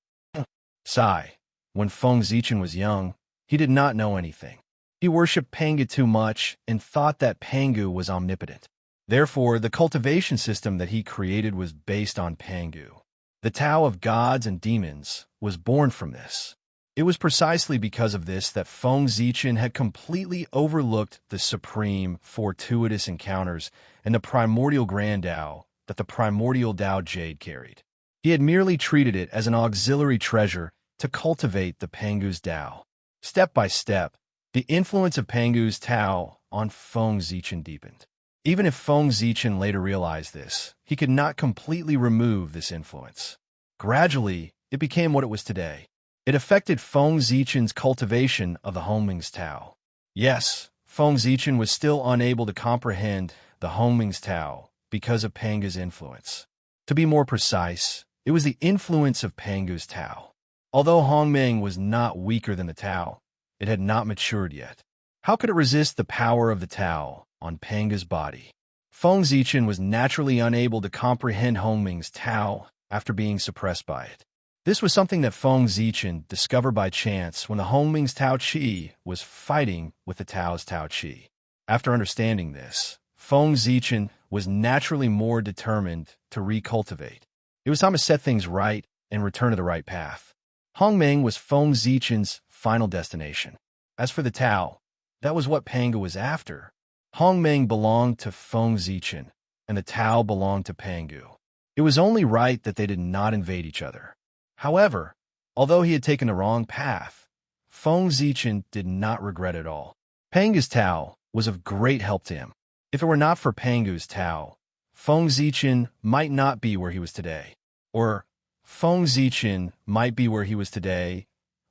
Speaker 1: Sai, when Feng Zichen was young, he did not know anything. He worshipped Panga too much and thought that Panga was omnipotent. Therefore, the cultivation system that he created was based on Pangu. The Tao of gods and demons was born from this. It was precisely because of this that Feng Zichen had completely overlooked the supreme, fortuitous encounters and the primordial grand Tao that the primordial Tao Jade carried. He had merely treated it as an auxiliary treasure to cultivate the Pangu's Tao. Step by step, the influence of Pangu's Tao on Feng Zichen deepened. Even if Feng Zichen later realized this, he could not completely remove this influence. Gradually, it became what it was today. It affected Feng Zichen's cultivation of the Hongming's Tao. Yes, Feng Zichen was still unable to comprehend the Hongming's Tao because of Panga's influence. To be more precise, it was the influence of Pangu's Tao. Although Hongming was not weaker than the Tao, it had not matured yet. How could it resist the power of the Tao on Panga's body. Feng Zichen was naturally unable to comprehend Hongming's Tao after being suppressed by it. This was something that Feng Zichen discovered by chance when the Hongming's Tao Qi was fighting with the Tao's Tao Qi. After understanding this, Feng Zichen was naturally more determined to recultivate. It was time to set things right and return to the right path. Hongming was Feng Zichen's final destination. As for the Tao, that was what Panga was after. Hongming belonged to Feng Zichen, and the Tao belonged to Pangu. It was only right that they did not invade each other. However, although he had taken the wrong path, Feng Zichen did not regret it all. Panga's Tao was of great help to him. If it were not for Pangu's Tao, Feng Zichen might not be where he was today. Or, Feng Zichen might be where he was today,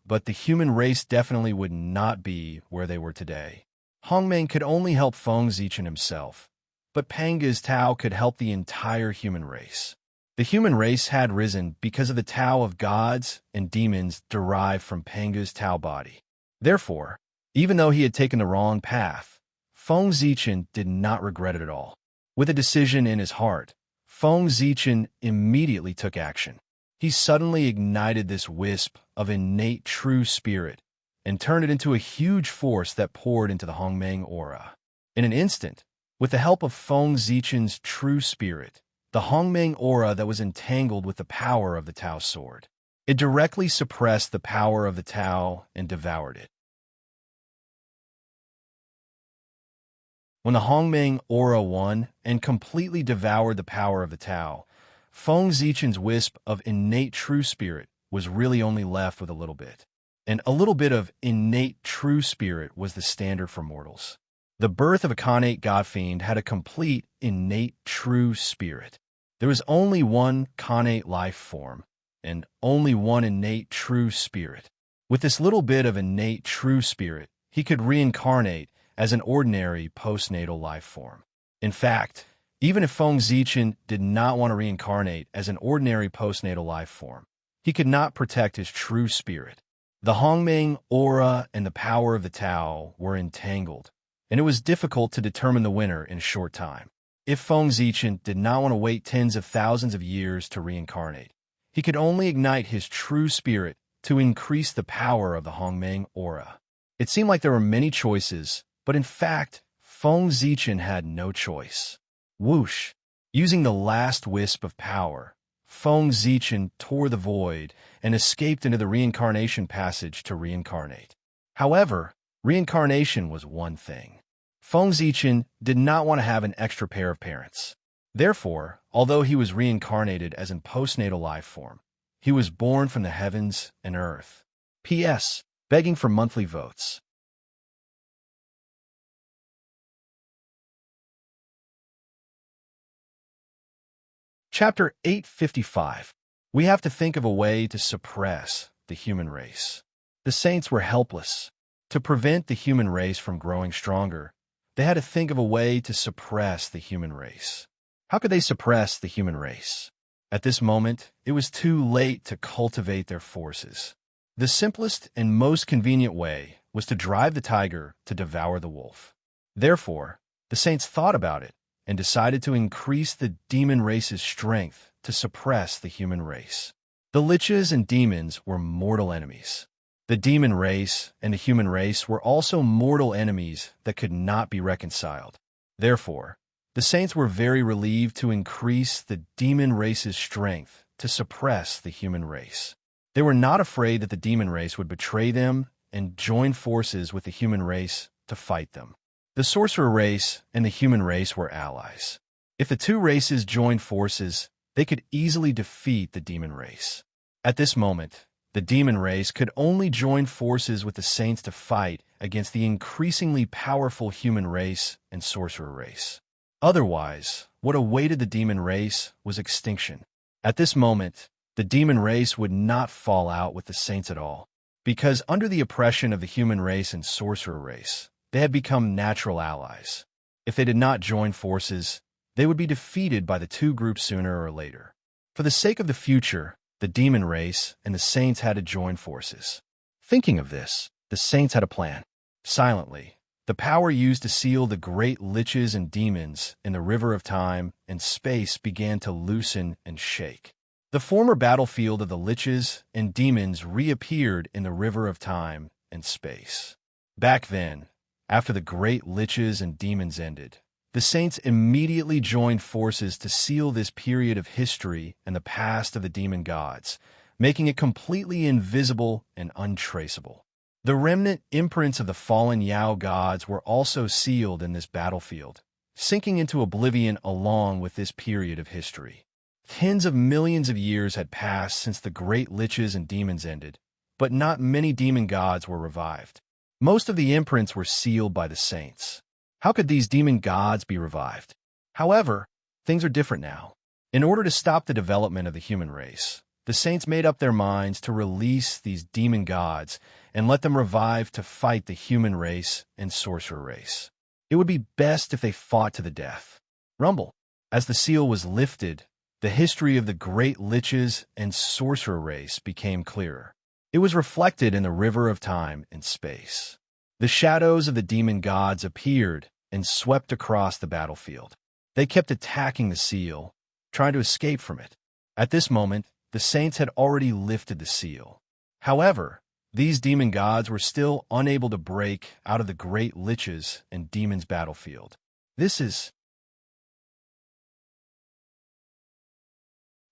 Speaker 1: but the human race definitely would not be where they were today. Hongming could only help Feng Zichen himself, but Panga's Tao could help the entire human race. The human race had risen because of the Tao of gods and demons derived from Panga's Tao body. Therefore, even though he had taken the wrong path, Feng Zichen did not regret it at all. With a decision in his heart, Feng Zichen immediately took action. He suddenly ignited this wisp of innate true spirit and turned it into a huge force that poured into the Hongming aura. In an instant, with the help of Feng Zichen's true spirit, the Hongming aura that was entangled with the power of the Tao sword. It directly suppressed the power of the Tao and devoured it. When the Hongming aura won and completely devoured the power of the Tao, Feng Zichen's wisp of innate true spirit was really only left with a little bit. And a little bit of innate true spirit was the standard for mortals. The birth of a Khanate God-Fiend had a complete innate true spirit. There was only one Khanate life form, and only one innate true spirit. With this little bit of innate true spirit, he could reincarnate as an ordinary postnatal life form. In fact, even if Feng Zichen did not want to reincarnate as an ordinary postnatal life form, he could not protect his true spirit. The Hongming aura and the power of the Tao were entangled, and it was difficult to determine the winner in a short time. If Feng Zichen did not want to wait tens of thousands of years to reincarnate, he could only ignite his true spirit to increase the power of the Hongming aura. It seemed like there were many choices, but in fact, Feng Zichen had no choice. Whoosh! Using the last wisp of power, Feng Zichen tore the void and escaped into the reincarnation passage to reincarnate. However, reincarnation was one thing. Feng Zichen did not want to have an extra pair of parents. Therefore, although he was reincarnated as in postnatal life form, he was born from the heavens and earth. P.S. Begging for monthly votes. Chapter 855. We have to think of a way to suppress the human race. The saints were helpless. To prevent the human race from growing stronger, they had to think of a way to suppress the human race. How could they suppress the human race? At this moment, it was too late to cultivate their forces. The simplest and most convenient way was to drive the tiger to devour the wolf. Therefore, the saints thought about it and decided to increase the demon race's strength to suppress the human race. The liches and demons were mortal enemies. The demon race and the human race were also mortal enemies that could not be reconciled. Therefore, the saints were very relieved to increase the demon race's strength to suppress the human race. They were not afraid that the demon race would betray them and join forces with the human race to fight them. The sorcerer race and the human race were allies. If the two races joined forces, they could easily defeat the demon race. At this moment, the demon race could only join forces with the saints to fight against the increasingly powerful human race and sorcerer race. Otherwise, what awaited the demon race was extinction. At this moment, the demon race would not fall out with the saints at all, because under the oppression of the human race and sorcerer race, they had become natural allies. If they did not join forces, they would be defeated by the two groups sooner or later. For the sake of the future, the demon race and the saints had to join forces. Thinking of this, the saints had a plan. Silently, The power used to seal the great liches and demons in the river of time and space began to loosen and shake. The former battlefield of the liches and demons reappeared in the river of time and space. Back then, after the great liches and demons ended, the saints immediately joined forces to seal this period of history and the past of the demon gods, making it completely invisible and untraceable. The remnant imprints of the fallen Yao gods were also sealed in this battlefield, sinking into oblivion along with this period of history. Tens of millions of years had passed since the great liches and demons ended, but not many demon gods were revived. Most of the imprints were sealed by the saints. How could these demon gods be revived? However, things are different now. In order to stop the development of the human race, the saints made up their minds to release these demon gods and let them revive to fight the human race and sorcerer race. It would be best if they fought to the death. Rumble. As the seal was lifted, the history of the great liches and sorcerer race became clearer. It was reflected in the river of time and space. The shadows of the demon gods appeared and swept across the battlefield. They kept attacking the seal, trying to escape from it. At this moment, the saints had already lifted the seal. However, these demon gods were still unable to break out of the great liches and demons battlefield.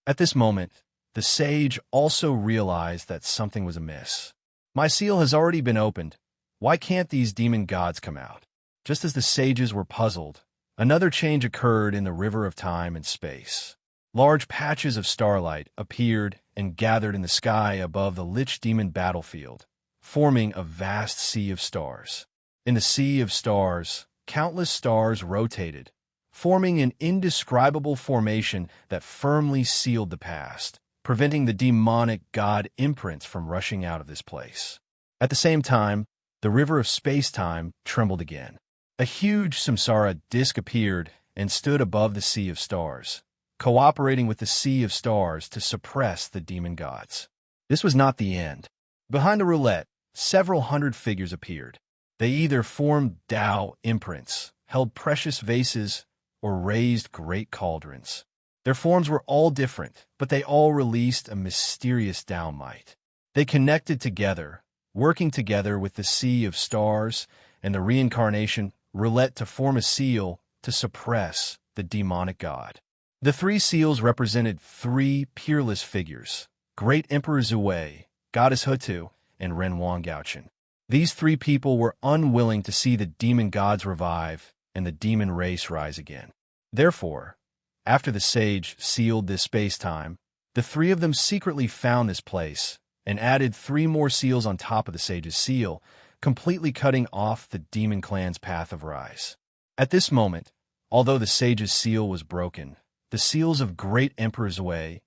Speaker 1: At this moment, the sage also realized that something was amiss. My seal has already been opened. Why can't these demon gods come out? Just as the sages were puzzled, another change occurred in the river of time and space. Large patches of starlight appeared and gathered in the sky above the lich demon battlefield, forming a vast sea of stars. In the sea of stars, countless stars rotated, forming an indescribable formation that firmly sealed the past, preventing the demonic god imprints from rushing out of this place. At the same time, the river of space-time trembled again. A huge samsara disk appeared and stood above the sea of stars, cooperating with the sea of stars to suppress the demon gods. This was not the end. Behind the roulette, several hundred figures appeared. They either formed Tao imprints, held precious vases, or raised great cauldrons. Their forms were all different, but they all released a mysterious Tao might. They connected together, working together with the sea of stars and the reincarnation roulette to form a seal to suppress the demonic god. The three seals represented three peerless figures: Great Emperor Zhui, Goddess Hutu, and Ren Wang Gaochen. These three people were unwilling to see the demon gods revive and the demon race rise again. Therefore, after the sage sealed this space-time, the three of them secretly found this place and added three more seals on top of the sage's seal, completely cutting off the demon clan's path of rise. At this moment, although the sage's seal was broken, the seals of Great Emperor Zhui,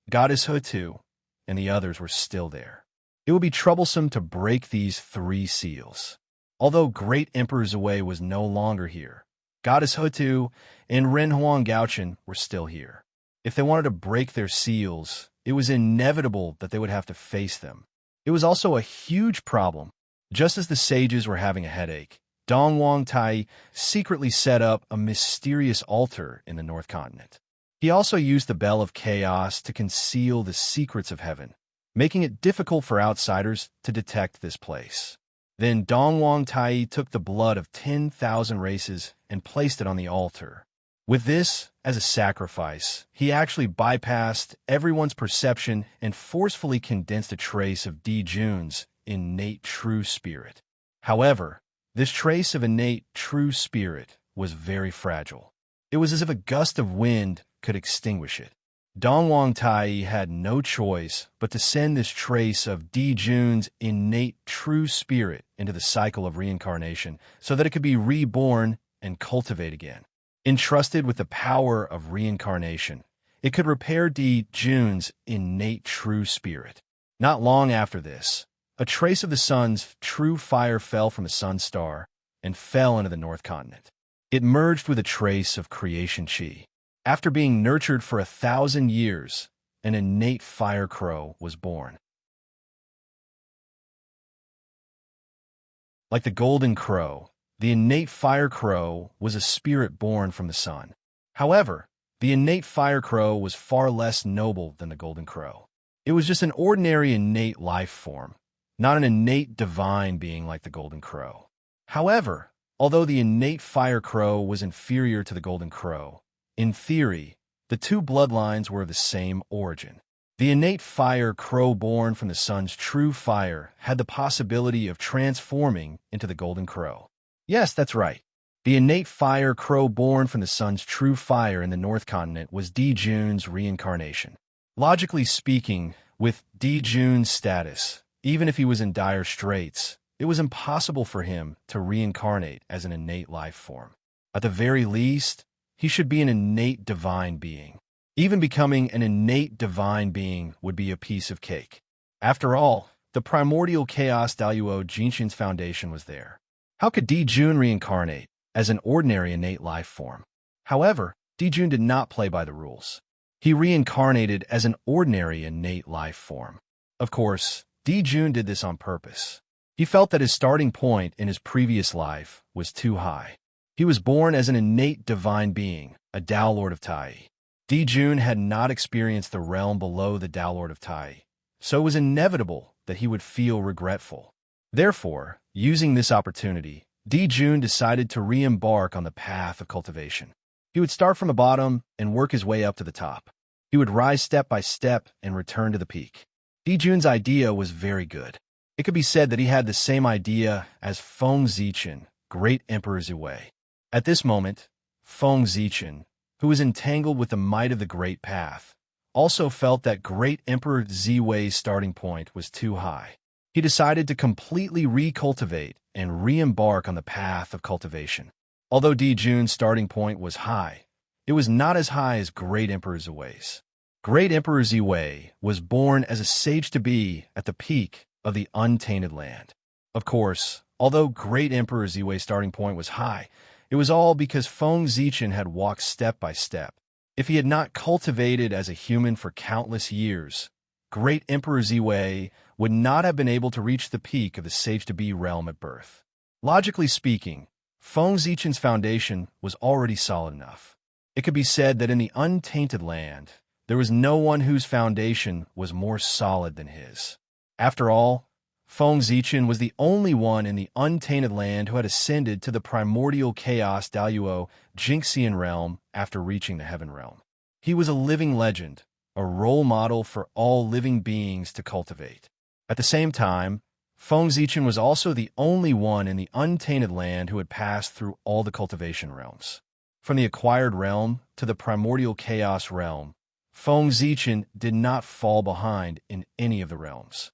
Speaker 1: Goddess Hutu, and the others were still there. It would be troublesome to break these three seals. Although Great Emperor Zhui was no longer here, Goddess Hutu and Ren Huang Gaochen were still here. If they wanted to break their seals, it was inevitable that they would have to face them. It was also a huge problem. Just as the sages were having a headache, Dong Wang Tai secretly set up a mysterious altar in the North Continent. He also used the Bell of Chaos to conceal the secrets of heaven, making it difficult for outsiders to detect this place. Then Dong Wang Tai took the blood of 10,000 races and placed it on the altar. With this as a sacrifice, he actually bypassed everyone's perception and forcefully condensed a trace of Di Jun's innate true spirit. However, this trace of innate true spirit was very fragile. It was as if a gust of wind could extinguish it. Dong Wang Tai had no choice but to send this trace of Di Jun's innate true spirit into the cycle of reincarnation so that it could be reborn and cultivate again. Entrusted with the power of reincarnation, it could repair Di Jun's innate true spirit. Not long after this, a trace of the sun's true fire fell from a sun star and fell into the North Continent. It merged with a trace of creation chi. After being nurtured for 1,000 years, an innate fire crow was born. Like the golden crow, the innate fire crow was a spirit born from the sun. However, the innate fire crow was far less noble than the golden crow. It was just an ordinary innate life form, not an innate divine being like the golden crow. However, although the innate fire crow was inferior to the golden crow, in theory, the two bloodlines were of the same origin. The innate fire crow born from the sun's true fire had the possibility of transforming into the golden crow. Yes, that's right. The innate fire crow born from the sun's true fire in the North Continent was Di-Jun's reincarnation. Logically speaking, with Di-Jun's status, even if he was in dire straits, it was impossible for him to reincarnate as an innate life form. At the very least, he should be an innate divine being. Even becoming an innate divine being would be a piece of cake. After all, the primordial chaos Daluo Jinshin's foundation was there. How could Di-Jun reincarnate as an ordinary innate life form? However, Di-Jun did not play by the rules. He reincarnated as an ordinary innate life form. Of course, Di-Jun did this on purpose. He felt that his starting point in his previous life was too high. He was born as an innate divine being, a Tao Lord of Tai. Di-Jun had not experienced the realm below the Tao Lord of Tai, so it was inevitable that he would feel regretful. Therefore, using this opportunity, Di-Jun decided to re-embark on the path of cultivation. He would start from the bottom and work his way up to the top. He would rise step by step and return to the peak. Di-Jun's idea was very good. It could be said that he had the same idea as Feng Zichen, Great Emperor Ziwei. At this moment, Feng Zichen, who was entangled with the might of the Great Path, also felt that Great Emperor Ziwei's starting point was too high. He decided to completely recultivate and re-embark on the path of cultivation. Although Di-Jun's starting point was high, it was not as high as Great Emperor Ziwei's. Great Emperor Ziwei was born as a sage-to-be at the peak of the untainted land. Of course, although Great Emperor Ziwei's starting point was high, it was all because Feng Zichen had walked step by step. If he had not cultivated as a human for countless years, Great Emperor Ziwei would not have been able to reach the peak of the sage-to-be realm at birth. Logically speaking, Feng Zichen's foundation was already solid enough. It could be said that in the untainted land, there was no one whose foundation was more solid than his. After all, Feng Zichen was the only one in the untainted land who had ascended to the primordial chaos Daluo Jinxian realm after reaching the heaven realm. He was a living legend, a role model for all living beings to cultivate. At the same time, Feng Zichen was also the only one in the untainted land who had passed through all the cultivation realms. From the acquired realm to the primordial chaos realm, Feng Zichen did not fall behind in any of the realms.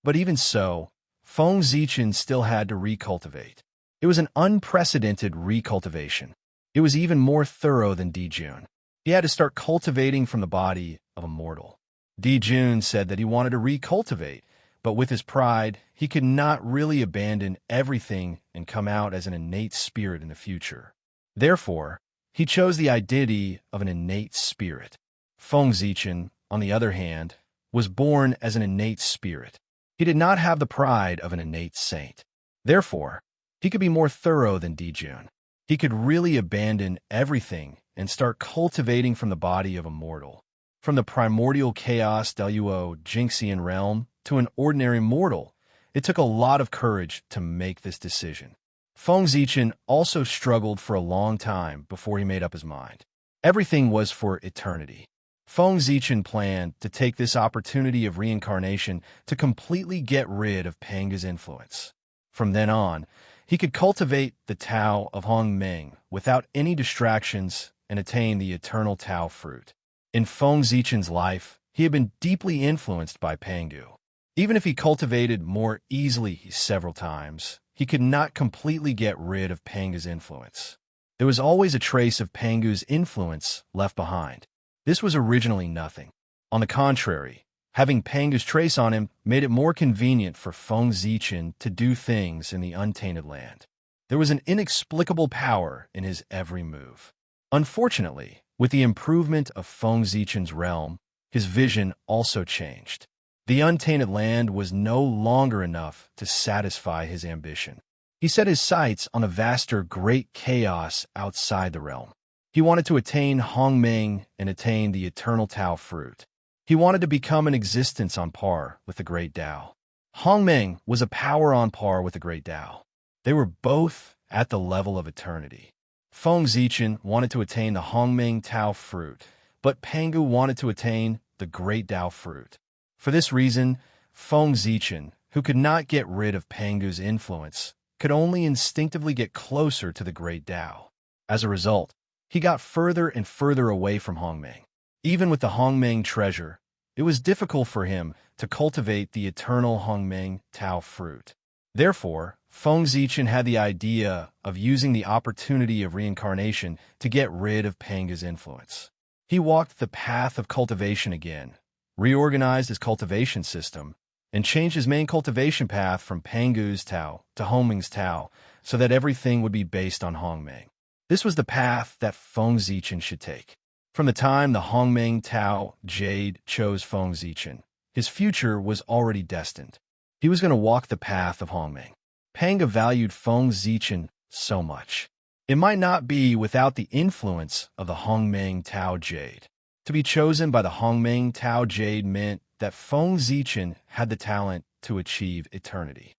Speaker 1: But even so, Feng Zichen still had to recultivate. It was an unprecedented recultivation. It was even more thorough than Di-Jun. He had to start cultivating from the body of a mortal. Di-Jun said that he wanted to recultivate, but with his pride, he could not really abandon everything and come out as an innate spirit in the future. Therefore, he chose the identity of an innate spirit. Feng Zichen, on the other hand, was born as an innate spirit. He did not have the pride of an innate saint. Therefore, he could be more thorough than Di-Jun. He could really abandon everything and start cultivating from the body of a mortal. From the primordial chaos Daluo Jinxian realm to an ordinary mortal, it took a lot of courage to make this decision. Feng Zichen also struggled for a long time before he made up his mind. Everything was for eternity. Feng Zichen planned to take this opportunity of reincarnation to completely get rid of Panga's influence. From then on, he could cultivate the Tao of Hongmeng without any distractions and attain the eternal Tao fruit. In Feng Zichen's life, he had been deeply influenced by Pangu. Even if he cultivated more easily several times, he could not completely get rid of Panga's influence. There was always a trace of Pangu's influence left behind. This was originally nothing. On the contrary, having Pangu's trace on him made it more convenient for Feng Zichen to do things in the untainted land. There was an inexplicable power in his every move. Unfortunately, with the improvement of Feng Zichen's realm, his vision also changed. The untainted land was no longer enough to satisfy his ambition. He set his sights on a vaster great chaos outside the realm. He wanted to attain Hongmeng and attain the eternal Tao fruit. He wanted to become an existence on par with the great Tao. Hongmeng was a power on par with the great Tao. They were both at the level of eternity. Feng Zichen wanted to attain the Hongmeng Tao fruit, but Pangu wanted to attain the great Tao fruit. For this reason, Feng Zichen, who could not get rid of Pangu's influence, could only instinctively get closer to the great Tao. As a result, he got further and further away from Hongmeng. Even with the Hongmeng treasure, it was difficult for him to cultivate the eternal Hongmeng Tao fruit. Therefore, Feng Zichen had the idea of using the opportunity of reincarnation to get rid of Pangu's influence. He walked the path of cultivation again, reorganized his cultivation system, and changed his main cultivation path from Pangu's Tao to Hongmeng's Tao so that everything would be based on Hongmeng. This was the path that Feng Zichen should take. From the time the Hongmeng Tao Jade chose Feng Zichen, his future was already destined. He was going to walk the path of Hongmeng. Panga valued Feng Zichen so much. It might not be without the influence of the Hongmeng Tao Jade. To be chosen by the Hongmeng Tao Jade meant that Feng Zichen had the talent to achieve eternity.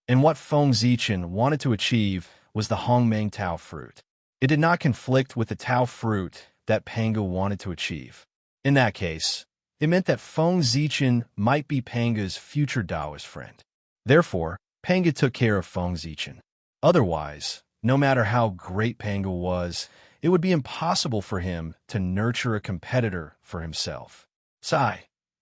Speaker 1: And what Feng Zichen wanted to achieve was the Hongmeng Tao fruit. It did not conflict with the Tao fruit that Panga wanted to achieve. In that case, it meant that Feng Zichen might be Panga's future Taoist friend. Therefore, Panga took care of Feng Zichen. Otherwise, no matter how great Panga was, it would be impossible for him to nurture a competitor for himself.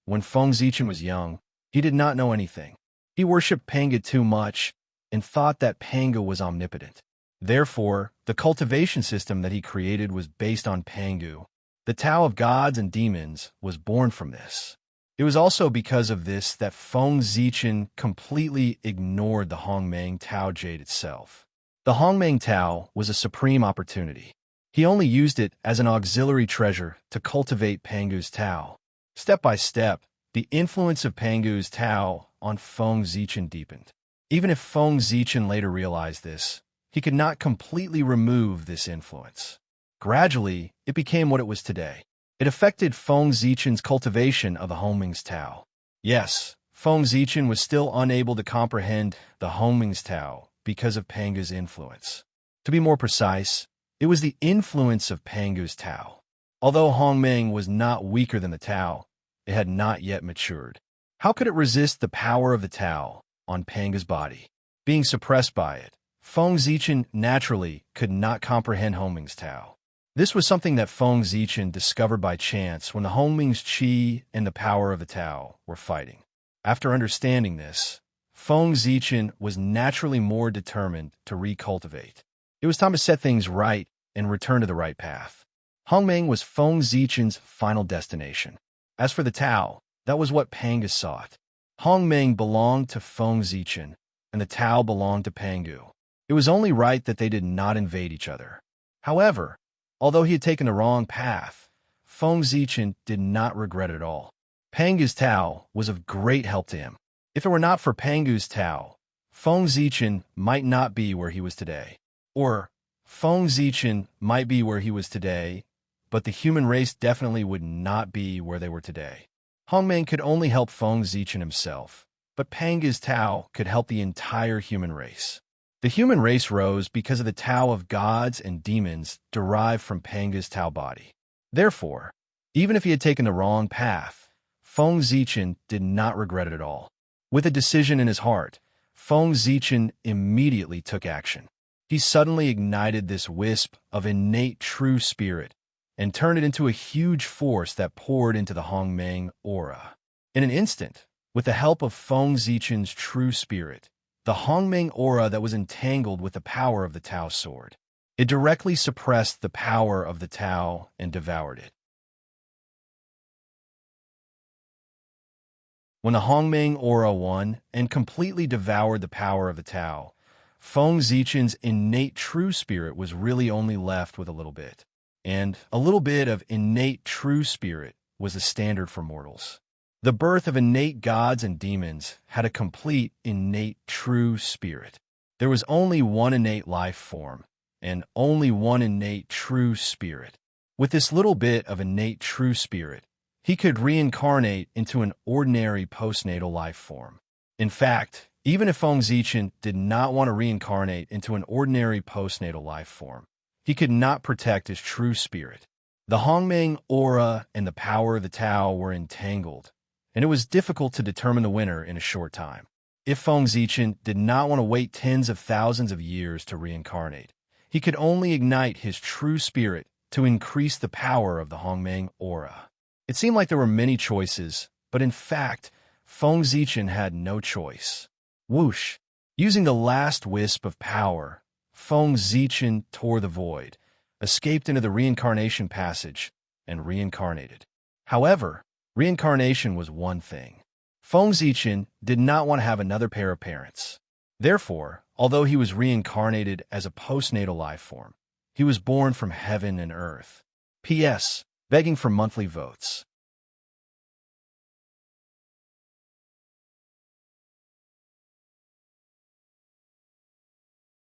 Speaker 1: When Feng Zichen was young, he did not know anything. He worshipped Panga too much and thought that Panga was omnipotent. Therefore, the cultivation system that he created was based on Pangu. The Tao of gods and demons was born from this. It was also because of this that Feng Zichen completely ignored the Hongmeng Tao Jade itself. The Hongmeng Tao was a supreme opportunity. He only used it as an auxiliary treasure to cultivate Pangu's Tao. Step by step, the influence of Pangu's Tao on Feng Zichen deepened. Even if Feng Zichen later realized this, he could not completely remove this influence. Gradually, it became what it was today. It affected Feng Zichen's cultivation of the Hongmeng's Tao. Yes, Feng Zichen was still unable to comprehend the Hongmeng's Tao because of Pangu's influence. To be more precise, it was the influence of Pangu's Tao. Although Hongmeng was not weaker than the Tao, it had not yet matured. How could it resist the power of the Tao on Panga's body? Being suppressed by it, Feng Zichen naturally could not comprehend Hongmeng's Tao. This was something that Feng Zichen discovered by chance when the Hongmeng's Qi and the power of the Tao were fighting. After understanding this, Feng Zichen was naturally more determined to recultivate. It was time to set things right and return to the right path. Hongmeng was Feng Zichen's final destination. As for the Tao, that was what Panga sought. Hongmeng belonged to Feng Zichen, and the Tao belonged to Pangu. It was only right that they did not invade each other. However, although he had taken the wrong path, Feng Zichen did not regret it at all. Pangu's Tao was of great help to him. If it were not for Pangu's Tao, Feng Zichen might not be where he was today. Or, Feng Zichen might be where he was today, but the human race definitely would not be where they were today. Hongmeng could only help Feng Zichen himself, but Panga's Tao could help the entire human race. The human race rose because of the Tao of gods and demons derived from Panga's Tao body. Therefore, even if he had taken the wrong path, Feng Zichen did not regret it at all. With a decision in his heart, Feng Zichen immediately took action. He suddenly ignited this wisp of innate true spirit and turned it into a huge force that poured into the Hongmeng aura. In an instant, with the help of Feng Zichen's true spirit, the Hongmeng aura that was entangled with the power of the Tao sword, it directly suppressed the power of the Tao and devoured it. When the Hongmeng aura won and completely devoured the power of the Tao, Feng Zichen's innate true spirit was really only left with a little bit. And a little bit of innate true spirit was the standard for mortals. The birth of innate gods and demons had a complete, innate, true spirit. There was only one innate life form, and only one innate true spirit. With this little bit of innate true spirit, he could reincarnate into an ordinary postnatal life form. In fact, even if Feng Zichen did not want to reincarnate into an ordinary postnatal life form, he could not protect his true spirit. The Hongmeng aura and the power of the Tao were entangled, and it was difficult to determine the winner in a short time. If Feng Zichen did not want to wait tens of thousands of years to reincarnate, he could only ignite his true spirit to increase the power of the Hongmeng aura. It seemed like there were many choices, but in fact, Feng Zichen had no choice. Whoosh! Using the last wisp of power, Feng Zichen tore the void, escaped into the reincarnation passage, and reincarnated. However, reincarnation was one thing. Feng Zichen did not want to have another pair of parents. Therefore, although he was reincarnated as a postnatal life form, he was born from heaven and earth. P.S. Begging for monthly votes.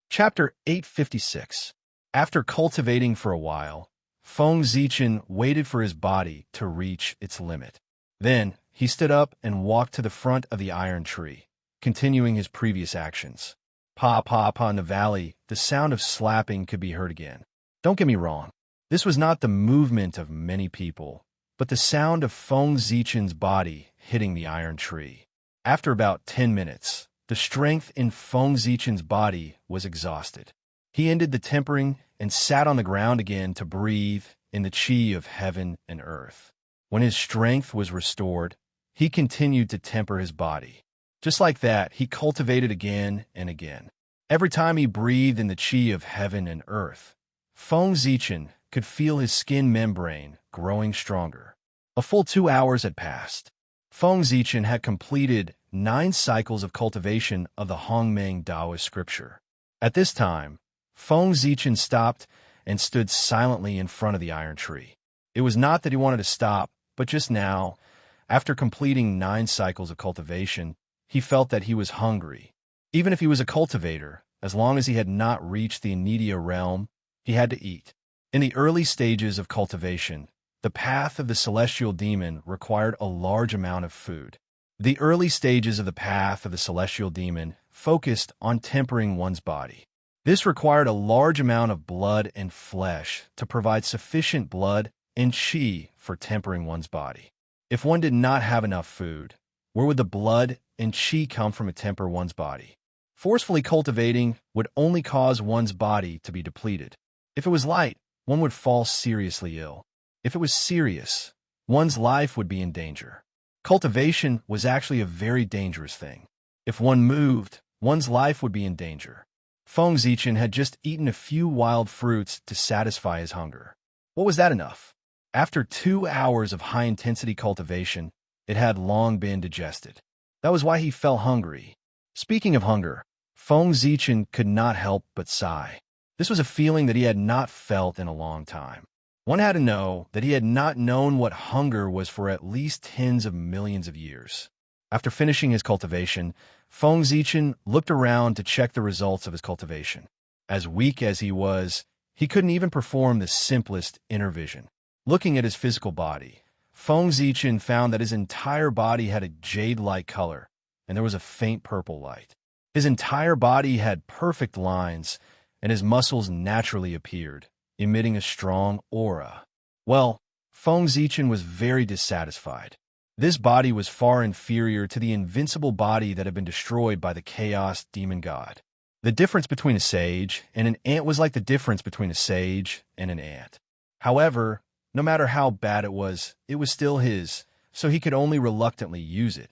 Speaker 1: Chapter 856. After cultivating for a while, Feng Zichen waited for his body to reach its limit. Then, he stood up and walked to the front of the iron tree, continuing his previous actions. Pa-pa-pa in the valley, the sound of slapping could be heard again. Don't get me wrong, this was not the movement of many people, but the sound of Feng Zichen's body hitting the iron tree. After about 10 minutes, the strength in Feng Zichen's body was exhausted. He ended the tempering and sat on the ground again to breathe in the chi of heaven and earth. When his strength was restored, he continued to temper his body. Just like that, he cultivated again and again. Every time he breathed in the chi of heaven and earth, Feng Zichen could feel his skin membrane growing stronger. A full 2 hours had passed. Feng Zichen had completed 9 cycles of cultivation of the Hongmeng Taoist scripture. At this time, Feng Zichen stopped and stood silently in front of the iron tree. It was not that he wanted to stop, but just now, after completing 9 cycles of cultivation, he felt that he was hungry. Even if he was a cultivator, as long as he had not reached the Anidia realm, he had to eat. In the early stages of cultivation, the path of the celestial demon required a large amount of food. The early stages of the path of the celestial demon focused on tempering one's body. This required a large amount of blood and flesh to provide sufficient blood and chi for tempering one's body. If one did not have enough food, where would the blood and chi come from to temper one's body? Forcefully cultivating would only cause one's body to be depleted. If it was light, one would fall seriously ill. If it was serious, one's life would be in danger. Cultivation was actually a very dangerous thing. If one moved, one's life would be in danger. Feng Zichen had just eaten a few wild fruits to satisfy his hunger. What was that enough? After 2 hours of high-intensity cultivation, it had long been digested. That was why he felt hungry. Speaking of hunger, Feng Zichen could not help but sigh. This was a feeling that he had not felt in a long time. One had to know that he had not known what hunger was for at least tens of millions of years. After finishing his cultivation, Feng Zichen looked around to check the results of his cultivation. As weak as he was, he couldn't even perform the simplest inner vision. Looking at his physical body, Feng Zichen found that his entire body had a jade-like color, and there was a faint purple light. His entire body had perfect lines, and his muscles naturally appeared, emitting a strong aura. Well, Feng Zichen was very dissatisfied. This body was far inferior to the invincible body that had been destroyed by the chaos demon god. The difference between a sage and an ant was like the difference between a sage and an ant. However, no matter how bad it was still his, so he could only reluctantly use it.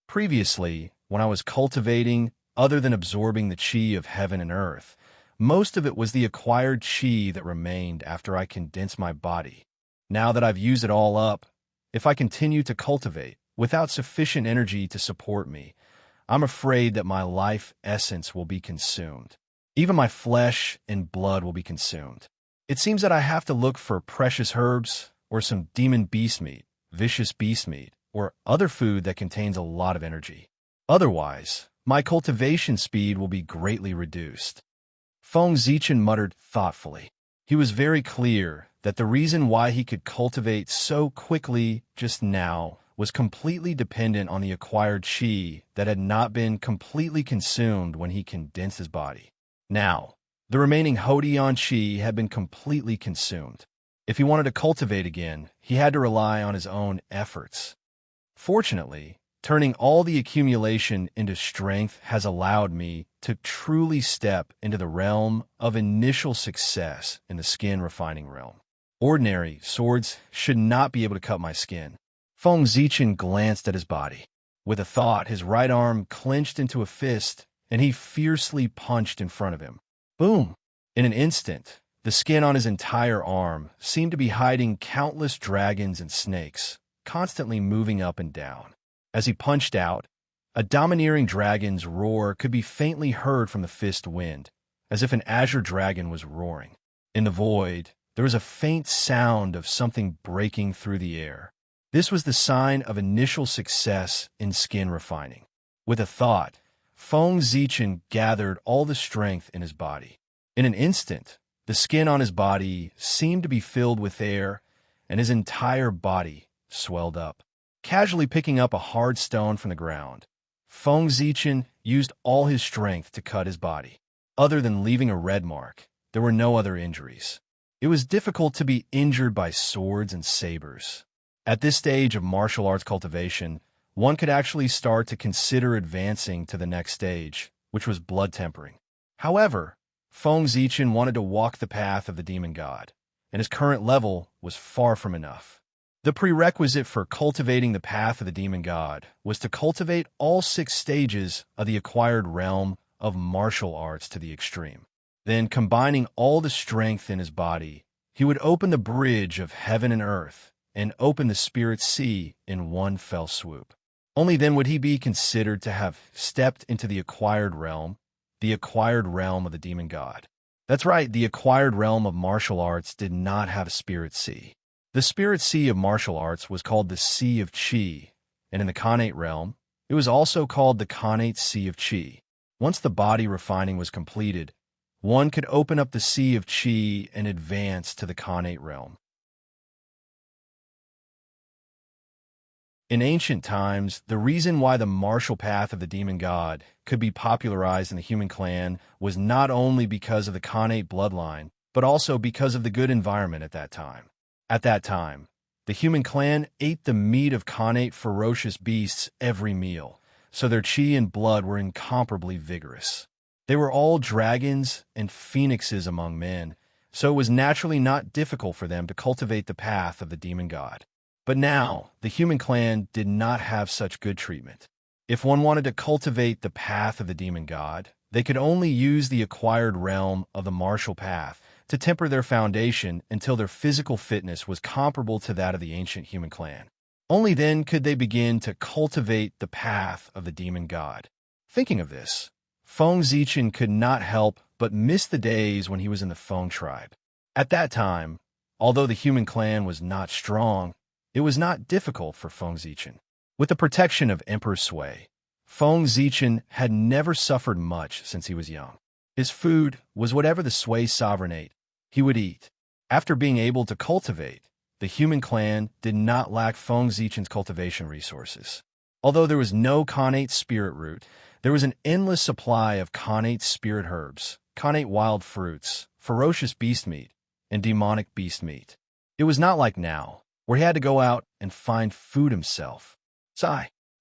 Speaker 1: Previously, when I was cultivating, other than absorbing the chi of heaven and earth, most of it was the acquired chi that remained after I condensed my body. Now that I've used it all up, if I continue to cultivate without sufficient energy to support me, I'm afraid that my life essence will be consumed. Even my flesh and blood will be consumed. It seems that I have to look for precious herbs or some demon beast meat, vicious beast meat, or other food that contains a lot of energy. Otherwise, my cultivation speed will be greatly reduced. Feng Zichen muttered thoughtfully. He was very clear that the reason why he could cultivate so quickly just now was completely dependent on the acquired qi that had not been completely consumed when he condensed his body. Now, the remaining Hodian qi had been completely consumed. If he wanted to cultivate again, he had to rely on his own efforts. Fortunately, turning all the accumulation into strength has allowed me to truly step into the realm of initial success in the skin refining realm. Ordinary swords should not be able to cut my skin. Feng Zichen glanced at his body. With a thought, his right arm clenched into a fist, and he fiercely punched in front of him. Boom! In an instant, the skin on his entire arm seemed to be hiding countless dragons and snakes, constantly moving up and down. As he punched out, a domineering dragon's roar could be faintly heard from the fist wind, as if an azure dragon was roaring. In the void, there was a faint sound of something breaking through the air. This was the sign of initial success in skin refining. With a thought, Feng Zichen gathered all the strength in his body. In an instant, the skin on his body seemed to be filled with air, and his entire body swelled up. Casually picking up a hard stone from the ground, Feng Zichen used all his strength to cut his body. Other than leaving a red mark, there were no other injuries. It was difficult to be injured by swords and sabers. At this stage of martial arts cultivation, one could actually start to consider advancing to the next stage, which was blood tempering. However, Feng Zichen wanted to walk the path of the demon god, and his current level was far from enough. The prerequisite for cultivating the path of the demon god was to cultivate all 6 stages of the acquired realm of martial arts to the extreme. Then, combining all the strength in his body, he would open the bridge of heaven and earth and open the spirit sea in one fell swoop. Only then would he be considered to have stepped into the acquired realm of the demon god. That's right, the acquired realm of martial arts did not have a spirit sea. The spirit sea of martial arts was called the Sea of Qi, and in the Khanate realm, it was also called the Khanate Sea of Qi. Once the body refining was completed, one could open up the Sea of Qi and advance to the Khanate realm. In ancient times, the reason why the martial path of the demon god could be popularized in the human clan was not only because of the Khanate bloodline, but also because of the good environment at that time. At that time, the human clan ate the meat of Khanate ferocious beasts every meal, so their qi and blood were incomparably vigorous. They were all dragons and phoenixes among men, so it was naturally not difficult for them to cultivate the path of the demon god. But now, the human clan did not have such good treatment. If one wanted to cultivate the path of the demon god, they could only use the acquired realm of the martial path to temper their foundation until their physical fitness was comparable to that of the ancient human clan. Only then could they begin to cultivate the path of the demon god. Thinking of this, Feng Zichen could not help but miss the days when he was in the Feng tribe. At that time, although the human clan was not strong, it was not difficult for Feng Zichen. With the protection of Emperor Sui, Feng Zichen had never suffered much since he was young. His food was whatever the Sui sovereign ate, he would eat. After being able to cultivate, the human clan did not lack Feng Zichen's cultivation resources. Although there was no Khanate spirit root, there was an endless supply of Khanate spirit herbs, Khanate wild fruits, ferocious beast meat, and demonic beast meat. It was not like now, where he had to go out and find food himself.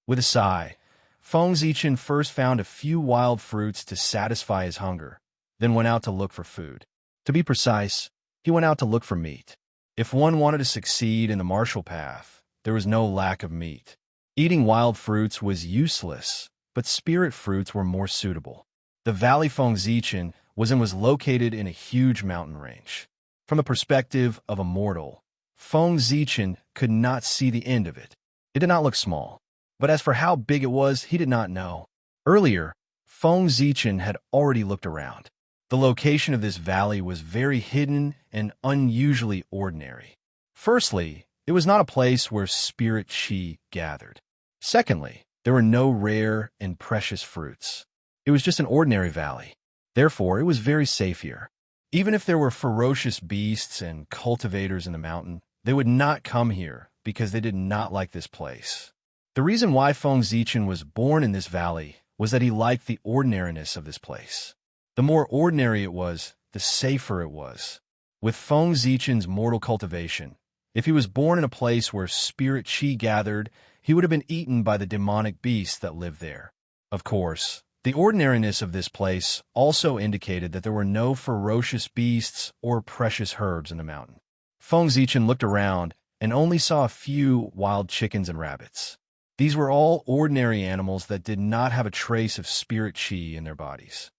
Speaker 1: With a sigh, Feng Zichen first found a few wild fruits to satisfy his hunger, then went out to look for food. To be precise, he went out to look for meat. If one wanted to succeed in the martial path, there was no lack of meat. Eating wild fruits was useless, but spirit fruits were more suitable. The valley Feng Zichen was located in a huge mountain range. From the perspective of a mortal, Feng Zichen could not see the end of it. It did not look small, but as for how big it was, he did not know. Earlier, Feng Zichen had already looked around. The location of this valley was very hidden and unusually ordinary. Firstly, it was not a place where spirit chi gathered. Secondly, there were no rare and precious fruits. It was just an ordinary valley. Therefore, it was very safe here. Even if there were ferocious beasts and cultivators in the mountain, they would not come here because they did not like this place. The reason why Feng Zichen was born in this valley was that he liked the ordinariness of this place. The more ordinary it was, the safer it was. With Feng Zichen's mortal cultivation, if he was born in a place where spirit chi gathered, he would have been eaten by the demonic beasts that lived there. Of course, the ordinariness of this place also indicated that there were no ferocious beasts or precious herbs in the mountain. Feng Zichen looked around and only saw a few wild chickens and rabbits. These were all ordinary animals that did not have a trace of spirit chi in their bodies.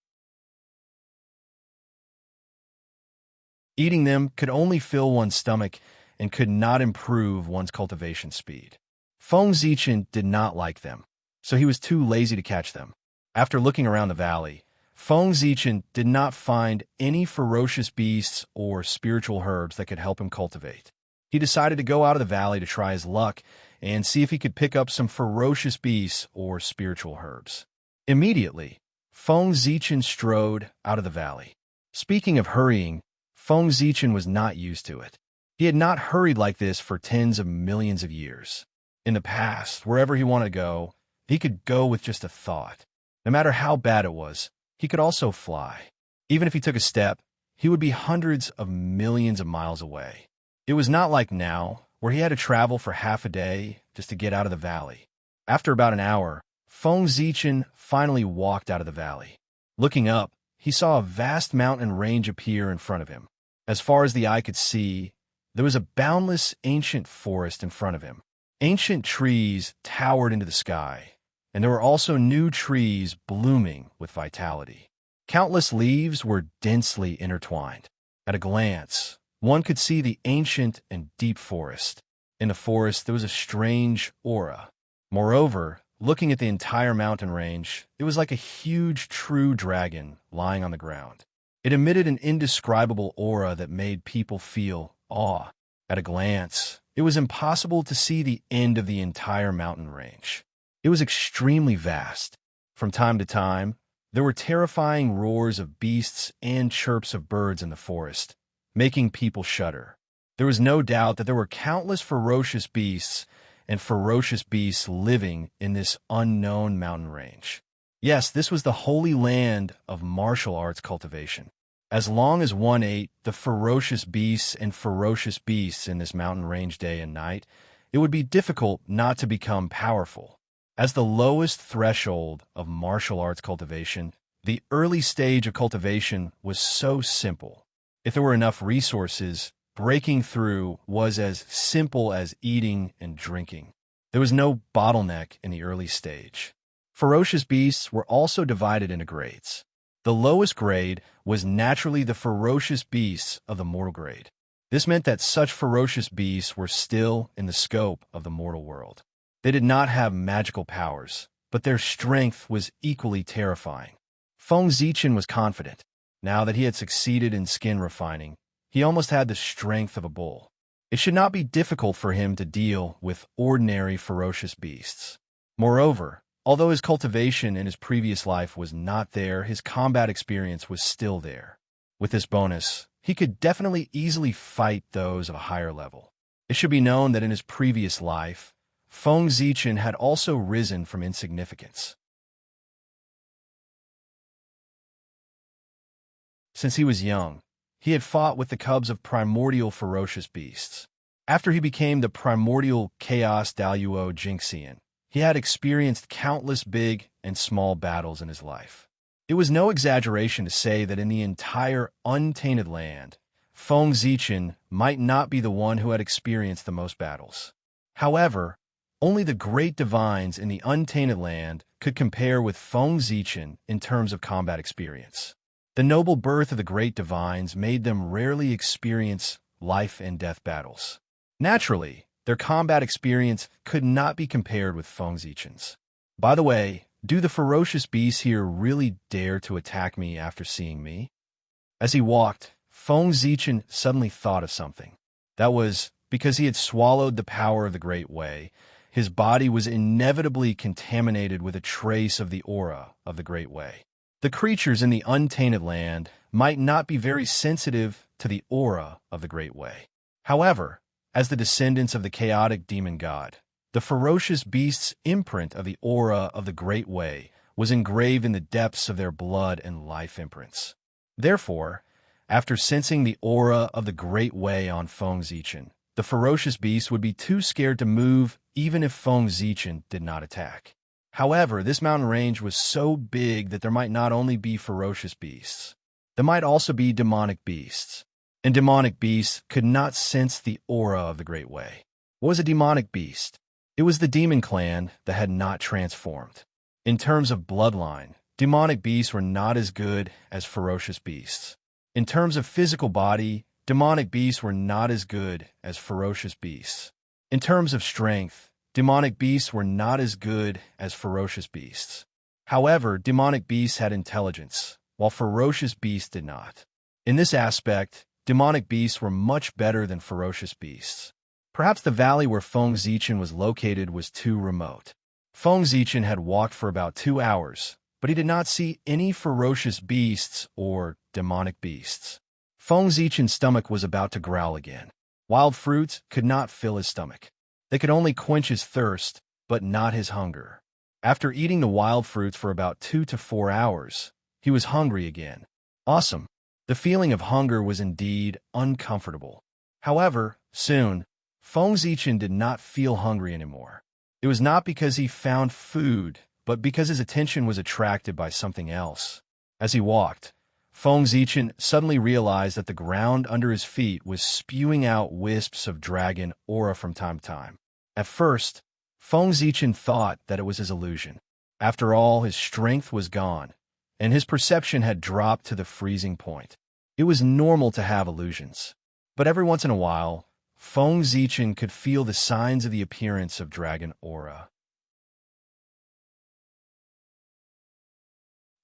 Speaker 1: Eating them could only fill one's stomach and could not improve one's cultivation speed. Feng Zichen did not like them, so he was too lazy to catch them. After looking around the valley, Feng Zichen did not find any ferocious beasts or spiritual herbs that could help him cultivate. He decided to go out of the valley to try his luck and see if he could pick up some ferocious beasts or spiritual herbs. Immediately, Feng Zichen strode out of the valley. Speaking of hurrying, Feng Zichen was not used to it. He had not hurried like this for tens of millions of years. In the past, wherever he wanted to go, he could go with just a thought. No matter how bad it was, he could also fly. Even if he took a step, he would be hundreds of millions of miles away. It was not like now, where he had to travel for half a day just to get out of the valley. After about an hour, Feng Zichen finally walked out of the valley. Looking up, he saw a vast mountain range appear in front of him. As far as the eye could see, there was a boundless ancient forest in front of him. Ancient trees towered into the sky, and there were also new trees blooming with vitality. Countless leaves were densely intertwined. At a glance, one could see the ancient and deep forest. In the forest, there was a strange aura. Moreover, looking at the entire mountain range, it was like a huge true dragon lying on the ground. It emitted an indescribable aura that made people feel awe. At a glance, it was impossible to see the end of the entire mountain range. It was extremely vast. From time to time, there were terrifying roars of beasts and chirps of birds in the forest, making people shudder. There was no doubt that there were countless ferocious beasts and ferocious beasts living in this unknown mountain range. Yes, this was the holy land of martial arts cultivation. As long as one ate the ferocious beasts and ferocious beasts in this mountain range day and night, it would be difficult not to become powerful. As the lowest threshold of martial arts cultivation, the early stage of cultivation was so simple. If there were enough resources, breaking through was as simple as eating and drinking. There was no bottleneck in the early stage. Ferocious beasts were also divided into grades. The lowest grade was naturally the ferocious beasts of the mortal grade. This meant that such ferocious beasts were still in the scope of the mortal world. They did not have magical powers, but their strength was equally terrifying. Feng Zichen was confident. Now that he had succeeded in skin refining, he almost had the strength of a bull. It should not be difficult for him to deal with ordinary ferocious beasts. Moreover, although his cultivation in his previous life was not there, his combat experience was still there. With this bonus, he could definitely easily fight those of a higher level. It should be known that in his previous life, Feng Zichen had also risen from insignificance. Since he was young, he had fought with the cubs of primordial ferocious beasts. After he became the primordial chaos Daluo Jinxian, he had experienced countless big and small battles in his life. It was no exaggeration to say that in the entire untainted land, Feng Zichen might not be the one who had experienced the most battles. However, only the great divines in the untainted land could compare with Feng Zichen in terms of combat experience. The noble birth of the great divines made them rarely experience life and death battles. Naturally, their combat experience could not be compared with Feng Zichen's. By the way, do the ferocious beasts here really dare to attack me after seeing me? As he walked, Feng Zichen suddenly thought of something. That was because he had swallowed the power of the Great Way. His body was inevitably contaminated with a trace of the aura of the Great Way. The creatures in the untainted land might not be very sensitive to the aura of the Great Way. However, as the descendants of the chaotic demon god, the ferocious beast's imprint of the aura of the Great Way was engraved in the depths of their blood and life imprints. Therefore, after sensing the aura of the Great Way on Feng Zichen, the ferocious beast would be too scared to move even if Feng Zichen did not attack. However, this mountain range was so big that there might not only be ferocious beasts, there might also be demonic beasts. And demonic beasts could not sense the aura of the Great Way. What was a demonic beast? It was the demon clan that had not transformed. In terms of bloodline, demonic beasts were not as good as ferocious beasts. In terms of physical body, demonic beasts were not as good as ferocious beasts. In terms of strength, demonic beasts were not as good as ferocious beasts. However, demonic beasts had intelligence, while ferocious beasts did not. In this aspect, demonic beasts were much better than ferocious beasts. Perhaps the valley where Feng Zichen was located was too remote. Feng Zichen had walked for about 2 hours, but he did not see any ferocious beasts or demonic beasts. Feng Zichen's stomach was about to growl again. Wild fruits could not fill his stomach. They could only quench his thirst, but not his hunger. After eating the wild fruits for about 2 to 4 hours, he was hungry again. Awesome. The feeling of hunger was indeed uncomfortable. However, soon, Feng Zichen did not feel hungry anymore. It was not because he found food, but because his attention was attracted by something else. As he walked, Feng Zichen suddenly realized that the ground under his feet was spewing out wisps of dragon aura from time to time. At first, Feng Zichen thought that it was his illusion. After all, his strength was gone, and his perception had dropped to the freezing point. It was normal to have illusions. But every once in a while, Feng Zichen could feel the signs of the appearance of dragon aura.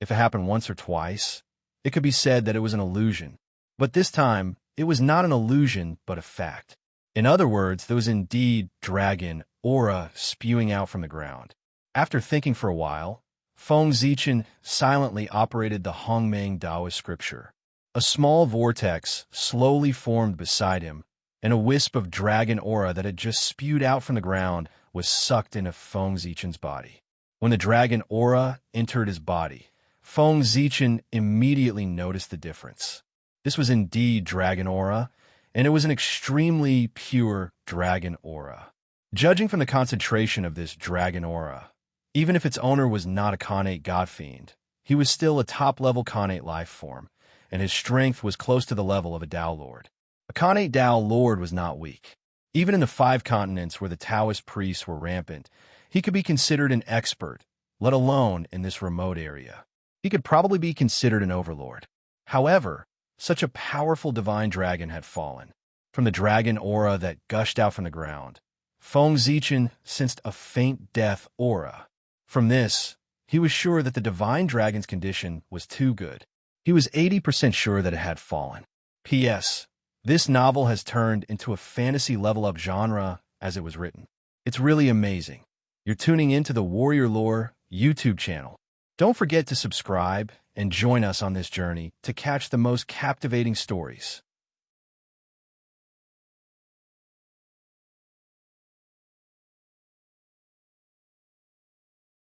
Speaker 1: If it happened once or twice, it could be said that it was an illusion. But this time, it was not an illusion, but a fact. In other words, there was indeed dragon aura spewing out from the ground. After thinking for a while, Feng Zichen silently operated the Hongmeng Taoist scripture. A small vortex slowly formed beside him, and a wisp of dragon aura that had just spewed out from the ground was sucked into Feng Zichen's body. When the dragon aura entered his body, Feng Zichen immediately noticed the difference. This was indeed dragon aura, and it was an extremely pure dragon aura. Judging from the concentration of this dragon aura, even if its owner was not a Khanate god fiend, he was still a top-level Khanate life form, and his strength was close to the level of a Tao Lord. A Khanate Tao Lord was not weak. Even in the 5 continents where the Taoist priests were rampant, he could be considered an expert, let alone in this remote area. He could probably be considered an overlord. However, such a powerful divine dragon had fallen. From the dragon aura that gushed out from the ground, Feng Zichen sensed a faint death aura. From this, he was sure that the divine dragon's condition was too good. He was 80% sure that it had fallen. P.S. This novel has turned into a fantasy level-up genre as it was written. It's really amazing. You're tuning into the Warrior Lore YouTube channel. Don't forget to subscribe and join us on this journey to catch the most captivating stories.